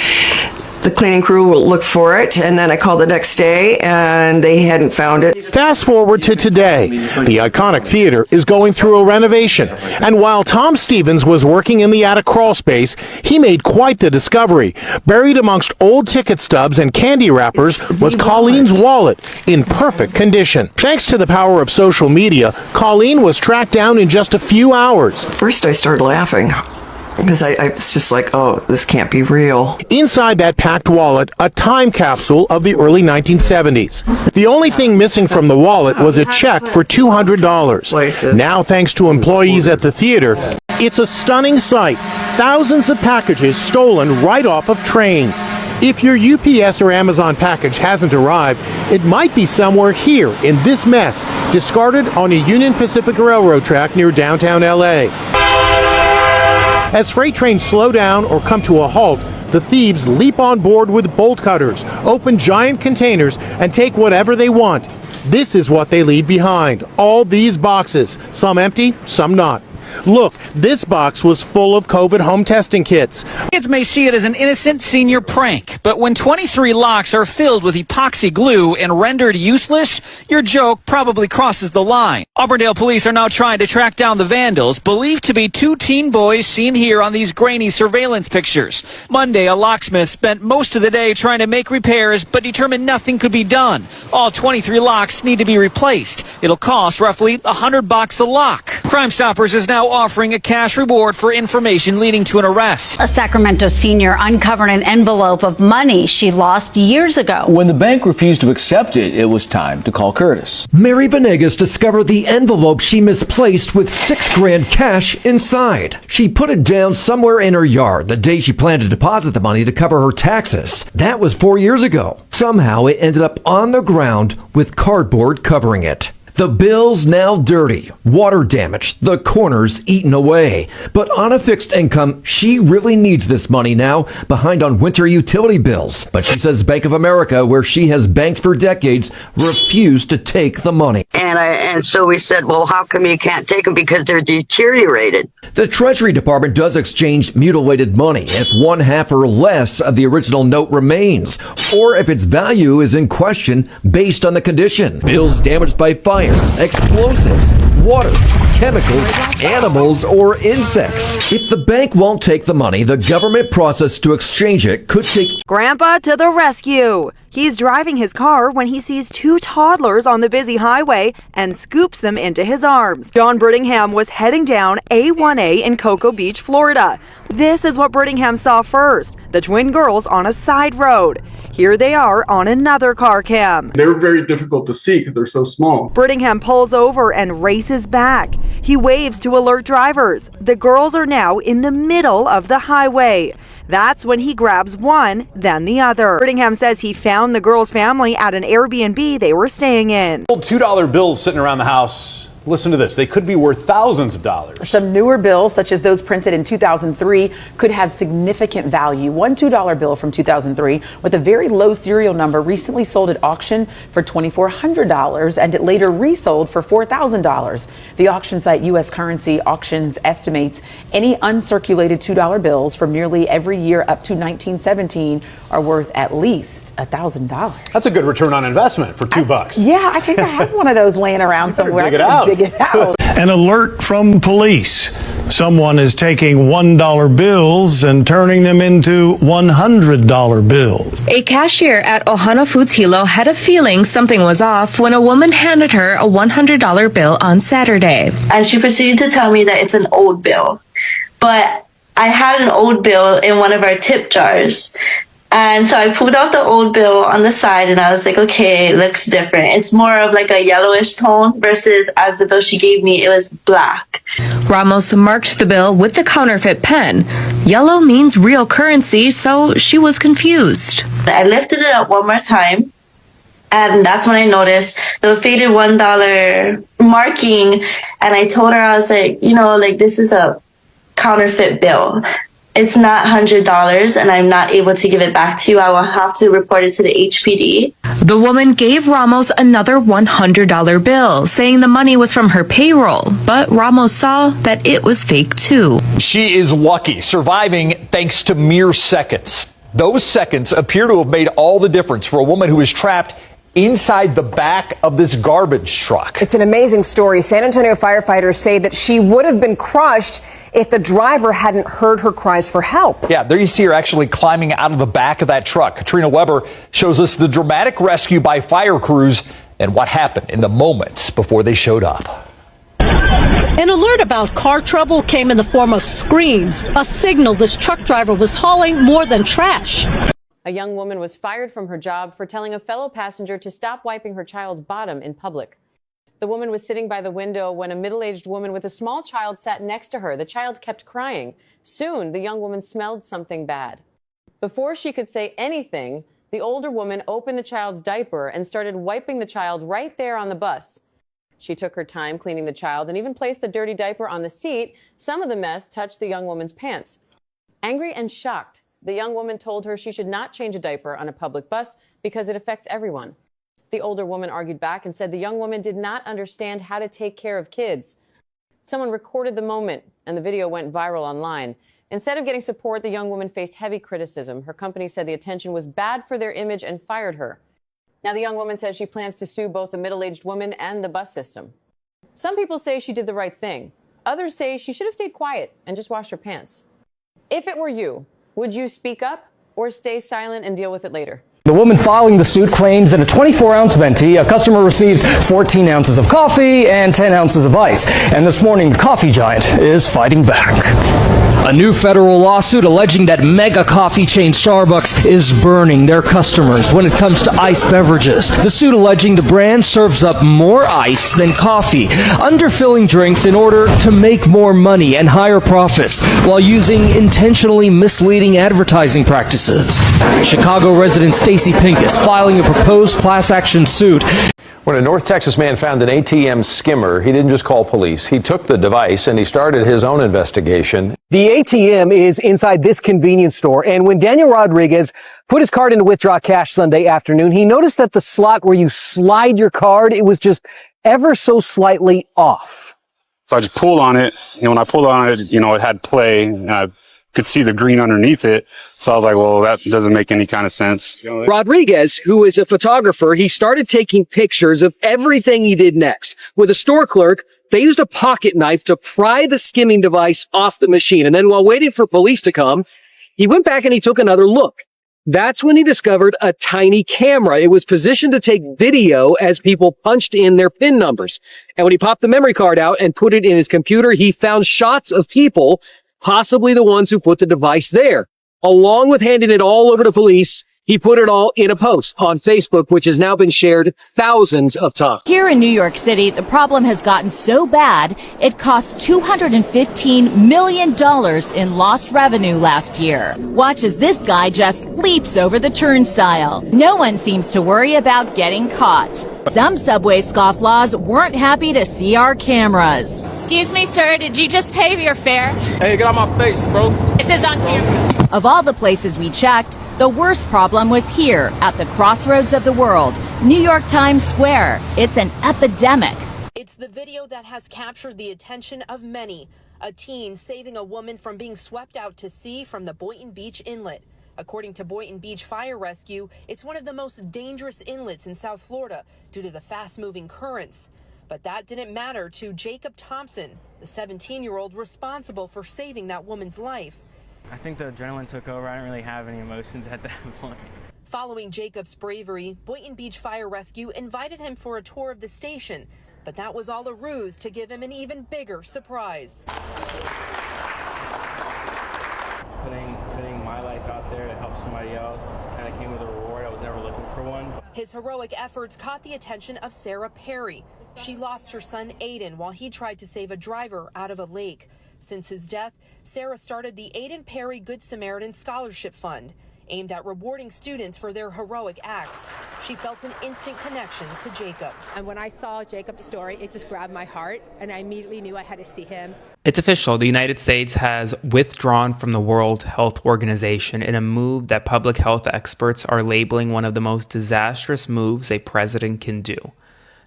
the cleaning crew will look for it. And then I called the next day and they hadn't found it. Fast forward to today. The iconic theater is going through a renovation. And while Tom Stevens was working in the attic crawl space, he made quite the discovery. Buried amongst old ticket stubs and candy wrappers was Colleen's wallet in perfect condition. Thanks to the power of social media, Colleen was tracked down in just a few hours. First I started laughing, because I was just like, oh, this can't be real. Inside that packed wallet, a time capsule of the early 1970s. The only thing missing from the wallet was a check for $200. Now, thanks to employees at the theater, it's a stunning sight. Thousands of packages stolen right off of trains. If your UPS or Amazon package hasn't arrived, it might be somewhere here in this mess, discarded on a Union Pacific Railroad track near downtown LA. As freight trains slow down or come to a halt, the thieves leap on board with bolt cutters, open giant containers, and take whatever they want. This is what they leave behind. All these boxes, some empty, some not. Look, this box was full of COVID home testing kits. Kids may see it as an innocent senior prank, but when 23 locks are filled with epoxy glue and rendered useless, your joke probably crosses the line. Auburndale police are now trying to track down the vandals, believed to be 2 teen boys seen here on these grainy surveillance pictures. Monday, a locksmith spent most of the day trying to make repairs, but determined nothing could be done. All 23 locks need to be replaced. It'll cost roughly $100 a lock. Crime Stoppers is now offering a cash reward for information leading to an arrest. A Sacramento senior uncovered an envelope of money she lost years ago. When the bank refused to accept it, it was time to call Curtis. Mary Venegas discovered the envelope she misplaced with $6,000 cash inside. She put it down somewhere in her yard the day she planned to deposit the money to cover her taxes. That was 4 years ago. Somehow it ended up on the ground with cardboard covering it. The bill's now dirty, water damaged, the corners eaten away. But on a fixed income, she really needs this money now, behind on winter utility bills. But she says Bank of America, where she has banked for decades, refused to take the money. And so we said, well, how come you can't take them? Because they're deteriorated. The Treasury Department does exchange mutilated money if 1/2 or less of the original note remains, or if its value is in question based on the condition. Bills damaged by fire, explosives, water, chemicals, animals, or insects. If the bank won't take the money, the government process to exchange it could take... Grandpa to the rescue. He's driving his car when he sees two toddlers on the busy highway and scoops them into his arms. John Brittingham was heading down A1A in Cocoa Beach, Florida. This is what Brittingham saw first, the twin girls on a side road. Here they are on another car cam. They're very difficult to see because they're so small. Brittingham pulls over and races back. He waves to alert drivers. The girls are now in the middle of the highway. That's when he grabs one, then the other. Brittingham says he found the girls' family at an Airbnb they were staying in. Old $2 bills sitting around the house. Listen to this. They could be worth thousands of dollars. Some newer bills, such as those printed in 2003, could have significant value. One $2 bill from 2003 with a very low serial number recently sold at auction for $2,400, and it later resold for $4,000. The auction site U.S. Currency Auctions estimates any uncirculated $2 bills from nearly every year up to 1917 are worth at least $1,000. That's a good return on investment for $2. Yeah, I think I have one of those laying around somewhere. Dig it out. Dig it out. An alert from police. Someone is taking $1 bills and turning them into $100 bills. A cashier at Ohana Foods Hilo had a feeling something was off when a woman handed her a $100 bill on Saturday. And she proceeded to tell me that it's an old bill. But I had an old bill in one of our tip jars. And so I pulled out the old bill on the side and I was like, okay, it looks different. It's more of like a yellowish tone versus as the bill she gave me, it was black. Ramos marked the bill with the counterfeit pen. Yellow means real currency, so she was confused. I lifted it up one more time. And that's when I noticed the faded $1 marking. And I told her, I was like, this is a counterfeit bill. It's not $100 and I'm not able to give it back to you. I will have to report it to the HPD. The woman gave Ramos another $100 bill, saying the money was from her payroll, but Ramos saw that it was fake too. She is lucky, surviving thanks to mere seconds. Those seconds appear to have made all the difference for a woman who is trapped inside the back of this garbage truck. It's an amazing story. San Antonio firefighters say that she would have been crushed if the driver hadn't heard her cries for help. Yeah, there you see her actually climbing out of the back of that truck. Katrina Weber shows us the dramatic rescue by fire crews and what happened in the moments before they showed up. An alert about car trouble came in the form of screams, a signal this truck driver was hauling more than trash. A young woman was fired from her job for telling a fellow passenger to stop wiping her child's bottom in public. The woman was sitting by the window when a middle-aged woman with a small child sat next to her. The child kept crying. Soon, the young woman smelled something bad. Before she could say anything, the older woman opened the child's diaper and started wiping the child right there on the bus. She took her time cleaning the child and even placed the dirty diaper on the seat. Some of the mess touched the young woman's pants. Angry and shocked, the young woman told her she should not change a diaper on a public bus because it affects everyone. The older woman argued back and said the young woman did not understand how to take care of kids. Someone recorded the moment and the video went viral online. Instead of getting support, the young woman faced heavy criticism. Her company said the attention was bad for their image and fired her. Now the young woman says she plans to sue both the middle-aged woman and the bus system. Some people say she did the right thing. Others say she should have stayed quiet and just washed her pants. If it were you, would you speak up or stay silent and deal with it later? The woman filing the suit claims in a 24-ounce venti, a customer receives 14 ounces of coffee and 10 ounces of ice. And this morning, the coffee giant is fighting back. A new federal lawsuit alleging that mega coffee chain Starbucks is burning their customers when it comes to iced beverages. The suit alleging the brand serves up more ice than coffee, underfilling drinks in order to make more money and higher profits while using intentionally misleading advertising practices. Chicago resident Stacy Pincus filing a proposed class action suit. When a North Texas man found an ATM skimmer, he didn't just call police. He took the device and he started his own investigation. The ATM is inside this convenience store, and when Daniel Rodriguez put his card in to withdraw cash Sunday afternoon, he noticed that the slot where you slide your card, it was just ever so slightly off. So I just pulled on it, and when I pulled on it, it had play, and I could see the green underneath it. So I was like, well, that doesn't make any kind of sense. Rodriguez, who is a photographer, he started taking pictures of everything he did next. With a store clerk, they used a pocket knife to pry the skimming device off the machine. And then while waiting for police to come, he went back and he took another look. That's when he discovered a tiny camera. It was positioned to take video as people punched in their PIN numbers. And when he popped the memory card out and put it in his computer, he found shots of people, possibly the ones who put the device there. Along with handing it all over to police, he put it all in a post on Facebook, which has now been shared thousands of times. Here in New York City, the problem has gotten so bad, it cost $215 million in lost revenue last year. Watch as this guy just leaps over the turnstile. No one seems to worry about getting caught. Some subway scofflaws weren't happy to see our cameras. Excuse me, sir, did you just pay your fare? Hey, get out my face, bro. This is on camera. Of all the places we checked, the worst problem was here at the crossroads of the world, New York Times Square. It's an epidemic. It's the video that has captured the attention of many. A teen saving a woman from being swept out to sea from the Boynton Beach Inlet. According to Boynton Beach Fire Rescue, it's one of the most dangerous inlets in South Florida due to the fast-moving currents. But that didn't matter to Jacob Thompson, the 17-year-old responsible for saving that woman's life. I think the adrenaline took over. I didn't really have any emotions at that point. Following Jacob's bravery, Boynton Beach Fire Rescue invited him for a tour of the station, but that was all a ruse to give him an even bigger surprise. Putting my life out there to help somebody else kind of came with a reward. I was never looking for one. His heroic efforts caught the attention of Sarah Perry. She lost her son Aiden while he tried to save a driver out of a lake. Since his death, Sarah started the Aiden Perry Good Samaritan Scholarship Fund, aimed at rewarding students for their heroic acts. She felt an instant connection to Jacob. And when I saw Jacob's story, it just grabbed my heart, and I immediately knew I had to see him. It's official. The United States has withdrawn from the World Health Organization in a move that public health experts are labeling one of the most disastrous moves a president can do.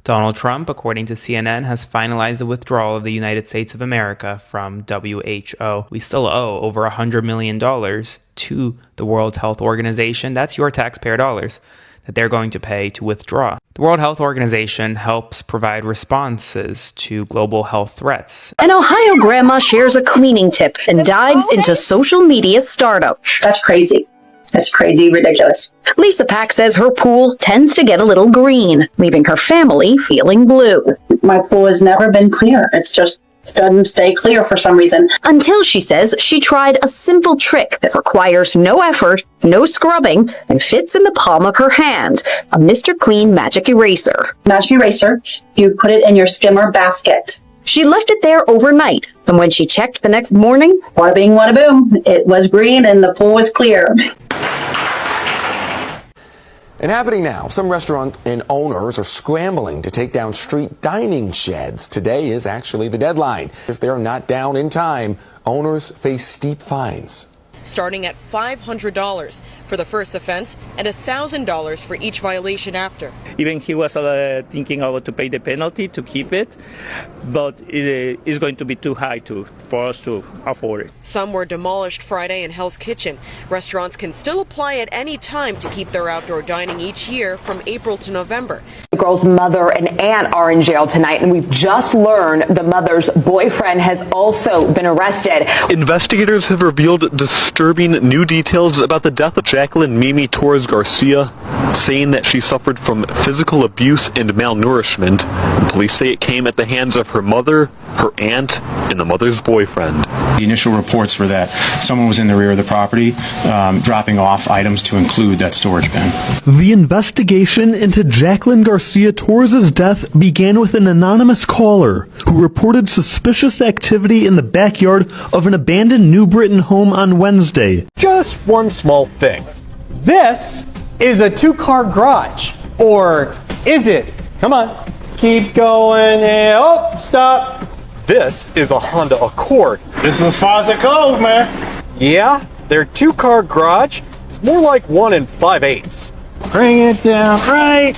Donald Trump, according to CNN, has finalized the withdrawal of the United States of America from WHO. We still owe over $100 million to the World Health Organization. That's your taxpayer dollars that they're going to pay to withdraw. The World Health Organization helps provide responses to global health threats. An Ohio grandma shares a cleaning tip and dives into social media startup. That's crazy. That's crazy, ridiculous. Lisa Pack says her pool tends to get a little green, leaving her family feeling blue. My pool has never been clear. It's just doesn't stay clear for some reason. Until she says she tried a simple trick that requires no effort, no scrubbing, and fits in the palm of her hand, a Mr. Clean Magic Eraser. Magic Eraser, you put it in your skimmer basket. She left it there overnight, and when she checked the next morning, wada bing, wada boom, it was green and the pool was clear. And happening now, some restaurant and owners are scrambling to take down street dining sheds. Today is actually the deadline. If they're not down in time, owners face steep fines. Starting at $500 for the first offense and $1,000 for each violation after. Even he was thinking about to pay the penalty to keep it, but it is going to be too high for us to afford it. Some were demolished Friday in Hell's Kitchen. Restaurants can still apply at any time to keep their outdoor dining each year from April to November. The girl's mother and aunt are in jail tonight, and we've just learned the mother's boyfriend has also been arrested. Investigators have revealed disturbing new details about the death of Jacqueline Mimi Torres Garcia, saying that she suffered from physical abuse and malnourishment. Police say it came at the hands of her mother, her aunt, and the mother's boyfriend. The initial reports were that someone was in the rear of the property dropping off items to include that storage bin. The investigation into Jacqueline Garcia Torres' death began with an anonymous caller who reported suspicious activity in the backyard of an abandoned New Britain home on Wednesday. Just one small thing. This is a two-car garage. Or is it? Come on. Keep going. Oh, stop. This is a Honda Accord. This is as far as it goes, man. Yeah, their two-car garage is more like 1 5/8. Bring it down right.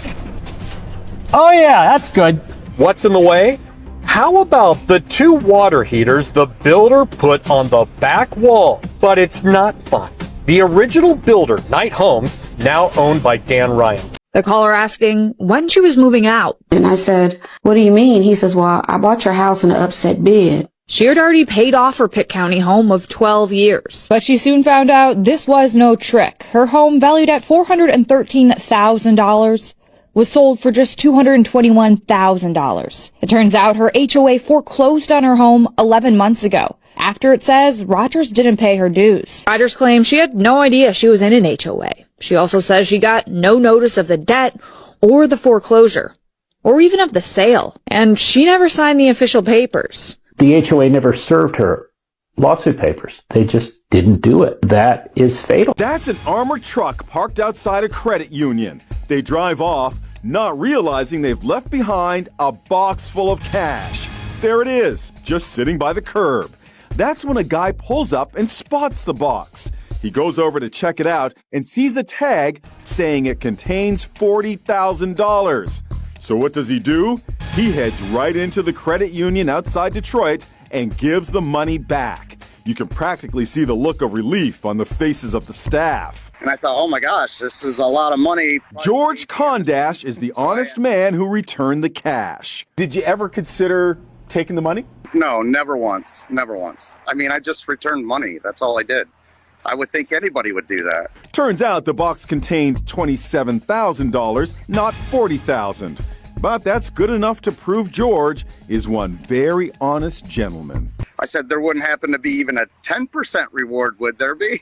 Oh yeah, that's good. What's in the way? How about the 2 water heaters the builder put on the back wall? But it's not fun. The original builder, Knight Homes, now owned by Dan Ryan. The caller asking when she was moving out. And I said, what do you mean? He says, well, I bought your house in an upset bid. She had already paid off her Pitt County home of 12 years. But she soon found out this was no trick. Her home, valued at $413,000, was sold for just $221,000. It turns out her HOA foreclosed on her home 11 months ago, after it says Rogers didn't pay her dues. Rogers claims she had no idea she was in an HOA. She also says she got no notice of the debt or the foreclosure, or even of the sale, and she never signed the official papers. The HOA never served her lawsuit papers. They just didn't do it. That is fatal. That's an armored truck parked outside a credit union. They drive off, not realizing they've left behind a box full of cash. There it is, just sitting by the curb. That's when a guy pulls up and spots the box. He goes over to check it out and sees a tag saying it contains $40,000. So what does he do? He heads right into the credit union outside Detroit and gives the money back. You can practically see the look of relief on the faces of the staff. And I thought, oh my gosh, this is a lot of money. George Condash is the honest man who returned the cash. Did you ever consider taking the money? No, never once. Never once. I mean, I just returned money. That's all I did. I would think anybody would do that. Turns out the box contained $27,000, not $40,000. But that's good enough to prove George is one very honest gentleman. I said there wouldn't happen to be even a 10% reward, would there be?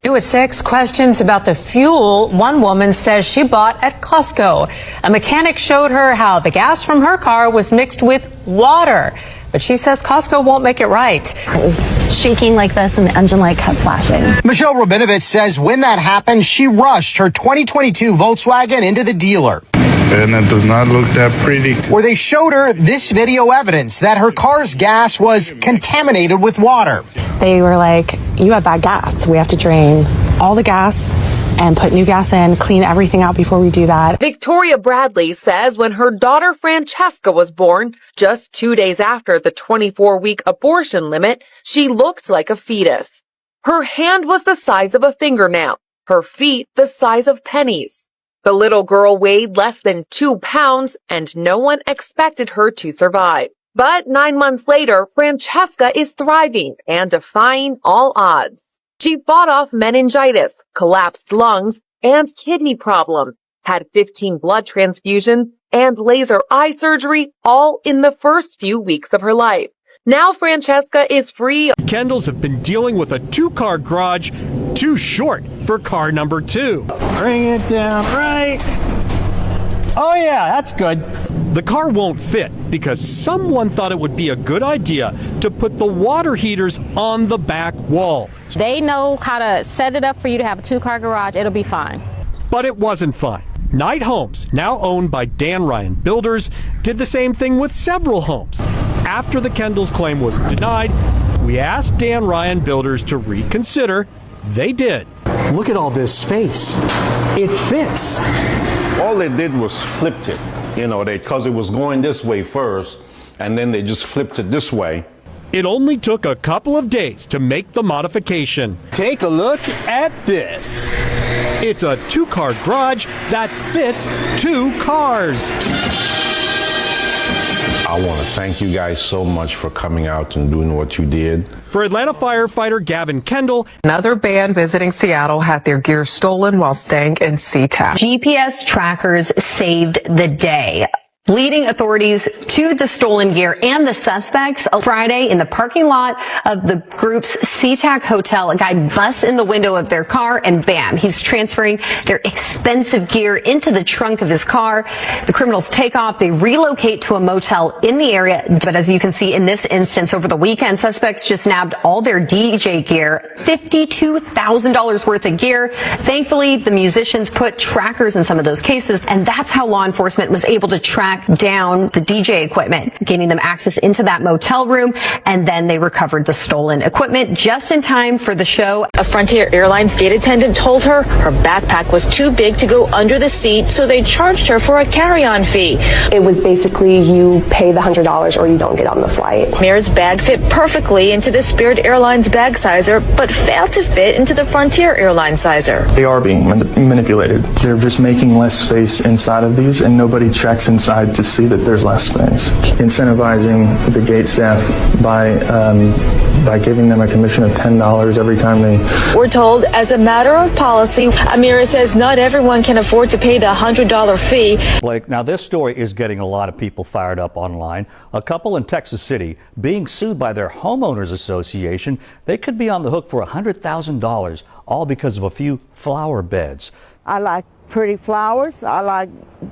New at 6, questions about the fuel one woman says she bought at Costco. A mechanic showed her how the gas from her car was mixed with water, but she says Costco won't make it right. It was shaking like this and the engine light kept flashing. Michelle Rabinovich says when that happened, she rushed her 2022 Volkswagen into the dealer. And it does not look that pretty. Where they showed her this video evidence that her car's gas was contaminated with water. They were like, you have bad gas. We have to drain all the gas and put new gas in, clean everything out before we do that. Victoria Bradley says when her daughter Francesca was born, just 2 days after the 24-week abortion limit, she looked like a fetus. Her hand was the size of a fingernail, her feet the size of pennies. The little girl weighed less than 2 pounds, and no one expected her to survive. But 9 months later, Francesca is thriving and defying all odds. She fought off meningitis, collapsed lungs, and kidney problems, had 15 blood transfusions, and laser eye surgery, all in the first few weeks of her life. Now Francesca is free. Kendalls have been dealing with a 2-car garage too short for car number 2. Bring it down right. Oh yeah, that's good. The car won't fit because someone thought it would be a good idea to put the water heaters on the back wall. They know how to set it up for you to have a 2-car garage. It'll be fine. But it wasn't fine. Knight Homes, now owned by Dan Ryan Builders, did the same thing with several homes. After the Kendalls' claim was denied, we asked Dan Ryan Builders to reconsider. They did. Look at all this space. It fits. All they did was flipped it, because it was going this way first, and then they just flipped it this way. It only took a couple of days to make the modification. Take a look at this. It's a 2-car garage that fits 2 cars. I want to thank you guys so much for coming out and doing what you did. For Atlanta firefighter Gavin Kendall, another band visiting Seattle had their gear stolen while staying in SeaTac. GPS trackers saved the day, leading authorities to the stolen gear and the suspects. Friday, in the parking lot of the group's SeaTac hotel, a guy busts in the window of their car and bam, he's transferring their expensive gear into the trunk of his car. The criminals take off. They relocate to a motel in the area. But as you can see in this instance, over the weekend, suspects just nabbed all their DJ gear, $52,000 worth of gear. Thankfully, the musicians put trackers in some of those cases, and that's how law enforcement was able to track down the DJ equipment, gaining them access into that motel room, and then they recovered the stolen equipment just in time for the show. A Frontier Airlines gate attendant told her her backpack was too big to go under the seat, so they charged her for a carry-on fee. It was basically you pay the $100 or you don't get on the flight. Mayor's bag fit perfectly into the Spirit Airlines bag sizer, but failed to fit into the Frontier Airlines sizer. They are being manipulated. They're just making less space inside of these, and nobody checks inside I'd just see that there's less space. Incentivizing the gate staff by giving them a commission of $10 every time they... We're told, as a matter of policy, Amira says not everyone can afford to pay the $100 fee. Blake, now this story is getting a lot of people fired up online. A couple in Texas City being sued by their homeowners association. They could be on the hook for $100,000, all because of a few flower beds. I like pretty flowers. I like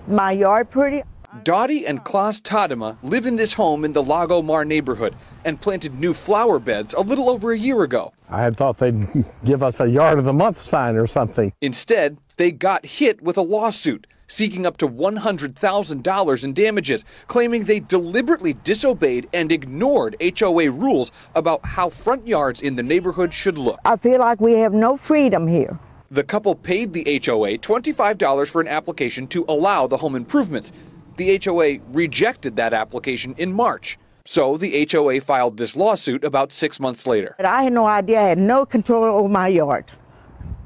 my yard pretty. Dottie and Klaas Tadema live in this home in the Lago Mar neighborhood and planted new flower beds a little over a year ago. I had thought they'd give us a yard of the month sign or something. Instead, they got hit with a lawsuit seeking up to $100,000 in damages, claiming they deliberately disobeyed and ignored HOA rules about how front yards in the neighborhood should look. I feel like we have no freedom here. The couple paid the HOA $25 for an application to allow the home improvements. The HOA rejected that application in March. So the HOA filed this lawsuit about 6 months later. But I had no idea. I had no control over my yard.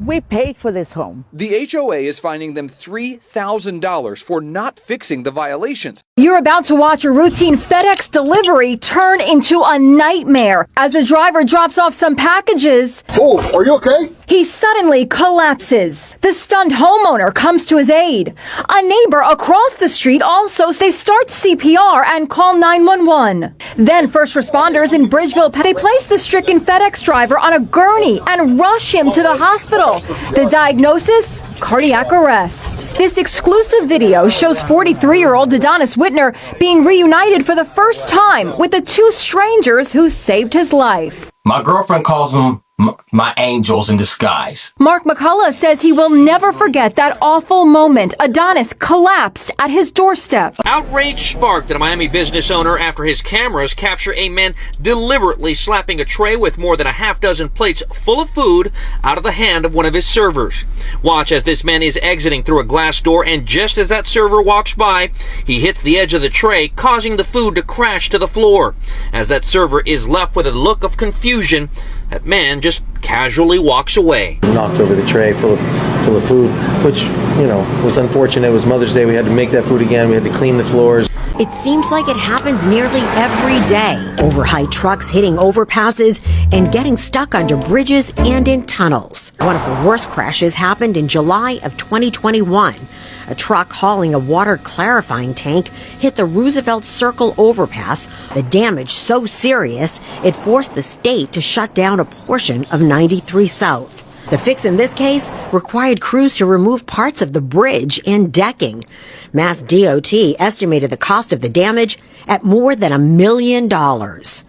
We paid for this home. The HOA is fining them $3,000 for not fixing the violations. You're about to watch a routine FedEx delivery turn into a nightmare. As the driver drops off some packages, Oh, are you okay? he suddenly collapses. The stunned homeowner comes to his aid. A neighbor across the street also starts CPR and call 911. Then first responders in Bridgeville, they place the stricken FedEx driver on a gurney and rush him to the hospital. The diagnosis? Cardiac arrest. This exclusive video shows 43-year-old Adonis Whitner being reunited for the first time with the two strangers who saved his life. My girlfriend calls them my angels in disguise. Mark McCullough says he will never forget that awful moment. Adonis collapsed at his doorstep. Outrage sparked at a Miami business owner after his cameras capture a man deliberately slapping a tray with more than a half dozen plates full of food out of the hand of one of his servers. Watch as this man is exiting through a glass door, and just as that server walks by, he hits the edge of the tray, causing the food to crash to the floor. As that server is left with a look of confusion, that man just casually walks away. Knocked over the tray full of food, which, was unfortunate. It was Mother's Day. We had to make that food again. We had to clean the floors. It seems like it happens nearly every day. Overhigh trucks hitting overpasses and getting stuck under bridges and in tunnels. One of the worst crashes happened in July of 2021. A truck hauling a water clarifying tank hit the Roosevelt Circle overpass. The damage so serious, it forced the state to shut down a portion of 93 South. The fix in this case required crews to remove parts of the bridge and decking. Mass DOT estimated the cost of the damage at more than $1 million.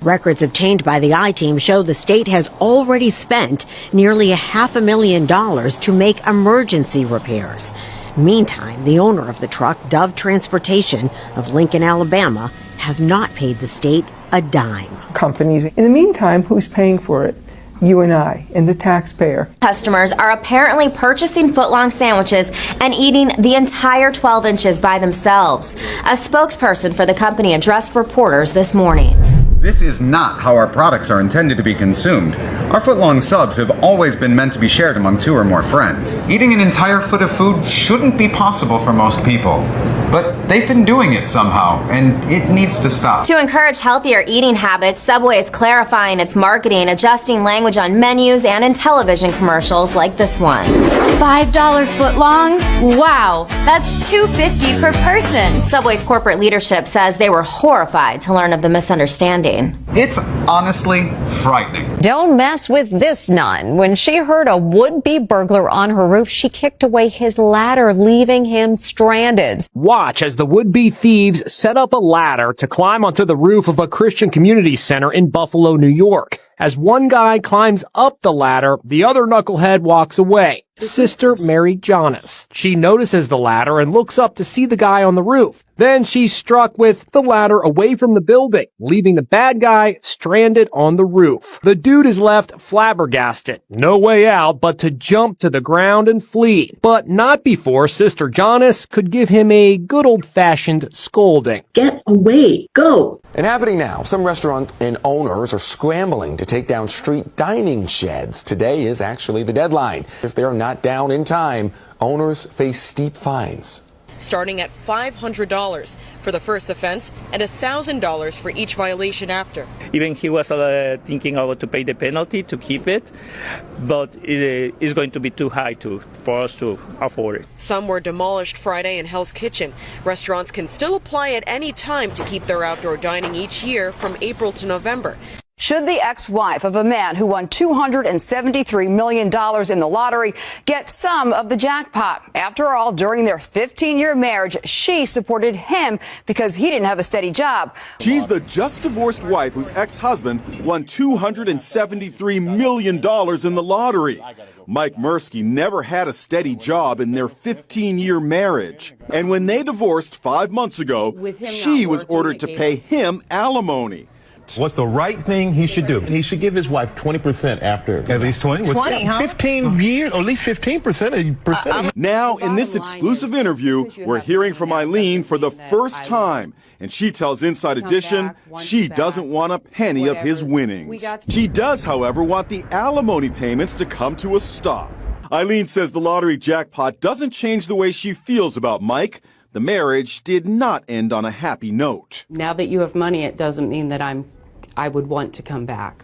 Records obtained by the I-Team show the state has already spent nearly $500,000 to make emergency repairs. Meantime, the owner of the truck, Dove Transportation of Lincoln, Alabama, has not paid the state a dime. Companies. In the meantime, who's paying for it? You and I, and the taxpayer. Customers are apparently purchasing footlong sandwiches and eating the entire 12 inches by themselves. A spokesperson for the company addressed reporters this morning. This is not how our products are intended to be consumed. Our footlong subs have always been meant to be shared among 2 or more friends. Eating an entire foot of food shouldn't be possible for most people, but they've been doing it somehow, and it needs to stop. To encourage healthier eating habits, Subway is clarifying its marketing, adjusting language on menus and in television commercials like this one. $5 footlongs? Wow, that's $2.50 per person. Subway's corporate leadership says they were horrified to learn of the misunderstanding. It's honestly frightening. Don't mess with this nun. When she heard a would-be burglar on her roof, she kicked away his ladder, leaving him stranded. Watch as the would-be thieves set up a ladder to climb onto the roof of a Christian community center in Buffalo, New York. As one guy climbs up the ladder, the other knucklehead walks away. Sister Mary Jonas. She notices the ladder and looks up to see the guy on the roof. Then she's struck with the ladder away from the building, leaving the bad guy stranded on the roof. The dude is left flabbergasted. No way out but to jump to the ground and flee. But not before Sister Jonas could give him a good old-fashioned scolding. Get away. Go. And happening now, some restaurant and owners are scrambling to take down street dining sheds. Today is actually the deadline. If they're not down in time, owners face steep fines. starting at $500 for the first offense and $1,000 for each violation after. Even he was thinking about to pay the penalty to keep it, but it is going to be too high for us to afford it. Some were demolished Friday in Hell's Kitchen. Restaurants can still apply at any time to keep their outdoor dining each year from April to November. Should the ex-wife of a man who won $273 million in the lottery get some of the jackpot? After all, during their 15-year marriage, she supported him because he didn't have a steady job. She's the just divorced wife whose ex-husband won $273 million in the lottery. Mike Mursky never had a steady job in their 15-year marriage. And when they divorced 5 months ago, she was ordered to pay him alimony. What's the right thing he should do? He should give his wife 20% after. At least 20? 20, huh? 15 years, or at least 15%. Now, in this exclusive interview, we're hearing from Eileen for the first time. And she tells Inside Edition she doesn't want a penny of his winnings. She does, however, want the alimony payments to come to a stop. Eileen says the lottery jackpot doesn't change the way she feels about Mike. The marriage did not end on a happy note. Now that you have money, it doesn't mean that I would want to come back.